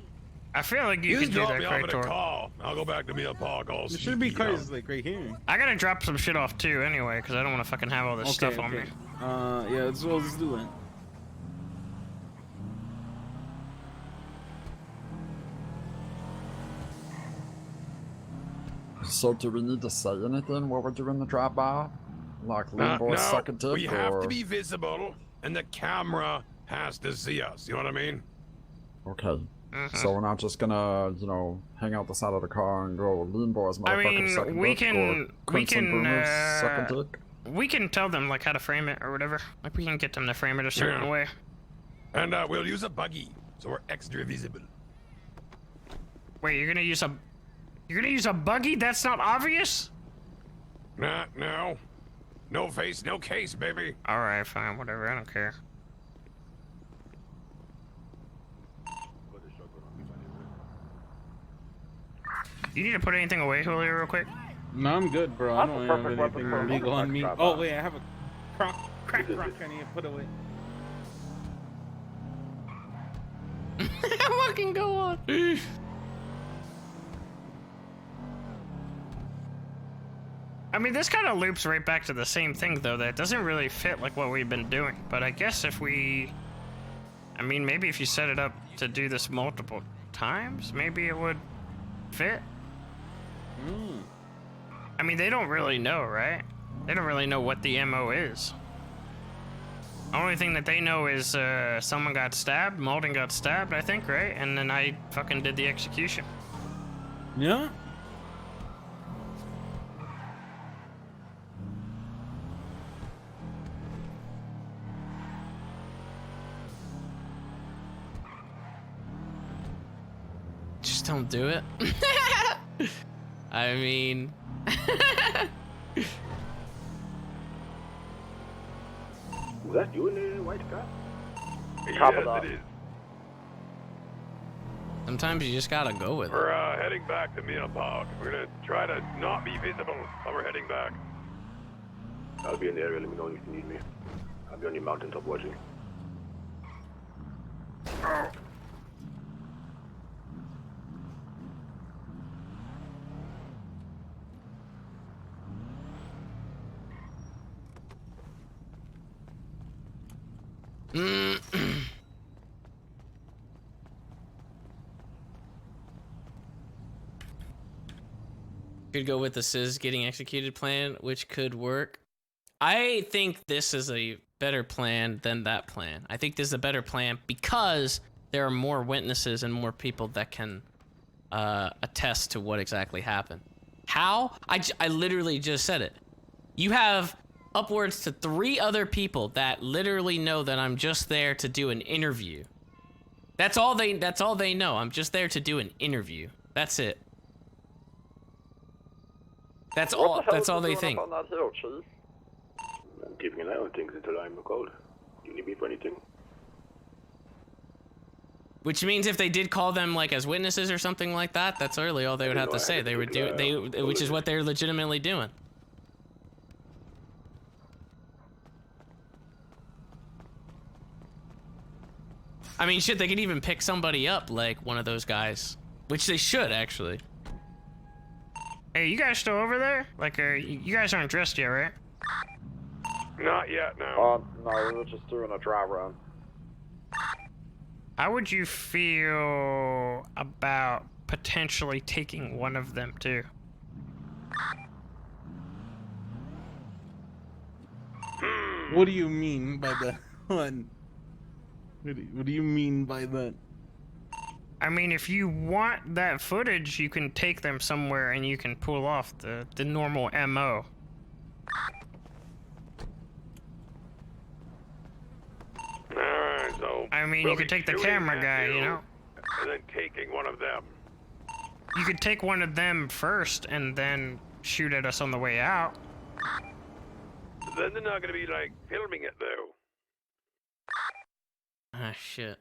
I feel like you Just can do drop that, me off in a Krator. car. I'll go back to Mill Park all There should be sneaky, you know. cars like right here. I gotta drop some shit off too anyway, because I don't want to fucking have all this stuff on me. Yeah, let's do it. So do we need to say anything while we're doing the drive-by? Like lean boy suck a dick, we have or... to be visible, and the camera has to see us. You know what I mean? Okay. So we're not just gonna, you know, hang out the side of the car and go lean boys motherfucker suck a we dick, can, or we Crimson can, Boomers suck a dick? we can tell them like how to frame it or whatever. Like we can get them to frame it a certain Yeah. way. And we'll use a buggy, so we're extra visible. Wait, you're gonna use a buggy? That's not obvious? Nah, no. No face, no case, baby. Alright, fine, whatever, I don't care. You need to put anything away, Julio, real quick? No, I'm good, bro. I That's don't the have perfect anything weapon for a illegal on me. motorcycle Oh drive-by. wait, I have a crack rock I need to put away. Fucking go on. I mean, this kind of loops right back to the same thing, though. That doesn't really fit like what we've been doing. But I guess if we, I mean, maybe if you set it up to do this multiple times, maybe it would fit. I mean, they don't really know, right? They don't really know what the MO is. The only thing that they know is someone got stabbed, Malden got stabbed, I think, right? And then I fucking did the execution. Yeah. Just don't do it. I mean, Was that you in the white car? Copy Yes, that. it is. sometimes you just gotta go with it. We're heading back to Mill Park. We're gonna try to not be visible while we're heading back. I'll be in the area. Let me know if you need me. I'll be on the mountaintop watching. Could go with the Sizz getting executed plan, which could work. I think this is a better plan than that plan. I think this is a better plan because there are more witnesses and more people that can attest to what exactly happened. How? I literally just said it. You have upwards to 3 other people that literally know that I'm just there to do an interview. That's all they know. I'm just there to do an interview. That's it. That's What all. the hell That's is all he they doing think. up on that hill, Chief? I'm keeping an eye on things until I'm called. Do you need me for anything? Which means if they did call them like as witnesses or something like that, that's really all they would have to say. They would do which is what they're legitimately doing. I mean, shit, they could even pick somebody up, like one of those guys, which they should actually. Hey, you guys still over there? Like, you guys aren't dressed yet, right? Not yet, no. No, we were just doing a dry run. How would you feel about potentially taking one of them too? What do you mean by that one? What do you mean by that? I mean, if you want that footage, you can take them somewhere and you can pull off the normal MO. Alright, so... I mean, you could take the camera guy, you know? And then taking one of them. You could take one of them first and then shoot at us on the way out. Then they're not gonna be, like, filming it, though. Ah, shit.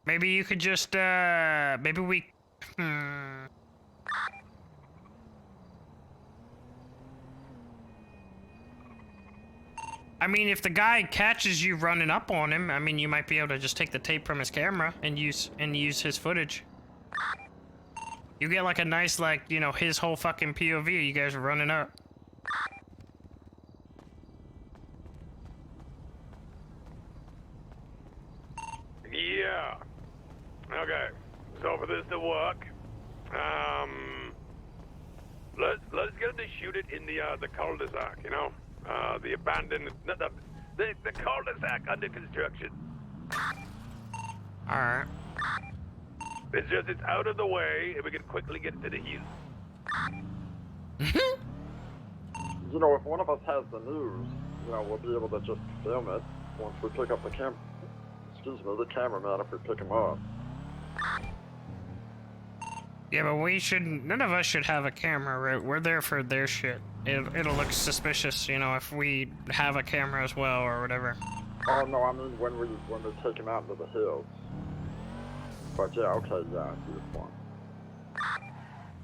Maybe you could just, maybe we... I mean, if the guy catches you running up on him, I mean, you might be able to just take the tape from his camera and use his footage. You get like a nice, like, you know, his whole fucking POV. You guys are running up. Yeah. Okay. So for this to work, let's get him to shoot it in the cul-de-sac. You know, the abandoned, not the cul-de-sac under construction. All right. It's out of the way, and we can quickly get to the hill. You know, if one of us has the news, you know, we'll be able to just film it once we pick up the the cameraman if we pick him up. Yeah, but we shouldn't. None of us should have a camera, right? We're there for their shit. It'll look suspicious, you know, if we have a camera as well or whatever. Oh no, I mean when we take him out into the hills. But yeah, okay, yeah, good one.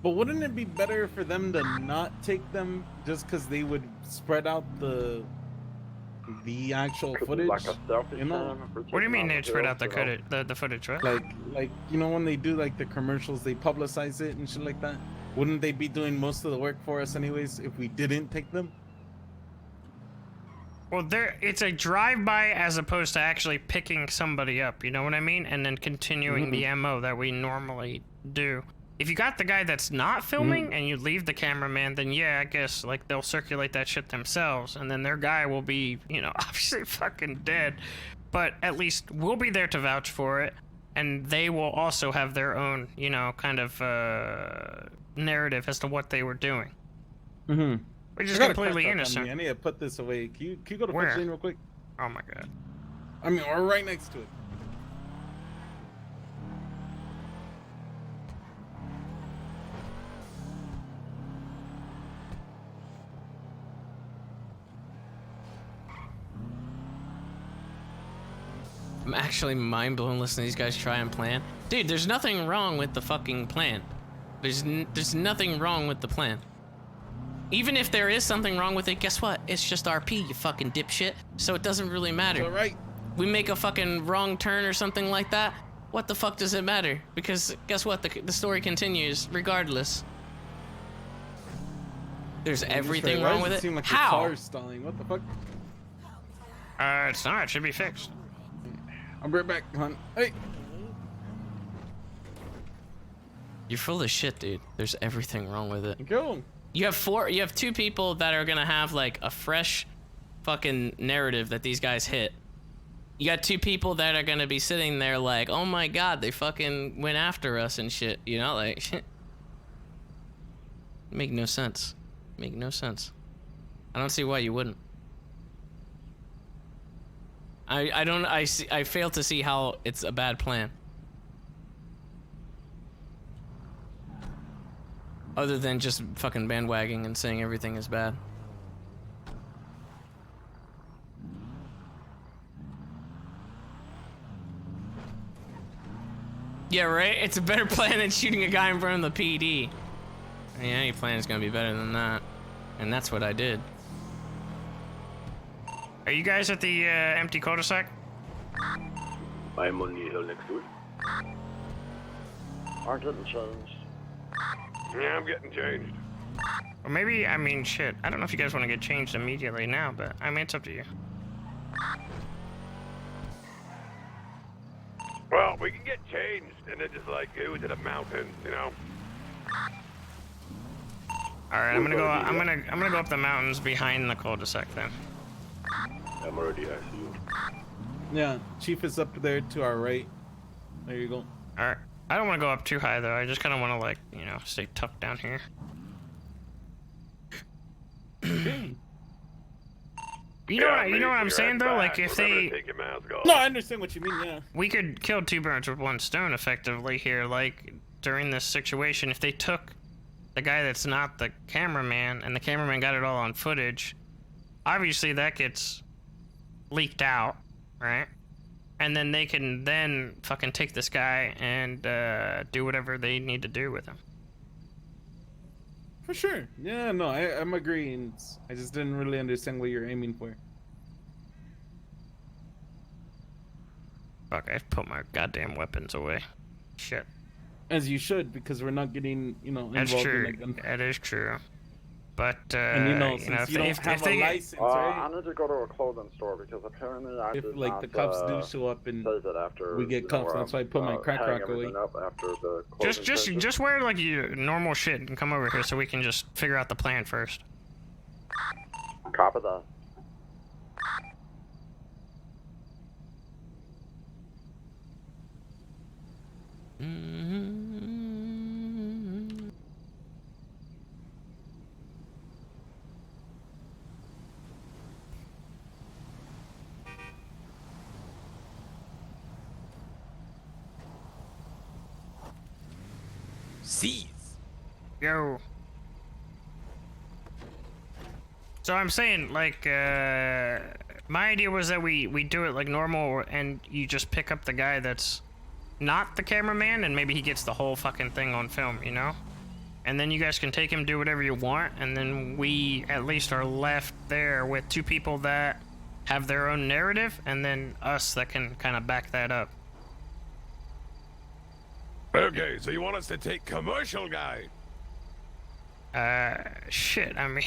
But wouldn't it be better for them to not take them just because they would spread out the actual footage? Like a selfie you know? What do you mean they'd spread out the footage, right? Like you know when they do like the commercials, they publicize it and shit like that. Wouldn't they be doing most of the work for us anyways if we didn't take them? Well, it's a drive-by as opposed to actually picking somebody up, you know what I mean? And then continuing the MO that we normally do. If you got the guy that's not filming and you leave the cameraman, then yeah, I guess, like, they'll circulate that shit themselves. And then their guy will be, you know, obviously fucking dead. But at least we'll be there to vouch for it. And they will also have their own, you know, kind of narrative as to what they were doing. Mm-hmm. We're just completely innocent. I need to put this away. Can you go to Where? 15 real quick? Oh my god. I mean, we're right next to it. I'm actually mind blown listening to these guys try and plan. Dude, there's nothing wrong with the fucking plan. There's nothing wrong with the plan. Even if there is something wrong with it, guess what? It's just RP, you fucking dipshit. So it doesn't really matter. All right. We make a fucking wrong turn or something like that. What the fuck does it matter? Because guess what? The story continues regardless. There's everything wrong with it. Seem like How? The car's stalling. What the fuck? It's not. It should be fixed. I'll be right back, hon. Hey. You're full of shit, dude. There's everything wrong with it. Go. You have two people that are gonna have like a fresh fucking narrative that these guys hit. You got two people that are gonna be sitting there like, oh my god, they fucking went after us and shit, you know, like shit. Make no sense. Make no sense. I don't see why you wouldn't. I fail to see how it's a bad plan. Other than just fucking bandwagging and saying everything is bad. Yeah, right? It's a better plan than shooting a guy in front of the PD. I mean, any plan is gonna be better than that. And that's what I did. Are you guys at the empty cul-de-sac? I'm on the hill next to it. I'm getting changed. Yeah, I'm getting changed. Or maybe, I mean, shit. I don't know if you guys want to get changed immediately now, but I mean, it's up to you. Well, we can get changed and then just like go to the mountains, you know. All right, I'm gonna go up the mountains behind the cul-de-sac then. I'm already I see you. Yeah, Chief is up there to our right. There you go. All right. I don't want to go up too high though. I just kind of want to like, you know, stay tucked down here. Okay. You know what I'm saying though? Like if they, No, I understand what you mean. Yeah. we could kill two birds with one stone effectively here. Like during this situation, if they took the guy that's not the cameraman and the cameraman got it all on footage, obviously that gets leaked out, right? And then they can then fucking take this guy and do whatever they need to do with him. For sure. Yeah, no, I'm agreeing. I just didn't really understand what you're aiming for. Fuck, I've put my goddamn weapons away. Shit. As you should, because we're not getting, you know, That's involved true. in a gunfight. That is true. But, And you know, since you don't have a license, right? I need to go to a clothing store because apparently I If did like not, the cops do show up and save it after, we get cuffed, that's why I put my crack hang rock away. everything up after the clothing changes. Just wear like your normal shit and come over here so we can just figure out the plan first. Copy that. Seize. Yo. So I'm saying, like, my idea was that we do it like normal and you just pick up the guy that's not the cameraman and maybe he gets the whole fucking thing on film, you know? And then you guys can take him, do whatever you want, and then we at least are left there with two people that have their own narrative and then us that can kind of back that up. Okay, so you want us to take commercial guy? Shit, I mean,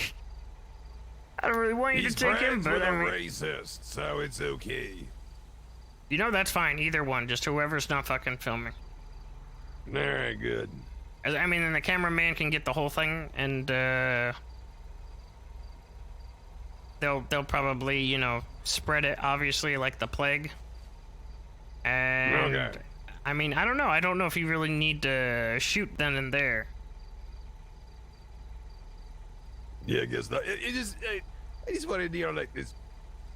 I don't really want you He's to take him, friends but with I a mean, racist, so it's okay. you know, that's fine, either one, just whoever's not fucking filming. Alright, good. I mean, then the cameraman can get the whole thing, and, they'll probably, you know, spread it, obviously, like the plague. And, Okay. I mean, I don't know. I don't know if you really need to shoot then and there. Yeah, I guess not. I just wanted, you know, like this,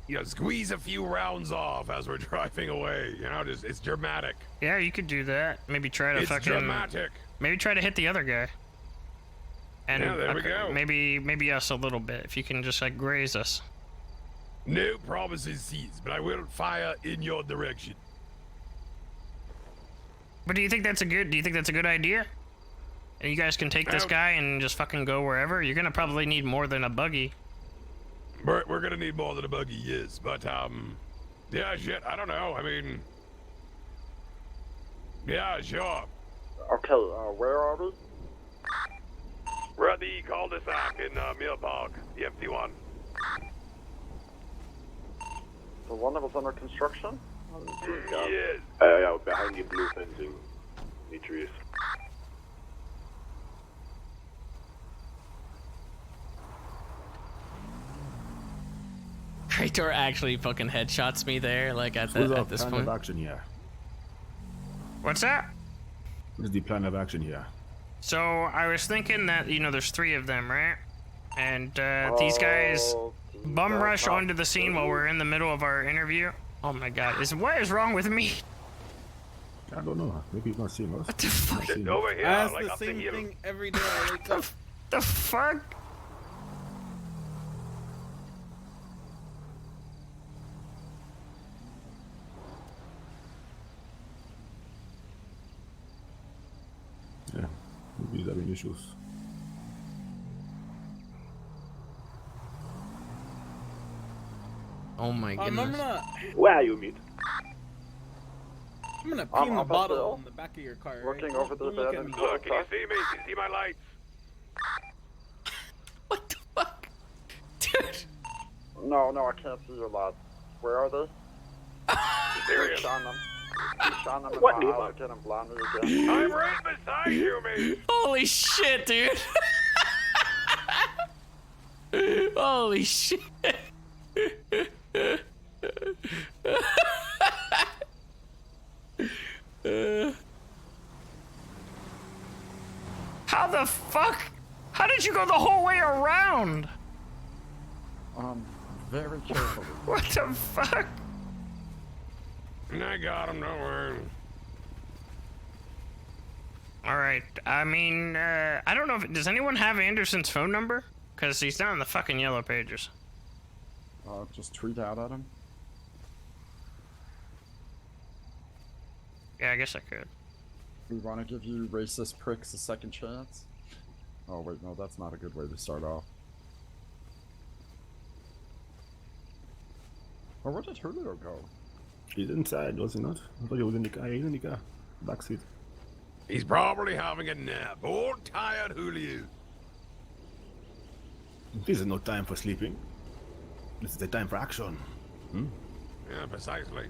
you know, squeeze a few rounds off as we're driving away. You know, just it's dramatic. Yeah, you could do that. Maybe try to It's fucking... dramatic. Maybe try to hit the other guy. And Yeah, there we go. Maybe us a little bit, if you can just, like, graze us. No promises seized, but I will fire in your direction. But do you think that's a good idea? And you guys can take this guy and just fucking go wherever? You're gonna probably need more than a buggy. We're gonna need more than a buggy, yes, but yeah, shit, I don't know. I mean, yeah, sure. Okay, where are we? We're at the cul-de-sac in Mill Park, the empty one. The one that was under construction? Yes. Yeah, behind the blue fencing. The trees. Krator actually fucking headshots me there, like at this plan point. of action here? What's that? What is the plan of action here? So, I was thinking that, you know, there's 3 of them, right? And, these guys bum rush onto the scene while we're in the middle of our interview. Oh my god, what is wrong with me? I don't know. Maybe he's not seeing us. What the fuck? Over here, I ask like the up the same hill. thing every day I wake up. The fuck? Yeah, maybe he's having issues. Oh my goodness. Where are you, meat? I'm gonna pee I'm in the up bottle until on the back of your car. looking right? over the Don't look bed at and me. Look, can you see me? Can you see my lights? No, I can't see your lights. Where are they? Serious? Shine them. Shine them in What, my Nemo? eyes again and blind me again. I'm right beside you, mate. Holy shit, dude. Holy shit. How the fuck? How did you go the whole way around? Very carefully. What the fuck? I got him, don't worry. All right. I mean, I don't know if does anyone have Anderson's phone number? Cause he's not in the fucking yellow pages. Just tweet out at him. Yeah, I guess I could. We want to give you racist pricks a second chance. Oh wait, no, that's not a good way to start off. Or where did Julio go? He's inside, was he not? I thought he was in the car. He's in the car. Backseat. He's probably having a nap. Old tired Julio. This is no time for sleeping. This is the time for action. Hmm? Yeah, precisely.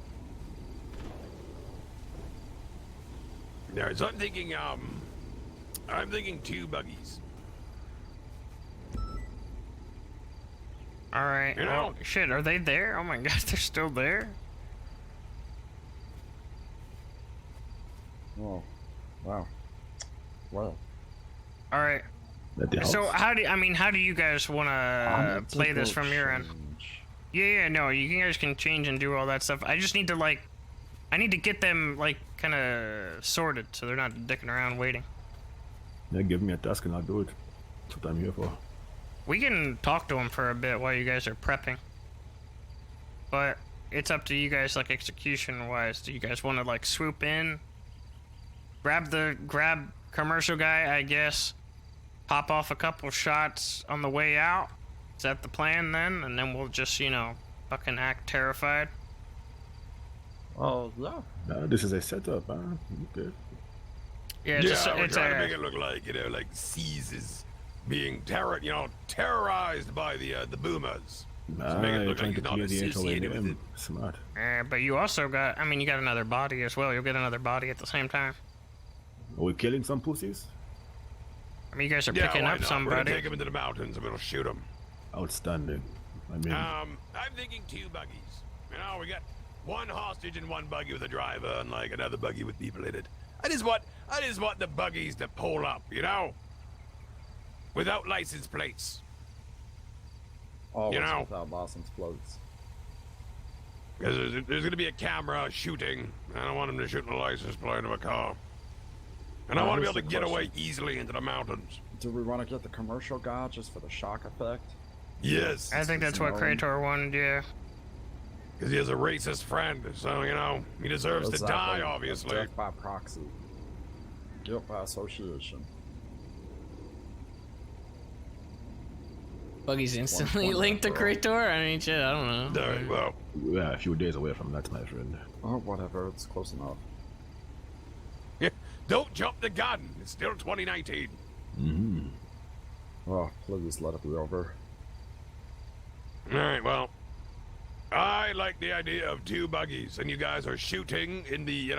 Now, so I'm thinking 2 buggies. All right. You know- Well, shit, are they there? Oh my god, they're still there. Oh, wow. Well. All right. So how do how do you guys want to play this from your end? Yeah, no, you guys can change and do all that stuff. I just need to I need to get them kind of sorted so they're not dicking around waiting. Yeah, give me a task and I'll do it. That's what I'm here for. We can talk to them for a bit while you guys are prepping, but it's up to you guys execution wise. Do you guys want to swoop in, grab commercial guy, I guess, pop off a couple shots on the way out? Is that the plan then? And then we'll just, fucking act terrified? Oh, yeah. This is a setup, huh? Okay. Yeah, we're trying to make it look like, Caesar's being terrorized by the boomers. To make it look like he's not associated with it. Smart. But you also got, you got another body as well. You'll get another body at the same time. Are we killing some pussies? You guys are Yeah, picking why up not? somebody. We're gonna take him into the mountains and we'll shoot him. Outstanding. I'm thinking 2 buggies. We got 1 hostage in 1 buggy with a driver and another buggy with people in it. I just want the buggies to pull up, without license plates. Always without license plates. Because there's gonna be a camera shooting. I don't want him to shoot in a license plate of a car. And I want to be able to get away easily into the mountains. Do we want to get the commercial guy just for the shock effect? Yes. I think that's what Krator wanted, yeah. Because he has a racist friend, so, he deserves to die, obviously. Death by proxy. Guilt by association. Buggy's instantly linked to Krator? Shit, I don't know. Well, we're a few days away from that, my friend. Oh, whatever. It's close enough. Yeah, don't jump the gun. It's still 2019. Mm-hmm. Oh, please let it be over. All right, well, I like the idea of 2 buggies, and you guys are shooting in the,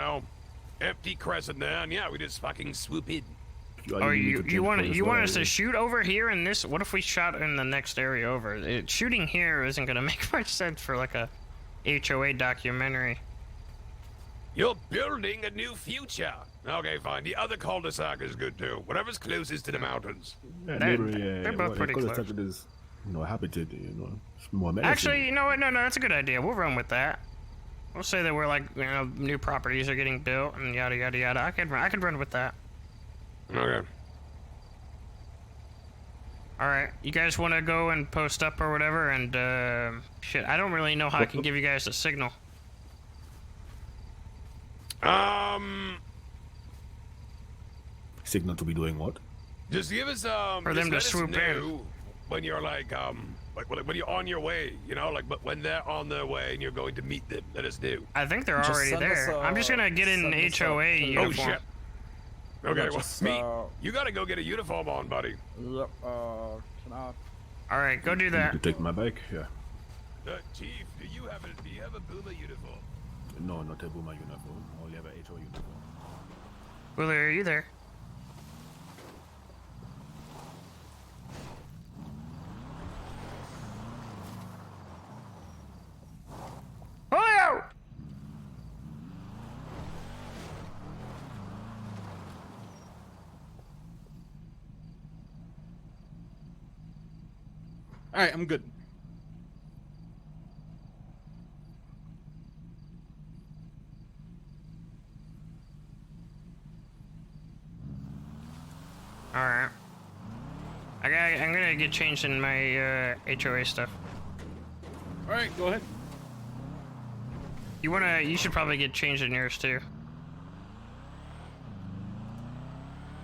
empty crescent there, and yeah, we just fucking swoop in. Oh, you want us to shoot over here in this? What if we shot in the next area over? Shooting here isn't gonna make much sense for a HOA documentary. You're building a new future. Okay, fine. The other cul-de-sac is good too. Whatever's closest to the mountains. Yeah, they're both pretty close. It is, habited, it's more menacing. Actually, you know what? No, that's a good idea. We'll run with that. We'll say that we're new properties are getting built and yada yada yada. I could run with that. Okay. All right, you guys want to go and post up or whatever? And shit, I don't really know how I can give you guys a signal. Signal to be doing what? Just give us for them to swoop in when you're Like when you're on your way, you know, like but when they're on their way and you're going to meet them, let us do. I think they're already there. I'm just gonna get in HOA uniform. Oh shit. Okay, well, Just, you gotta go get a uniform on, buddy. Yep. Can I? All right, go do that. To take my bike? Yeah. Chief, do you have a boomer uniform? No, not a boomer uniform. I only have a HO uniform. Well, are you there? Julio! All right, I'm good. All right. I'm gonna get changed in my HOA stuff. All right, go ahead. You should probably get changed in yours too.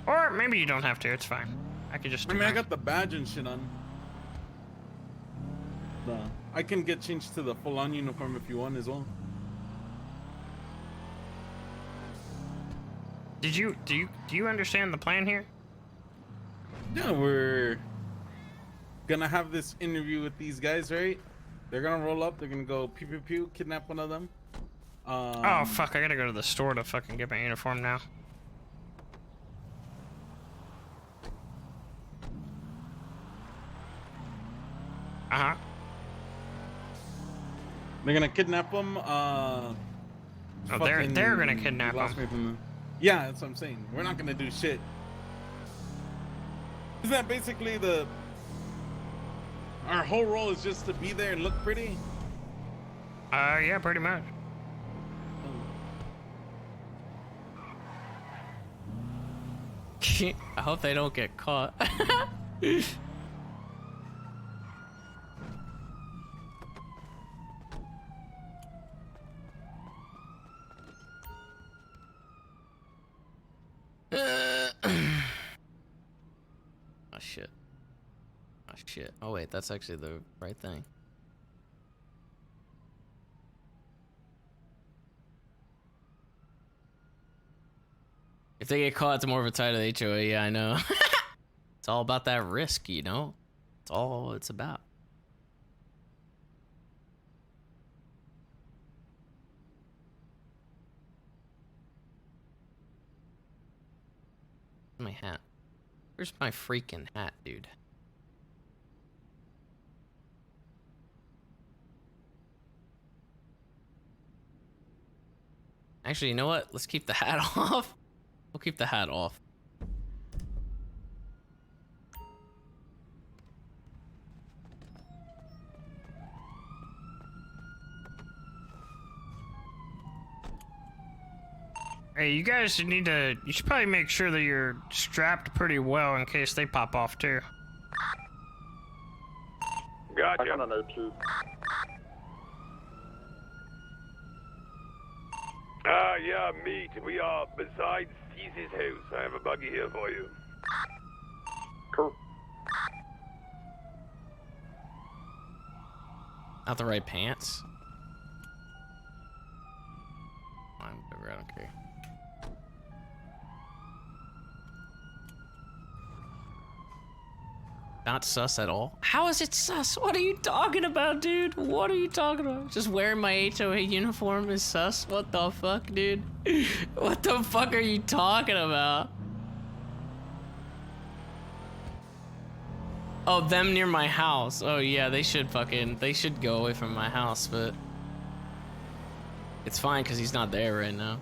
Or maybe you don't have to. It's fine. I could just. I mean, I got the badge and shit on. I can get changed to the full-on uniform if you want as well. Do you understand the plan here? Yeah, we're gonna have this interview with these guys, right? They're gonna roll up. They're gonna go pew pew pew, kidnap one of them. Oh fuck! I gotta go to the store to fucking get my uniform now. Uh-huh. They're gonna kidnap them. Oh, they're gonna kidnap them. Yeah, that's what I'm saying. We're not gonna do shit. Isn't that basically our whole role is just to be there and look pretty? Yeah, pretty much. I hope they don't get caught. Oh shit. Oh shit. Oh wait, that's actually the right thing. If they get caught, it's more of a tie to the HOA. Yeah, I know. It's all about that risk, you know? It's all it's about. My hat. Where's my freaking hat, dude? Actually, you know what? Let's keep the hat off. We'll keep the hat off. Hey, you guys need to. You should probably make sure that you're strapped pretty well in case they pop off too. Gotcha. I'm on an AP. Yeah, meet. We are beside Caesar's house. I have a buggy here for you. Cool. Not the right pants. I'm whatever, I don't care. Not sus at all. How is it sus? What are you talking about, dude? What are you talking about? Just wearing my HOA uniform is sus? What the fuck, dude? What the fuck are you talking about? Oh, them near my house. Oh yeah, they should go away from my house, but it's fine because he's not there right now.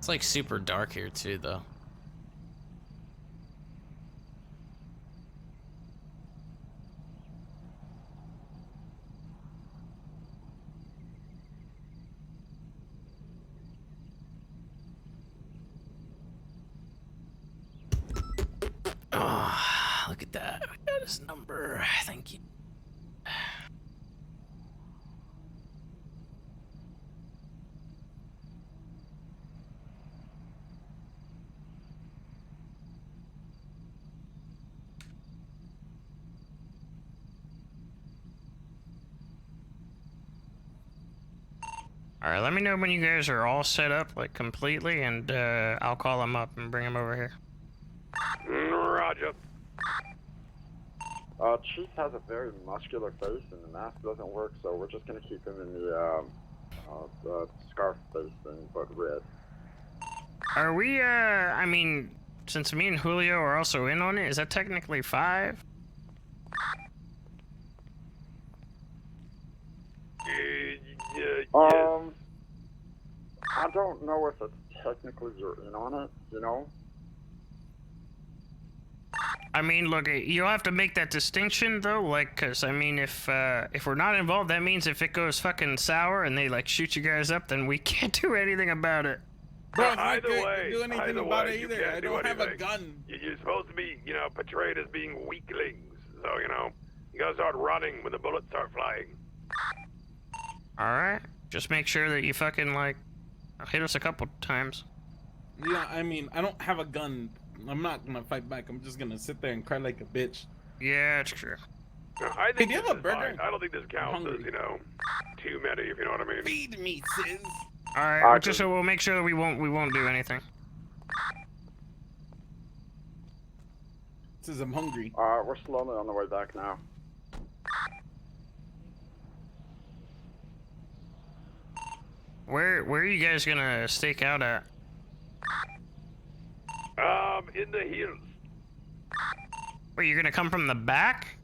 It's like super dark here too, though. Oh, look at that. We got his number. Thank you. Alright, let me know when you guys are all set up, like, completely, and, I'll call him up and bring him over here. Roger. Chief has a very muscular face and the mask doesn't work, so we're just gonna keep him in the scarf face thing, but red. Are we, I mean, since me and Julio are also in on it, is that technically 5? I don't know if it's technically you're in on it, you know? I mean, look, you'll have to make that distinction, though, like, cause, I mean, if we're not involved, that means if it goes fucking sour and they, like, shoot you guys up, then we can't do anything about it. Bro, Either way, do anything about it either. I don't have a gun. You're supposed to be, you know, portrayed as being weaklings. So, you know, you gotta start running when the bullets start flying. Alright. Just make sure that you fucking, like, hit us a couple times. Yeah, I mean, I don't have a gun. I'm not gonna fight back. I'm just gonna sit there and cry like a bitch. Yeah, it's true. I think Hey, do you this have a is burger? fine. I don't think this counts as, you know, too many, if you know what I mean. Feed me, sis. Alright, just so we'll make sure that we won't do anything. Says I'm hungry. We're slowly on the way back now. Where are you guys gonna stake out at? In the hills. Wait, you're gonna come from the back?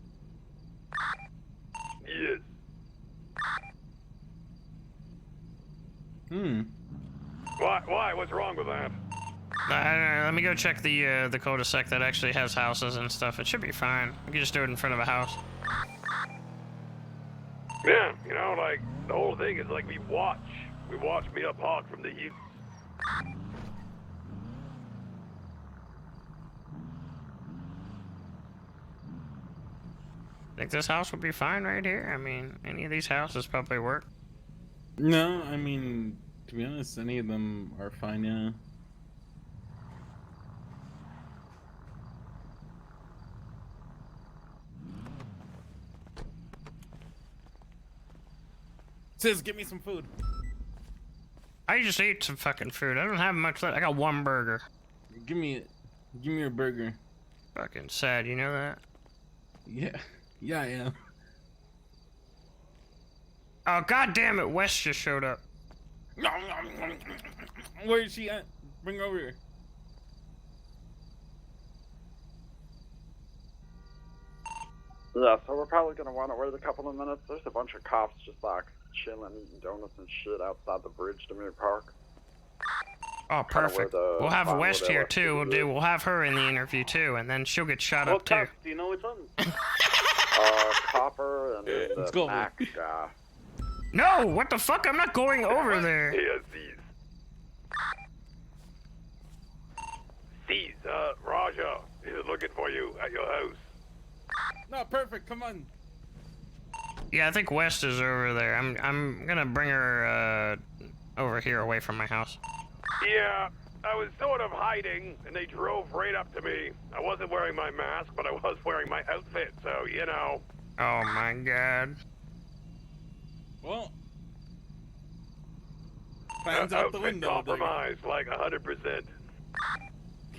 Yes. Why? What's wrong with that? Let me go check the cul-de-sac that actually has houses and stuff. It should be fine. We can just do it in front of a house. Yeah, you know, like, the whole thing is like we watch Mia Park from the hills. Think this house would be fine right here? I mean, any of these houses probably work. No, I mean, to be honest, any of them are fine, yeah. Sis, give me some food. I just ate some fucking food. I don't have much left. I got one burger. Give me your burger. Fucking sad, you know that? Yeah, I am. Oh, god damn it, Wes just showed up. Where is she at? Bring her over here. Yeah, so we're probably gonna want to wait a couple of minutes. There's a bunch of cops just like chilling, eating donuts and shit outside the bridge to Mirror Park. Oh, perfect. We'll have West here too. We'll have her in the interview too, and then she'll get shot up too. Do you know which one? Copper and the Mac guy. No, what the fuck? I'm not going over there. Yes, these. Raja is looking for you at your house. No, perfect. Come on. Yeah, I think West is over there. I'm gonna bring her over here away from my house. Yeah, I was sort of hiding, and they drove right up to me. I wasn't wearing my mask, but I was wearing my outfit, so, you know. Oh my god. Well, plans out the window. Compromised, like 100%.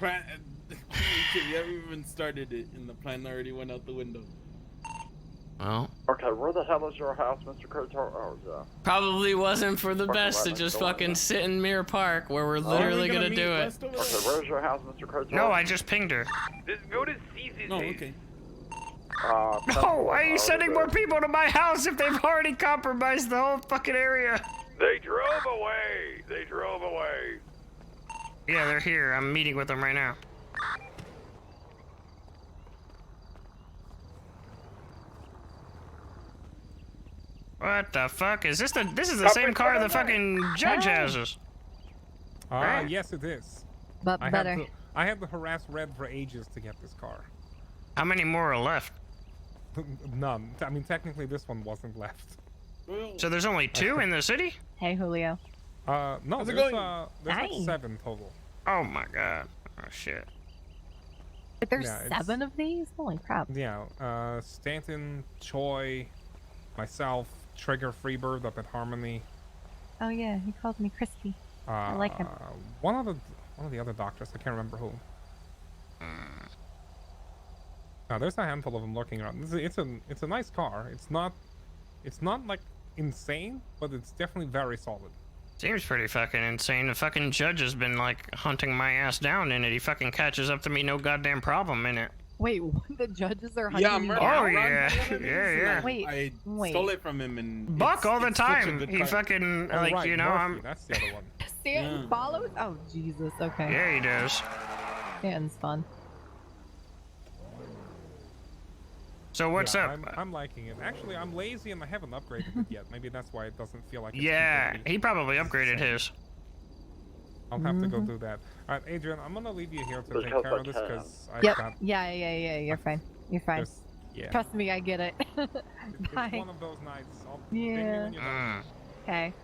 You haven't even started it, and the plan already went out the window. Well. Okay, where the hell is your house, Mr. Krator? Oh, yeah. Probably wasn't for the best to just fucking sit in Mirror Park where we're literally gonna do it. Okay, where's your house, Mr. Krator? No, I just pinged her. Just go to Cece's. No, okay. No, why are you sending more people to my house if they've already compromised the whole fucking area? They drove away. Yeah, they're here. I'm meeting with them right now. What the fuck is this? This is the same car the fucking judge has. Right? Yes, it is. But better. I had to harass Red for ages to get this car. How many more are left? None. I mean, technically, this one wasn't left. So there's only 2 in the city? Hey, Julio. No, How's it there's going? like 7 total. Oh my god. Oh shit. But there's Yeah, 7 of these? Holy crap. Yeah, Stanton, Choi, myself, Trigger, Freebird up at Harmony. Oh yeah, he calls me Crispy. I like him. One of the other doctors, I can't remember who. There's a handful of them lurking around. It's a nice car. It's not like insane, but it's definitely very solid. Seems pretty fucking insane. The fucking judge has been like hunting my ass down in it. He fucking catches up to me, no goddamn problem in it. Wait, the judges are hunting you oh down? yeah. Wait, I wait. stole it from him and Buck all the it's such a time. good He car. fucking Oh, like right, you know Murphy, I'm. That's the other one. Stanton follows? Oh, Jesus, okay. Yeah, he does. Stanton's fun. So what's Yeah, up? I'm liking it. Actually, I'm lazy and I haven't upgraded it yet. Maybe that's why it doesn't feel like it's Yeah, completely he probably upgraded insane. his. I'll have to go do that. All right, Adrian, I'm gonna leave you here to take care of this because I've Yep. got. Yeah, you're fine. You're fine. Yeah. Trust me, I get it. Bye. It's one of those nights. I'll ping you Yeah. when you're done. Okay.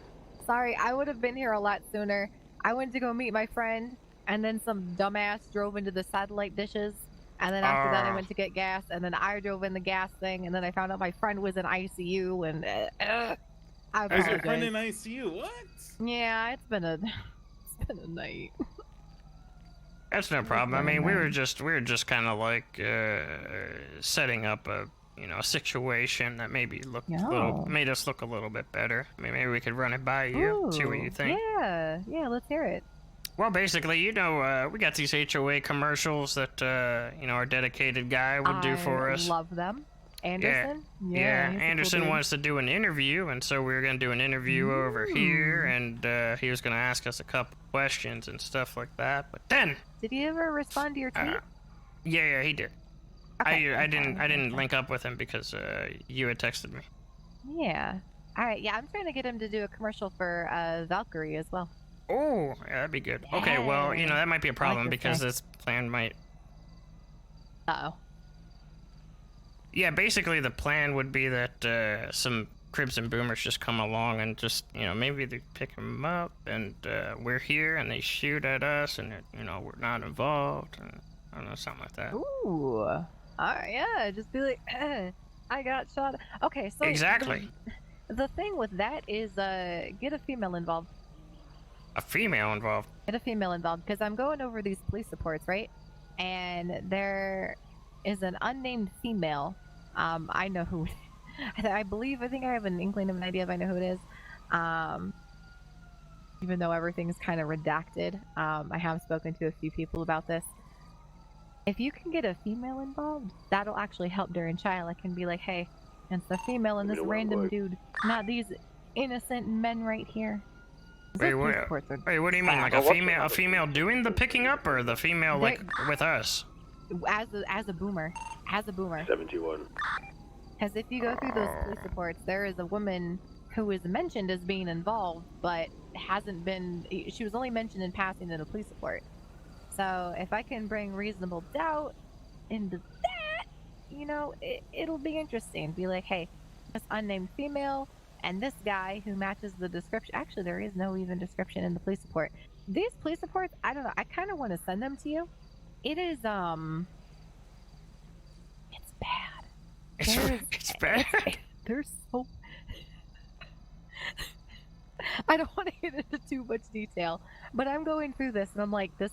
Sorry, I would have been here a lot sooner. I went to go meet my friend, and then some dumbass drove into the satellite dishes. And then after that, I went to get gas, and then I drove in the gas thing, and then I found out my friend was in ICU, and I There's your friend apologize. in ICU. What? Yeah, it's been a night. That's no problem. I mean, we were just kind of like setting up a a situation that maybe made us look a little bit better. I mean, maybe we could run it by you, see what you Ooh, think. Yeah, let's hear it. Well, basically, we got these HOA commercials that our dedicated guy would do for us. I love them. Anderson? Yeah, he's a cool Anderson dude. wants to do an interview, and so we were going to do an interview over here, and he was going to ask us a couple questions and stuff like that. But then, Did he ever respond to your tweet? yeah, he did. Okay, I didn't link up with him because you had texted me. Yeah. All right. Yeah, I'm trying to get him to do a commercial for Valkyrie as well. Oh, yeah, that'd be good. Okay, well, that might be a problem this because guy. this plan might. Uh-oh. Yeah, basically the plan would be that some Cribs and Boomers just come along and just, maybe they pick him up and we're here and they shoot at us and, we're not involved. And, I don't know, something like that. Ooh. All right, yeah, just be like, I got shot. Okay, so Exactly. The thing with that is get a female involved. A female involved? Get a female involved, because I'm going over these police reports, right? And there is an unnamed female. I know who it is. I think I have an inkling of an idea if I know who it is. Even though everything's kind of redacted. I have spoken to a few people about this. If you can get a female involved, that'll actually help during trial. I can be like, hey, it's the female and this random dude, not these innocent men right here. Wait, what do you mean? Like a female doing the picking up, or the female like with us? As a boomer. 71. Because if you go through those police reports, there is a woman who is mentioned as being involved, but hasn't been. She was only mentioned in passing in a police report. So if I can bring reasonable doubt into that, it'll be interesting. Be like, hey, this unnamed female and this guy who matches the description. Actually, there is no even description in the police report. These police reports, I don't know. I kind of want to send them to you. It is it's bad. It's bad. They're so. I don't want to get into too much detail, but I'm going through this and I'm like, this.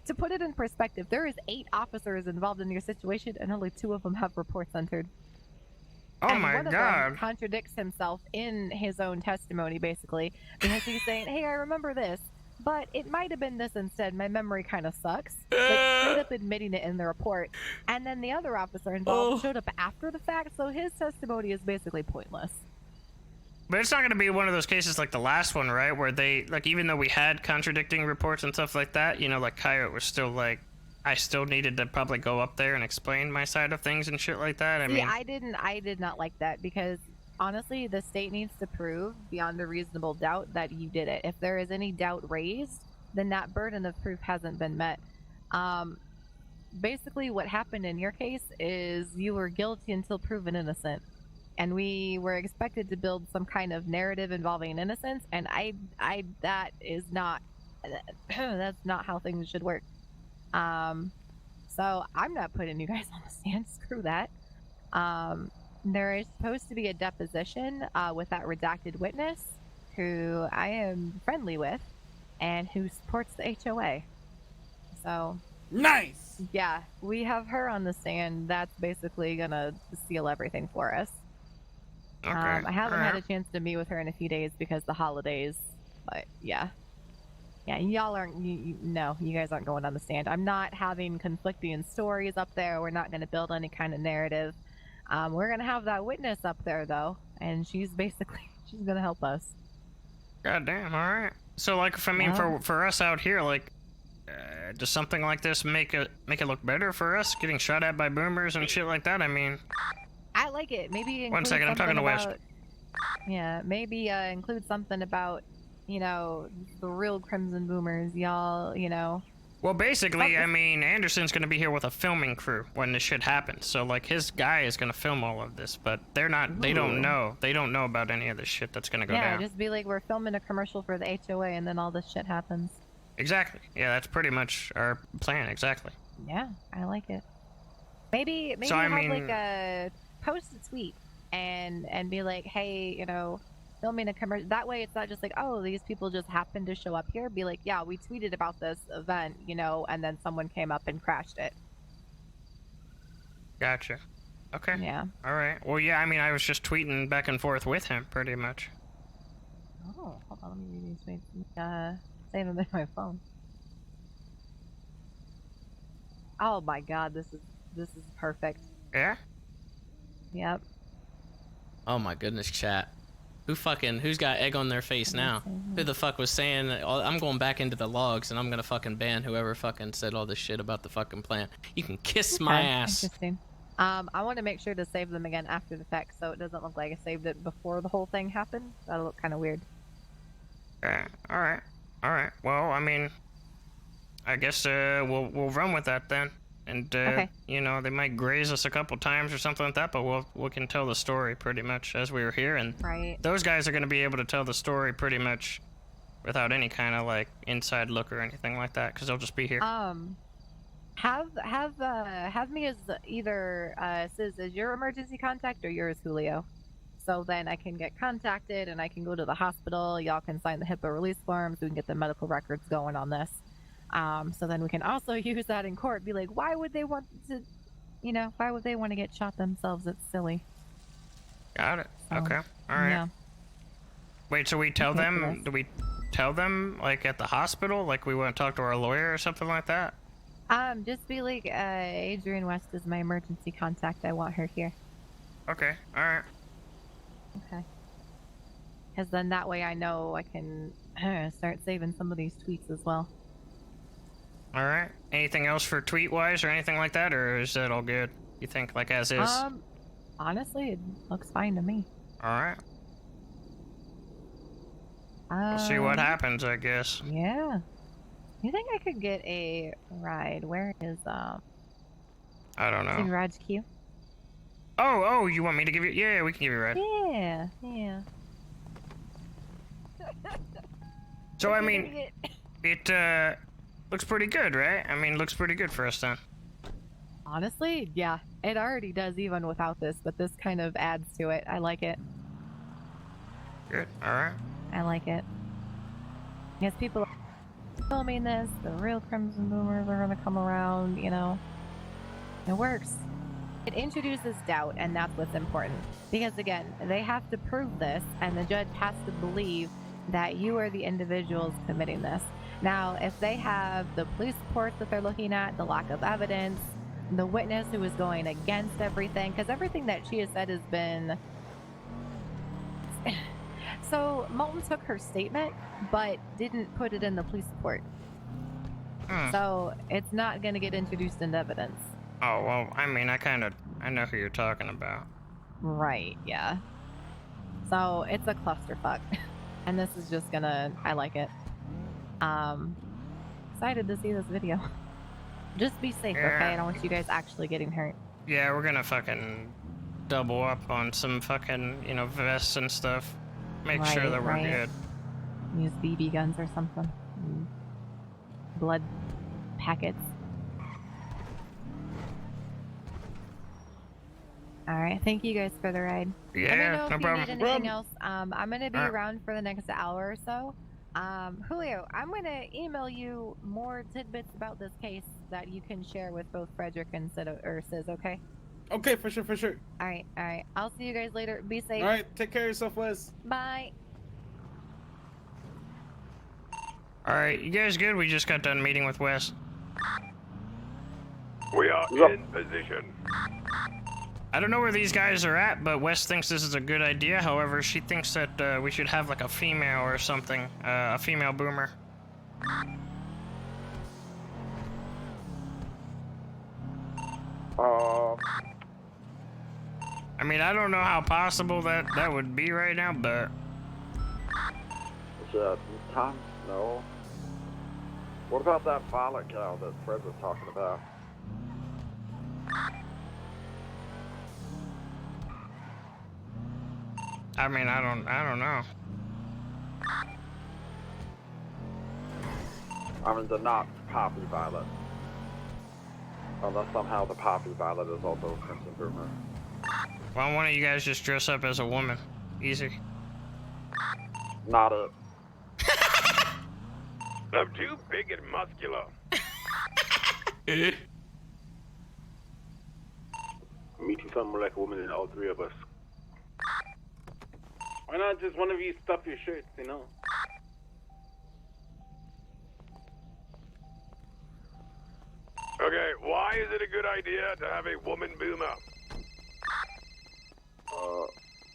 To put it in perspective, there is 8 officers involved in your situation, and only 2 of them have reports entered. Oh and my one of them god. contradicts himself in his own testimony, basically, because he's saying, hey, I remember this, but it might have been this instead. My memory kind of sucks. Like, straight up admitting it in the report. And then the other officer involved showed up after the fact, so his testimony is basically pointless. But it's not going to be one of those cases like the last one, right? Where they, like, even though we had contradicting reports and stuff like that, you know, like, Coyote was still like, I still needed to probably go up there and explain my side of things and shit like that. I See, mean, I did not like that because honestly, the state needs to prove beyond a reasonable doubt that you did it. If there is any doubt raised, then that burden of proof hasn't been met. Basically, what happened in your case is you were guilty until proven innocent. And we were expected to build some kind of narrative involving innocence, and that is not, that's not how things should work. So I'm not putting you guys on the stand. Screw that. There is supposed to be a deposition with that redacted witness, who I am friendly with, and who supports the HOA. So nice. Yeah, we have her on the stand. That's basically gonna seal everything for us. Okay. I haven't had a chance to meet with her in a few days because the holidays, but yeah. Yeah, y'all aren't, no, you guys aren't going on the stand. I'm not having conflicting stories up there. We're not going to build any kind of narrative. We're going to have that witness up there, though, and she's basically, she's going to help us. God damn, all right. So, like, I mean, for us out here, like, does something like this make it look better for us, getting shot at by boomers and shit like that? I mean... I like it. Maybe one second, I'm talking to West. Yeah, maybe include something about, you know, the real Crimson Boomers, y'all, you know. Well, basically, I mean, Anderson's gonna be here with a filming crew when this shit happens. So, like, his guy is gonna film all of this, but they're not, they don't know about any of this shit that's gonna go down. Yeah, just be like, we're filming a commercial for the HOA, and then all this shit happens. Exactly. Yeah, that's pretty much our plan, exactly. Yeah, I like it. Maybe So, I have, mean... like, a... post a tweet and be like, hey, you know, filming a commercial. That way it's not just like, oh, these people just happened to show up here. Be like, yeah, we tweeted about this event, you know, and then someone came up and crashed it. Gotcha. Okay. Yeah. All right. Well, yeah, I mean, I was just tweeting back and forth with him, pretty much. Oh, hold on, let me read these tweets. Save them in my phone. Oh my god, this is perfect. Yeah? Yep. Oh my goodness, chat. Who's got egg on their face now? Who the fuck was saying that? I'm going back into the logs and I'm gonna fucking ban whoever fucking said all this shit about the fucking plant. You can kiss my ass. Interesting. I want to make sure to save them again after the fact, so it doesn't look like I saved it before the whole thing happened. That'll look kind of weird. Yeah. All right. All right. Well, I mean, I guess we'll run with that then. And, okay. You know, they might graze us a couple times or something like that, but we can tell the story pretty much as we were here. And those guys are going to be able to tell the story pretty much without any kind of, like, inside look or anything like that, because they'll just be here. Have me as either, Sis, as your emergency contact or yours, Julio. So then I can get contacted and I can go to the hospital. Y'all can sign the HIPAA release forms. We can get the medical records going on this. So then we can also use that in court. Be like, why would they want to, you know, why would they want to get shot themselves? It's silly. Got it. Okay. All right. Yeah. Wait, so we tell them, do we tell them, like, at the hospital? Like, we want to talk to our lawyer or something like that? Just be like, Adrian West is my emergency contact. I want her here. Okay. All right. Okay. Because then that way I know I can start saving some of these tweets as well. All right. Anything else for tweet-wise or anything like that, or is that all good? You think, like, as is? Honestly, it looks fine to me. All right. We'll see what happens, I guess. Yeah. You think I could get a ride? Where is, I don't know. Rod's queue? Oh, you want me to give you... Yeah, we can give you a ride. Yeah. So, I mean, it, looks pretty good, right? I mean, looks pretty good for us then. Honestly, yeah. It already does even without this, but this kind of adds to it. I like it. Good. All right. I like it. Because people are filming this, the real Crimson Boomers are going to come around, you know. It works. It introduces doubt, and that's what's important. Because, again, they have to prove this, and the judge has to believe that you are the individuals committing this. Now, if they have the police reports that they're looking at, the lack of evidence, the witness who is going against everything, because everything that she has said has been... So Molten took her statement, but didn't put it in the police report. So it's not gonna get introduced into evidence. Oh, well, I mean, I know who you're talking about. Right, yeah. So it's a clusterfuck. And this is just gonna, I like it. Excited to see this video. Just be safe, Yeah. okay? I don't want you guys actually getting hurt. Yeah, we're gonna fucking double up on some fucking, you know, vests and stuff. Make sure that we're good. Use BB guns or something. Blood packets. Alright, thank you guys for the ride. Yeah, Let me know no if you problem. need anything else. I'm gonna be around for the next hour or so. Julio, I'm gonna email you more tidbits about this case that you can share with both Frederick and Sis, okay? Okay, for sure, for sure. Alright. I'll see you guys later. Be safe. Alright, take care of yourself, Wes. Bye. Alright, you guys good? We just got done meeting with Wes. We are in position. I don't know where these guys are at, but Wes thinks this is a good idea. However, she thinks that we should have like a female or something, a female boomer. I mean, I don't know how possible that would be right now, but... Is it time? No. What about that violet cow that Fred was talking about? I mean, I don't know. I mean, the not poppy violet. Unless somehow the poppy violet is also a crimson boomer. Why don't you guys just dress up as a woman? Easy. Not it. I'm too big and muscular. Meet you something like a woman in all three of us. Why not just one of you stuff your shirts, you know? Okay, why is it a good idea to have a woman boomer?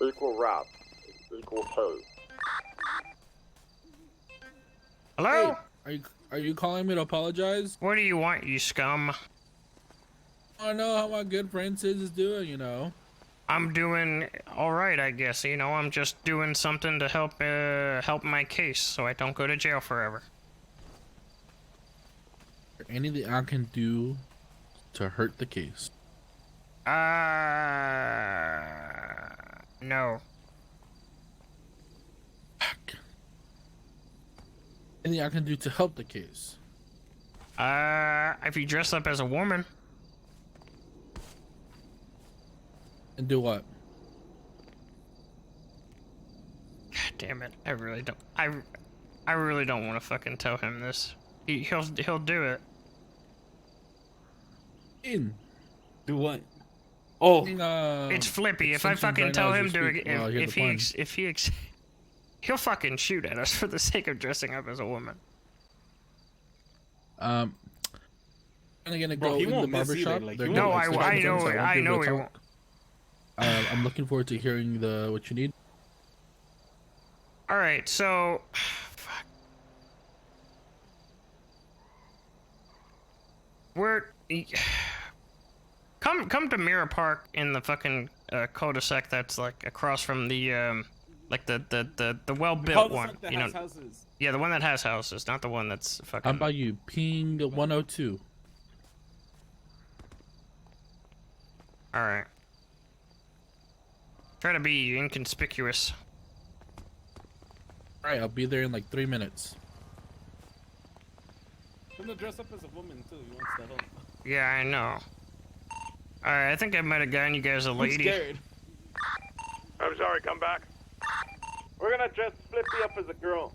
Equal rights, equal pay. Hello? Hey, are you calling me to apologize? What do you want, you scum? I know how my good friend Sis is doing, you know. I'm doing all right, I guess. You know, I'm just doing something to help my case so I don't go to jail forever. Is there anything I can do to hurt the case? No. Fuck. Anything I can do to help the case? If you dress up as a woman. And do what? God damn it! I really don't. I really don't want to fucking tell him this. He'll do it. Do what? Oh, it's Flippy. If I fucking tell him to, he'll fucking shoot at us for the sake of dressing up as a woman. I'm gonna go in the barbershop. Like, no, I know he won't. I'm looking forward to hearing what you need. All right, so fuck. Come to Mirror Park in the fucking cul-de-sac that's like across from the like the well-built one. That has houses. Yeah, the one that has houses, not the one that's fucking. How about you? Ping 102. All right. Try to be inconspicuous. All right, I'll be there in like 3 minutes. I'm gonna dress up as a woman too. You want that help? Yeah, I know. Alright, I think I might have gotten you guys a lady. I'm scared. I'm sorry, come back. We're gonna dress Flippy up as a girl.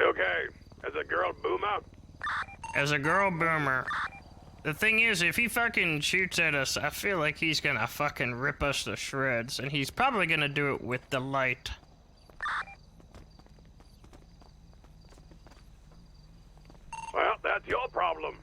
Okay, as a girl boomer? As a girl boomer. The thing is, if he fucking shoots at us, I feel like he's gonna fucking rip us to shreds, and he's probably gonna do it with delight. Well, that's your problem.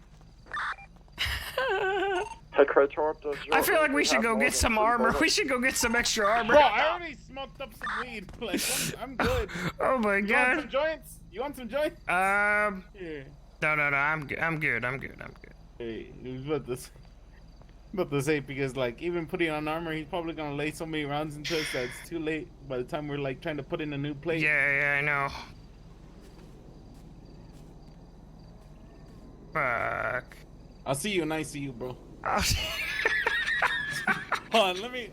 Hey, Krator, does your I feel like we Uzi should have go more get than some 3 armor. bullets? We should go get some extra armor. Bro, I already smoked up some weed. Like, I'm good. Oh my You god. want some joints? You want some joints? Here. No, I'm good. I'm good. Hey, I was about to say, because like even putting on armor, he's probably gonna lay so many rounds into us that it's too late by the time we're like trying to put in a new plate. Yeah, I know. Fuck. I'll see you in ICU, bro. I'll see Hold on, let me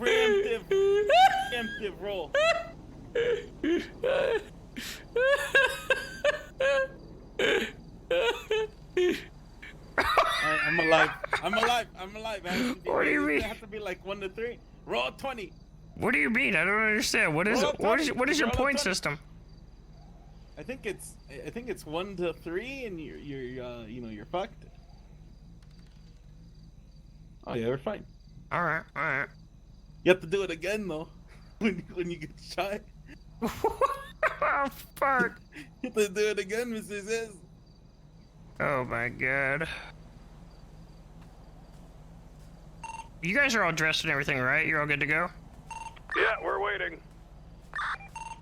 preemptive roll. Alright, I'm alive. What do you mean? It has to be like 1 to 3. Roll 20. What do you mean? I don't understand. What is Roll it? a What is 20. what is your Roll a point 20. system? I think it's 1 to 3, and you're fucked. Oh yeah, we're fine. All right. You have to do it again though, when you get shot. Oh fuck! You have to do it again, Mr. Ziz. Oh my god. You guys are all dressed and everything, right? You're all good to go? Yeah, we're waiting.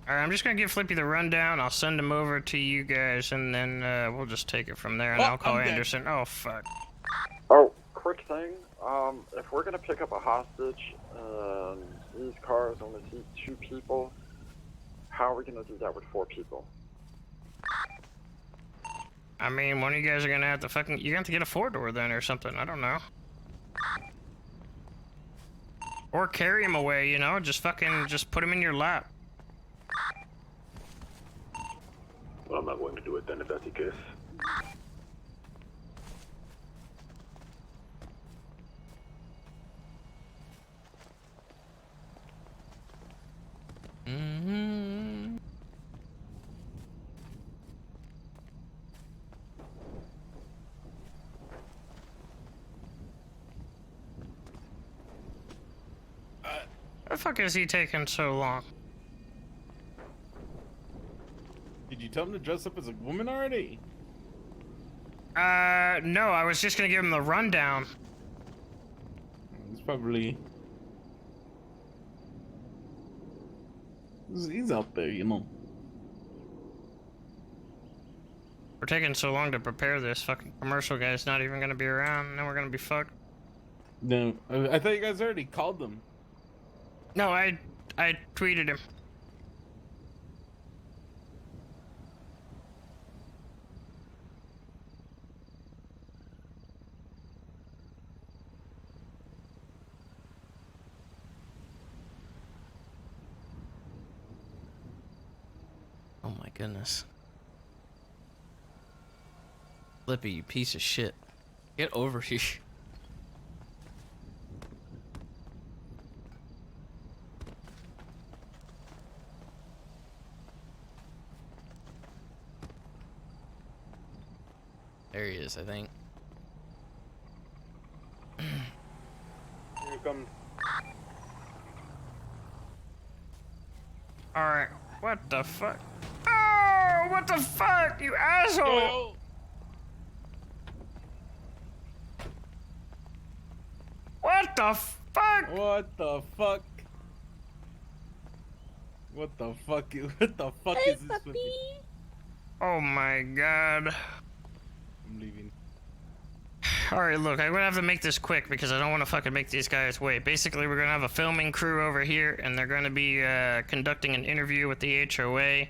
Alright, I'm just gonna give Flippy the rundown. I'll send him over to you guys, and then we'll just take it from there, and I'll call Anderson. Oh, fuck. Oh, quick thing. If we're gonna pick up a hostage, these cars only seat 2 people, how are we gonna do that with 4 people? I mean, one of you guys are gonna have to fucking... You're gonna have to get a 4-door then or something. I don't know. Or carry him away, you know? Just put him in your lap. Well, I'm not going to do it then if that's the case. Mm-hmm. The fuck is he taking so long? Did you tell him to dress up as a woman already? No, I was just gonna give him the rundown. He's probably... He's out there, you know. We're taking so long to prepare this. Fucking commercial guy's not even gonna be around, and then we're gonna be fucked. No, I thought you guys already called them. No, I tweeted him. Oh my goodness. Flippy, you piece of shit. Get over here. There he is, I think. Here he comes. Alright, what the fuck? Oh, what the fuck, you asshole! Yo. What the fuck? What the fuck? What the fuck? What the fuck is this? Oh my god. I'm leaving. Alright, look, I'm gonna have to make this quick because I don't want to fucking make these guys wait. Basically, we're gonna have a filming crew over here, and they're gonna be conducting an interview with the HOA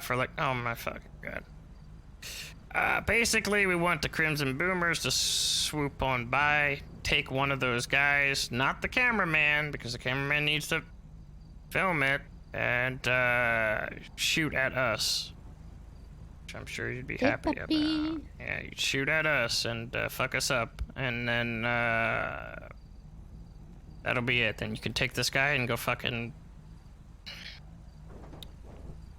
for like, oh my fucking god. Basically, we want the Crimson Boomers to swoop on by, take one of those guys, not the cameraman, because the cameraman needs to film it, and shoot at us. Which I'm sure you'd be happy about. Yeah, you'd shoot at us and fuck us up, and then that'll be it. Then you can take this guy and go fucking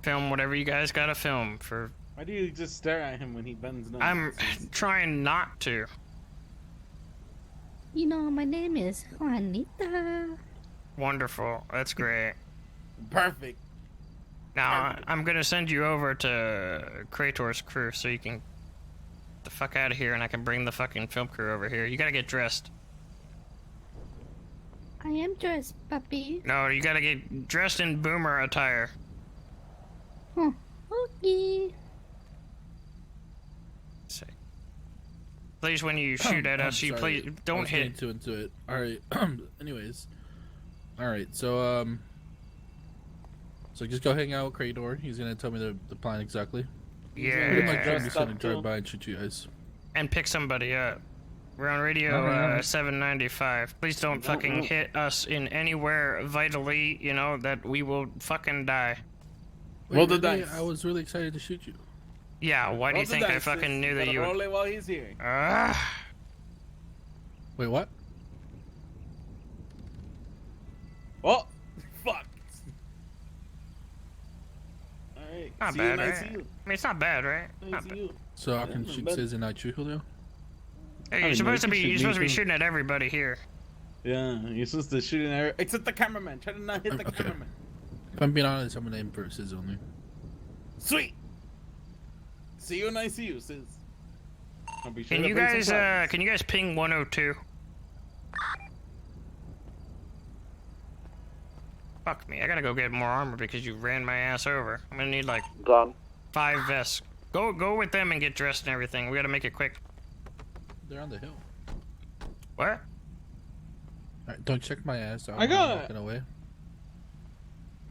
film whatever you guys gotta film for. Why do you just stare at him when he bends down? I'm trying not to. You know, my name is Juanita. Wonderful. That's great. Perfect. Now, I'm gonna send you over to Krator's crew so you can get the fuck out of here, and I can bring the fucking film crew over here. You gotta get dressed. I am dressed, puppy. No, you gotta get dressed in boomer attire. Huh. Okay. Please, when you shoot at us, you Sorry, please don't hit. Too into it. All right. Anyways, all right. So just go hang out with Krator. He's gonna tell me the plan exactly. Yeah. Pretty much, I'm just gonna drive by and shoot you guys. And pick somebody up. We're on radio 795. Please don't fucking hit us in anywhere vitally, you know, that we will fucking die. Roll the dice. I was really excited to shoot you. Yeah, why do you think I fucking knew that you would... Roll it while he's here. Wait, what? Oh, fuck. Alright. Not bad, right? I mean, it's not bad, right? Not bad. So I can shoot Sis and not you, Julio? Hey, you're supposed to be shooting at everybody here. Yeah, you're supposed to shoot in except the cameraman. Try to not hit the cameraman. If I'm being honest, I'm gonna aim for Sis only. Sweet. See you and I see you, Sis. I'll be sure Can to you bring some guys flowers. can you guys ping 102? Fuck me, I gotta go get more armor because you ran my ass over. I'm gonna need like 5 vests. Go with them and get dressed and everything. We gotta make it quick. They're on the hill. What? Alright, don't check my ass. I got it. Walking away.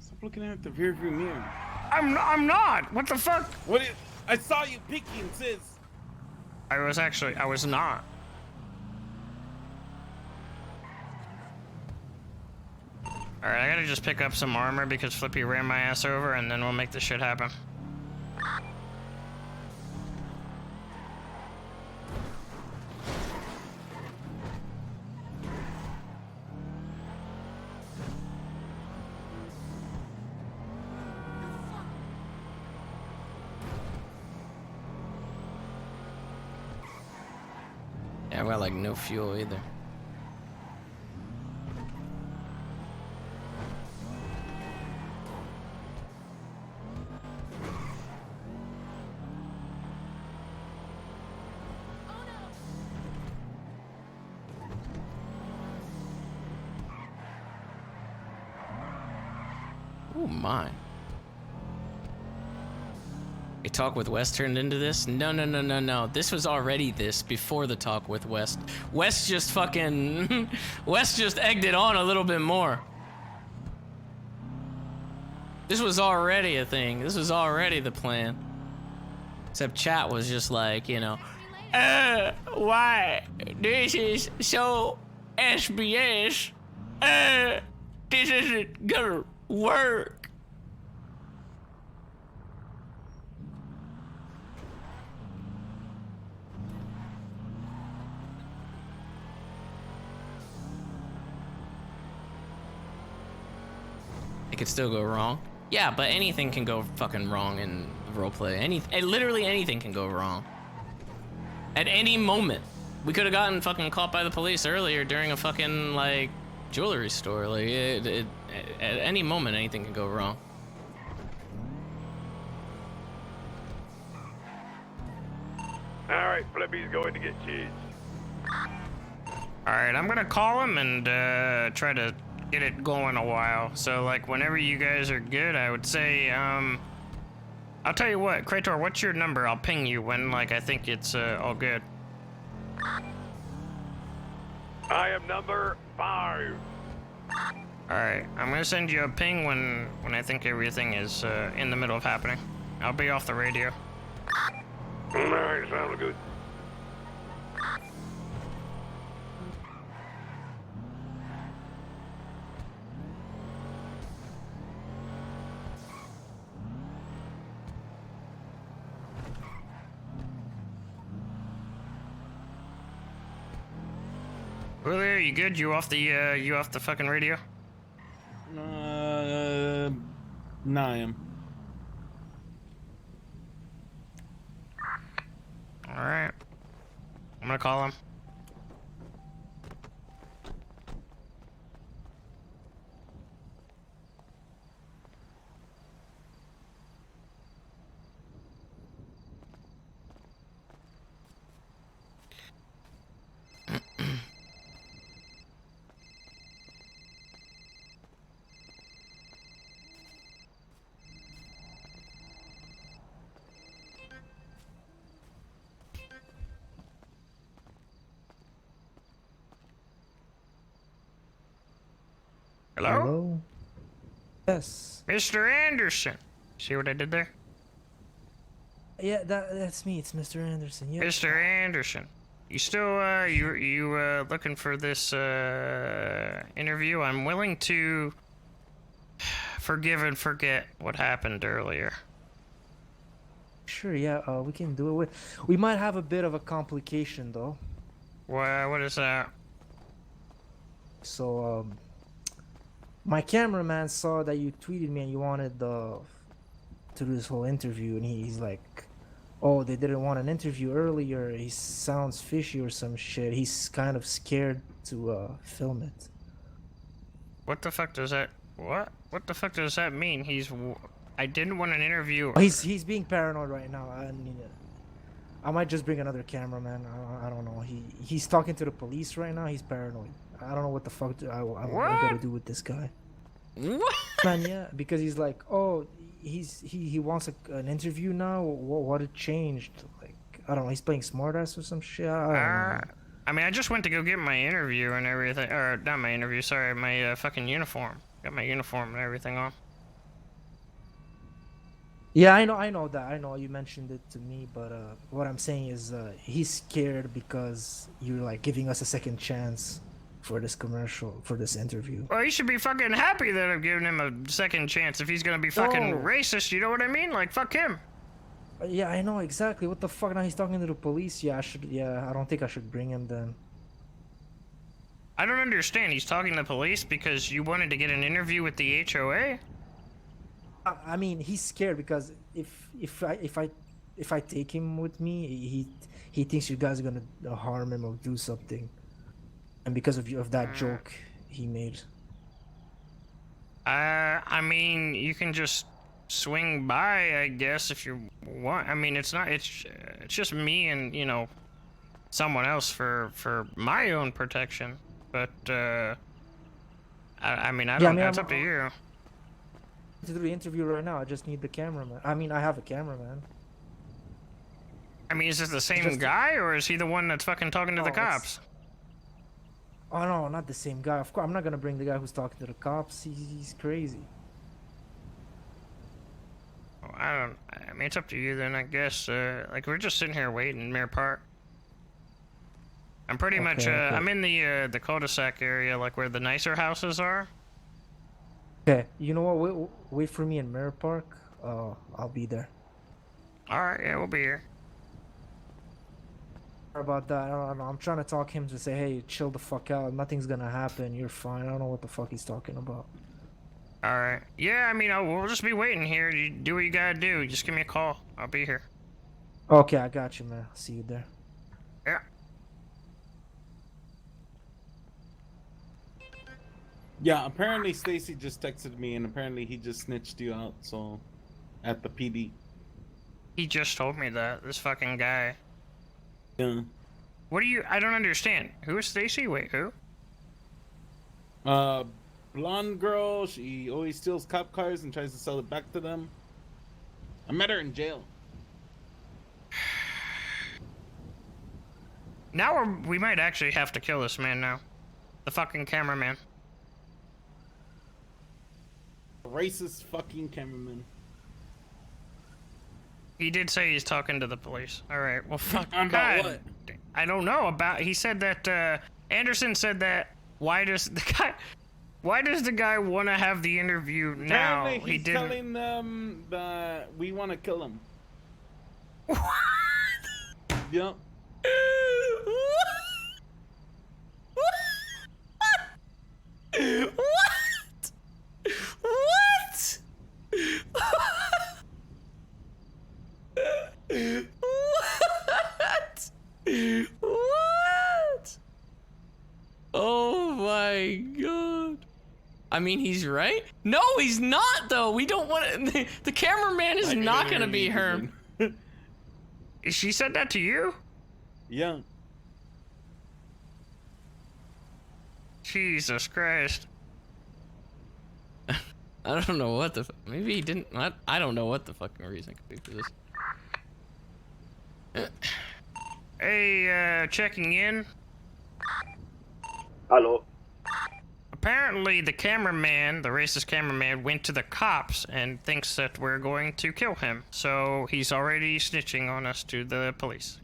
Stop looking at the rear view mirror. I'm not. What the fuck? What? I saw you peeking, Sis. I was not. Alright, I gotta just pick up some armor because Flippy ran my ass over and then we'll make this shit happen. Yeah, I've got like no fuel either. Oh my. A talk with West turned into this? No. This was already this before the talk with West. West just fucking... West just egged it on a little bit more. This was already a thing. This was already the plan. Except chat was just like, you know, why? This is so SBS. This isn't gonna work. It could still go wrong. Yeah, but anything can go fucking wrong in roleplay. Literally anything can go wrong. At any moment. We could have gotten fucking caught by the police earlier during a fucking, like, jewelry store. Like, at any moment, anything can go wrong. Alright, Flippy's going to get cheese. Alright, I'm gonna call him and try to get it going a while. So, like, whenever you guys are good, I would say, I'll tell you what, Krator, what's your number? I'll ping you when, like, I think it's all good. I am number 5. Alright, I'm gonna send you a ping when I think everything is in the middle of happening. I'll be off the radio. Alright, sounds good. Julio, you good? You off the fucking radio? No, I am. Alright. I'm gonna call him. Hello? Yes. Mr. Anderson. See what I did there? Yeah, that's me. It's Mr. Anderson. Yep. Mr. Anderson. You still, you looking for this, interview? I'm willing to forgive and forget what happened earlier. Sure, yeah, we can do it. We might have a bit of a complication, though. What is that? So, my cameraman saw that you tweeted me and you wanted to do this whole interview, and he's like, oh, they didn't want an interview earlier. He sounds fishy or some shit. He's kind of scared to film it. What the fuck does that... What? What the fuck does that mean? I didn't want an interview. He's being paranoid right now. I mean, I might just bring another cameraman. I don't know. He's talking to the police right now. He's paranoid. I don't know what the fuck I'm gonna do with this guy. What? Man, yeah, because he's like, oh, he wants an interview now. What it changed? Like, I don't know. He's playing smartass or some shit. I don't know. I mean, I just went to go get my interview and everything. Or not my interview. Sorry, my fucking uniform. Got my uniform and everything on. Yeah, I know that. I know you mentioned it to me, but what I'm saying is he's scared because you're like giving us a second chance for this commercial, for this interview. Well, he should be fucking happy that I've given him a second chance if he's gonna be fucking racist, you know what I mean? Like, fuck him. Yeah, I know exactly. What the fuck? Now he's talking to the police. Yeah, I don't think I should bring him then. I don't understand. He's talking to the police because you wanted to get an interview with the HOA? I mean, he's scared because if I take him with me, he thinks you guys are gonna harm him or do something, and because of that joke he made. I mean, you can just swing by, I guess, if you want. I mean, it's just me and, you know, someone else for my own protection. But I mean, it's up to you. To do the interview right now, I just need the cameraman. I mean, I have a cameraman. I mean, is this the same guy, or is he the one that's fucking talking to the cops? Oh no, not the same guy. Of course, I'm not gonna bring the guy who's talking to the cops. He's crazy. Oh, I mean, it's up to you then, I guess. Like, we're just sitting here waiting in Mirror Park. I'm pretty much, I'm in the cul-de-sac area, like where the nicer houses are. Okay, you know what? Wait for me in Mirror Park. I'll be there. Alright, yeah, we'll be here. Sorry about that. I don't know. I'm trying to talk him to say, hey, chill the fuck out. Nothing's gonna happen. You're fine. I don't know what the fuck he's talking about. Alright. Yeah, I mean, we'll just be waiting here. You do what you gotta do. Just give me a call. I'll be here. Okay, I got you, man. See you there. Yeah. Yeah, apparently Stacy just texted me, and apparently he just snitched you out, so... At the PD. He just told me that, this fucking guy. Yeah. What do you... I don't understand. Who is Stacy? Wait, who? Blonde girl, she always steals cop cars and tries to sell it back to them. I met her in jail. Now we might actually have to kill this man now. The fucking cameraman. Racist fucking cameraman. He did say he's talking to the police. Alright, well fuck. About what? I don't know about... He said that, Anderson said that... Why does the guy want to have the interview now? Apparently he's telling them that we want to kill him. What? Yep. What? What? What? What? Oh my god. I mean, he's right. No, he's not, though. We don't want to... The cameraman is not going to be her. She said that to you? Yeah. Jesus Christ. I don't know what the... Maybe he didn't... I don't know what the fucking reason could be for this. Hey, checking in. Hello. apparently the cameraman, the racist cameraman, went to the cops and thinks that we're going to kill him. So he's already snitching on us to the police.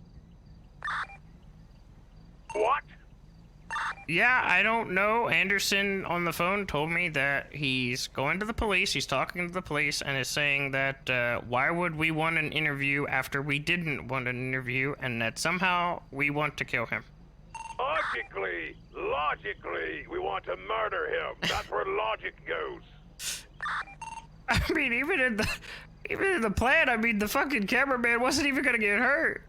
What? Yeah, I don't know. Anderson on the phone told me that he's going to the police, he's talking to the police, and is saying that why would we want an interview after we didn't want an interview, and that somehow we want to kill him. Logically, we want to murder him. That's where logic goes. I mean, even in the plan, I mean, the fucking cameraman wasn't even gonna get hurt.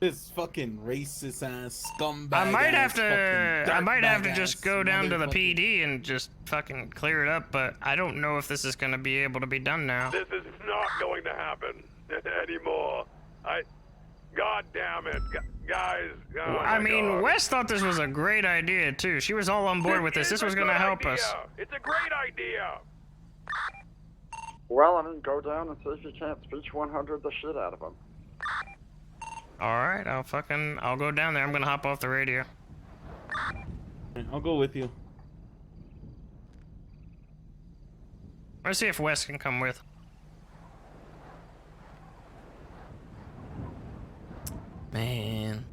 This fucking racist ass scumbag. I might have to ass just go down to the motherfucker. PD and just fucking clear it up, but I don't know if this is gonna be able to be done now. This is not going to happen anymore. God damn it, guys. Oh I mean, God. Wes thought this was a great idea too. She was all on board with this. This was gonna help us. It's a great idea. Well, I mean, go down and see if you can't speech 100 the shit out of him. All right, I'll go down there. I'm gonna hop off the radio. I'll go with you. Let's see if Wes can come with. Man.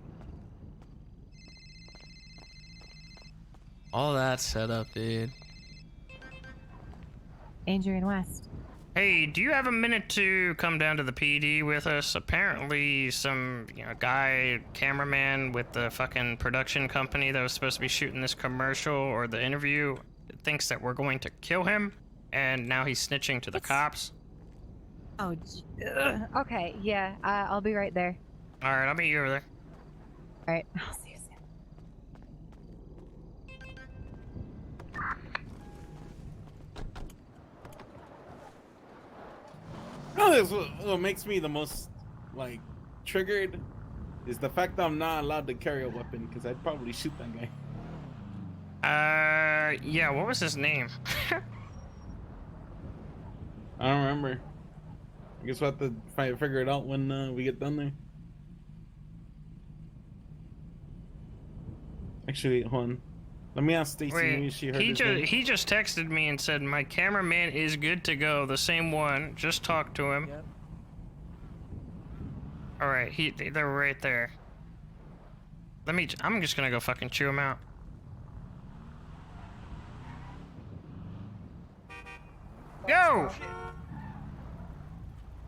All that setup, dude. Adrian West. Hey, do you have a minute to come down to the PD with us? Apparently some, guy, cameraman with the fucking production company that was supposed to be shooting this commercial or the interview thinks that we're going to kill him, and now he's snitching to the cops. Oh, okay, yeah, I'll be right there. All right, I'll meet you over there. All right, I'll see you soon. No, this what makes me the most like triggered is the fact that I'm not allowed to carry a weapon because I'd probably shoot that guy. Yeah, what was his name? I don't remember. I guess we'll have to figure it out when we get done there. Actually, hold on. Let me ask Stacy. Maybe she heard his name. He just texted me and said my cameraman is good to go. The same one. Just talk to him. Yep. All right, they're right there. I'm just gonna go fucking chew him out. Go!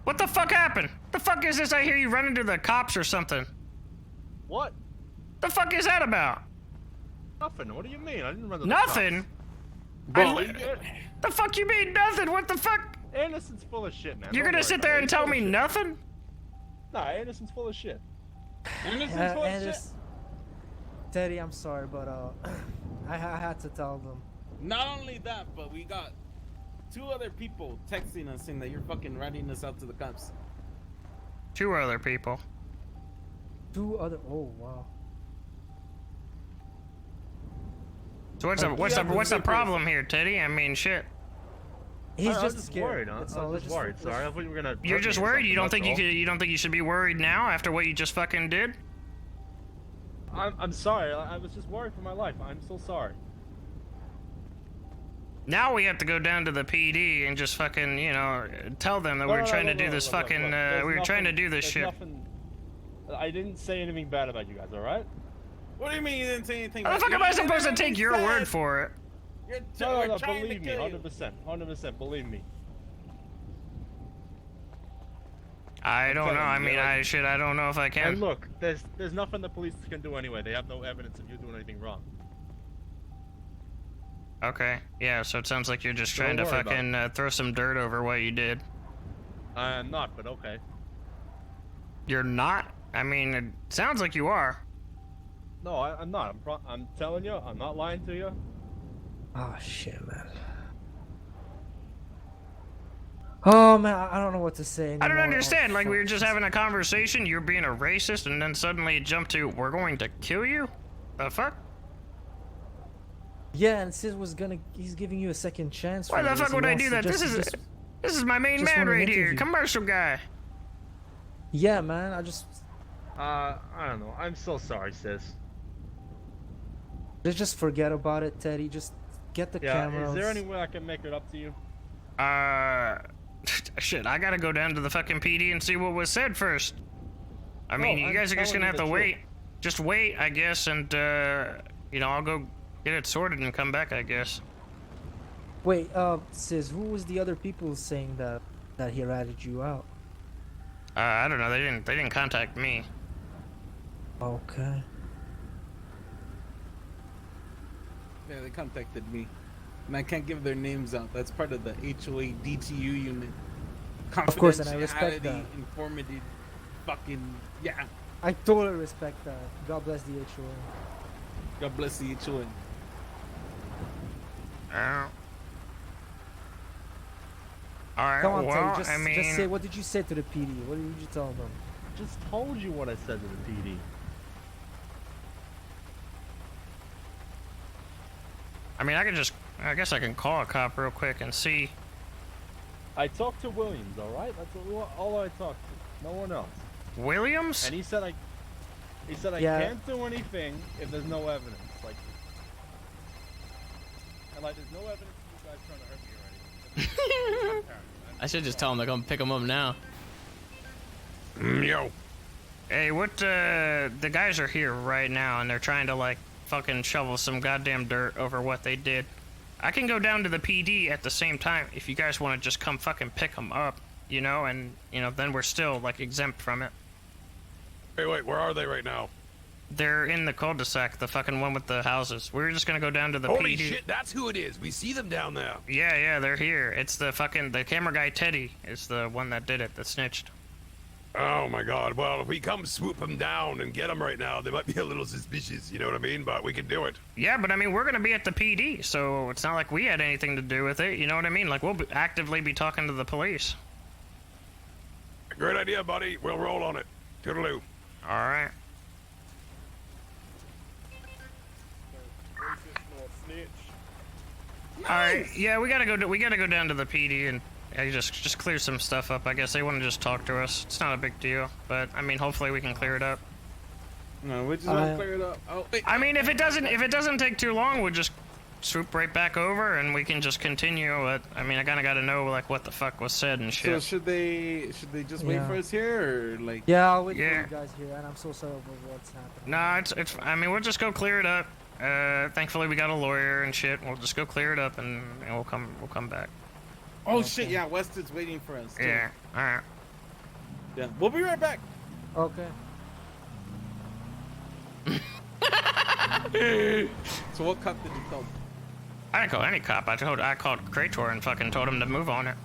What the fuck happened? The fuck is this? I hear you run into the cops or something. What? The fuck is that about? Nothing. What do you mean? I didn't run the Nothing? The fuck you mean nothing? What the fuck? Anderson's full of shit, man. You're gonna sit there and tell me nothing? Nah, Anderson's full of shit. Anderson's full of shit. Teddy, I'm sorry, but I had to tell them. Not only that, but we got 2 other people texting us saying that you're fucking ratting us out to the cops. 2 other people. 2 other. Oh wow. So what's the problem here, Teddy? I mean, shit. He's I was just worried, huh? That's I all. was just worried. Sorry, I thought you were gonna. You're hurt just me or worried? You don't something, think that's you don't think you should be worried now after what you just fucking did? I'm sorry. I was just worried for my life. I'm so sorry. Now we have to go down to the PD and just fucking, tell them that we're trying to do this fucking, we were trying to do this shit. I didn't say anything bad about you guys, alright? What do you mean you didn't say anything? How the fuck am I supposed to take your word for it? No, believe me, 100%, 100%, believe me. I don't know. I mean, I don't know if I can. And look, there's nothing the police can do anyway. They have no evidence of you doing anything wrong. Okay. Yeah. So it sounds like you're just trying to Don't worry fucking throw some dirt over what you did. I'm not, but okay. You're not? I mean, it sounds like you are. No, I'm not. I'm telling you, I'm not lying to you. Oh shit, man. Oh man, I don't know what to say anymore. I don't understand. Oh, Like, we were fuck. just having a conversation, you're being a racist, and then suddenly it jumped to, we're going to kill you? The fuck? Yeah, and Sid was he's giving you a second chance. Why for the this. fuck He would I wants do to that? just- This is my main just man want an right here, interview. commercial guy. Yeah, man, I I don't know. I'm so sorry, sis. Let's just forget about it, Teddy. Just get the Yeah, cameras. is there any way I can make it up to you? Shit, I gotta go down to the fucking PD and see what was said first. I mean, you I'm guys are just telling gonna you have to the wait. truth. Just wait, I guess, and, you know, I'll go get it sorted and come back, I guess. Wait, Sis, who was the other people saying that he ratted you out? I don't know, they didn't contact me. Okay. Yeah, they contacted me. And I can't give their names out. That's part of the HOA DTU unit. Of course, and I respect that. Confidentiality, Informative, fucking, yeah. I totally respect that. God bless the HOA. God bless the HOA. Alright, Come on, well, Teddy, just say, what did you say to the PD? What did you tell them? Just told you what I said to the PD. I mean, I guess I can call a cop real quick and see. I talked to Williams, alright? That's all I talked to. No one else. Williams? And he said I Yeah. can't do anything if there's no evidence. Like, and like there's no evidence of you guys trying to hurt me or anything. I should just tell him to come pick him up now. Yo. Hey, the guys are here right now and they're trying to like fucking shovel some goddamn dirt over what they did. I can go down to the PD at the same time if you guys want to just come fucking pick them up, you know, and, you know, then we're still like exempt from it. Wait, where are they right now? They're in the cul-de-sac, the fucking one with the houses. We're just gonna go down to the Holy PD. shit, that's who it is. We see them down there. Yeah, they're here. It's the camera guy Teddy is the one that did it, that snitched. Oh my god, well, if we come swoop them down and get them right now, they might be a little suspicious, you know what I mean? But we can do it. Yeah, but I mean, we're gonna be at the PD, so it's not like we had anything to do with it, you know what I mean? Like, we'll actively be talking to the police. Great idea, buddy. We'll roll on it. Toodaloo. Alright. Alright, yeah, we gotta go down to the PD and just clear some stuff up. I guess they want to just talk to us. It's not a big deal, but I mean, hopefully we can clear it up. No, we just want to clear it up. Oh, wait. I mean, if it doesn't take too long, we'll just swoop right back over and we can just continue. But I mean, I kind of got to know like what the fuck was said and shit. So should they just wait for us here, or like? Yeah, I'll wait for you guys here, and I'm so sorry about what's happening. No, it's. I mean, we'll just go clear it up. Thankfully we got a lawyer and shit. We'll just go clear it up and we'll come back. Oh shit! Yeah, West is waiting for us. Too. Yeah. All right. Yeah, we'll be right back. Okay. So what cop did you call? I didn't call any cop. I called Krator and fucking told him to move on it.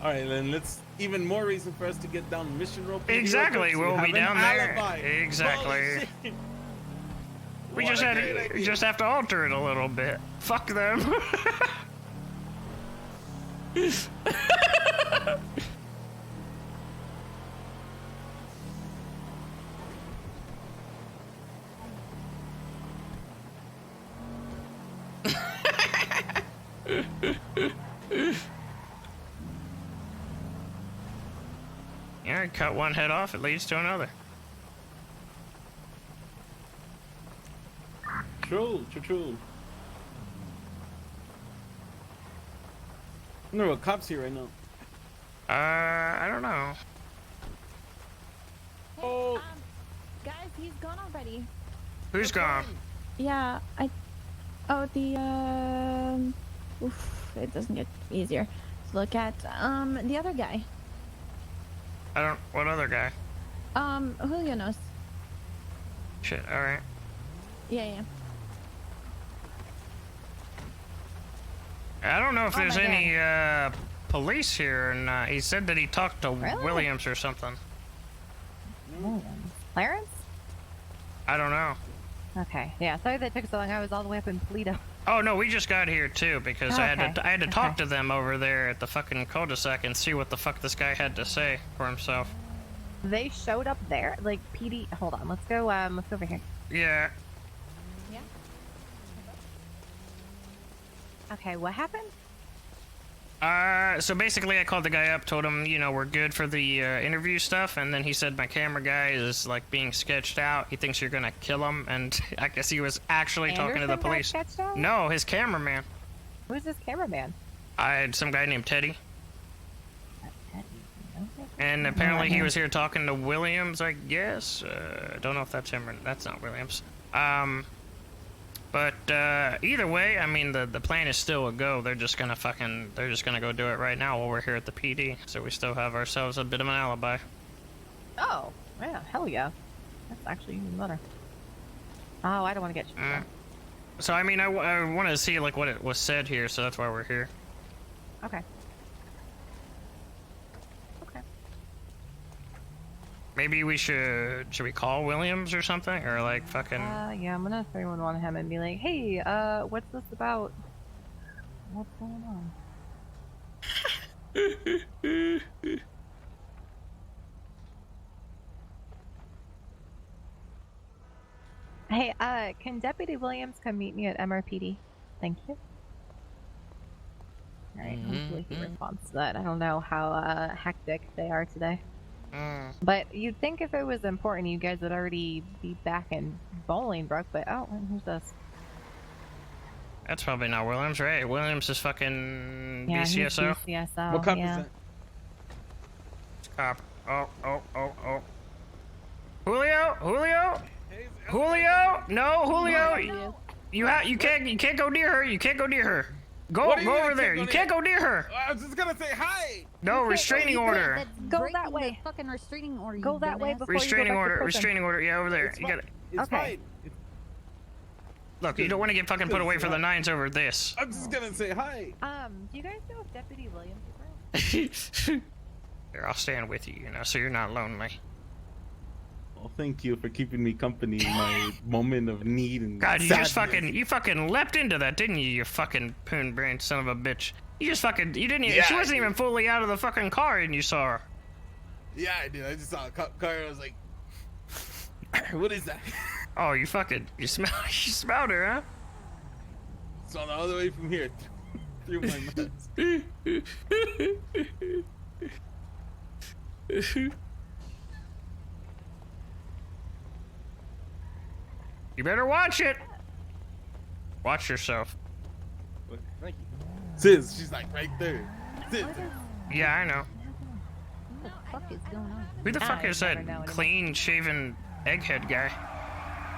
All right, then let's even more reason for us to get down Mission Road. PD Exactly, real quick, so we'll be we have down an there. alibi. Exactly. Holy shit. We What a just have to alter it a little bit. Fuck them. Yeah, cut one head off, it leads to another. True. No, a cop's here right now. I don't know. Oh, guys, he's gone already. Who's gone? Yeah, oof, it doesn't get easier to look at. The other guy. What other guy? Julio knows. Shit, alright. Yeah. I don't know if Oh there's my any, police here, and, he said that he talked to Really? Williams or something. Clarence? I don't know. Okay. Yeah, sorry that took so long. I was all the way up in Toledo. Oh no, we just got here too because I had to Okay. talk to them over there at the fucking cul-de-sac and see what the fuck this guy had to say for himself. They showed up there, like PD. Hold on, let's go over here. Yeah. Yeah. Okay, what happened? so basically I called the guy up, told him, you know, we're good for the interview stuff, and then he said my camera guy is like being sketched out. He thinks you're gonna kill him, and I guess he was actually talking to the Anderson got police. sketched out? No, his cameraman. Who's this cameraman? I had some guy named Teddy. And apparently he was here talking to Williams, I guess. Don't know if that's him or that's not Williams. But either way, I mean the plan is still a go. They're just gonna go do it right now while we're here at the PD. So we still have ourselves a bit of an alibi. Oh, yeah, hell yeah. That's actually even better. Oh, I don't want to get you. So I mean, I wanted to see like what it was said here, so that's why we're here. Okay. Maybe we should we call Williams or something, or like fucking. Yeah, I'm gonna 311 him and be like, hey, what's this about? What's going on? Hey, can Deputy Williams come meet me at MRPD? Thank you. Alright, hopefully he responds to that. I don't know how hectic they are today. But you'd think if it was important, you guys would already be back in Bolingbrook, but oh, and who's this? That's probably not Williams, right? Williams is fucking Yeah, he's BCSO. BCSO, What cop yeah. is that? Cop. Oh. Julio? No, Julio. You can't go near her. You can't go near her. Go over there. You can't go near her. I was just gonna say hi. No, restraining order. Go that way. Fucking restraining order. Go that way before Restraining you go back order. to prison. Restraining order. Yeah, over there. You got it. It's fine. Look, you don't want to get fucking put away for the nines over this. I'm just gonna say hi. Do you guys know if Deputy Williams is around? Here, I'll stand with you, so you're not lonely. Well, thank you for keeping me company in my moment of need and God, you sadness. just fucking leapt into that, didn't you? You fucking poon brain son of a bitch. You didn't. Yeah, she wasn't I even fully out of the fucking car, and you saw her. Yeah, I did. I just saw a cop car. I was like, "What is that?" Oh, you smelled her, huh? It's on the other way from here, through my mouth. You better watch it. Watch yourself. Thank you. Sis, she's like right there. Sis. Yeah, I know. What the fuck is going on? Who the fuck is that clean-shaven egghead guy?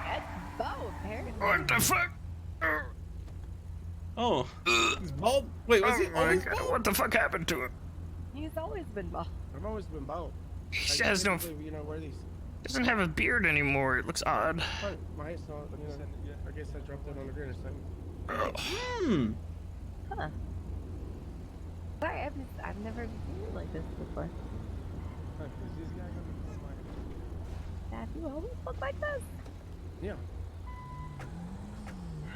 That's Bo, apparently. What the fuck? Oh, he's bald. Wait, was he always God, bald? what the fuck happened to him? He's always been bald. I've always been bald. He has no. You know, where these. Doesn't have a beard anymore. It looks odd. Oh, my hair's not. I guess I dropped it on the ground or something. Huh. Sorry, I've never seen it like this before. Have you always looked like this? Yeah.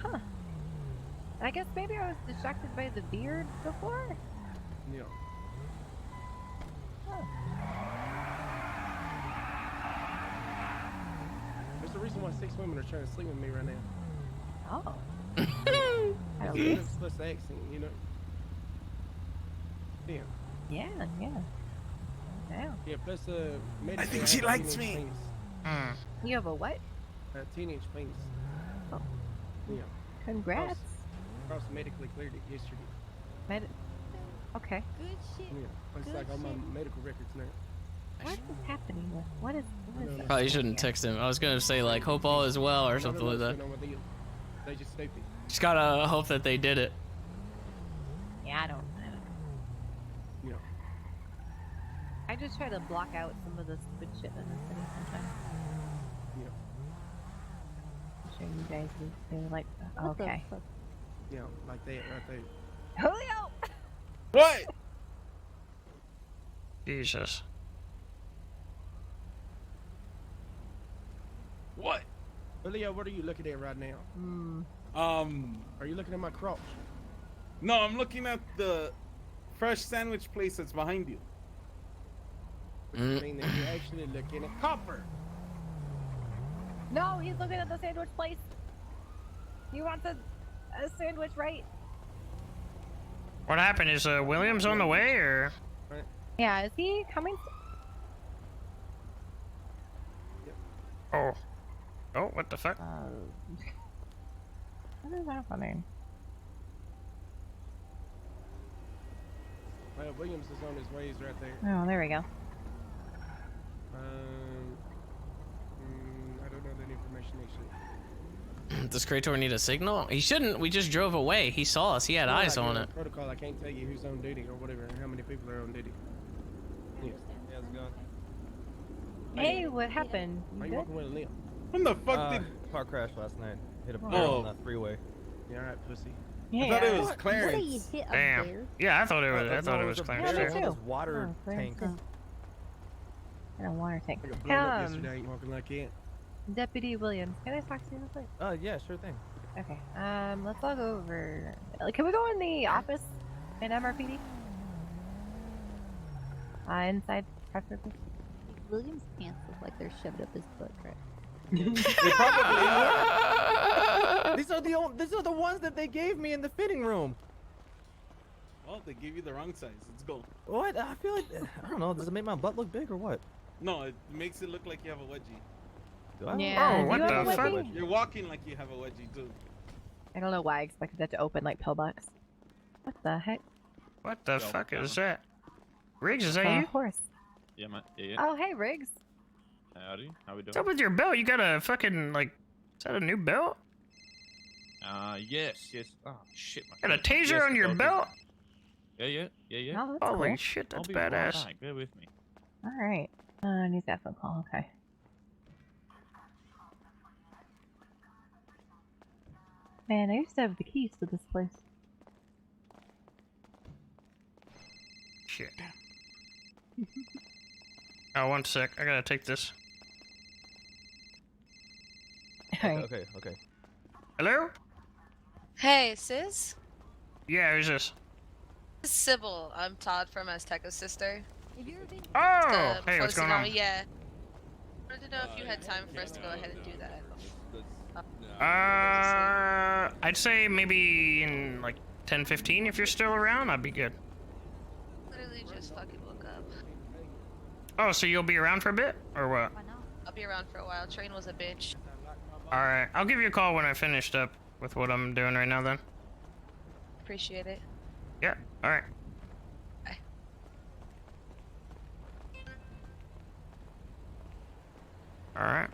Huh. I guess maybe I was distracted by the beard before? Yeah. Huh. There's a reason why 6 women are trying to sleep with me right now. Oh. It's plus the accent, you know? Damn. Yeah. Damn. Yeah, plus I think she likes me. You have a what? A teenage penis. Oh. Yeah. Congrats. Cross medically cleared it yesterday. Okay. Good shit. Yeah. It's like on my medical records now. What is happening? What is that? Probably shouldn't text him. I was gonna say like hope all is well or something like that. They just stupid. Just gotta hope that they did it. Yeah, I don't. Yeah. I just try to block out some of the stupid shit in the city sometimes. Yeah. I'm sure you guys do like that. What the Okay. Yeah, like that right there. Julio! What? Jesus. What? Julio, what are you looking at right now? Are you looking at my crotch? No, I'm looking at the fresh sandwich place that's behind you. I mean that you're actually looking at copper. No, he's looking at the sandwich place. He wants a sandwich, right? What happened? Is Williams on the way, or? Yeah, is he coming? Oh. Oh, what the fuck? What is happening? Well, Williams is on his way. He's right there. Oh, there we go. I don't know that information. Does Krator need a signal? He shouldn't. We just drove away. He saw us. He had eyes on it. Protocol. I can't tell you who's on duty or whatever, and how many people are on duty. Yes. How's it going? Hey, what happened? Why you walking with a limp? When the fuck did? Car crash last night. Hit a Oh. bear on that freeway. Yeah, all right, pussy. Yeah. I thought it was Clarence. Damn. Yeah, I thought it was. I thought it was Clarence. Yeah, me too. too. Water Oh, Clarence, tank. In a water tank. I got blown up yesterday. Ain't walking like it. Deputy Williams, can I talk to you real quick? Yeah, sure thing. Okay. Let's all go over. Can we go in the office in MRPD? Inside, preferably. William's pants look like they're shoved up his butt crack. They probably These are the ones that they gave me in the fitting room. Oh, they gave you the wrong size. Let's go. What? I feel like I don't know. Does it make my butt look big or what? No, it makes it look like you have a wedgie. Do I? Yeah. Oh, what do you the have a fuck? wedgie? You're walking like you have a wedgie too. I don't know why I expected that to open like pillbox. What the heck? What the fuck is that? Riggs, is that A you? horse. Yeah, man. Yeah. Oh, hey, Riggs. Howdy. How we doing? What's up with your belt? You got a fucking like? Is that a new belt? Yes. Oh shit. Got a taser on your belt? Yeah. Oh, that's Holy cool. shit, that's I'll be right badass. back. Bear with me. All right. I need that phone call. Okay. Man, I used to have the keys to this place. Shit. Oh, 1 sec. I gotta take this. Okay. Hello? Hey, sis? Yeah, who's this? This is Sybil. I'm Todd from Azteca's sister. Oh! Hey, what's going on? Yeah. I wanted to know if you had time for us to go ahead and do that. I'd say maybe in like 10-15 if you're still around, I'd be good. Literally just fucking woke up. Oh, so you'll be around for a bit? Or what? I'll be around for a while. Train was a bitch. Alright, I'll give you a call when I finished up with what I'm doing right now then. Appreciate it. Yeah, alright. Bye. Alright.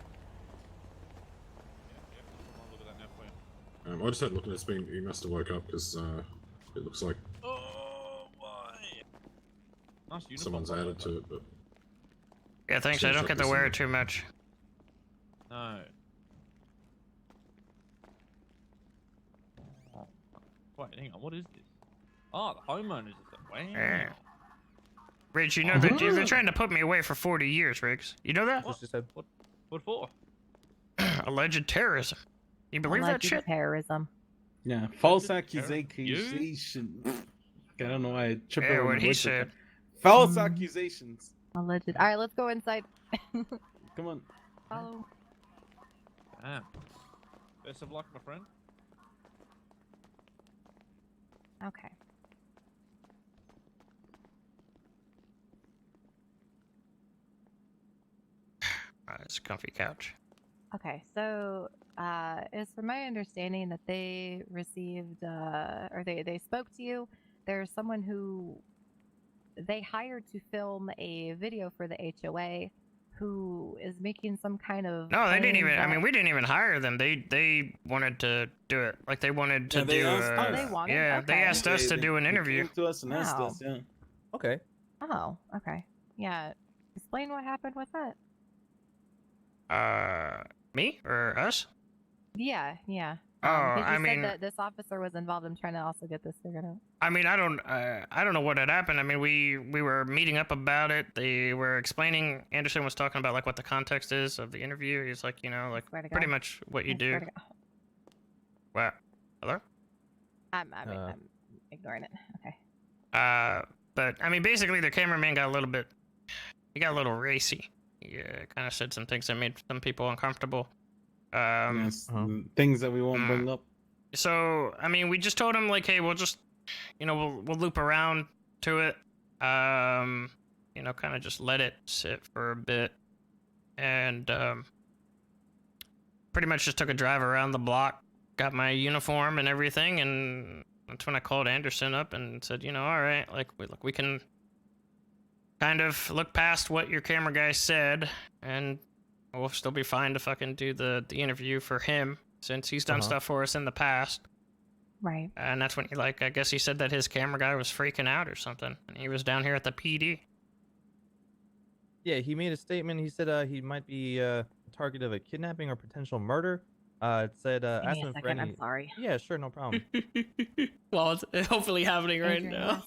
I just had a look at this being. He must have woke up because it looks like Nice uniform. someone's added to it. But Yeah, thanks. I don't get to wear it too much. No. Wait, hang on. What is this? Oh, the homeowners of the wow. Yeah. Riggs, you know that they're trying to put me away for 40 years, Riggs. You know that? What for? Alleged terrorism. You believe that Alleged shit? terrorism. Yeah, false accusation. I don't know why I tripped Yeah, over what my he words said. like that. False accusations. Alleged. All right, let's go inside. Come on. Follow. Damn. Best of luck, my friend. Okay. It's a comfy couch. Okay, so it's from my understanding that they received, or they spoke to you. There's someone who they hired to film a video for the HOA who is making some kind of. No, they didn't claim even. I that- mean, we didn't even hire them. They wanted to do it. Like they wanted to Yeah, they do. asked us. They wanted? Yeah, they Okay. asked us to do an They interview. came to us and asked Wow. us, yeah. Okay. Oh, okay. Yeah. Explain what happened with that. Me or us? Yeah. Oh, 'cause you I said mean, that this officer was involved in trying to also get this figured out. I mean, I don't know what had happened. I mean, we were meeting up about it. They were explaining. Anderson was talking about like what the context is of the interview. He's like, you know, like Swear to pretty God. much what you I swear do. to God. What? Hello? I'm ignoring it. Okay. But I mean, basically, the cameraman got a little bit. He got a little racy. He kind of said some things that made some people uncomfortable. Yes, things that we won't bring up. So I mean, we just told him like, hey, we'll just you know, we'll loop around to it. You know, kind of just let it sit for a bit, and pretty much just took a drive around the block, got my uniform and everything, and that's when I called Anderson up and said, you know, all right, like we can kind of look past what your camera guy said, and we'll still be fine to fucking do the interview for him since he's done stuff for us in the past. Right. And that's when he, like, I guess he said that his camera guy was freaking out or something, and he was down here at the PD. Yeah, he made a statement. He said he might be a target of a kidnapping or potential murder. It said Give ask me a him for second, any. I'm sorry. Yeah, sure, no problem. Well, it's hopefully happening right Adrian now.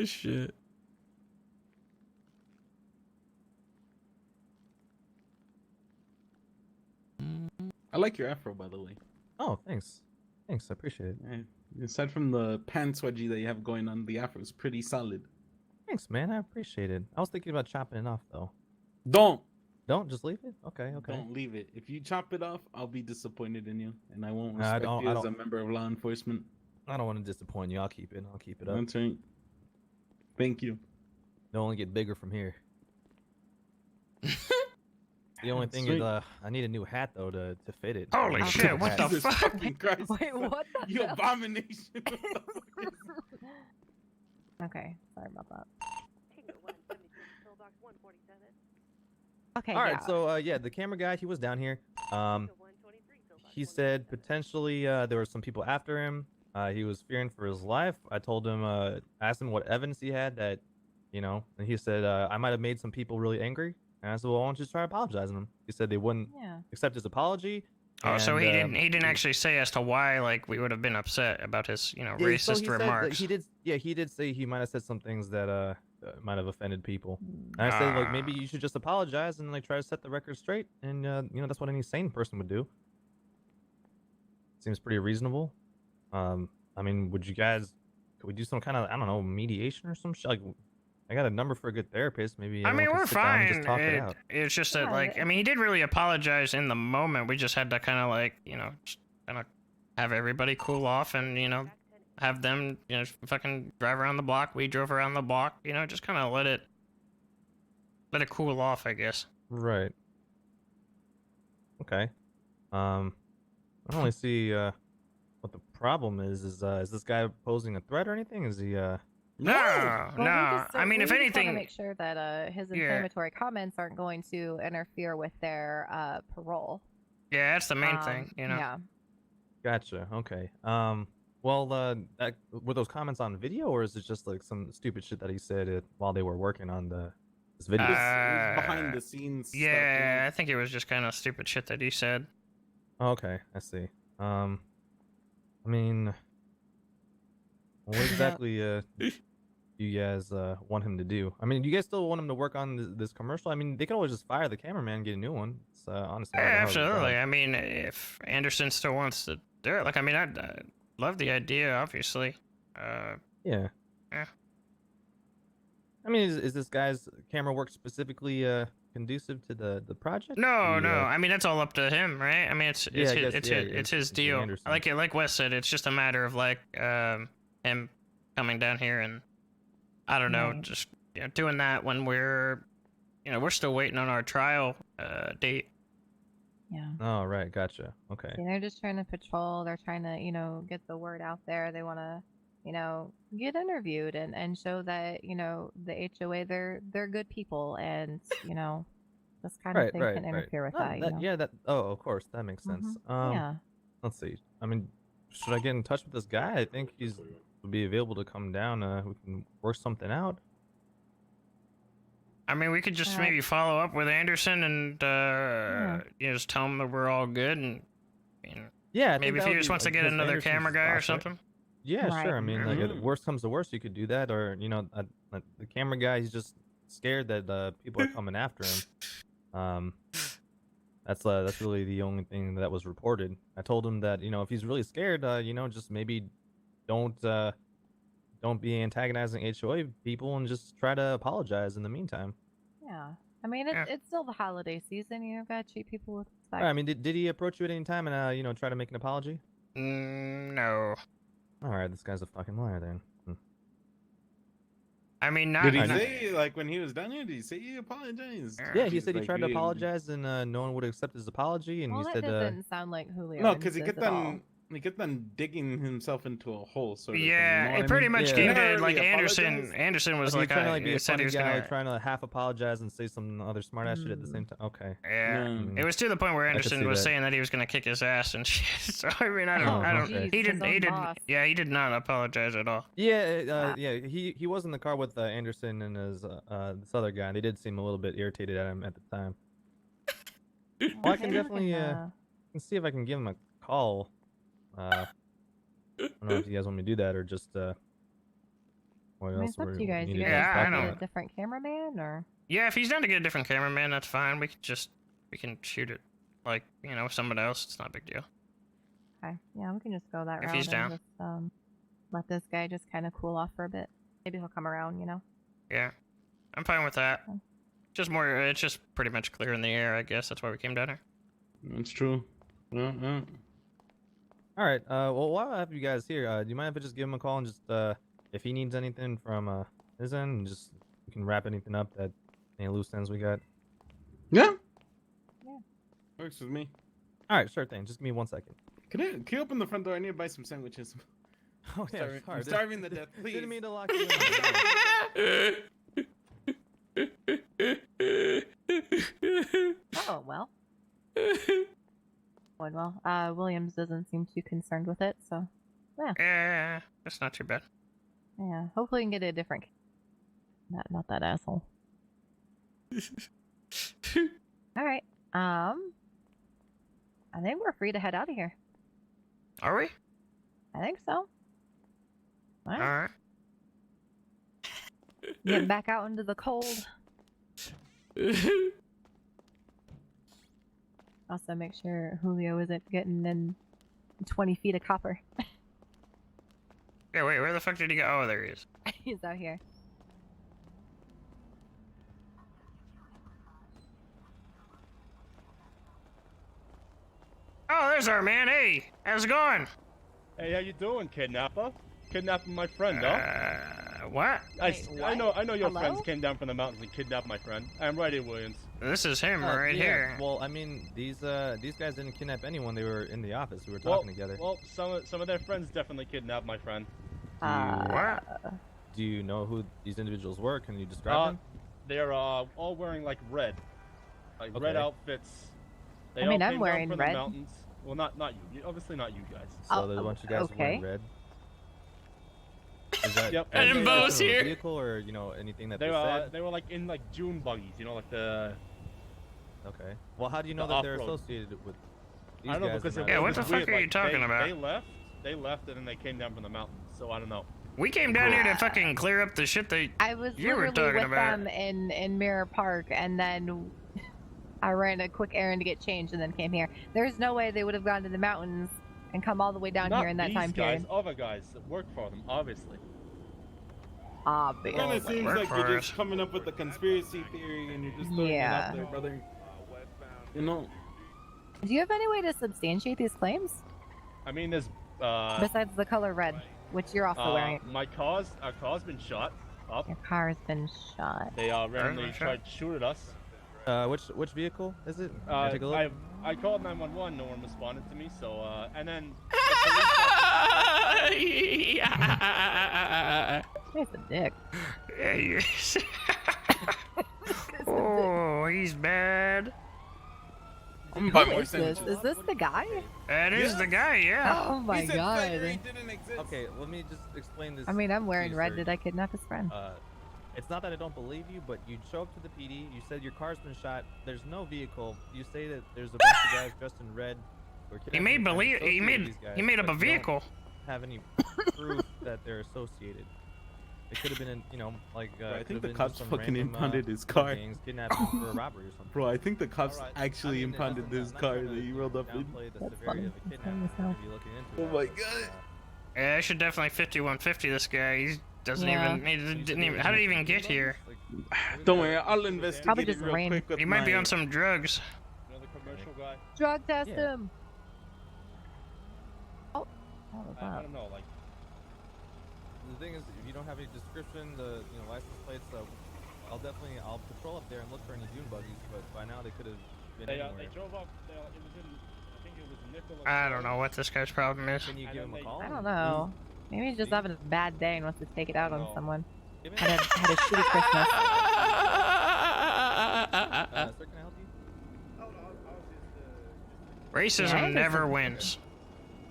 Shit. I like your afro, by the way. Oh, thanks. Thanks, I appreciate it. Yeah. Aside from the pants wedgie that you have going on, the afro is pretty solid. Thanks, man. I appreciate it. I was thinking about chopping it off, though. Don't just leave it. Okay. Don't leave it. If you chop it off, I'll be disappointed in you, and I won't respect you as a member of law enforcement. I don't want to disappoint you. I'll keep it. I'll keep it up. That's right. Thank you. They'll only get bigger from here. The only thing is, I need a new hat though to fit it. Holy shit! What the fuck? Wait, what the You hell? abomination. Okay, sorry about that. Okay. All right. yeah. So yeah, the camera guy, he was down here. He said potentially there were some people after him. He was fearing for his life. I told him, asked him what evidence he had that, you know, and he said I might have made some people really angry. And I said, well, why don't you just try apologizing to him? He said they wouldn't accept his apology. Oh, so he and, didn't actually say as to why, like, we would have been upset about his, you know, yeah, so racist he said that remarks. he did say he might have said some things that might have offended people. And I said, like, maybe you should just apologize and like try to set the record straight, and you know, that's what any sane person would do. Seems pretty reasonable. I mean, could we do some kind of, I don't know, mediation or some shit? Like, I got a number for a good therapist. Maybe I mean, everyone we're can sit down and fine. just talk it out. It's just that, like, I mean, he did really apologize in the moment. We just had to kind of, like, you know, just kind of have everybody cool off and, you know, have them, you know, fucking drive around the block. We drove around the block, you know, just kind of let it cool off, I guess. Right. Okay. I don't really see what the problem is. Is this guy posing a threat or anything? Is he No. I mean, if we just anything, want to make sure that his inflammatory comments aren't going to interfere with their parole. Yeah, that's the main thing, you know. Yeah. Gotcha. Okay. Well, were those comments on video, or is it just like some stupid shit that he said while they were working on this video? It was behind the scenes. Yeah, I think it was just kind of stupid shit that he said. Okay, I see. I mean, what exactly do you guys want him to do? I mean, do you guys still want him to work on this commercial? I mean, they could always just fire the cameraman and get a new one. It's honestly not that hard of a job. Absolutely. I mean, if Anderson still wants to do it, like, I mean, I'd love the idea, obviously. Yeah. Yeah. I mean, is this guy's camera work specifically conducive to the project? No. I mean, that's all up to him, right? I mean, it's his deal. Anderson. Like Wes said, it's just a matter of like him coming down here and I don't know, just doing that when we're still waiting on our trial date. Yeah. Oh, right. Gotcha. Okay. See, they're just trying to patrol. They're trying to, get the word out there. They want to, get interviewed and show that, the HOA, they're good people and, this kind of thing can interfere with that. Yeah, oh, of course. That makes sense. Yeah. Let's see. I mean, should I get in touch with this guy? I think would be available to come down. We can work something out. I mean, we could just maybe follow up with Anderson and just tell him that we're all good and yeah, maybe if he just wants to get another camera guy or something. Yeah, sure. I mean, like, worst comes to worst, you could do that, or the camera guy, he's just scared that people are coming after him. That's really the only thing that was reported. I told him that if he's really scared, just maybe don't be antagonizing HOA people and just try to apologize in the meantime. Yeah. I mean, it's still the holiday season. Gotta treat people with All right, I mean, did he approach you at any time and you know, try to make an apology? No. All right, this guy's a fucking liar then. I mean, not. Did he not- say like when he was down here? Did he say he apologized? Yeah, he said he Like, tried to apologize and no one would accept his apology, and Well, he that said doesn't sound like Julio. No, because he insists kept at all. on digging himself into a hole, sort of. Yeah, thing, you know it pretty what I mean? much He came never to really like Anderson. apologized? Anderson was he like, trying to like be a said funny he was guy, gonna. trying to half apologize and say some other smart ass shit at the same time. Okay. Yeah, it was to the point where I could Anderson see was that. saying that he was gonna kick his ass and shit. So I mean, I don't, Oh, I don't. okay. He His did, own he did. boss. Yeah, he did not apologize at all. Yeah, yeah. He was in the car with Anderson and his this other guy. And they did seem a little bit irritated at him at the time. Well, I can Maybe we definitely can see if I can give him a call. I don't know if you guys want me to do that or just what I mean, else it's up we to you guys. need You to guys talk want to get about. a different cameraman or? Yeah, if he's down to get a different cameraman, that's fine. We can shoot it like someone else. It's not a big deal. Okay, yeah, we can just go that If route he's down. and just let this guy just kind of cool off for a bit. Maybe he'll come around, you know. Yeah, I'm fine with that. Just more. It's just pretty much clearing the air, I guess. That's why we came down here. That's true. Yeah. All right. Well, while I have you guys here, do you mind if I just give him a call and just if he needs anything from his end, and just we can wrap anything up that any loose ends we got. Yeah. Yeah. Works with me. All right, sure thing. Just give me 1 second. Can you open the front door? I need to buy some sandwiches. Oh yeah, Sorry, sorry. I'm starving to death. Please. Didn't mean to lock you in. Oh well. Going well. Williams doesn't seem too concerned with it, so yeah. Yeah, that's not too bad. Yeah. Hopefully we can get a different. Not that asshole. All right. I think we're free to head out of here. Are we? I think so. All All right. right. Get back out into the cold. Also, make sure Julio isn't getting in 20 feet of copper. Yeah, wait, where the fuck did he go? Oh, there he is. He's out here. Oh, there's our man. Hey, how's it going? Hey, how you doing, kidnapper? Kidnapping my friend, huh? What? I know your Hello? friends came down from the mountains and kidnapped my friend. I'm right here, Williams. This is him right yeah. here. Well, I mean, these guys didn't kidnap anyone. They were in the office. We were talking together. Well, some of their friends definitely kidnapped my friend. What? Do you know who these individuals were? Can you describe them? They're all wearing like red Okay. outfits. They I mean, all I'm came wearing down from red. The mountains. Well, not you. Obviously not you guys. So there's a bunch of guys wearing red. Is that, Yep. is And that Bo's from a here. vehicle or anything that they They said? were like in like June buggies, like the. Okay. Well, how do you know the that they're off-road. associated with these I don't know guys? because and it not- what the was fuck weird, are you like, talking about? They left and then they came down from the mountains. So I don't know. We came down here to fucking clear up the shit that I was you were literally talking with about. them in Mirror Park, and then I ran a quick errand to get changed, and then came here. There's no way they would have gone to the mountains and come all the way down Not here in that these time guys, period. other guys that work for them, obviously. Obviously. Kind of seems like you're Workhorse. just coming up with a conspiracy theory and you're just throwing it out there, brother. You know. Do you have any way to substantiate these claims I mean, there's besides the color red, which you're also wearing? our car's been shot up. Your car's been shot. They randomly tried to shoot at us. Which vehicle is it? Can I take a look? I called 911. No one responded to me. So and then. He's a dick. Yeah, oh, he's bad. I'm gonna buy Who more is this? sandwiches. Is this the guy? That is the guy, yeah. Oh my god. Okay, let me just explain this. I mean, I'm to wearing you, red. sir. Did I kidnap his friend? It's not that I don't believe you, but you show up to the PD. You said your car's been shot. There's no vehicle. You say that there's a bunch of guys dressed in red. who are He kidnapping made your friend, believe he associated made with these guys, he made up but a you don't vehicle. Have any proof that they're associated? It could have been, like. Bro, I could think have the been cops just some fucking random, impounded his car. gangs kidnapping him for a robbery or something. Bro, I think the cops Alright, actually I mean, impounded I'm this not car gonna, that he rolled up in. downplay the That's severity of funny. the kidnapping. Maybe looking into Oh that, my god. Yeah, I should definitely 5150 this guy. He doesn't Yeah. even. He didn't even. How did he even get here? Don't worry, I'll investigate Probably it just real rain. quick with He might be my- on some drugs. The commercial guy guy. Drug test Yeah. him. Oh, that was I loud. don't know, like. The thing is, if you don't have any description, the license plates, I'll patrol up there and look for any dune buggies. But by now they could have been They anywhere. drove up. It was in. I think it was Nicholas. I don't know what this guy's problem is. Can you give him a call? I don't know. Maybe he's just having a bad day and wants to take it out on No. someone. Give Had a shitty Christmas. Sir, can I help you? Racism Yeah, never wins.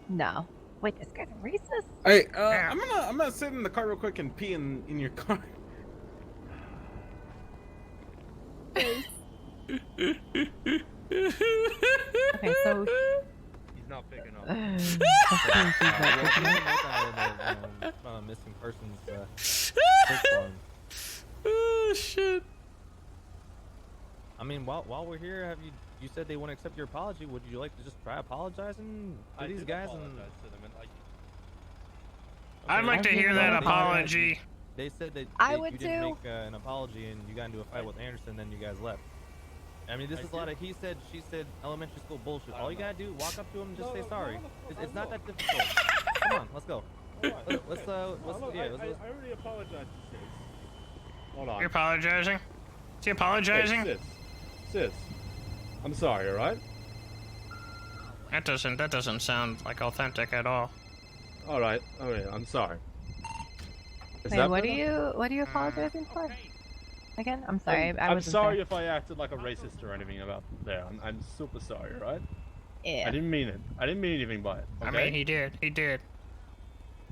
No. Wait, this guy's racist? Hey, I'm gonna sit in the car real quick and pee in your car. Okay, so He's not picking up. Missing persons. Search warrant. Oh shit. I mean, while we're here, you said they want to accept your apology? Would you like to just try apologizing to these guys? I'd like to hear that apology. They said that I you would didn't too. make an apology and you got into a fight with Anderson, then you guys left. I mean, this is a lot of he said, she said, elementary school bullshit. All you gotta do, walk up to him and just say sorry. It's not that difficult. Come on, let's go. Let's I already apologized to Sis. Hold on. You're apologizing? Is he apologizing? Hey, sis, I'm sorry, alright? That doesn't sound like authentic at all. Alright, I'm sorry. Is wait, that what better? are you apologizing for? Again? I'm sorry. I I'm wasn't sorry there. if I acted like a racist or anything about there. I'm super sorry, right? Yeah. I didn't mean it. I didn't mean anything by it. Okay? I mean, he did. He did.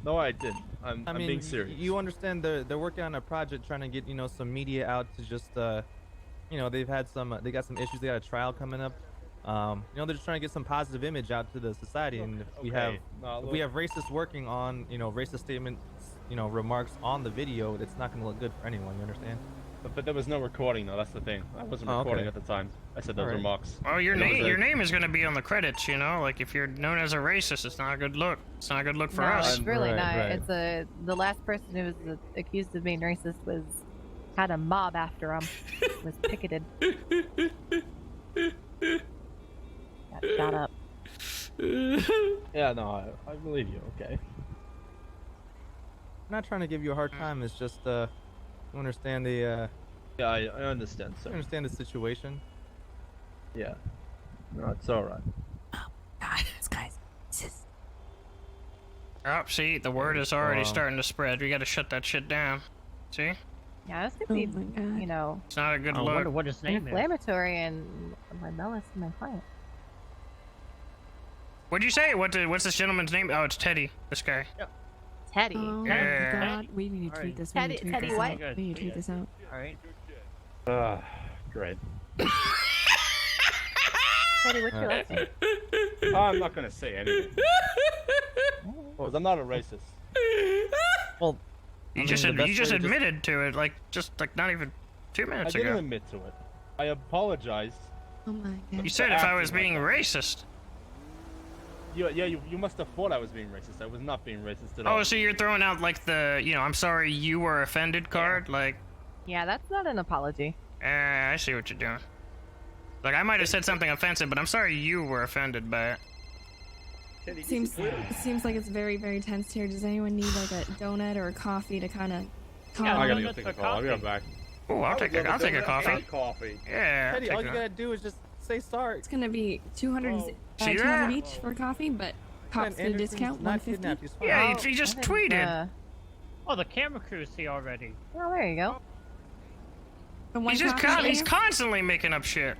No, I didn't. I'm I mean, being serious. you understand they're working on a project trying to get some media out to just they've had they got some issues. They got a trial coming up. They're just trying to get some positive image out to the society. And if we have racists working on racist statements, remarks on the video, it's not going to look good for anyone. You understand? But there was no recording though. That's the thing. I wasn't Oh, recording okay. at the time. I said those Alright. remarks. Well, your name is going to be on the credits. Like if you're known as a racist, it's not a good look. It's not a good look for No, us. it's really not. right. It's the last person who was accused of being racist had a mob after him. Was picketed. Got shot up. Yeah, no, I believe you. Okay. I'm not trying to give you a hard time. It's just you understand the Yeah, I understand. you So understand the situation. yeah, no, it's all right. God, this guy's. Oh, see, the word is already starting to spread. We got to shut that shit down. See? Yeah, this could be, It's not a good I look. wonder what his name is. inflammatory and libellous to my client. What'd you say? What's this gentleman's name? Oh, it's Teddy. This guy. Teddy. Oh Yeah. my God, we need to tweet this. We need to tweet Teddy this what? out. We need to tweet this out. All right. Great. Teddy, what's your last name? I'm not gonna say anything. Because I'm not a racist. Well, You just admitted to it, just not even 2 I minutes didn't ago. admit to it. I apologized. Oh my God. You said if I was being racist. You must have thought I was being racist. I was not being racist at all. Oh, so you're throwing out the, I'm sorry you were offended card? Yeah, that's not an apology. I see what you're doing. I might have said something offensive, but I'm sorry you were offended by it. It seems like it's very, very tense here. Does anyone need like a donut or a coffee to kind of calm? I gotta go take a call. I'll be right back. Oh, I'll take a coffee. Coffee. Yeah. Teddy, all you gotta do is just say sorry. It's gonna be 200, See 200 that? each for coffee, but cops get a Anderson's discount, not 150. kidnapped, he's fine. Yeah, he just tweeted. Oh, the camera crew's here already. Oh, there you go. The one He's coffee he's is- constantly making up shit.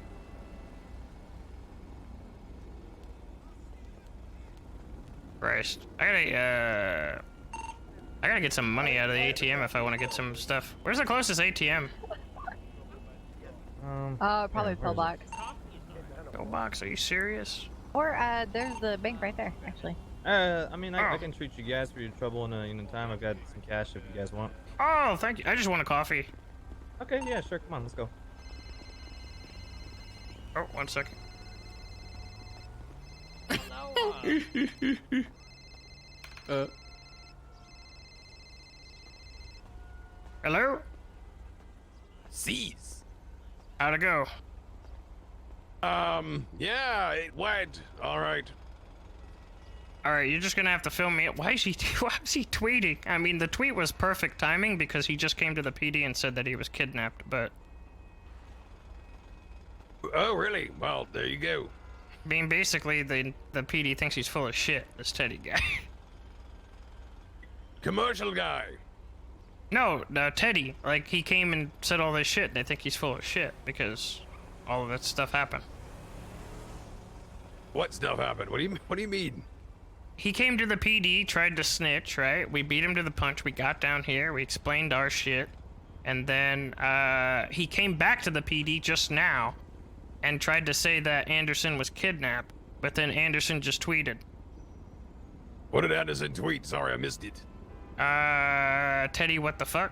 Christ. I gotta get some money out of the ATM if I want to get some stuff. Where's the closest ATM? Probably Pillbox. Pillbox, are you serious? Or there's the bank right there, actually. I mean, I can treat you guys for your trouble in a time. I've got some cash if you guys want. Oh, thank you. I just want a coffee. Okay, yeah, sure. Come on, let's go. Oh, 1 second. Hello? Seize. How'd it go? Yeah, it went. All right. All right, you're just gonna have to fill me up. Why is he tweeting? I mean, the tweet was perfect timing because he just came to the PD and said that he was kidnapped, but... Oh, really? Well, there you go. I mean, basically, the PD thinks he's full of shit, this Teddy guy. Commercial guy. No, Teddy. Like, he came and said all this shit, and they think he's full of shit because all of that stuff happened. What stuff happened? What do you mean? He came to the PD, tried to snitch, right? We beat him to the punch. We got down here. We explained our shit. And then he came back to the PD just now and tried to say that Anderson was kidnapped. But then Anderson just tweeted. What did Anderson tweet? Sorry, I missed it. Teddy, what the fuck?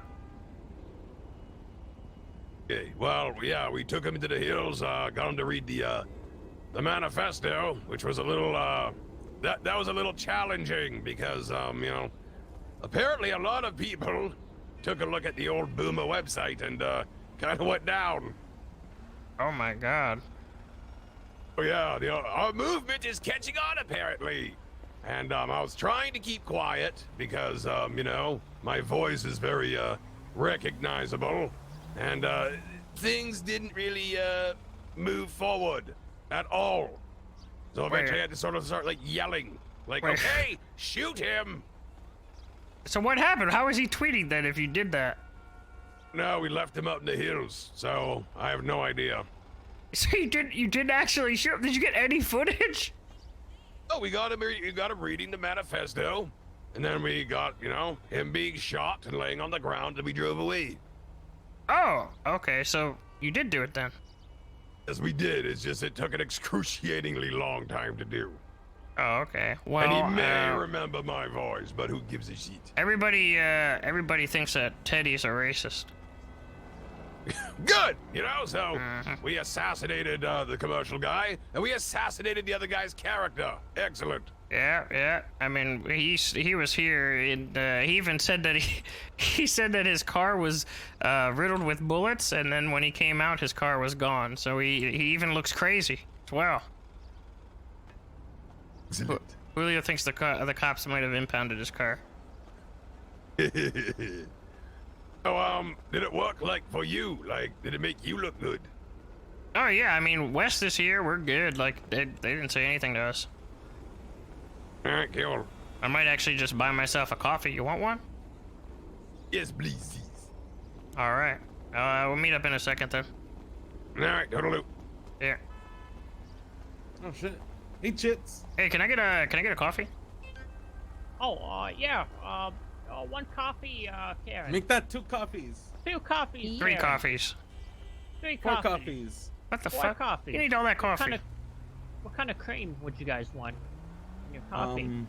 Okay, well, yeah, we took him into the hills, got him to read the manifesto, which was a little, that was a little challenging because, you know, apparently a lot of people took a look at the old Boomer website and, kind of went down. Oh my god. Oh yeah, our movement is catching on apparently. And, I was trying to keep quiet because, you know, my voice is very, recognizable. And, things didn't really, move forward at all. So eventually I had to sort of start, like, yelling. Like, okay, shoot him! So what happened? How was he tweeting then if you did that? No, we left him out in the hills, so I have no idea. So you didn't actually shoot him? Did you get any footage? Oh, we got him reading the manifesto, and then we got, you know, him being shot and laying on the ground, and we drove away. Oh, okay, so you did do it then. Yes, we did. It's just it took an excruciatingly long time to do. Oh, okay. Well, and he may remember my voice, but who gives a shit? Everybody thinks that Teddy's a racist. Good! You know, so we assassinated the commercial guy, and we assassinated the other guy's character. Excellent. Yeah. I mean, he was here, and he even said that he said that his car was riddled with bullets, and then when he came out, his car was gone. So he even looks crazy as well. Excellent. Julio thinks the cops might have impounded his car. So, did it work, like, for you? Like, did it make you look good? Oh, yeah, I mean, West is here, we're good. Like, they didn't say anything to us. Alright, cool. I might actually just buy myself a coffee. You want one? Yes, please. Alright. We'll meet up in a second, then. Alright, toodaloo. Yeah. Oh, shit. Hey, Chits. Hey, can I get a coffee? Oh, yeah. One coffee, Karen. Make that 2 coffees. 2 coffees. 3 Karen. coffees. 3 4 coffees. coffees. What the 4 fuck? coffees. You need all that coffee. What kind of cream would you guys want in your coffee? Can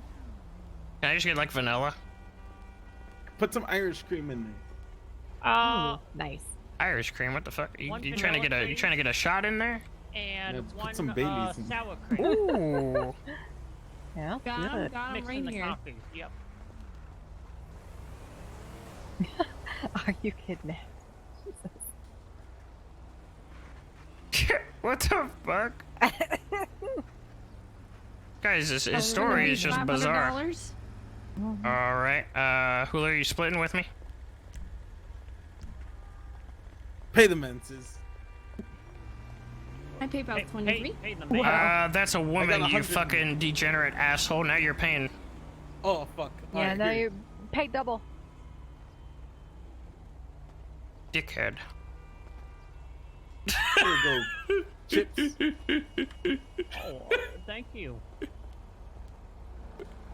I just get like vanilla? Put some Irish cream in there. Nice. Irish cream? What the fuck? You One trying to vanilla get a shot in there? And Yeah, one put some Baileys in. sour cream. Ooh. Yeah, Got him Mix right in the here. coffees. Yep. Are you kidding? What the fuck? Guys, his story is just bizarre. Alright, Julio, are you splitting with me? Pay the menses. My PayPal's 23. Hey, the man. That's a woman, you 100. fucking degenerate asshole. Now you're paying. Oh, fuck. Yeah, Alright, no, here. you pay double. Dickhead. Here we go. Chips. Oh, thank you.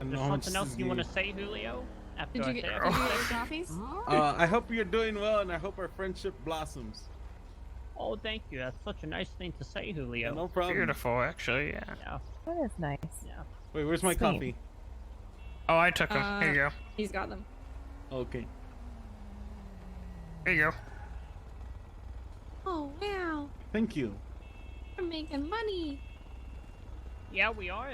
I know There's how much something this else is you want to getting. say, Julio? After Did I you get say your everything? coffees? I hope you're doing well, and I hope our friendship blossoms. Oh, thank you. That's such a nice thing to say, Julio. No problem. Beautiful, actually, yeah. Yeah. That is nice. Yeah. Wait, where's my Sweet. coffee? Oh, I took him. Here you go. He's got them. Okay. Here you go. Oh, wow. Thank you. We're making money. Yeah, we are.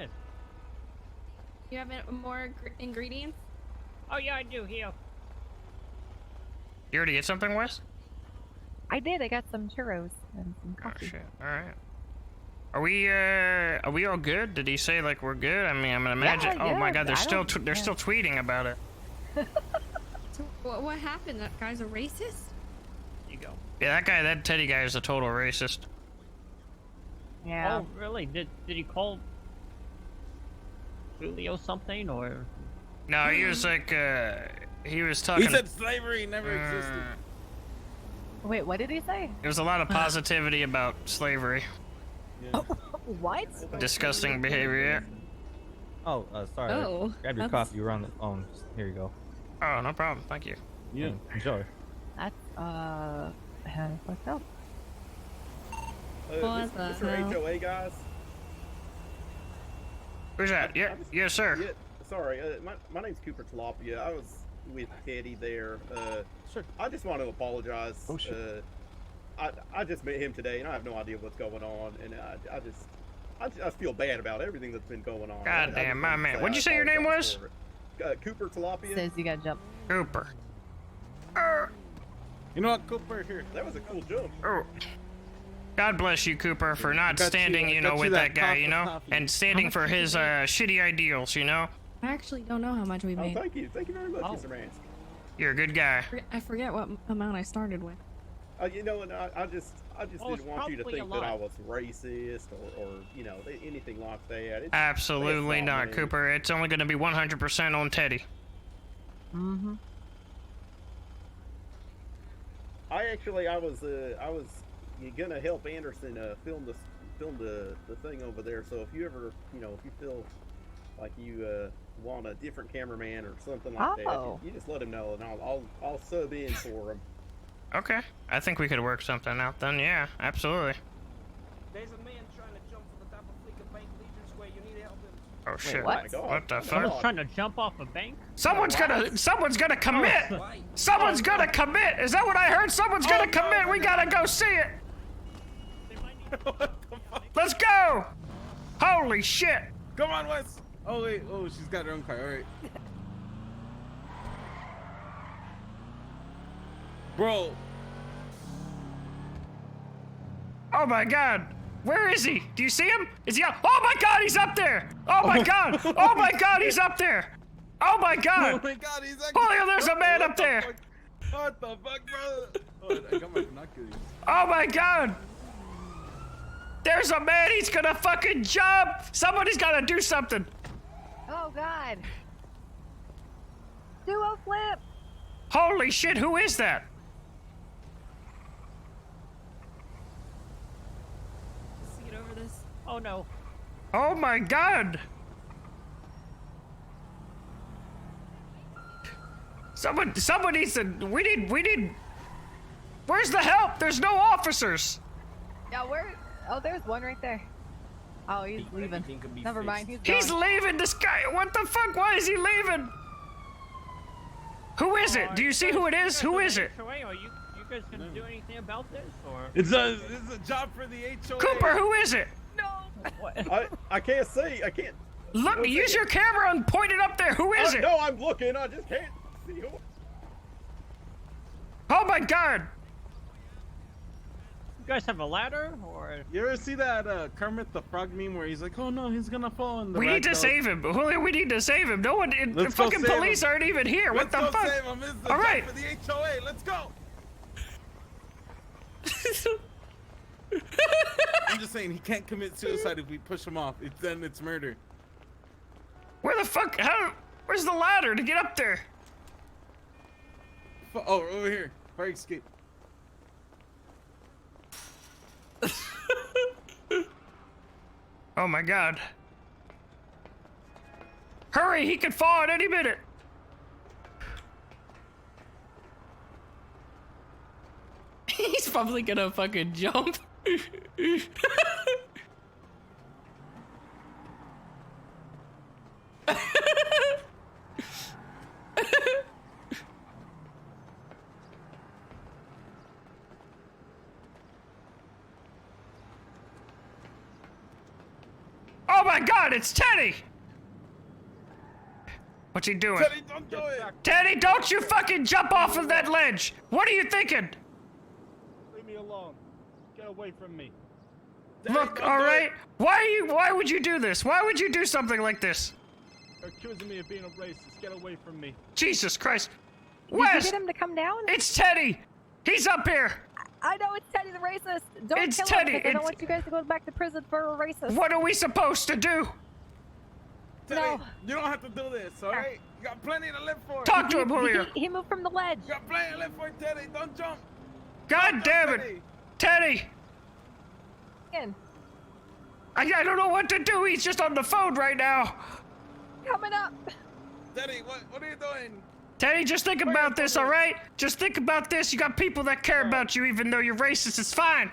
You have more ingredients? Oh, yeah, I do. Here. You already get something, Wes? I did. I got some churros and some Oh, coffee. shit. Alright. Are we all good? Did he say like we're good? I mean, I'm gonna imagine. Yeah, oh my yeah, God, they're I still don't- they're yeah. still tweeting about it. So what happened? That guy's a racist? You go. Yeah, that Teddy guy is a total racist. Yeah. Oh, really? Did he call Julio something or? No, he was like he was talking. He said slavery never existed. Wait, what did he say? There was a lot of positivity about slavery. What? Disgusting behavior. Oh, sorry. Oh, Grab your that's- coffee. You were on the phone. Just, here you go. Oh, no problem. Thank you. Yeah. Enjoy. That's fucked up. What the hell? HOA guys. Who's that? Yeah, yes, sir. Yeah, sorry, my name's Cooper Tilapia. I was with Teddy there. Sure. I just want to apologize. Oh, shit. I just met him today, and I have no idea what's going on, and I just feel bad about everything that's been going on. God damn, my man. What'd you say your name was? Cooper Tilapia. Says you gotta jump. Cooper. You know what, Cooper? Here. That was a cool jump. Oh. God bless you, Cooper, for not got you- standing, I you got know, you with that that guy, cup you of know, coffee. and standing for his shitty ideals, you know. I actually don't know how much we Oh, made. thank you very much, Oh. Mr. Mans. You're a good guy. I forget what amount I started with. You know, and I just Oh, it's didn't want you to probably a think that I lot. was racist or you know anything like that. It's, Absolutely it's not, me. Cooper. It's only going to be 100% on Teddy. Mm-hmm. I was gonna help Anderson film the thing over there. So if you ever if you feel like you want a different cameraman or something like that, you just let him know, and I'll sub in for him. Okay. I think we could work something out then. Yeah, absolutely. There's a man trying to jump from the top of Fleeca Bank, Legion Square. You need help him. Oh shit. what? What the Someone's fuck? trying to jump off a bank? Someone's gonna commit. Someone's gonna commit. Is that what I heard? Someone's gonna commit. We gotta go see it. Let's go. Holy shit. Come on, Wes. Oh wait. Oh, she's got her own car. All right. Bro. Oh my God. Where is he? Do you see him? Is he up? Oh my God, he's up there. Oh my God. Oh my God, he's up there. Oh my God. Oh my God, he's actually. Julio, there's a man up there. What the fuck, bro? Oh, I got my binoculars. Oh my God. There's a man. He's gonna fucking jump. Somebody's gotta do something. Oh God. Do a flip. Holy shit, who is that? Let's get over this. Oh no. Oh my God. Someone needs to, we need, where's the help? There's no officers. Yeah, where? Oh, there's one right there. Oh, he's leaving. Never mind. He's leaving, this guy. What the fuck? Why is he leaving? Who is it? Do you see who it is? Who is it? HOA, are you guys gonna do anything about this or? It's a job for the HOA. Cooper, who is it? I can't see. I can't. Look, use your camera and point it up there. Who is it? No, I'm looking. I just can't see who. Oh my God. You guys have a ladder or? You ever see that Kermit the Frog meme where he's like, "Oh no, he's gonna fall"? And the We rat need to goes, save him. Julio, we need to save him. No one, the Let's go fucking save police him. aren't even here. What Let's the go fuck? save him. This is the All job right. for the HOA. Let's go. I'm just saying he can't commit suicide if we push him off. Then it's murder. Where the fuck? Where's the ladder to get up there? Oh, over here. Fire escape. Oh my God. Hurry, he could fall at any minute. He's probably gonna fucking jump. Oh my God, it's Teddy! What's he doing? Teddy, don't do it. Teddy, don't you fucking jump off of that ledge! What are you thinking? Leave me alone. Get away from me. Look, all right. Why would you do this? Why would you do something like this? They're accusing me of being a racist. Get away from me. Jesus Christ. Did Wes! you get him to come down? It's Teddy! He's up here! I know it's Teddy the racist. Don't It's kill Teddy, him because I don't it's- want you guys to go back to prison for a racist. What are we supposed to do? Teddy, No. you don't have to do this, alright? You got plenty to live for. Talk to him, Julio. He moved from the ledge. You got plenty to live for, Teddy. Don't jump. God damn it! Teddy! In. I don't know what to do. He's just on the phone right now. Coming up. Teddy, what are you doing? Teddy, just think about this, all right? Just think about this. You got people that care about you even though you're racist. It's fine.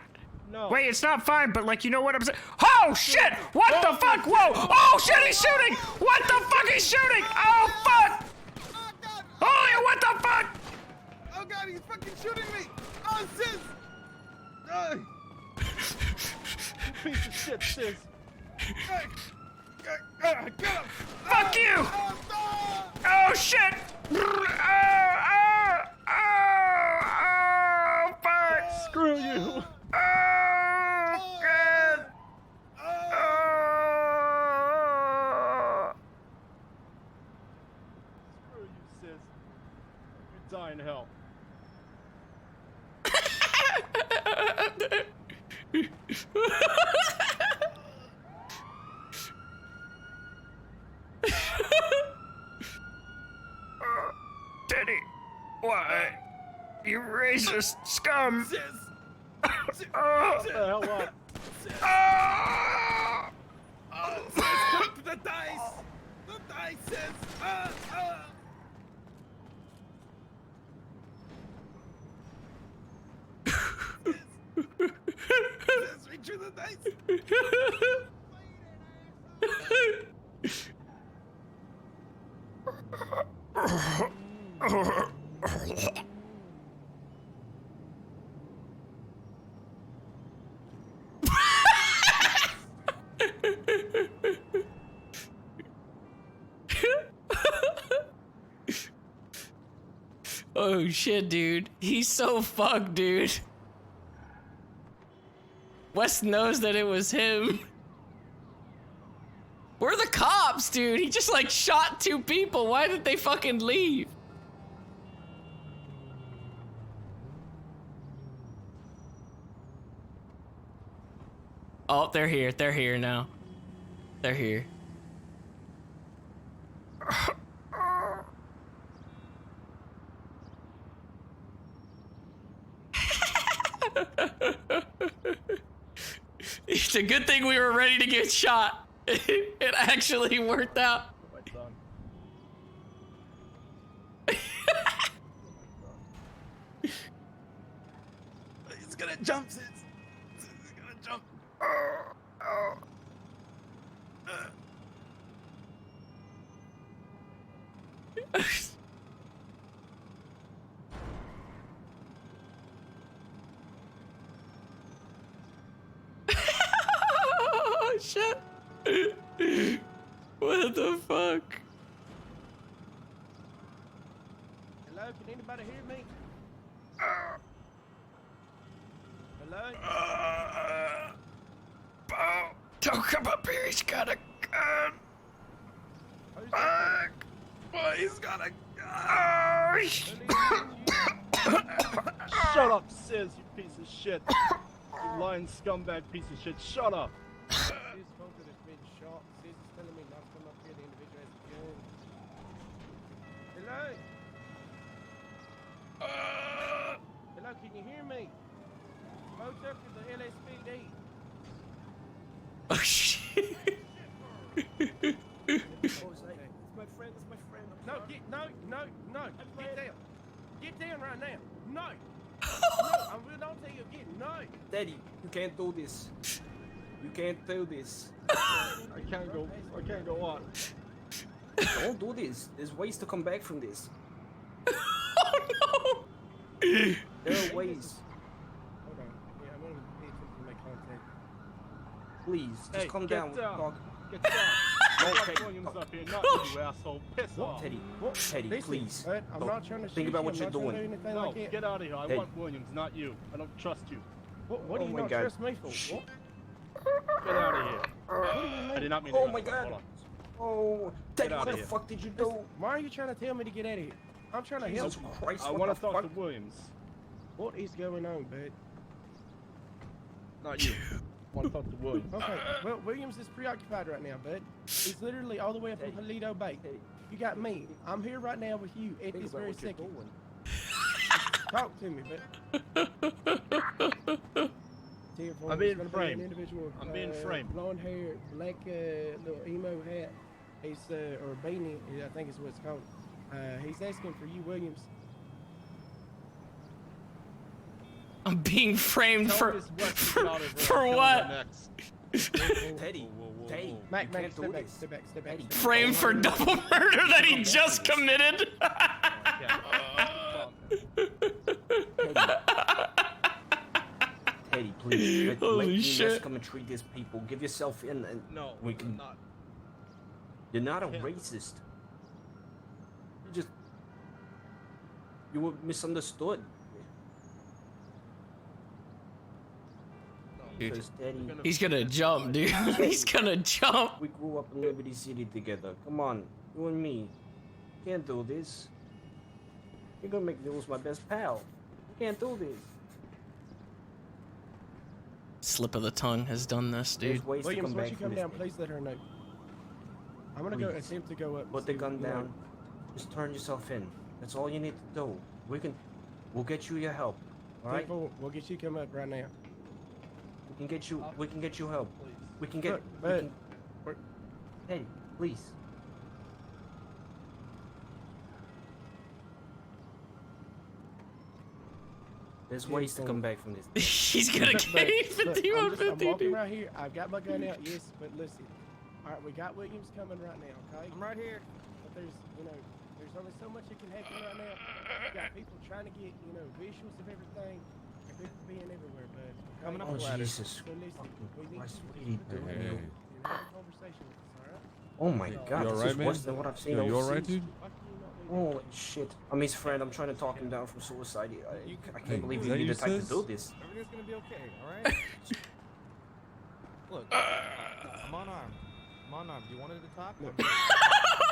No. Wait, it's not fine, but like, you know what I'm saying? Oh, shit! What the fuck? Whoa! Oh, shit, he's shooting! What the fuck, he's shooting? Oh, fuck! Julio, what the fuck? Oh god, he's fucking shooting me! Oh, sis! Piece of shit, sis. Get him! Fuck you! Oh, shit! Oh, fuck! Screw you! Oh, God! Screw you, sis. You die in hell. Teddy, why? You racist scum! Sis! Oh. Shut the hell up. Oh. Oh, sis, come to the dice! The dice, sis! Sis, reach through the dice! Oh shit, dude. He's so fucked, dude. Wes knows that it was him. We're the cops, dude. He just like shot 2 people. Why did they fucking leave? Oh, they're here. They're here now. They're here. It's a good thing we were ready to get shot. It actually worked out. He's gonna jump, sis! He's gonna jump! Oh shit. What the fuck? Hello, can anybody hear me? Hello? Don't come up here, he's got a gun. Fuck. Boy, he's got a Oh, Shut up, sis, you piece of shit. You lying scumbag piece of shit. Shut up. This photo that's been shot. Sis is telling me not to come up here. The individual has a gun. Hello? Hello, can you hear me? Photo to the LSPD. Oh shit. It's my friend, it's my friend. No, get down. Get down right now. No. No, I will not tell you again. No. Daddy, you can't do this. You can't do this. I can't go on. Don't do this. There's ways to come back from this. Oh There are ways. Hold on. Yeah, I want to pay attention to my content. Please, just Hey, calm get down. down. Dog. Get down. No, Jack Teddy. Williams up here, not you, asshole. Piss off. Teddy, Teddy, Listen, please. alright, I'm Don't. not trying to Think shoot about you, what I'm you're not trying to doing. do anything No, like it. get out of here. I Hey. want Williams, not you. I don't trust you. What Oh do you my not God. trust me for? Shh. What? Get out of here. I did not mean to Oh go my that way. Hold god. on. Oh, Get Daddy, out what of the here. fuck did you do? Why are you trying to tell me to get out of here? I'm trying to help Jesus you. Christ, I what want the to talk fuck? to Williams. What is going on, bud? Not you. I want to talk to Williams. Okay, well, Williams is preoccupied right now, bud. He's literally all the way up from Holiday Bay. You got me. I'm here right now with you at Think this about very what you're second. doing. Talk to me, bud. I'm being framed. Individual, I'm being framed. Blonde hair, black little emo hat. He's or beanie, I think is what it's called. He's asking for you, Williams. I'm being framed Tell for us what you got over for coming what? next. Teddy, Teddy, you Mac, can't step do back, this. step back, step back. Framed for double murder that he just committed. Teddy, please. Let Holy me shit. just come and treat these people. Give yourself in and No, we can. I'm not. You're not a Can't. racist. You were misunderstood. Dude, Because Daddy, he's gonna jump, dude. He's gonna jump. we grew up in Liberty City together. Come on, you and me. Can't do this. You're gonna make me lose my best pal. You can't do this. Slip of the tongue has done this, dude. There's ways to Williams, come once back you from come this down, thing. please let her know. I'm gonna go Please. attempt to go up. Put the gun down. Just turn yourself in. That's all you need to do. We'll get you your help. All right? We'll get you come up right now. We can get you help. We can get. Look, we but- can- Hey, please. There's ways to come back from this. He's gonna Look, get look, 50 I'm on just- I'm 50, walking dude. right here. I've got my gun out, yes, but listen. All right, we got Williams coming right now, okay? I'm right here. But there's only so much that can happen right now. You got people trying to get, visuals of everything, and people being everywhere, but okay? Coming up Oh the ladder. Jesus! So listen, we need Christ, to what are you just doing? have a conversation with us, all right? Oh my God! You This alright, is man? worse than what I've seen Yo, you overseas. alright, dude? Holy shit! I'm his friend. I'm trying to talk him down from suicide. I can't believe is you'd that be you, the type to sis? do this. Everything's gonna be okay, alright? Look, I'm unarmed. I'm unarmed. You wanted to talk?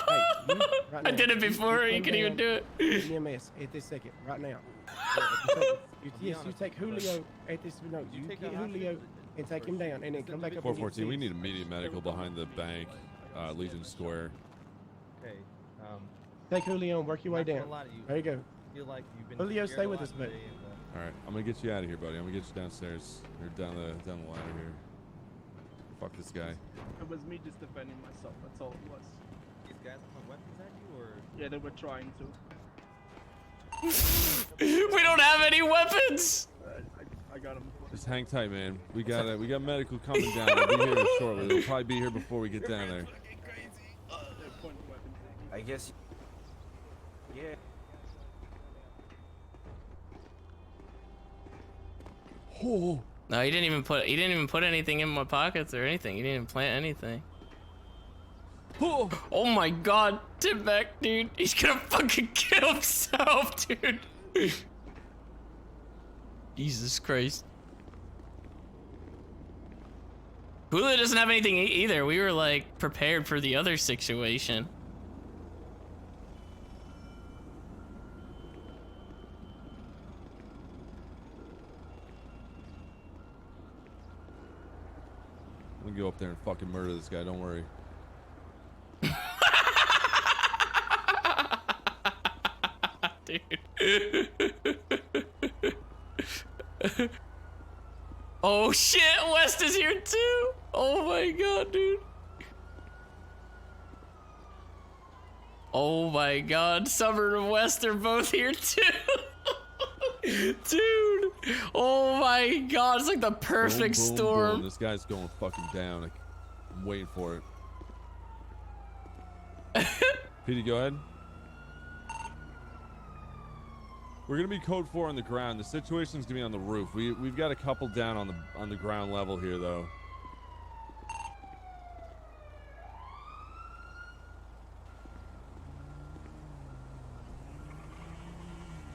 Hey, you, right I now, did it before. You come can even down do it. EMS at this second, right now. You take Julio at this. No, you take get that hostage? Julio and take him down, and then come back up. and get 414, we Six. need immediate medical behind the bank, Legion Square. Okay, Take Julio and work your way not gonna down. lie to you. There you go. I feel like you've been Julio, scared stay a with lot us, mate. today, and, Alright, I'm gonna get you out of here, buddy. I'm gonna get you downstairs. Or down the ladder here. Fuck this guy. It was me just defending myself. That's all it was. these guys point weapons at you, or Yeah, they were trying to. We don't have any weapons. I got him. Just hang tight, man. We got medical coming down. We'll be here shortly. They'll probably be here before we get down there. They're pointing weapons at me. I guess. Yeah. Oh. No, he didn't even put anything in my pockets or anything. He didn't even plant anything. Oh my God, Tim back, dude. He's gonna fucking kill himself, dude. Jesus Christ. Hula doesn't have anything either. We were like prepared for the other situation. I'm gonna go up there and fucking murder this guy. Don't worry. Dude. Oh shit, West is here too. Oh my God, dude. Oh my God, Summer and West are both here too. Dude. Oh my God, it's like the perfect Boom, boom, storm. boom. This guy's going fucking down. I'm waiting for it. Petey, go ahead. We're gonna be code 4 on the ground. The situation's gonna be on the roof. We've got a couple down on the ground level here though.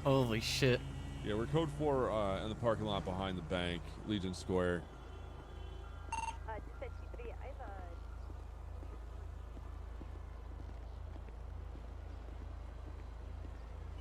Holy shit. Yeah, we're code 4 in the parking lot behind the bank, Legion Square.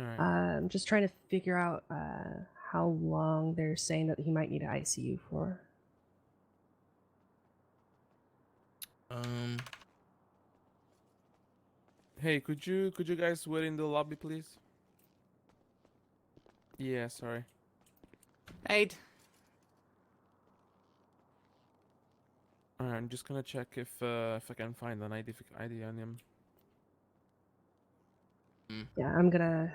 Alright. I'm just trying to figure out how long they're saying that he might need an ICU for. Hey, could you guys wait in the lobby, please? Yeah, sorry. Hey. Alright, I'm just gonna check if I can find an ID on him. Yeah, I'm gonna.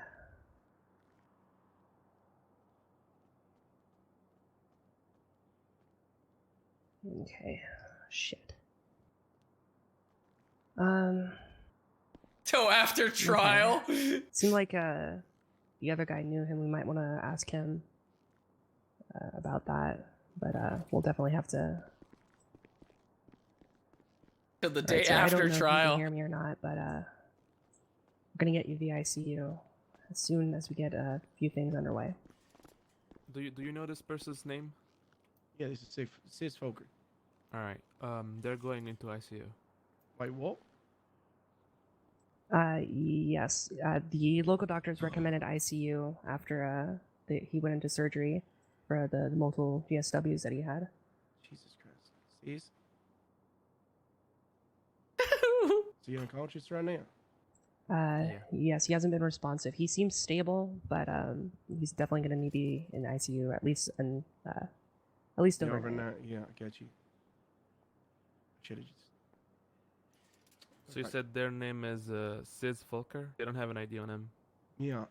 Okay, shit. So after trial. Okay. Seemed like the other guy knew him. We might want to ask him about that, but we'll definitely have to. Till the Right, day so I after don't know trial. if you can hear me or not, but we're gonna get you the ICU as soon as we get a few things underway. Do you know this person's name? Yeah, this is Sis Fokker. Alright, they're going into ICU. Wait, what? Yes. The local doctors recommended ICU after he went into surgery for the multiple GSWs that he had. Jesus Christ. Sis? Is he unconscious right now? Yes, he hasn't been responsive. He seems stable, but he's definitely going to need to be in ICU at least Yeah, overnight. overnight. Yeah, I got you. Should have just. So you said their name is Sis Volker? They don't have an ID on him. Yeah.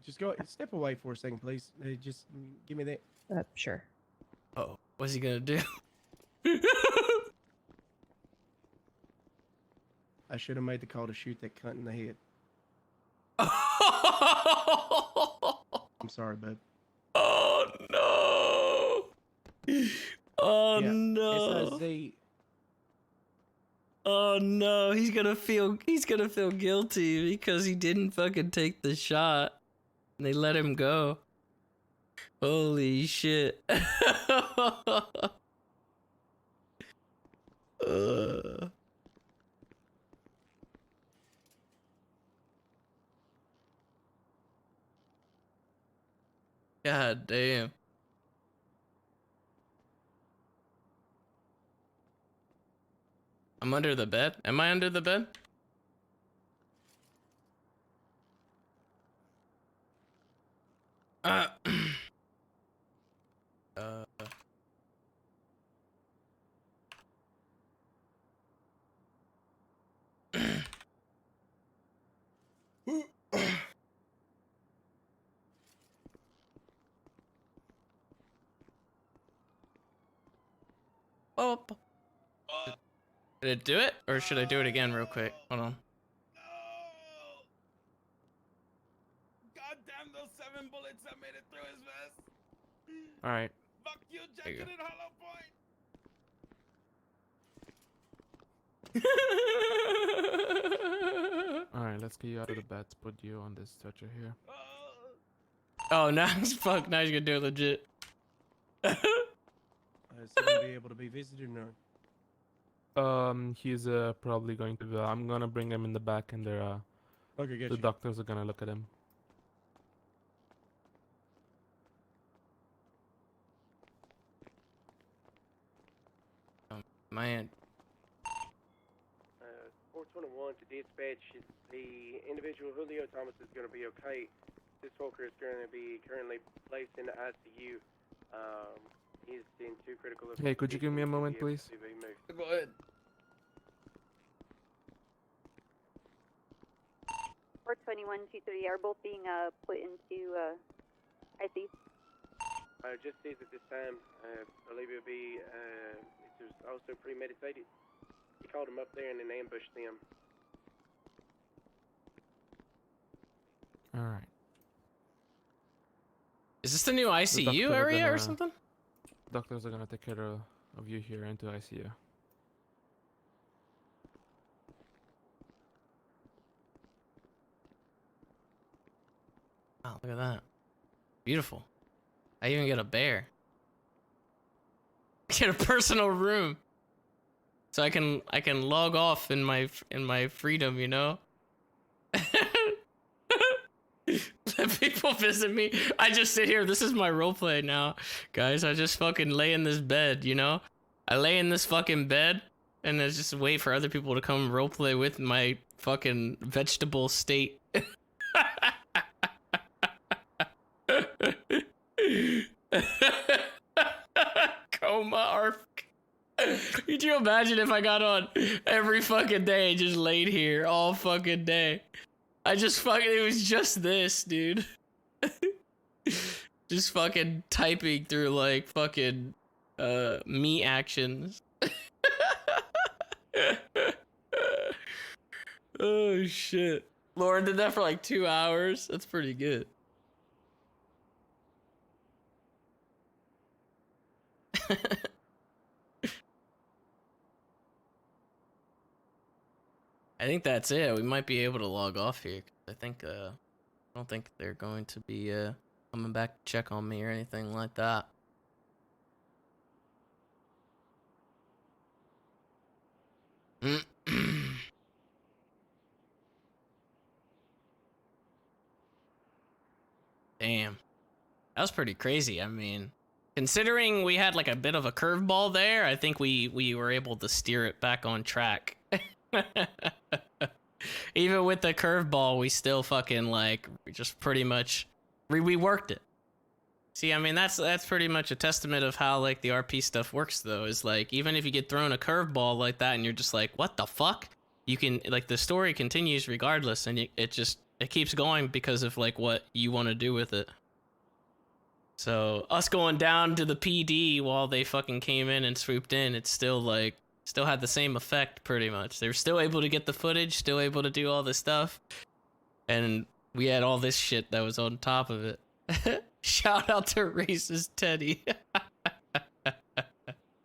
Just go step away for a second, please. Just give me that. Sure. Oh, what's he gonna do? I should have made the call to shoot that cunt in the head. I'm sorry, bud. Oh no! Oh Yeah, no! SIZ. Oh no! He's gonna feel guilty because he didn't fucking take the shot, and they let him go. Holy shit! God damn. I'm under the bed. Am I under the bed? uh, oh. Did it do it? Or should I do it again real quick? Hold on. God damn those 7 bullets that made it through his vest. Alright. Fuck you, There you Jacket and Hollow Point. Alright, let's get you out of the bed. Put you on this stretcher here. Oh, now he's fuck. Now he's gonna do it legit. Is he gonna be able to be visited or not? He's probably going to. I'm gonna bring him in the back, and they're Okay, get the you. doctors are gonna look at him. Man. 421 to dispatch. The individual Julio Thomas is going to be okay. This Walker is going to be currently placed in the ICU. He's in too critical of. Hey, could you give me a moment, please? Go ahead. 421-23 are both being put into IC. Just sees at this time. I believe it'll be. It was also premeditated. He called him up there and then ambushed them. All right. Is this the new ICU area or something? Doctors are gonna take care of you here into ICU. Oh, look at that. Beautiful. I even get a bear. Get a personal room. So I can log off in my freedom, you know? people visit me, I just sit here. This is my roleplay now, guys. I just fucking lay in this bed, you know? I lay in this fucking bed and I just wait for other people to come roleplay with my fucking vegetable state. Coma arc. Could you imagine if I got on every fucking day, just laid here all fucking day? It was just this, dude. Just fucking typing through like fucking me actions. Oh shit. Lauren did that for like 2 hours. That's pretty good. I think that's it. We might be able to log off here. I think I don't think they're going to be coming back to check on me or anything like that. Damn. That was pretty crazy. I mean, considering we had like a bit of a curveball there, I think we were able to steer it back on track. Even with the curveball, we still fucking like just pretty much we worked it. See, I mean that's pretty much a testament of how like the RP stuff works though. Is like even if you get thrown a curveball like that and you're just like, what the fuck? You can like the story continues regardless, and it keeps going because of like what you want to do with it. So us going down to the PD while they fucking came in and swooped in, it's still like still had the same effect pretty much. They were still able to get the footage, still able to do all this stuff, and we had all this shit that was on top of it. Shout out to racist Teddy.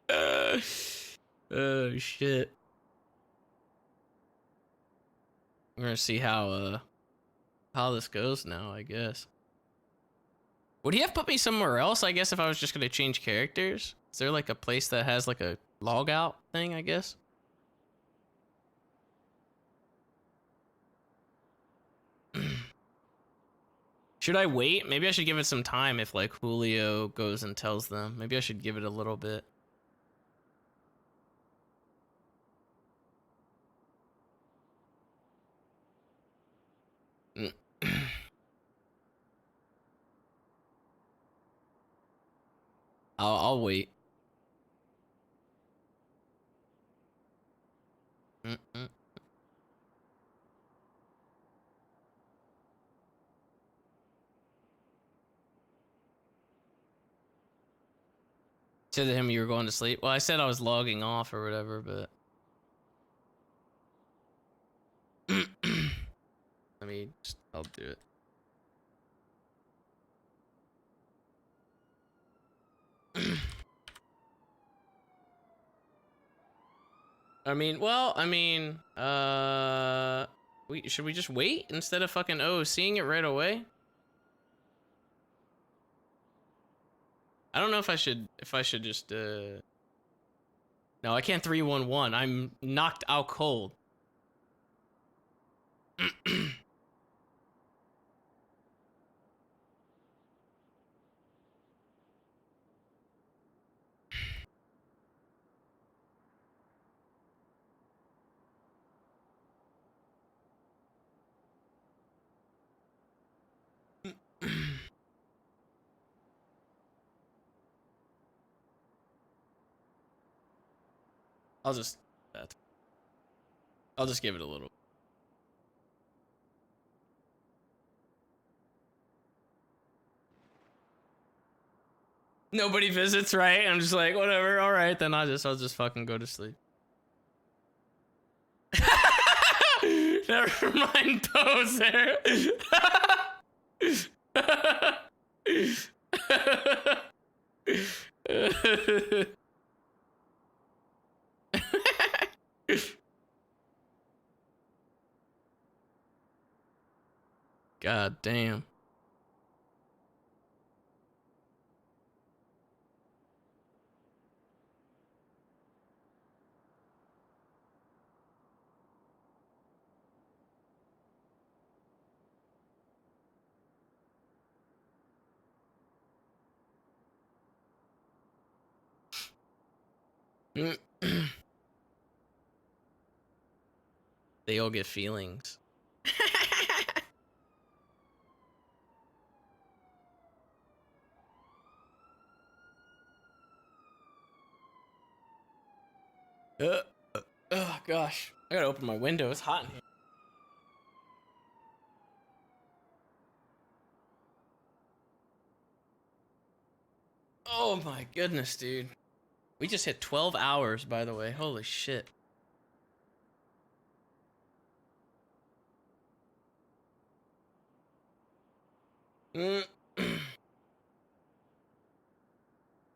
Oh shit. We're gonna see how this goes now, I guess. Would he have put me somewhere else, I guess, if I was just gonna change characters? Is there like a place that has like a log out thing, I guess? Should I wait? Maybe I should give it some time if like Julio goes and tells them. Maybe I should give it a little bit. I'll wait. Said to him you were going to sleep. Well, I said I was logging off or whatever, but I'll do it. Should we just wait instead of fucking seeing it right away? I don't know if I should just no, I can't 311. I'm knocked out cold. I'll just give it a little. Nobody visits, right? I'm just like, whatever, all right, then I'll just fucking go to sleep. Never mind, poser. God damn. They all get feelings. Oh gosh, I gotta open my window. It's hot in here. Oh my goodness, dude. We just hit 12 hours, by the way. Holy shit.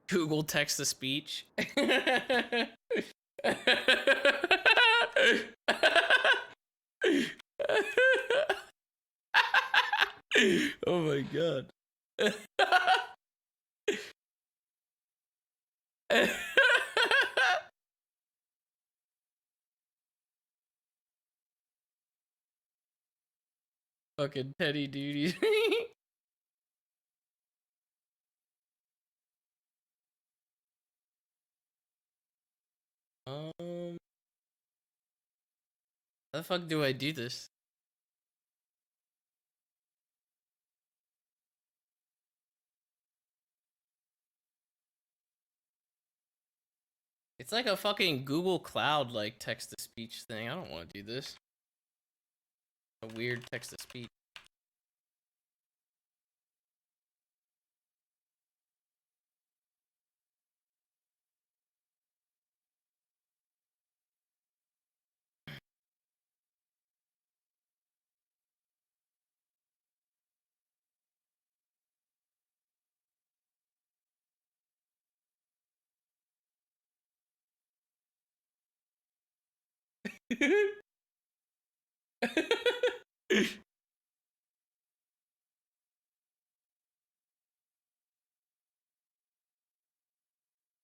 Google text to speech. Oh my god. Fucking Teddy duties. How the fuck do I do this? It's like a fucking Google Cloud like text to speech thing. I don't want to do this. A weird text to speech.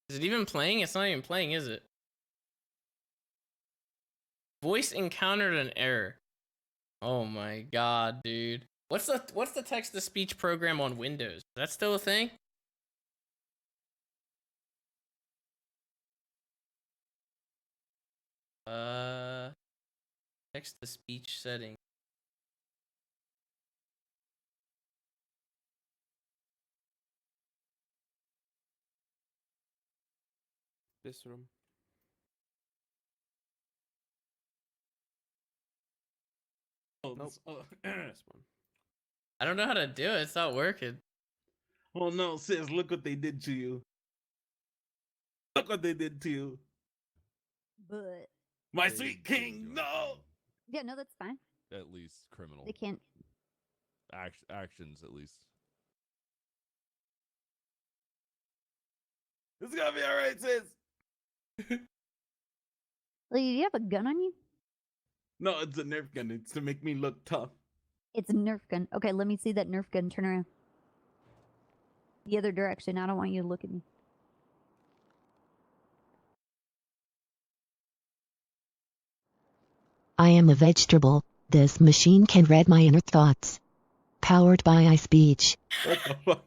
Is it even playing? It's not even playing, is it? Voice encountered an error. Oh my god, dude. What's the text to speech program on Windows? Is that still a thing? Text to speech setting. This room. Oh, Nope. This one. I don't know how to do it. It's not working. Oh no, sis, look what they did to you. Look what they did to you. But My sweet king, no! yeah, no, that's fine. At least criminal. They can't. Actions, at least. This is gonna be alright, sis. Lady, do you have a gun on you? No, it's a Nerf gun. It's to make me look tough. It's a Nerf gun. Okay, let me see that Nerf gun. Turn around. The other direction. I don't want you to look at me. I am a vegetable. This machine can read my inner thoughts. Powered by iSpeech. What the fuck?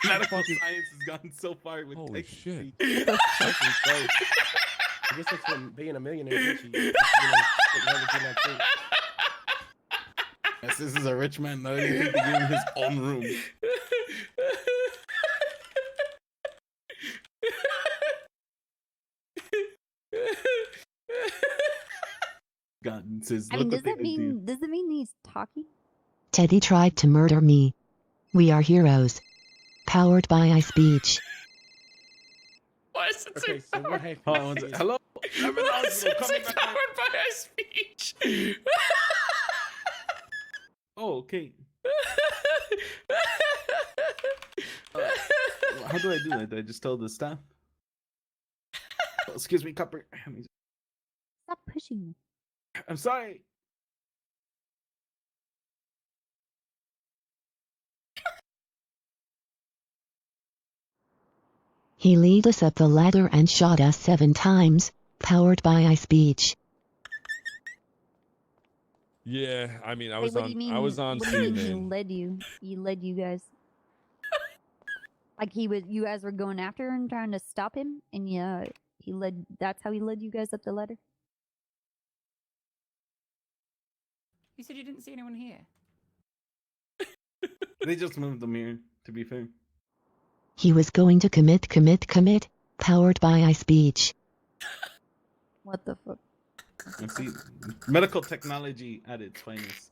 Medical science has gone so far with Holy text shit. speech. I guess that's from being a millionaire. Gets you, never do that thing. Yes, this is a rich man. Now you think to give him his own room. God, sis, I look mean, what they did to you. does it mean he's talking? Teddy tried to murder me. We are heroes. Powered by iSpeech. Why is it Okay, so what happened? Hold on one second. Hello? I'm in the Why is hospital. it Coming back. powered by my speech? Oh, okay. How do I do that? Do I just tell the staff? Oh, excuse me, copper. Stop pushing me. I'm sorry. He lead us up the ladder and shot us 7 times. Powered by iSpeech. Yeah, I mean, I Wait, was what do you mean? I was on What do you scene, mean he man. led you? He led you guys. Like you guys were going after him, trying to stop him, and he led. That's how he led you guys up the ladder. You said you didn't see anyone here. They just moved them here, to be fair. He was going to commit, powered by iSpeech. What the fuck? And see, medical technology at its finest.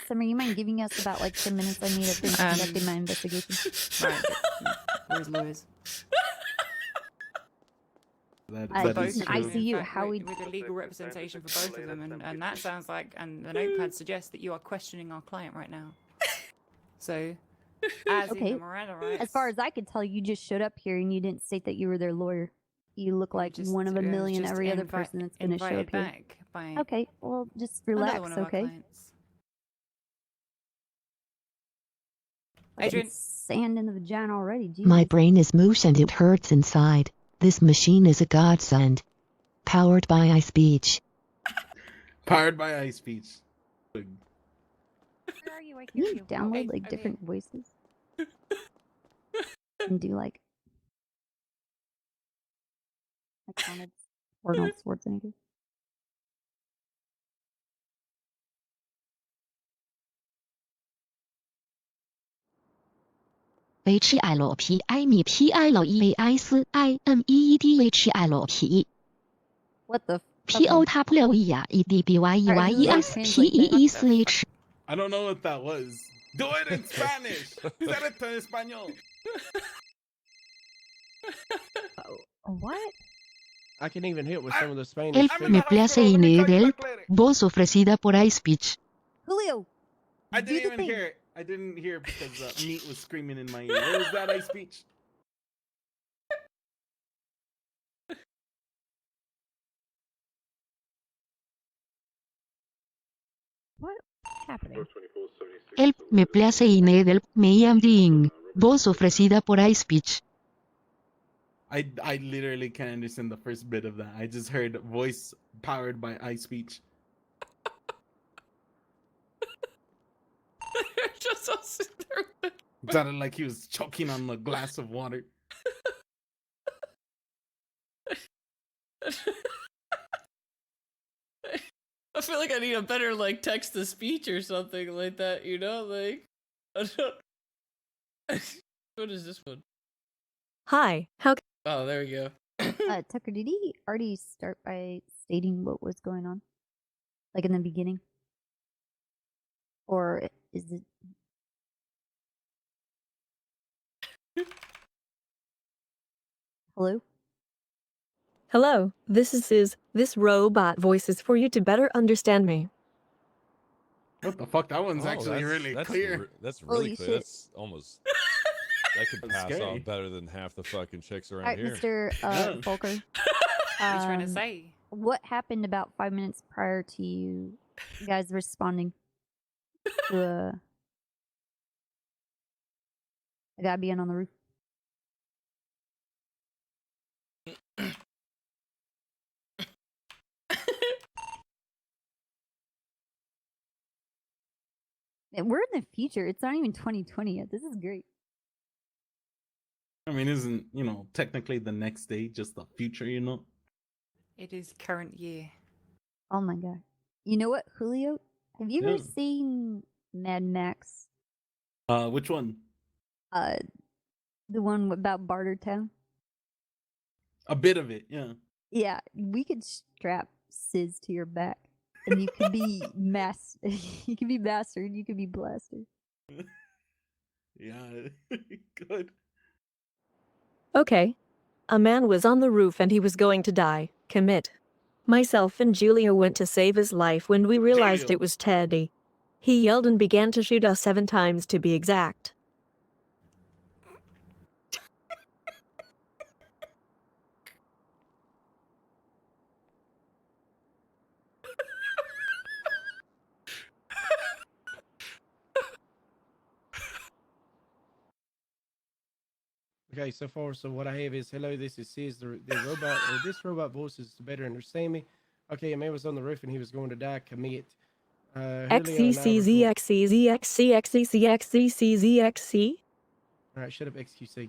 Summer, you mind giving us about like 10 minutes? I need to finish conducting my investigation. Right. Where's Lewis? That Both is of true. them, in ICU, fact, how with, we- with a legal representation for both of them, and that sounds like, and the notepad suggests that you are questioning our client right now. So, as in Okay. the Miranda rights, As far as I could tell, you just showed up here and you didn't state that you were their lawyer. You look like one of a million every other person that's going to show up here. back by Okay, well, just another relax, one of our okay? clients. Getting Adrian. sand in the vagina already. Jesus. My brain is moosh and it hurts inside. This machine is a godsend. Powered by iSpeech. Powered by iSpeech. Where are you? I hear you. Download like different voices. And do like Arnold Schwarzenegger. HLPIMPILEASIMEDHLP. What the? POTAPLEAEDBYESPEECH. I don't know what that was. Do it in Spanish. Set it to español. What? I can even hit with some of the Spanish. Help me place in help. Voz ofrecida por iSpeech. Julio. I didn't even hear it. I didn't hear it because meat was screaming in my ear. Where was that iSpeech? What happening? Help me place in help me am dying. Voz ofrecida por iSpeech. I literally can't understand the first bit of that. I just heard voice powered by iSpeech. Just so stupid. Sounded like he was choking on a glass of water. I feel like I need a better like text to speech or something like that, you know? Like I don't. What is this one? Hi, how Oh, there we go. Tucker, did he already start by stating what was going on? Like in the beginning? Or is it... Hello? Hello, this robot voice is for you to better understand me. What the fuck? That one's actually really clear. That's really Holy clear. shit. That's almost. That could That's pass scary. off better than half the fucking chicks around Alright, here. Mr. Volker. What are you trying to say? What happened about 5 minutes prior to you guys responding to a guy being on the roof? We're in the future. It's not even 2020 yet. This is great. I mean, isn't, technically the next day just the future, It is current year. Oh my god. You know what, Julio? Have you ever Yeah. seen Mad Max? Which one? The one about Bartertown? A bit of it, yeah. Yeah, we could strap Sizz to your back. And you could be you could be master and you could be blaster. Yeah, good. Okay. A man was on the roof and he was going to die. Commit. Myself and Julia went to save his life when we realized Julio. it was Teddy. He yelled and began to shoot us 7 times to be exact. Okay, so what I have is, hello, this is Sis, the robot, this robot voice is to better understand me. Okay, a man was on the roof and he was going to die, commit. XCCZXCZXCXCCXCCXC. Alright, shut up, XQC.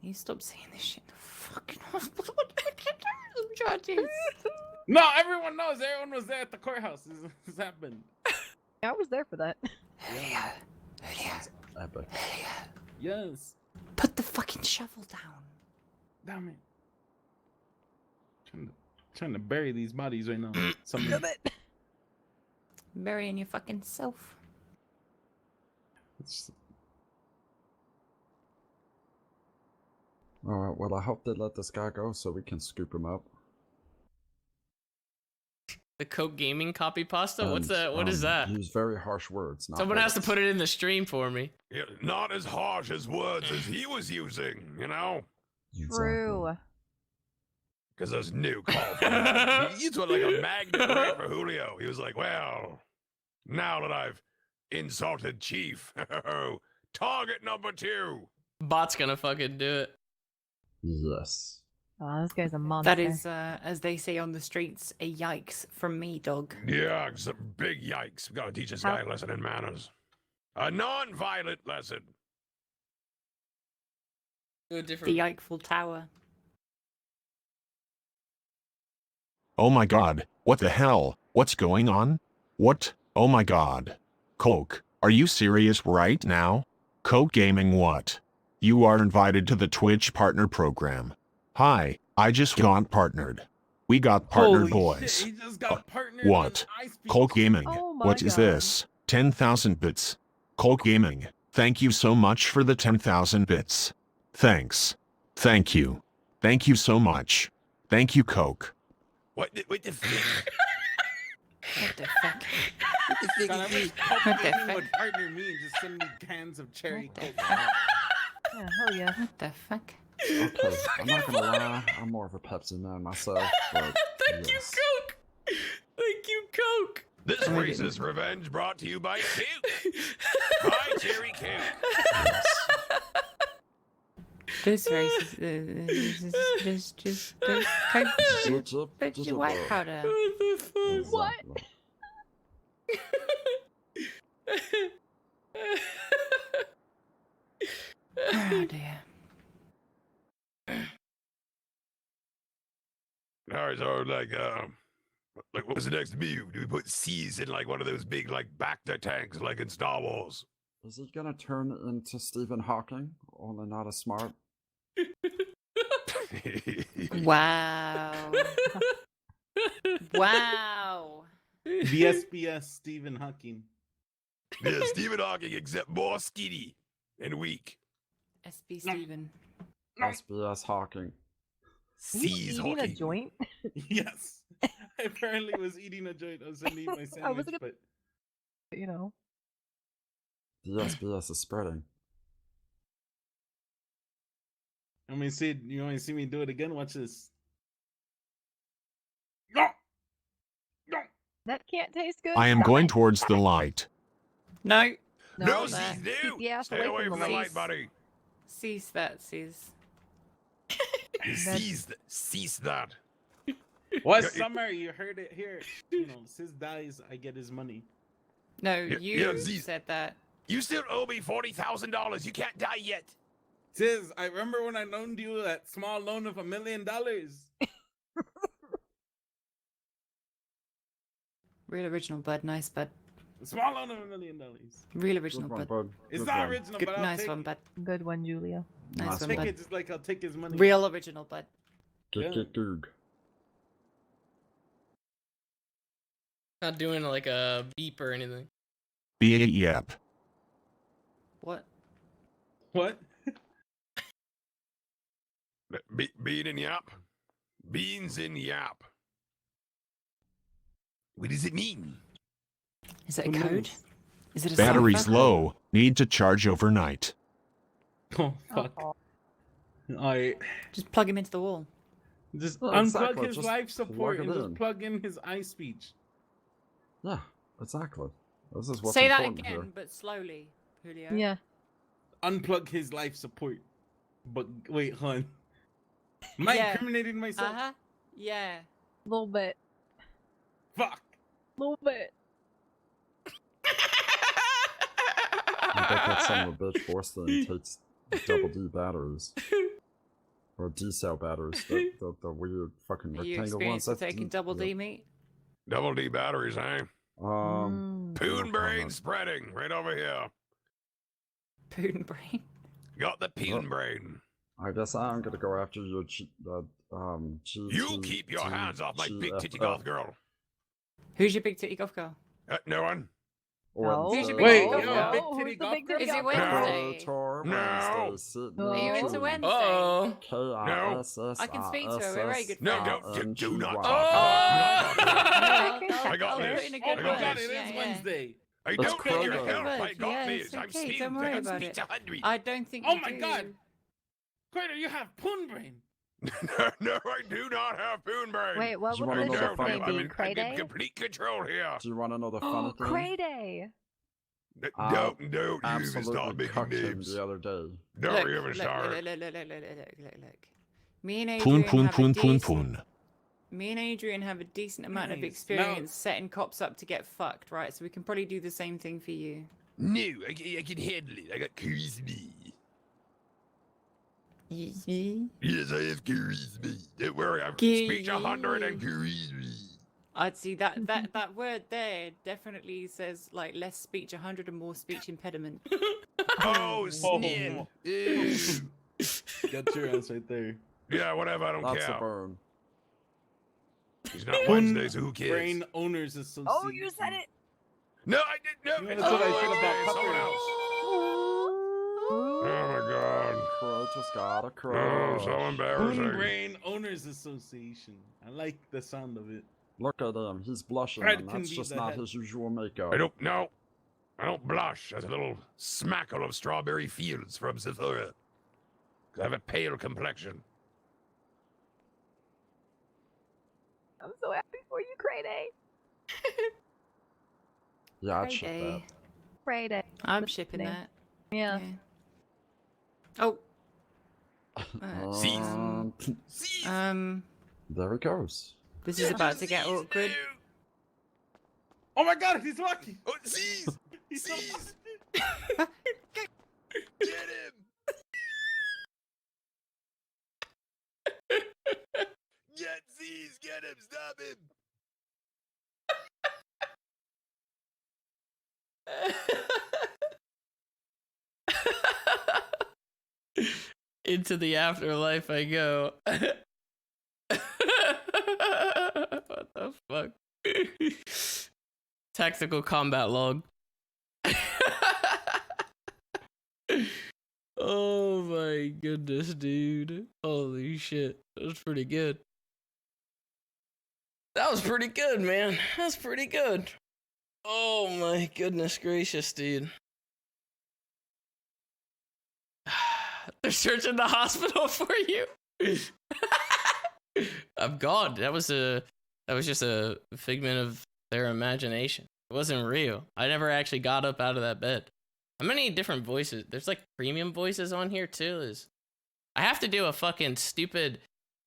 Can you stop saying this shit in the fucking hospital? Judges. No, everyone knows. Everyone was there at the courthouse. This happened. I was there for that. Julio. Epic. Yes. Put the fucking shovel down. Damn it. Trying to bury these bodies right now. Damn it. Burying your fucking self. Alright, well, I hope they let this guy go so we can scoop him up. The Coke Gaming copy pasta? What's And, that? What is that? Use very harsh words. Not Someone has to bullets. put it in the stream for me. Yeah, not as harsh as words as he was using, you know? True. Because there's new call for that. He's like a magnet right for Julio. He was like, well, now that I've insulted Chief, target number 2. Bot's gonna fucking do it. Yes. Oh, this guy's a monster. That is, as they say on the streets, a yikes from me, dog. Yeah, some big yikes. We gotta teach this guy a lesson in manners. A non-violent lesson. Do a The Eiffel Tower. Oh my god, what the hell? What's going on? What? Oh my god. Coke, are you serious right now? Coke Gaming what? You are invited to the Twitch partner program. Hi, I just got partnered. We got partnered, Holy boys. shit, he just got partnered What? on ice Coke Gaming. Oh my What is God. this? 10,000 bits. Coke Gaming. Thank you so much for the 10,000 bits. Thanks. Thank you. Thank you so much. Thank you, Coke. What the fuck? What the fuck? God, I wish Coke What the Gaming fuck? would partner me and just send me cans of cherry Coke. Yeah, hell yeah. What the fuck? Okay, I'm not gonna lie, I'm more of a Pepsi man myself, but Thank you, Coke. Thank you, Coke. This racist revenge brought to you by Coke. Hi, Cherry Coke. This racist, just white powder. What? Oh dear. All right, so like what was the next move? Do we put C's in like one of those big like Bacta tanks like in Star Wars? is he gonna turn into Stephen Hawking? Only not as smart. Wow. Wow. The SBS Stephen Hawking. Yeah, Stephen Hawking, except more skinny and weak. SB Steven. SBS Hawking. C's Eating a Hawking. joint? Yes. I apparently was eating a joint. I was gonna eat my sandwich, but You know. The SBS is spreading. I mean, Sid, you want to see me do it again? Watch this. That can't taste good. I am Stop going it. towards the light. No. No, that- C's new. keep the ass Stay away away from from the the light. light, buddy. Cease that, cease. Cease that. What Yeah, summer? You heard it here. You know, Sis dies, I get his money. No, Yeah, you yeah, Cease. said that. You still owe me $40,000. You can't die yet. Sis, I remember when I loaned you that small loan of $1 million. Real original, bud. Nice, bud. A small loan of $1 million. Real original, Good one, bud. bud. It's Good not one. original, Good, but I'll nice take one, it. bud. Good one, Julia. Nice Nice one, Take bud. it just like I'll take his money. Real original, bud. Good, good, good. Not doing like a beep or anything. Yep. What? What? Bean and yap. Beans and yap. What does it mean? Is it a code? Is it a Battery's cipher? low. Need to charge overnight. Oh, fuck. Alright. Just plug him into the wall. Just Well, unplug exactly, his just life support plug and it just in. plug in his iSpeech. Yeah, exactly. This is what's Say that important again, here. but slowly, Julio. Yeah. Unplug his life support. But wait, hon. Am I Yeah. incriminating myself? Uh-huh. Yeah. A little bit. Fuck. A little bit. I bet that son of a bitch forced them takes double D batteries. or D cell batteries, the weird fucking Are you rectangle ones. experienced with taking double D meat? Double D batteries, eh? Mm. Poon brain spreading right over here. Poon brain. Got the poon brain. I guess I'm gonna go after your You keep your hands off my big titty goth girl. Who's your big titty goth girl? No one. Who's your big Wait, titty goth you're a girl? big titty goth girl? Is it Wednesday? No. Are you into Wednesday? No. I can speak to her. We're very good No, friends. do not talk. I got this. Oh my God, it is Wednesday. I Let's don't need your cry. help. I got Yeah, this. it's I'm okay, speaking. don't worry I'm about speaking it. to 100. I don't think Oh you my do. God. Crater, you have poon brain. No, I do not have poon brain. Wait, what Do you would wanna the know the ship funny name thing? be? I'm in Crayday? complete control here. Do you want to know the funny thing? Crayday! Don't you absolutely start making cucked him names. the other day. Don't even start. Look. Me and Poon, Adrian poon, have a poon, poon, decent. poon. Me and Adrian have a decent amount of Nice. experience setting cops up to get fucked, right? So we can probably do the same thing for you. No, I can handle it. I got charisma. Yes, I have charisma. Don't worry, I'm speech 100 and charisma. I'd see that word there definitely says like less speech 100 and more speech impediment. Oh, snap. Got your ass right there. Yeah, whatever, I don't That's care. a burn. It's not Wednesday, so who cares? Brain Owners Association. Oh, you said it! No, I didn't. No, That's what I said about Wednesday, someone puppers. else. Oh my God. Crow just got a Oh, crow. so Poon embarrassing. Brain Owners Association. I like the sound of it. Look at him. He's blushing, Fred and can that's be just the not head. his usual makeup. I don't blush as a little smackle of strawberry fields from Sephora. I have a pale complexion. I'm so happy for you, Crayday. Yeah, I'd ship that. Crayday. Crayday. I'm shipping that. Yeah. Oh. Cease. There it goes. This is about to get awkward. Oh my God, he's lucky. Oh, seize. He's Seize. Get him. Get Seize. Get him. Stop him. Into the afterlife I go. What the fuck? Tactical combat log. Oh my goodness, dude. Holy shit. That was pretty good. That was pretty good, man. That's pretty good. Oh my goodness gracious, dude. They're searching the hospital for you. I'm gone. That was just a figment of their imagination. It wasn't real. I never actually got up out of that bed. How many different voices? There's like premium voices on here too. I have to do a fucking stupid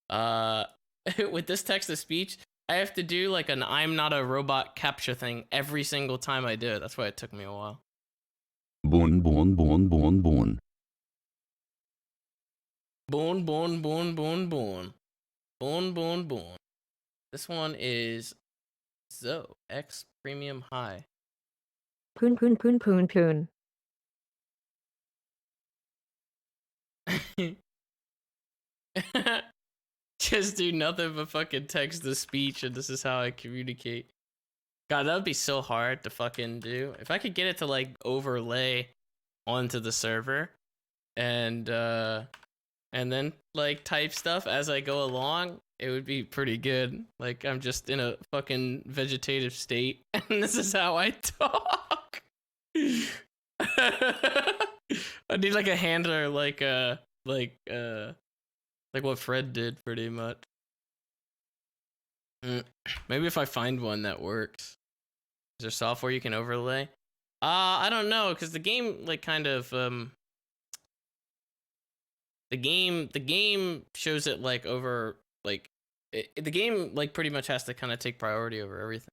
with this text to speech. I have to do like an I'm not a robot capture thing every single time I do it. That's why it took me a while. Boon, boon, boon, boon, boon. Boon, boon, boon, boon, boon. Boon, boon, boon. This one is Zoe X Premium High. Poon, poon, poon, poon, poon. Just do nothing but fucking text to speech, and this is how I communicate. God, that would be so hard to fucking do. If I could get it to like overlay onto the server, and then like type stuff as I go along, it would be pretty good. Like I'm just in a fucking vegetative state, and this is how I talk. I need like a handler, like what Fred did, pretty much. Maybe if I find one that works. Is there software you can overlay? I don't know, because the game like kind of the game shows it like over like the game like pretty much has to kind of take priority over everything.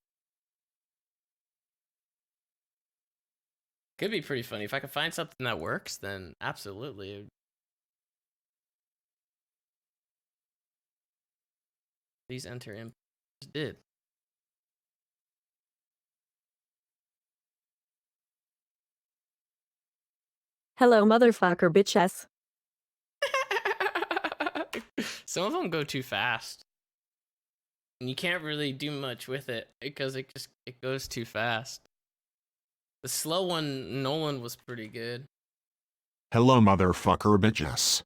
Could be pretty funny if I could find something that works. Then absolutely, Please enter in. Just did. Hello, motherfucker, bitches. Some of them go too fast. And you can't really do much with it because it goes too fast. The slow one, Nolan, was pretty good. Hello, motherfucker, bitches.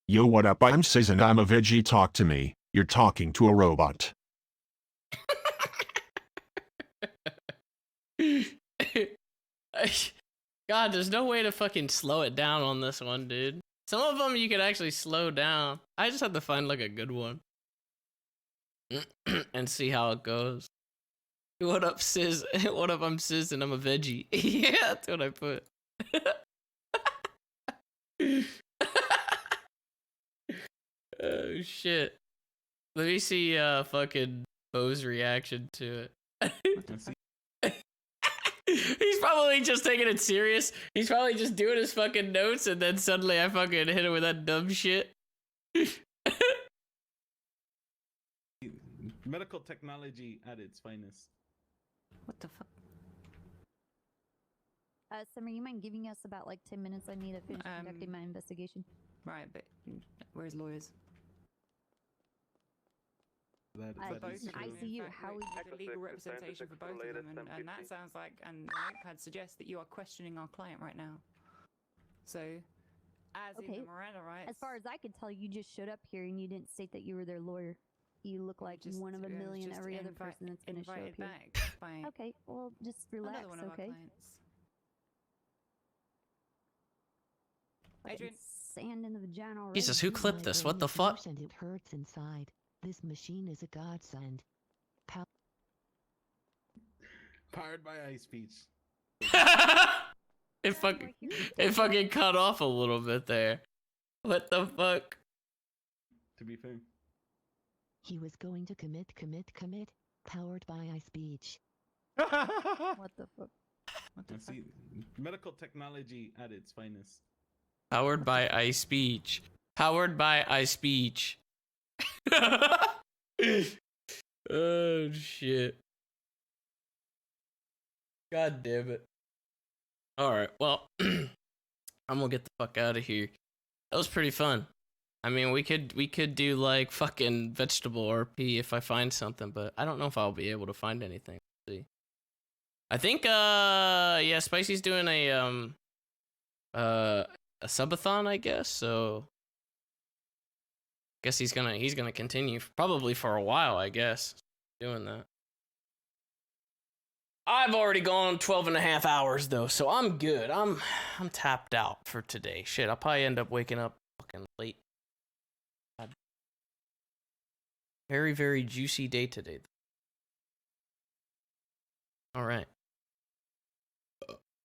Yo, what up? I'm Sis and I'm a veggie. Talk to me. You're talking to a robot. God, there's no way to fucking slow it down on this one, dude. Some of them you could actually slow down. I just have to find like a good one and see how it goes. What up, Sis? What up? I'm Sis and I'm a veggie. Yeah, that's what I put. Oh shit. Let me see fucking Bo's reaction to it. He's probably just taking it serious. He's probably just doing his fucking notes and then suddenly I fucking hit him with that dumb shit. Medical technology at its finest. What the fuck? Summer, you mind giving us about like 10 minutes? I need to finish conducting my investigation. Right, but where's lawyers? It's an ICU. How would you legal representation for both of them? And that sounds like, and the notepad suggests that you are questioning our client right now. So, as in the Miranda rights. As far as I could tell, you just showed up here and you didn't state that you were their lawyer. You look like one of a million every other person that's going to show up here. By okay, well, just relax, one of our okay? clients. Adrian. Sand in the vagina already. Jesus, who clipped this? What the fuck? And it hurts inside. This machine is a godsend. Powered by ice speech. It fucking cut off a little bit there. What the fuck? To be fair. He was going to commit. Powered by iSpeech. What the fuck? What the fuck? See, medical technology at its finest. Powered by iSpeech. Powered by iSpeech. Oh shit. God damn it. Alright, well, I'm gonna get the fuck out of here. That was pretty fun. I mean, we could do like fucking vegetable RP if I find something, but I don't know if I'll be able to find anything. Let's see. I think yeah, Spicy's doing a subathon, I guess, so guess he's gonna continue probably for a while, I guess, doing that. I've already gone 12 and a half hours though, so I'm good. I'm tapped out for today. Shit, I'll probably end up waking up fucking late. God. Very, very juicy day today. All right.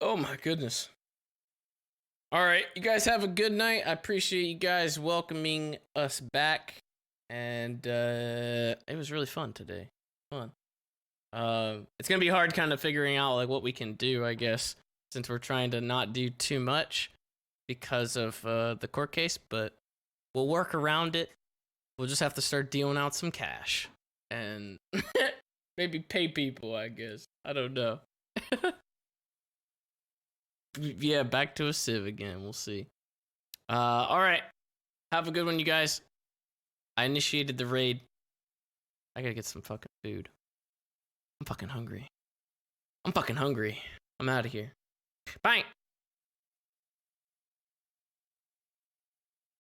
Oh my goodness. All right, you guys have a good night. I appreciate you guys welcoming us back, and it was really fun today. Fun. It's gonna be hard kind of figuring out like what we can do, I guess, since we're trying to not do too much because of the court case, but we'll work around it. We'll just have to start dealing out some cash and maybe pay people, I guess. I don't know. Yeah, back to a Civ again. We'll see. All right. Have a good one, you guys. I initiated the raid. I gotta get some fucking food. I'm fucking hungry. I'm out of here. Bye.